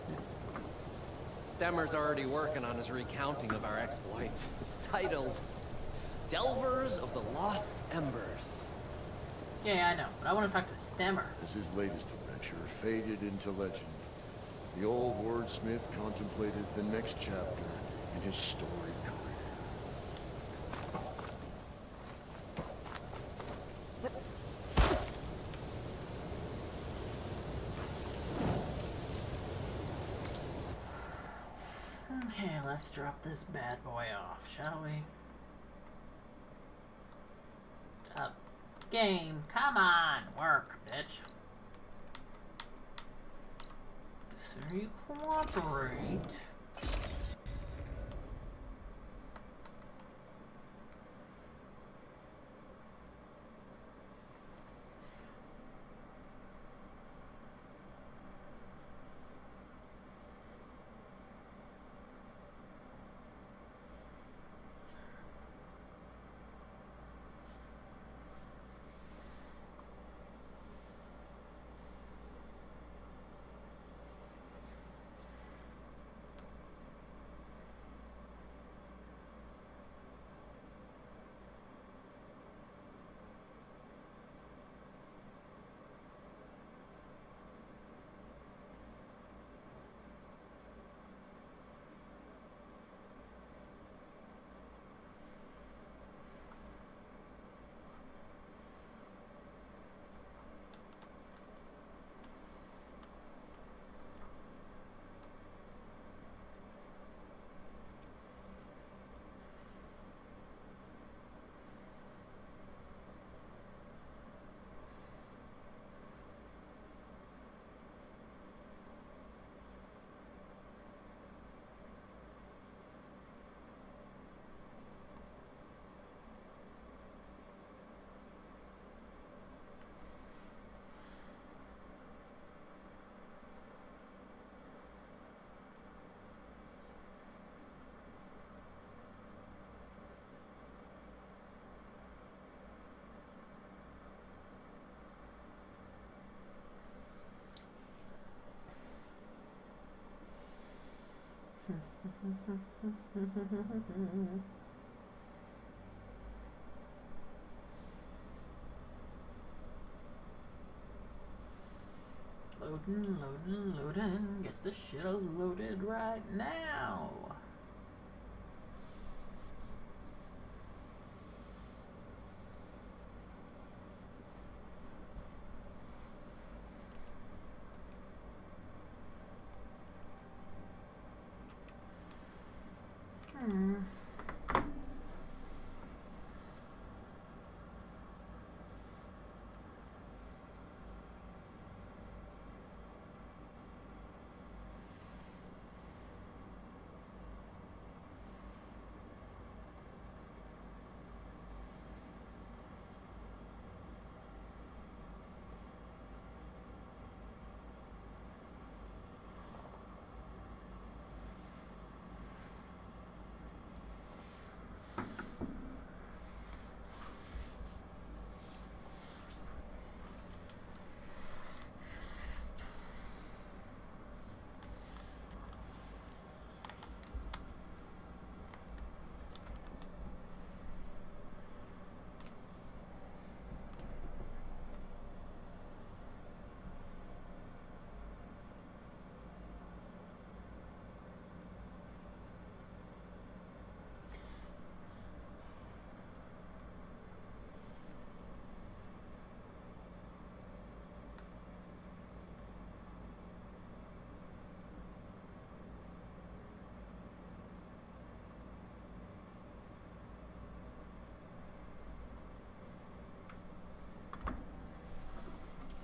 Stemmer's already working on his recounting of our exploits. It's titled Delvers of the Lost Embers. Yeah, I know, but I want to talk to Stemmer. As his latest adventure faded into legend, the old wordsmith contemplated the next chapter in his storied career. Okay, let's drop this bad boy off, shall we? Game, come on, work, bitch. So you cooperate. Loading, loading, loading. Get the shit loaded right now.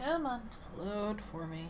Come on, load for me.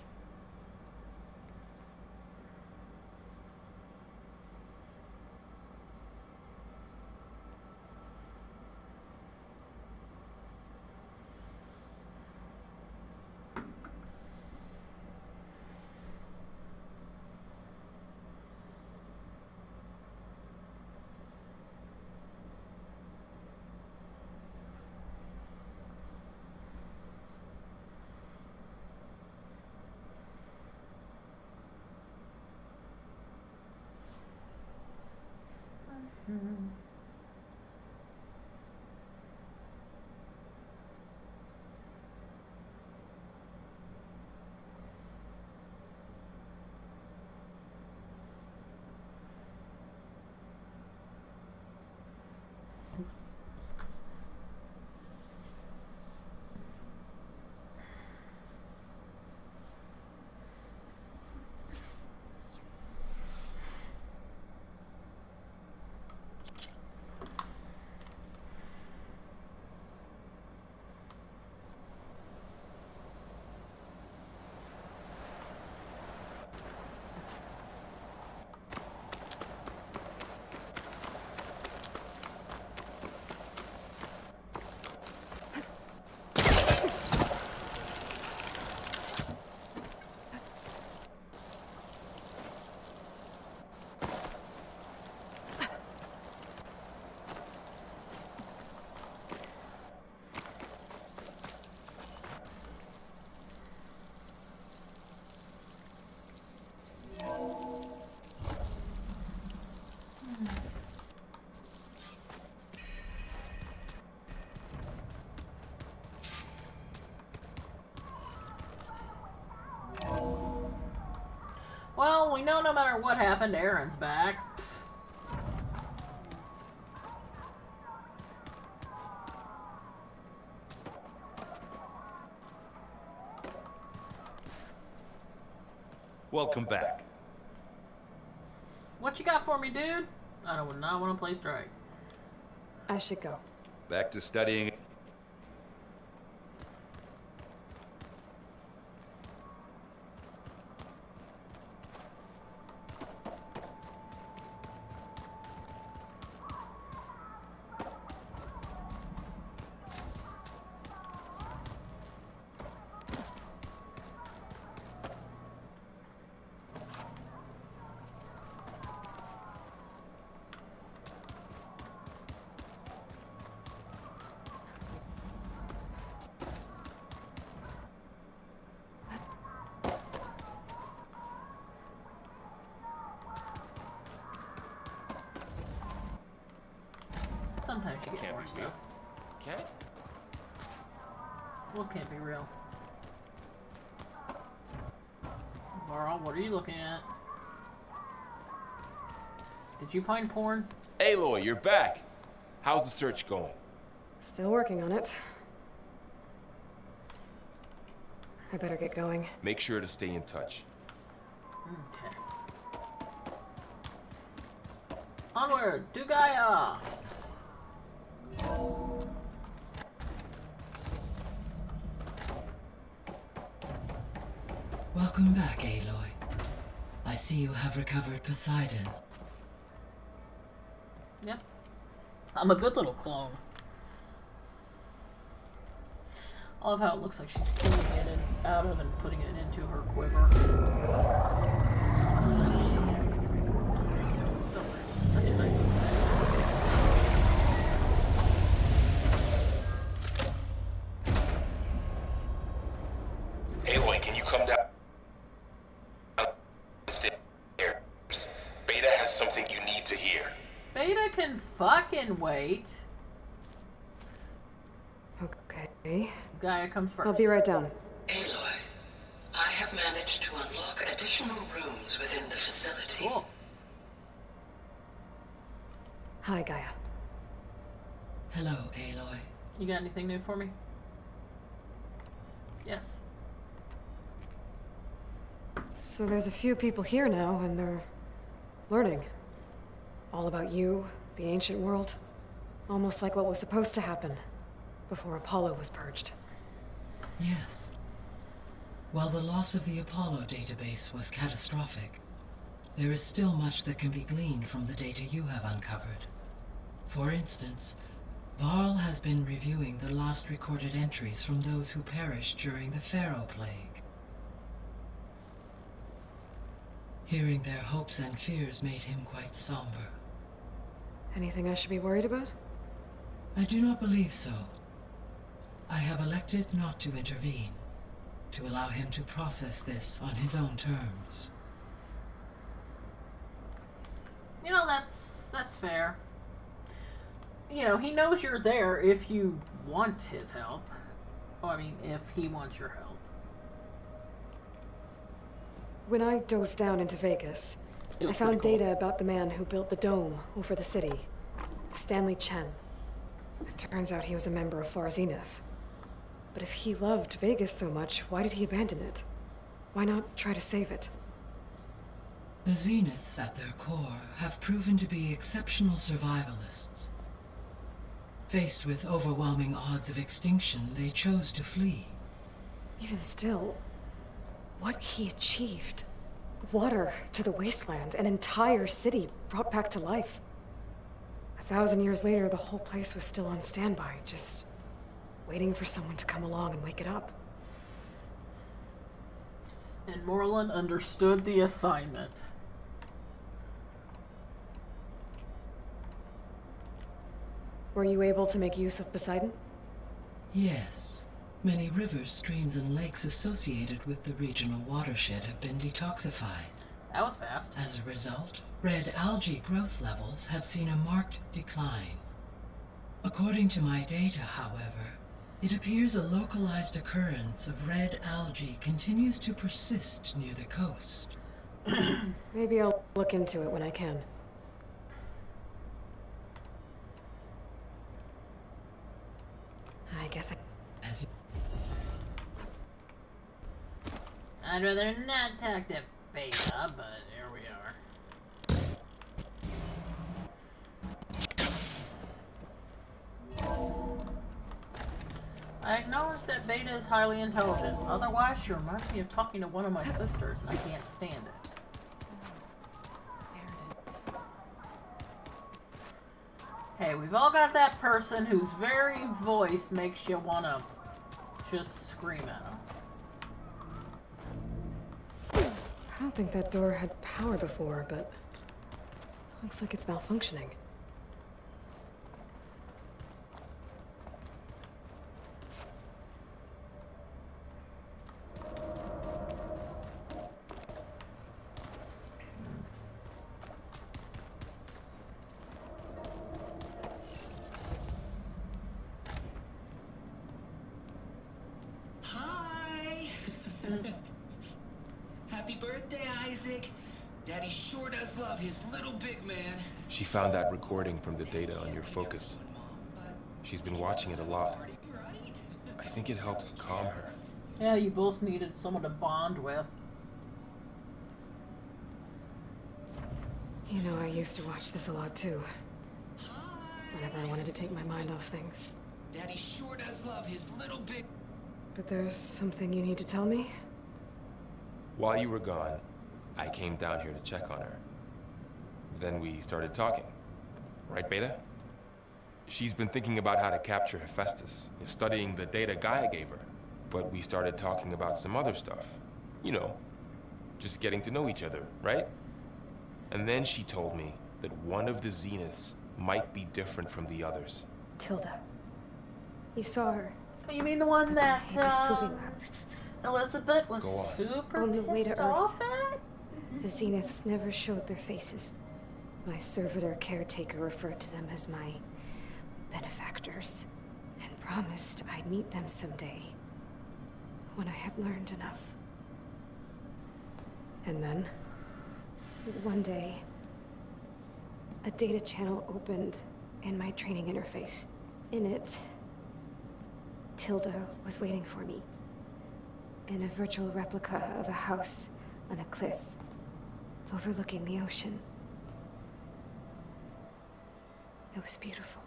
Well, we know no matter what happened, Aaron's back. Welcome back. What you got for me, dude? I would not want to play strike. I should go. Back to studying. Sometimes you get Can't more be stuff. real. Can't? Well, it can't be real. Varl, what are you looking at? Did you find porn? Aloy, you're back. How's the search going? Still working on it. I better get going. Make sure to stay in touch. Okay. Onward, to Gaia! Welcome back, Aloy. I see you have recovered Poseidon. Yep. I'm a good little clone. I love how it looks like she's pulling it out of and putting it into her quiver. So, such a nice little thing. Aloy, can you come down? Beta has something you need to hear. Beta can fucking wait. Okay. Gaia comes first. I'll be right down. Aloy, I have managed to unlock additional rooms within the facility. Cool. Hi, Gaia. Hello, Aloy. You got anything new for me? Yes. So there's a few people here now, and they're learning. All about you, the ancient world. Almost like what was supposed to happen before Apollo was purged. Yes. While the loss of the Apollo database was catastrophic, there is still much that can be gleaned from the data you have uncovered. For instance, Varl has been reviewing the last recorded entries from those who perished during the Pharaoh Plague. Hearing their hopes and fears made him quite somber. Anything I should be worried about? I do not believe so. I have elected not to intervene, to allow him to process this on his own terms. You know, that's fair. You know, he knows you're there if you want his help. Well, I mean, if he wants your help. When I dove down into Vegas, I found data about the man who built the dome over the city, Stanley Chen. It turns out he was a member of Far Zenith. But if he loved Vegas so much, why did he abandon it? Why not try to save it? The Zeniths, at their core, have proven to be exceptional survivalists. Faced with overwhelming odds of extinction, they chose to flee. Even still, what he achieved. Water to the wasteland, an entire city brought back to life. 1,000 years later, the whole place was still on standby, just waiting for someone to come along and wake it up. And Morlun understood the assignment. Were you able to make use of Poseidon? Yes. Many rivers, streams, and lakes associated with the regional watershed have been detoxified. That was fast. As a result, red algae growth levels have seen a marked decline. According to my data, however, it appears a localized occurrence of red algae continues to persist near the coast. Maybe I'll look into it when I can. I guess As you... I'd rather not talk to Beta, but here we are. I acknowledge that Beta is highly intelligent. Otherwise, she reminds me of talking to one of my sisters, and I can't stand it. Hey, we've all got that person whose very voice makes you want to just scream at them. I don't think that door had power before, but looks like it's malfunctioning. Happy birthday, Isaac. Daddy sure does love his little big man. She found that recording from the data on your focus. She's been watching it a lot. I think it helps calm her. Yeah, you both needed someone to bond with. You know, I used to watch this a lot too. Whenever I wanted to take my mind off things. Daddy sure does love his little big... But there's something you need to tell me? While you were gone, I came down here to check on her. Then we started talking. Right, Beta? She's been thinking about how to capture Hephaestus, studying the data Gaia gave her. But we started talking about some other stuff. You know, just getting to know each other, right? And then she told me that one of the Zeniths might be different from the others. Tilda. You saw her. Oh, you mean the one that, Hades Proving Lab. Elizabeth was Go on. super On the way to pissed Earth. off at? The Zeniths never showed their faces. My servitor caretaker referred to them as my benefactors, and promised I'd meet them someday, when I had learned enough. And then? One day, a data channel opened in my training interface. In it, Tilda was waiting for me, in a virtual replica of a house on a cliff overlooking the ocean. It was beautiful.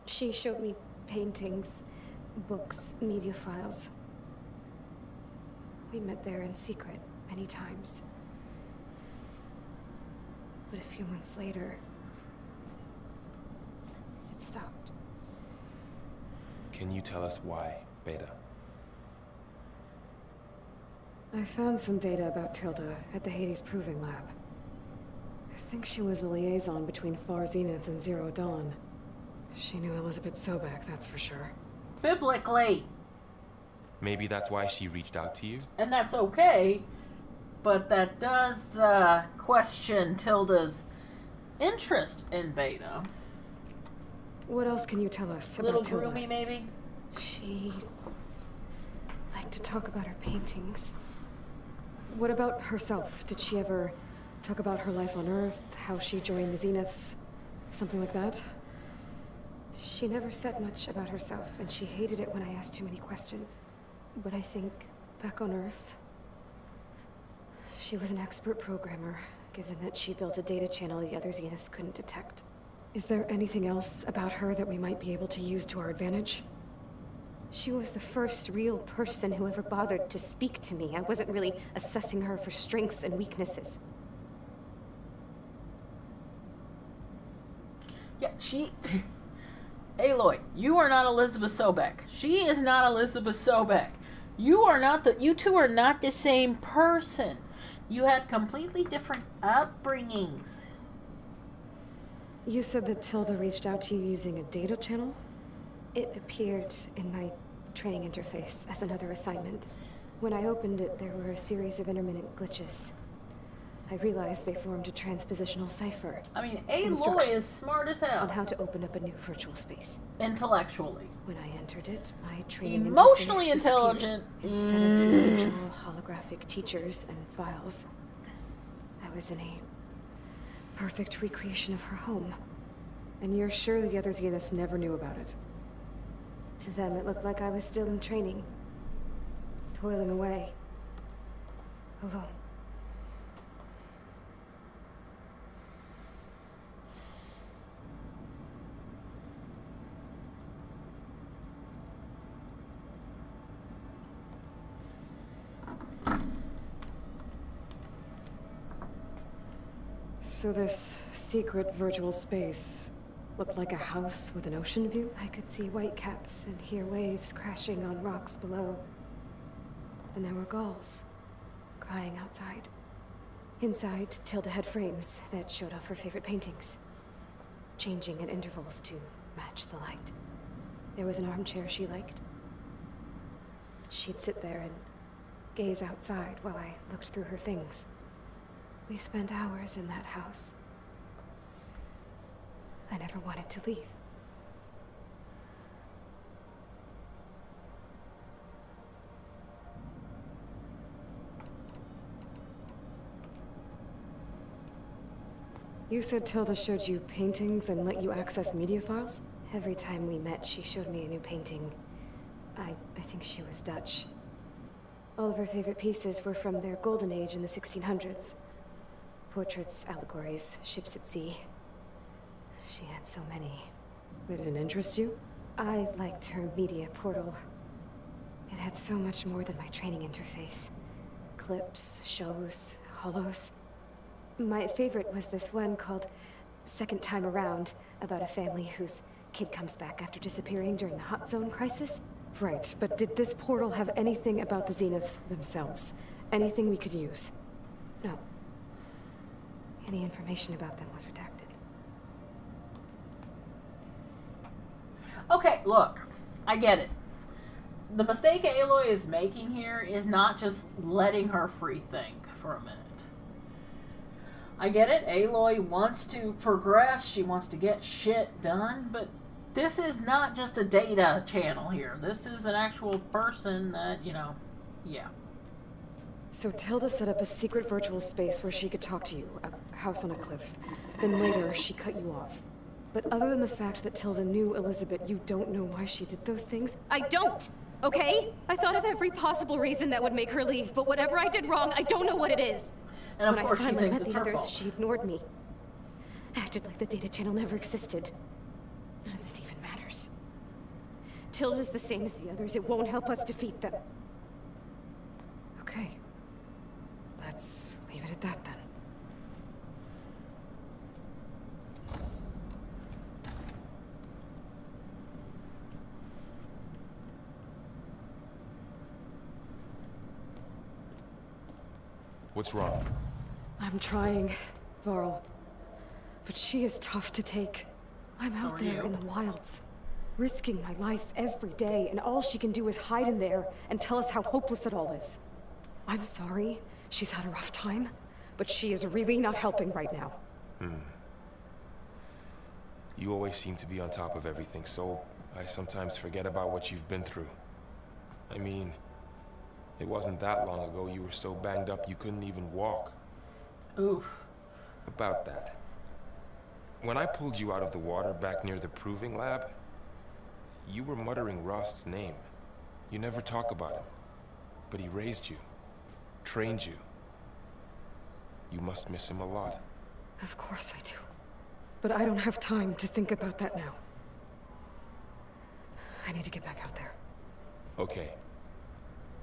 She showed me paintings, books, media files. We met there in secret many times. But a few months later, it stopped. Can you tell us why, Beta? I found some data about Tilda at the Hades Proving Lab. I think she was the liaison between Far Zenith and Zero Dawn. She knew Elizabeth Sobek, that's for sure. Biblically. Maybe that's why she reached out to you? And that's okay, but that does question Tilda's interest in Beta. What else can you tell us Little about Tilda? groomy, maybe? She liked to talk about her paintings. What about herself? Did she ever talk about her life on Earth, how she joined the Zeniths, something like that? She never said much about herself, and she hated it when I asked too many questions. But I think, back on Earth, she was an expert programmer, given that she built a data channel the other Zeniths couldn't detect. Is there anything else about her that we might be able to use to our advantage? She was the first real person who ever bothered to speak to me. I wasn't really assessing her for strengths and weaknesses. Yeah, she... Aloy, you are not Elizabeth Sobek. She is not Elizabeth Sobek. You are not the... You two are not the same person. You had completely different upbringings. You said that Tilda reached out to you using a data channel? It appeared in my training interface as another assignment. When I opened it, there were a series of intermittent glitches. I realized they formed a transpositional cipher. I mean, Aloy is smart as hell. On how to open up a new virtual space. Intellectually. When I entered it, my training Emotionally interface intelligent. Instead of the usual holographic teachers and files, I was in a perfect recreation of her home. And you're sure the other Zeniths never knew about it? To them, it looked like I was still in training. Toiling away. Alone. So this secret virtual space looked like a house with an ocean view? I could see whitecaps and hear waves crashing on rocks below. And there were gulls crying outside. Inside, Tilda had frames that showed off her favorite paintings, changing at intervals to match the light. There was an armchair she liked. She'd sit there and gaze outside while I looked through her things. We spent hours in that house. I never wanted to leave. You said Tilda showed you paintings and let you access media files? Every time we met, she showed me a new painting. I think she was Dutch. All of her favorite pieces were from their golden age in the 1600s. Portraits, allegories, ships at sea. She had so many. They didn't interest you? I liked her media portal. It had so much more than my training interface. Clips, shows, holos. My favorite was this one called Second Time Around, about a family whose kid comes back after disappearing during the Hot Zone crisis. Right, but did this portal have anything about the Zeniths themselves? Anything we could use? No. Any information about them was redacted. Okay, look, I get it. The mistake Aloy is making here is not just letting her free think for a minute. I get it, Aloy wants to progress, she wants to get shit done, but this is not just a data channel here. This is an actual person that, you know, yeah. So Tilda set up a secret virtual space where she could talk to you, a house on a cliff. Then later, she cut you off. But other than the fact that Tilda knew Elizabeth, you don't know why she did those things? I don't! Okay? I thought of every possible reason that would make her leave, but whatever I did wrong, I don't know what it is. And of when course I she finally thinks met it's the her others, fault. she ignored me. Acted like the data channel never existed. None of this even matters. Tilda's the same as the others. It won't help us defeat them. Okay. Let's leave it at that then. What's wrong? I'm trying, Varl. But she is tough to take. I'm So out are there you. in the wilds, risking my life every day, and all she can do is hide in there and tell us how hopeless it all is. I'm sorry, she's had a rough time, but she is really not helping right now. You always seem to be on top of everything, so I sometimes forget about what you've been through. I mean, it wasn't that long ago you were so banged up you couldn't even walk. Oof. About that. When I pulled you out of the water back near the proving lab, you were muttering Rost's name. You never talk about him. But he raised you, trained you. You must miss him a lot. Of course I do. But I don't have time to think about that now. I need to get back out there. Okay.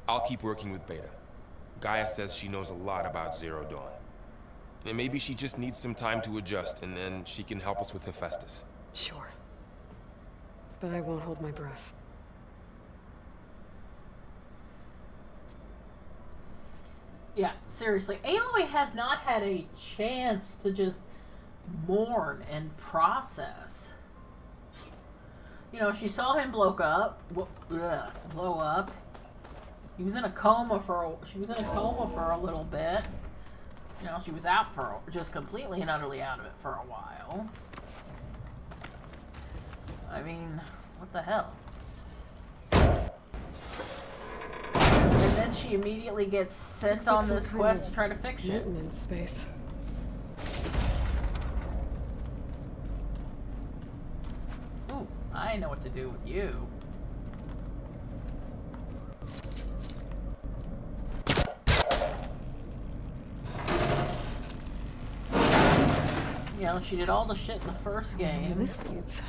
I'll keep working with Beta. Gaia says she knows a lot about Zero Dawn. And maybe she just needs some time to adjust, and then she can help us with Hephaestus. Sure. But I won't hold my breath. Yeah, seriously. Aloy has not had a chance to just mourn and process. You know, she saw him blow up. He was in a coma she was in a coma for a little bit. You know, she was out for just completely and utterly out of it for a while. I mean, what the hell? And then she immediately gets sent on this quest to try to fix shit. Maintenance space. Ooh, I know what to do with you. You know, she did all the shit in the first game. This leads.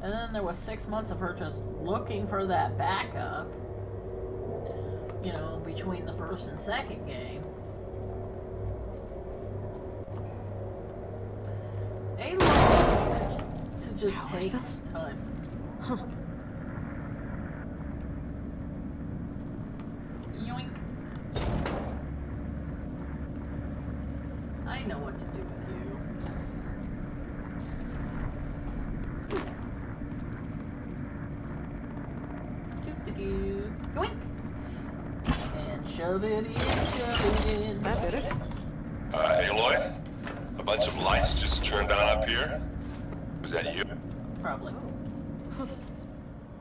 And then there was 6 months of her just looking for that backup. You know, between the first and second game. Aloy needs to just take ourselves? time. Huh. Yoink. I know what to do with you. Doo-doo-doo. Yoink! And shove it in, shove it in. That did it. Aloy? A bunch of lights just turned on up here? Was that you? Probably.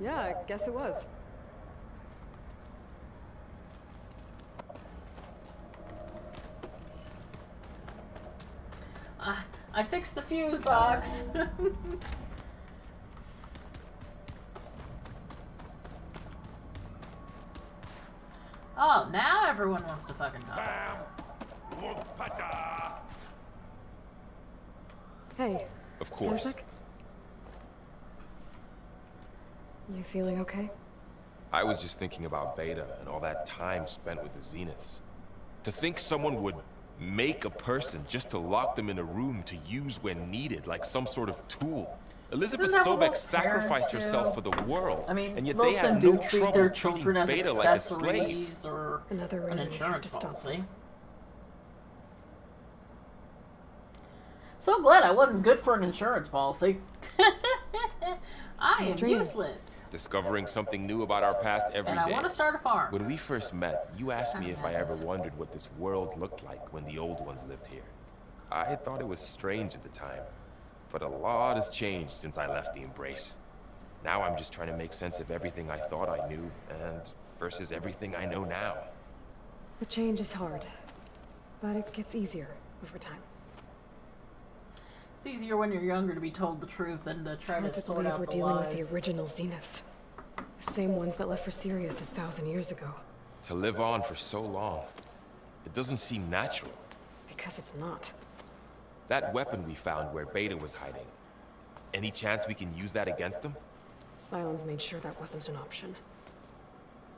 Yeah, I guess it was. I I fixed the fuse box. Oh, now everyone wants to fucking talk. Hey. Of course. Isaac? You feeling okay? I was just thinking about Beta and all that time spent with the Zeniths. To think someone would make a person just to lock them in a room to use when needed, like some sort of tool. Elizabeth Isn't that what Sobek most sacrificed parents herself do? for the world. I mean, and yet most they of them had do no treat trouble their treating children as Beta like a slave. accessories or Another an reason we have to insurance stop policy. So glad I wasn't good for an insurance policy. I am useless. Discovering something new about our past every day. And I want to start a farm. When we first met, you asked me if I ever wondered what this world looked like when the old ones lived here. I thought it was strange at the time, but a lot has changed since I left the Embrace. Now I'm just trying to make sense of everything I thought I knew and versus everything I know now. The change is hard, but it gets easier over time. It's easier when you're younger to be told the truth than to try Hard to to sort believe out we're the dealing lies. with the original Zeniths. The same ones that left for Sirius 1,000 years ago. To live on for so long, it doesn't seem natural. Because it's not. That weapon we found where Beta was hiding, any chance we can use that against them? Sylens made sure that wasn't an option.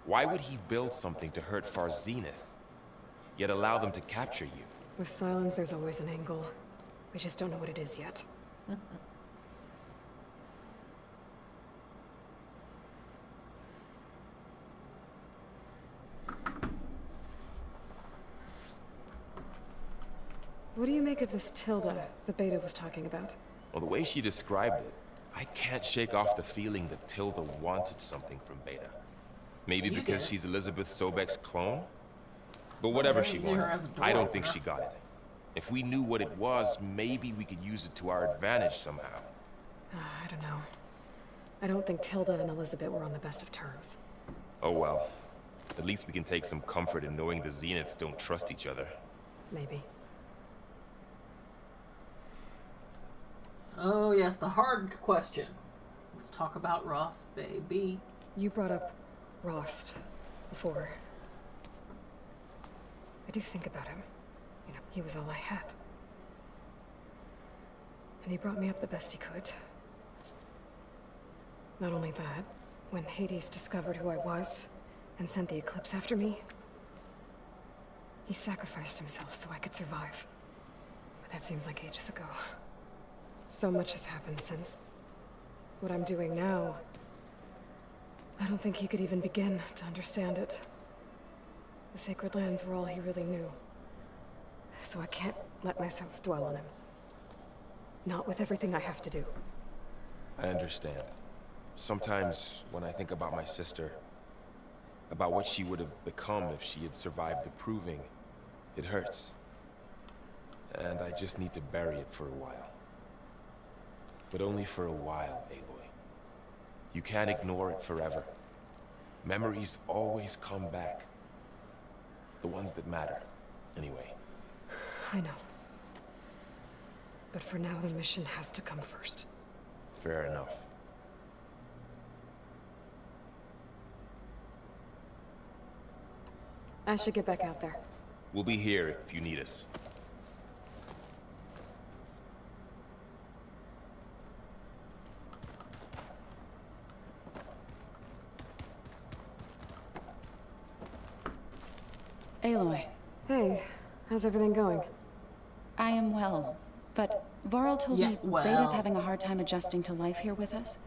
Why would he build something to hurt Far Zenith, yet allow them to capture you? With Sylens, there's always an angle. We just don't know what it is yet. What do you make of this Tilda the Beta was talking about? Well, the way she described it, I can't shake off the feeling that Tilda wanted something from Beta. Maybe You because did. she's Elizabeth Sobek's clone? But whatever she maybe her wanted, as a door I don't think opener. she got it. If we knew what it was, maybe we could use it to our advantage somehow. I don't know. I don't think Tilda and Elizabeth were on the best of terms. Oh well. At least we can take some comfort in knowing the Zeniths don't trust each other. Maybe. Oh yes, the hard question. Let's talk about Ross, baby. You brought up Rost before. I do think about him. You know, he was all I had. And he brought me up the best he could. Not only that, when Hades discovered who I was and sent the Eclipse after me, he sacrificed himself so I could survive. But that seems like ages ago. So much has happened since. What I'm doing now, I don't think he could even begin to understand it. The Sacred Lands were all he really knew. So I can't let myself dwell on him. Not with everything I have to do. I understand. Sometimes, when I think about my sister, about what she would have become if she had survived the Proving, it hurts. And I just need to bury it for a while. But only for a while, Aloy. You can't ignore it forever. Memories always come back. The ones that matter, anyway. I know. But for now, the mission has to come first. Fair enough. I should get back out there. We'll be here if you need us. Aloy. Hey, how's everything going? I am well, but Varl told Yeah, me well. Beta's having a hard time adjusting to life here with us.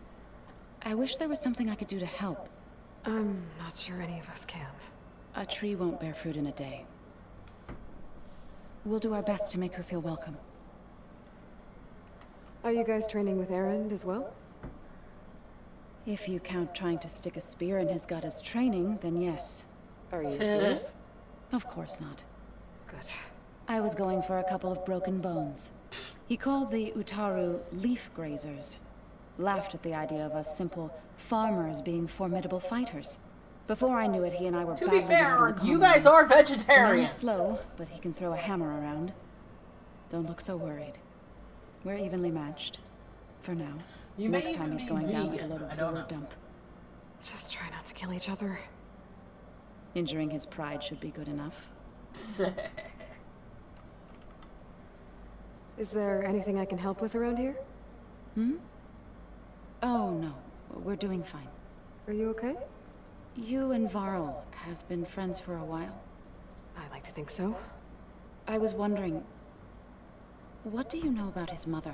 I wish there was something I could do to help. I'm not sure any of us can. A tree won't bear fruit in a day. We'll do our best to make her feel welcome. Are you guys training with Erend as well? If you count trying to stick a spear in his gut as training, then yes. Are you serious? Of course not. Good. I was going for a couple of broken bones. He called the Utaru leaf grazers. Laughed at the idea of us simple farmers being formidable fighters. Before I knew it, he and I were To be battling it out fair, in the you common. guys are The man is vegetarians. slow, but he can throw a hammer around. Don't look so worried. We're evenly matched. For now. You may Next time even he's be going down like a vegan. load I of don't door know. dump. Just try not to kill each other. Injuring his pride should be good enough. Is there anything I can help with around here? Hmm? Oh, no. We're doing fine. Are you okay? You and Varl have been friends for a while. I like to think so. I was wondering, what do you know about his mother?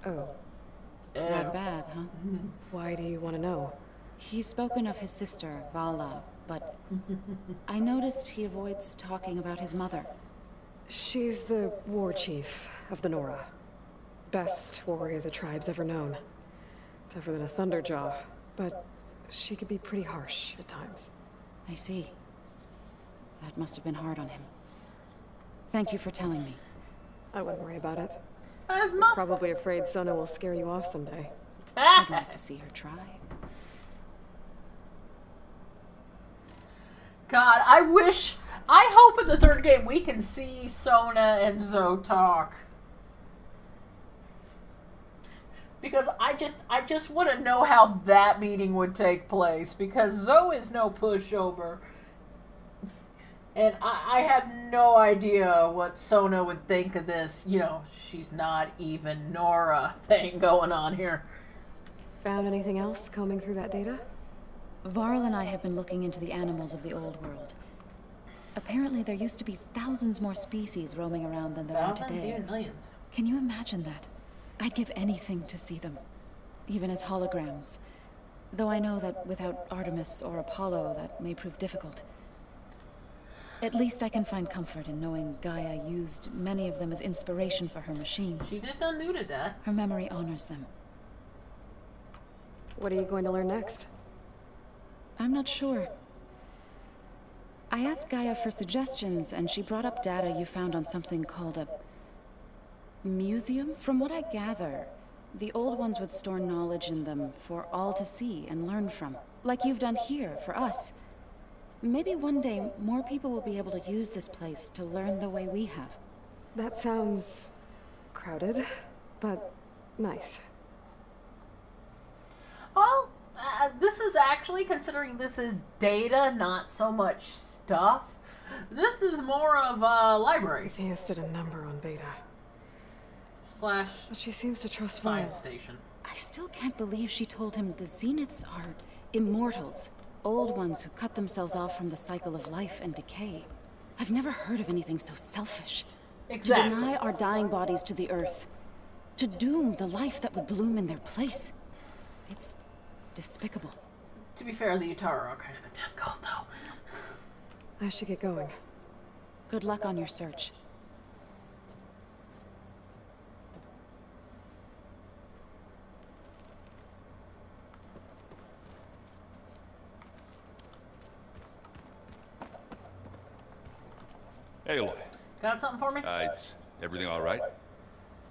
Oh. Not bad, huh? Why do you want to know? He's spoken of his sister, Vala, but I noticed he avoids talking about his mother. She's the war chief of the Nora. Best warrior the tribe's ever known. Tougher than a Thunderjaw, but she could be pretty harsh at times. I see. That must have been hard on him. Thank you for telling me. I wouldn't worry about it. He's probably afraid Sona will scare you off someday. I'd like to see her try. God, I hope in the third game we can see Sona and Zoe talk. Because I just want to know how that meeting would take place. Because Zoe is no pushover. And I have no idea what Sona would think of this, you know, she's not even Nora thing going on here. Found anything else combing through that data? Varl and I have been looking into the animals of the old world. Apparently there used to be thousands more species roaming around than there are Thousands, today. even millions. Can you imagine that? I'd give anything to see them, even as holograms. Though I know that without Artemis or Apollo, that may prove difficult. At least I can find comfort in knowing Gaia used many of them as inspiration for her machines. She did not allude to that. Her memory honors them. What are you going to learn next? I'm not sure. I asked Gaia for suggestions, and she brought up data you found on something called a museum. From what I gather, the old ones would store knowledge in them for all to see and learn from, like you've done here for us. Maybe one day more people will be able to use this place to learn the way we have. That sounds crowded, but nice. Well, this is actually, considering this is data, not so much stuff. This is more of a library. He listed a number on Beta. Slash. But she seems to trust science Varl. station. I still can't believe she told him the Zeniths are immortals. Old ones who cut themselves off from the cycle of life and decay. I've never heard of anything so selfish. Exactly. To deny our dying bodies to the earth. To doom the life that would bloom in their place. It's despicable. To be fair, the Utaru are kind of a death cult, though. I should get going. Good luck on your search. Hey, Aloy. Got something for me? Is everything all right?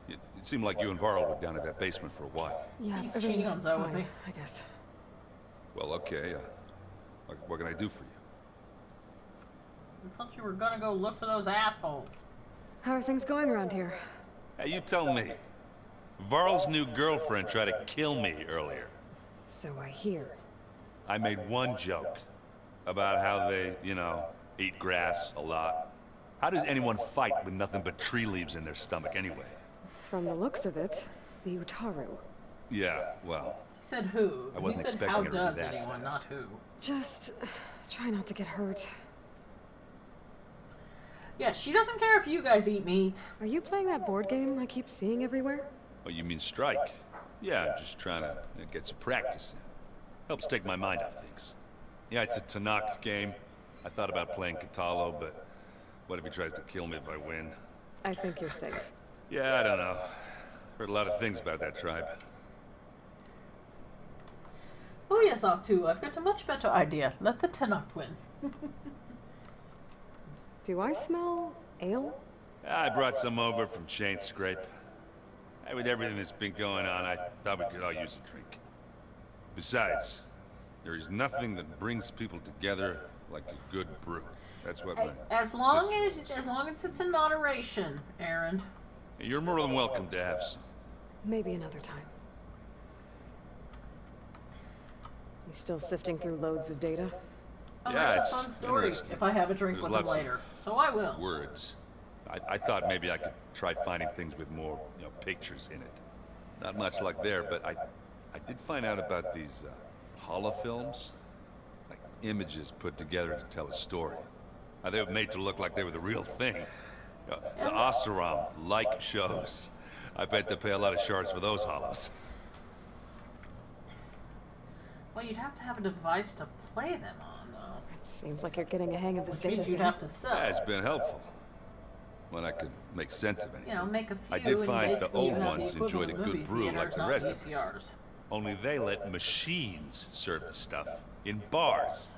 It seemed like you and Varl were down at that basement for a while. Yeah, He's cheating everything's on Zoe with fine, me. I guess. Well, okay. What can I do for you? I thought you were gonna go look for those assholes. How are things going around here? Hey, you tell me. Varl's new girlfriend tried to kill me earlier. So I hear. I made one joke about how they, you know, eat grass a lot. How does anyone fight with nothing but tree leaves in their stomach anyway? From the looks of it, the Utaru. Yeah, well, He said who. I wasn't he said expecting how it to be does that anyone, fast. not who. Just try not to get hurt. Yeah, she doesn't care if you guys eat meat. Are you playing that board game I keep seeing everywhere? oh, you mean strike? Yeah, I'm just trying to get some practice in. Helps take my mind off things. Yeah, it's a Tanakh game. I thought about playing Katalo, but what if he tries to kill me if I win? I think you're safe. Yeah, I don't know. Heard a lot of things about that tribe. Oh yes, Octu, I've got a much better idea. Let the Tenok win. Do I smell ale? I brought some over from Chain Scrape. Hey, with everything that's been going on, I thought we could all use a drink. Besides, there is nothing that brings people together like a good brew. That's what my As long as it's in moderation, Aaron. You're more than welcome to have some. Maybe another time. You still sifting through loads of data? Oh, Yeah, that's it's a fun story interesting. if I have a drink There's with him lots later. of So I will. words. I thought maybe I could try finding things with more, pictures in it. Not much luck there, but I did find out about these holofilms, like images put together to tell a story. They were made to look like they were the real thing. The Oseram-like shows. I bet they pay a lot of shards for those hollows. Well, you'd have to have a device to play them on, though. It seems like you're getting a hang of this Which data means you'd thing. have to sell. Yeah, it's been helpful. When I could make sense of anything. Make a few. I did and find the basically old you have ones the enjoyed a equivalent of good movie brew like theaters, the not rest of us. VCRs. Only they let machines serve the stuff in bars.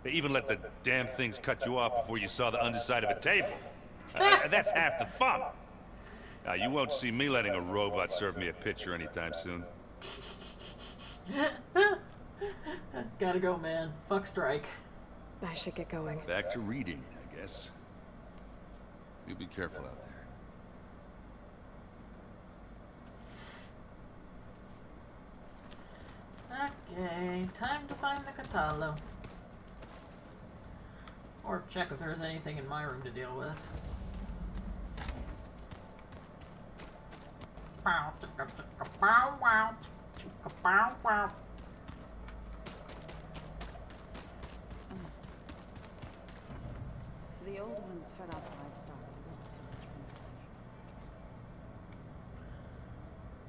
They even let the damn things cut you off before you saw the underside of a table. That's half the fun. Now, you won't see me letting a robot serve me a pitcher anytime soon. Gotta go, man. Fuck strike. I should get going. Back to reading, I guess. You be careful out there. Okay, time to find the Catalo. Or check if there's anything in my room to deal with. The old ones fed off livestock a little too much for my liking.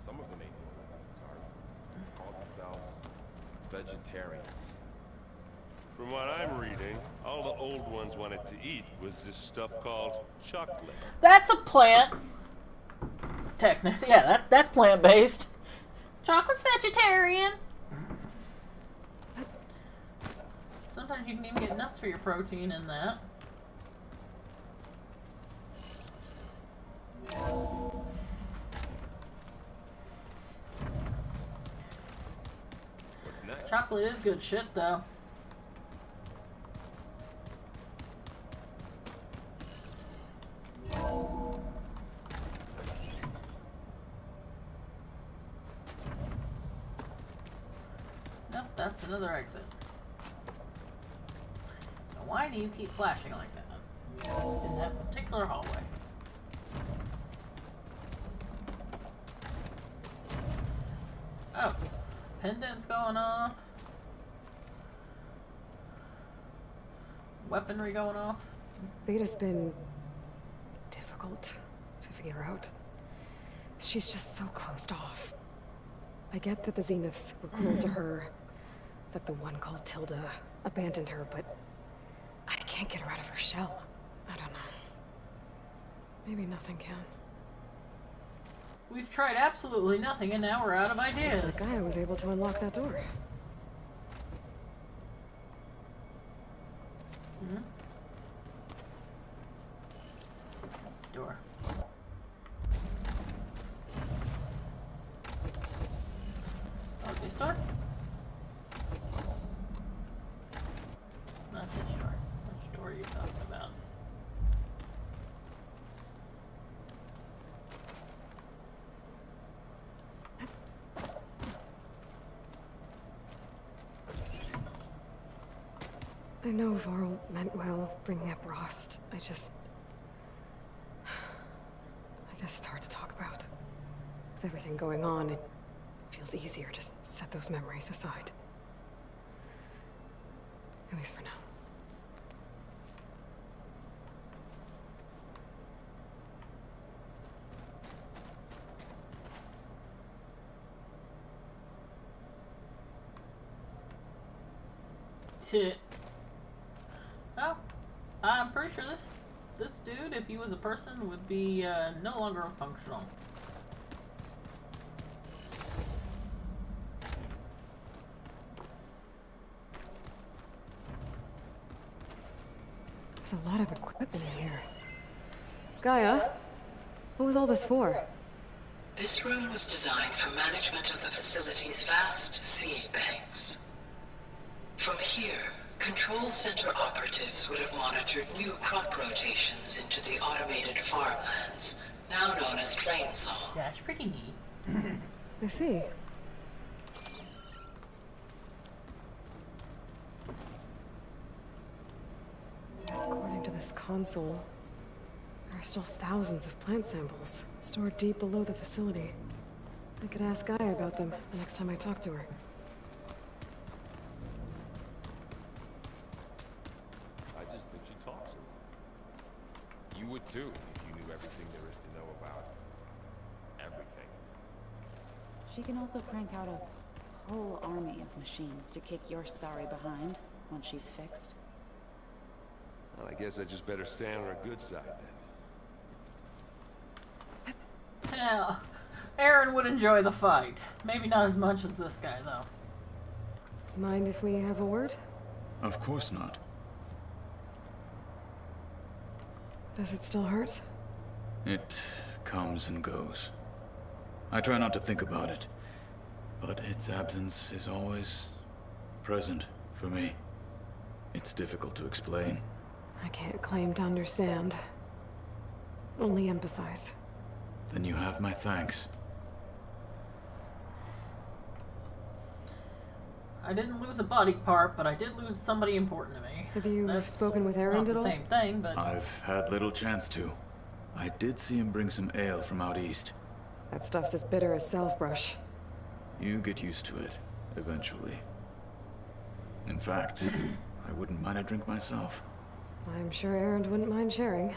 Some of the main are called themselves vegetarians. From what I'm reading, all the old ones wanted to eat was this stuff called chocolate. That's a plant. Technically, yeah, that's plant-based. Chocolate's vegetarian. Sometimes you can even get nuts for your protein in that. What's next? Chocolate is good shit, though. Nope, that's another exit. Now, why do you keep flashing like that in that particular hallway? Oh, pendants going off. Weaponry going off. Beta's been difficult to figure out. She's just so closed off. I get that the Zeniths were cruel to her, that the one called Tilda abandoned her, but I can't get her out of her shell. I don't know. Maybe nothing can. We've tried absolutely nothing, and now we're out of ideas. Looks like I was able to unlock that door. Hmm? Door. Oh, this door? Not this door. Which door are you talking about? I know Varl meant well bringing up Rost. I guess it's hard to talk about. With everything going on, it feels easier to set those memories aside. At least for now. Shit. Oh, I'm pretty sure this dude, if he was a person, would be no longer functional. There's a lot of equipment in here. Gaia, what was all this for? This room was designed for management of the facility's vast seed banks. From here, Control Center operatives would have monitored new crop rotations into the automated farmlands, now known as Plainsong. That's pretty neat. I see. According to this console, there are still thousands of plant samples stored deep below the facility. I could ask Gaia about them the next time I talk to her. I just think she talks a lot. You would too, if you knew everything there is to know about everything. She can also crank out a whole army of machines to kick your sorry behind once she's fixed. Well, I guess I just better stand on her good side then. Yeah, Aaron would enjoy the fight. Maybe not as much as this guy, though. Mind if we have a word? Of course not. Does it still hurt? It comes and goes. I try not to think about it, but its absence is always present for me. It's difficult to explain. I can't claim to understand. Only empathize. Then you have my thanks. I didn't lose a body part, but I did lose somebody important to me. Have you That's spoken with Aaron not at the all? same thing, but I've had little chance to. I did see him bring some ale from out east. That stuff's as bitter as self-brush. You get used to it, eventually. In fact, I wouldn't mind a drink myself. I'm sure Aaron wouldn't mind sharing.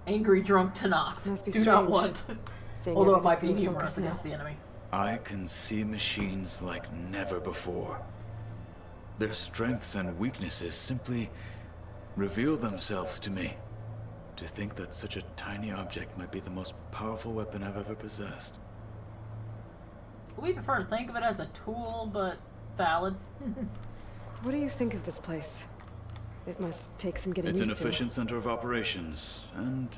angry drunk Tenakth. Must be Do not strange, want. seeing Although it might be everything through humorous focus now. against the enemy. I can see machines like never before. Their strengths and weaknesses simply reveal themselves to me. To think that such a tiny object might be the most powerful weapon I've ever possessed. We prefer to think of it as a tool, but valid. What do you think of this place? It must take some getting It's an used to. efficient center of operations, and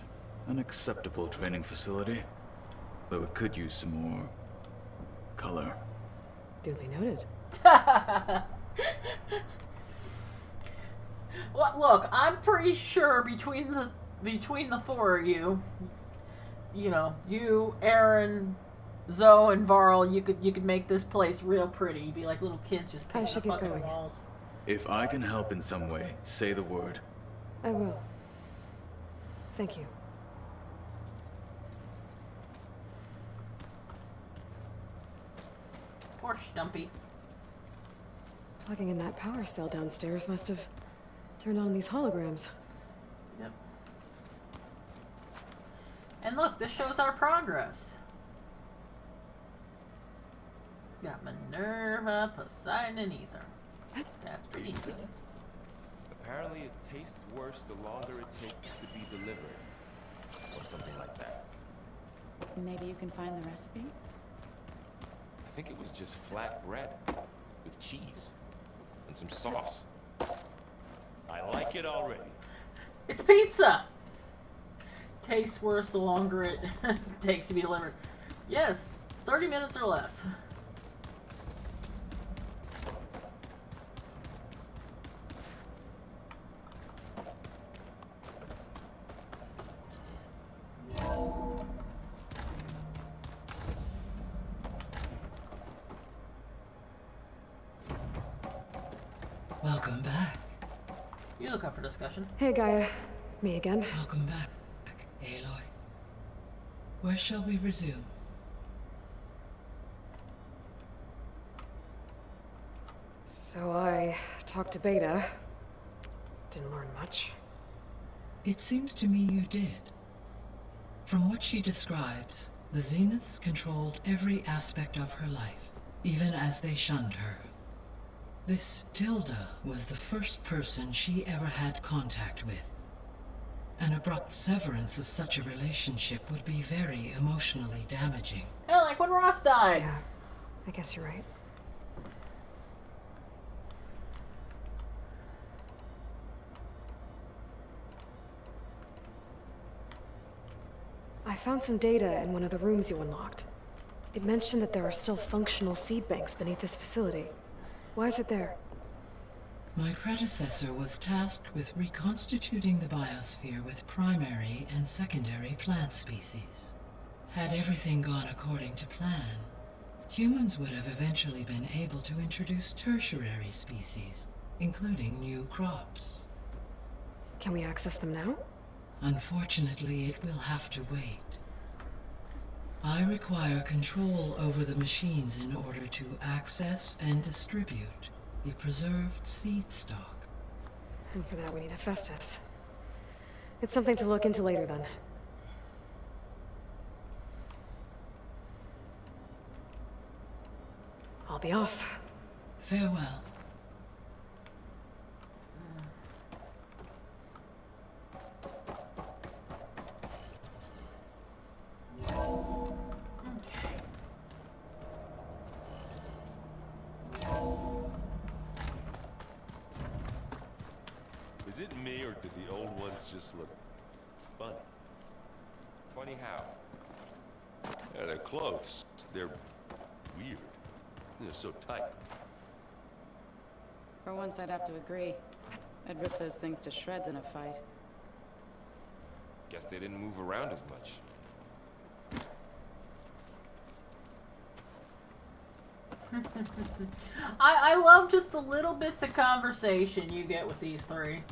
an acceptable training facility. Though it could use some more color. Duly noted. Well, look, I'm pretty sure between the four of you, you know, you, Aaron, Zoe, and Varl, you could make this place real pretty. You'd be like little kids just painting the fucking walls. If I can help in some way, say the word. I will. Thank you. Poor Stumpy. Plugging in that power cell downstairs must have turned on these holograms. Yep. And look, this shows our progress. Got Minerva, Poseidon, and Ether. That's pretty good. Apparently it tastes worse the longer it takes to be delivered. Or something like that. Maybe you can find the recipe? I think it was just flat bread with cheese and some sauce. I like it already. It's pizza! Tastes worse the longer it takes to be delivered. Yes, 30 minutes or less. Welcome back. You look up for discussion. Hey, Gaia. Me again. Welcome back, Aloy. Where shall we resume? So I talked to Beta. Didn't learn much. It seems to me you did. From what she describes, the Zeniths controlled every aspect of her life, even as they shunned her. This Tilda was the first person she ever had contact with. An abrupt severance of such a relationship would be very emotionally damaging. Kinda like when Ross died. Yeah, I guess you're right. I found some data in one of the rooms you unlocked. It mentioned that there are still functional seed banks beneath this facility. Why is it there? My predecessor was tasked with reconstituting the biosphere with primary and secondary plant species. Had everything gone according to plan, humans would have eventually been able to introduce tertiary species, including new crops. Can we access them now? Unfortunately, it will have to wait. I require control over the machines in order to access and distribute the preserved seed stock. And for that we need Hephaestus. It's something to look into later then. I'll be off. Farewell. Is it me, or do the old ones just look funny? Funny how? Yeah, their clothes, they're weird. They're so tight. For once, I'd have to agree. I'd rip those things to shreds in a fight. Guess they didn't move around as much. I love just the little bits of conversation you get with these three.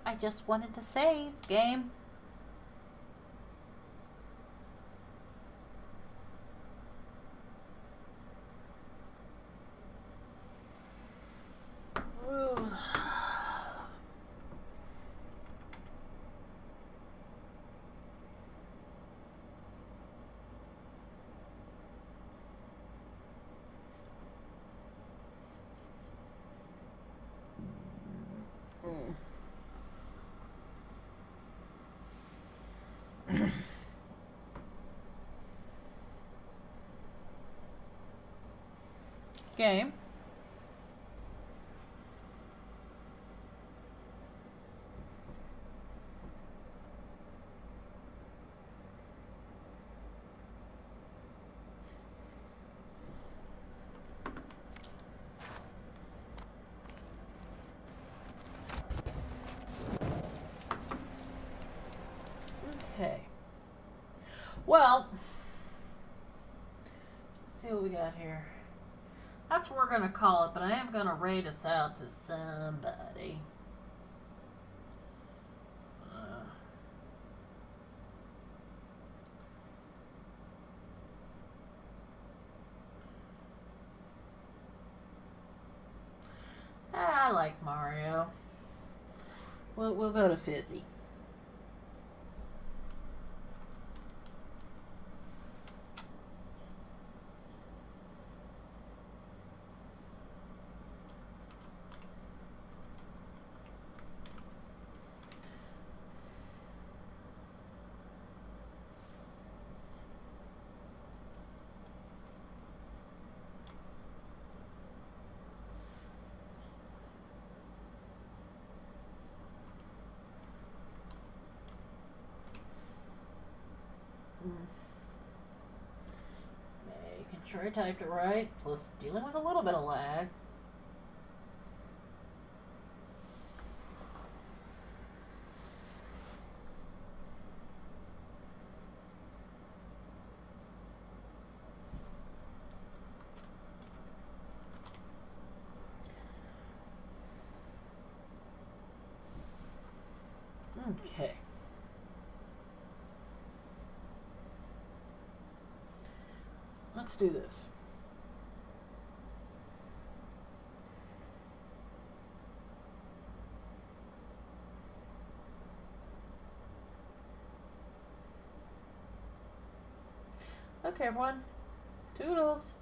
I just wanted to save, game. Ooh. Game. Okay. Well, let's see what we got here. That's what we're going to call it, but I am going to rate us out to somebody. I like Mario. We'll go to Fizzy. Making sure I typed it right, plus dealing with a little bit of lag. Okay. Let's do this. Okay, everyone. Toodles.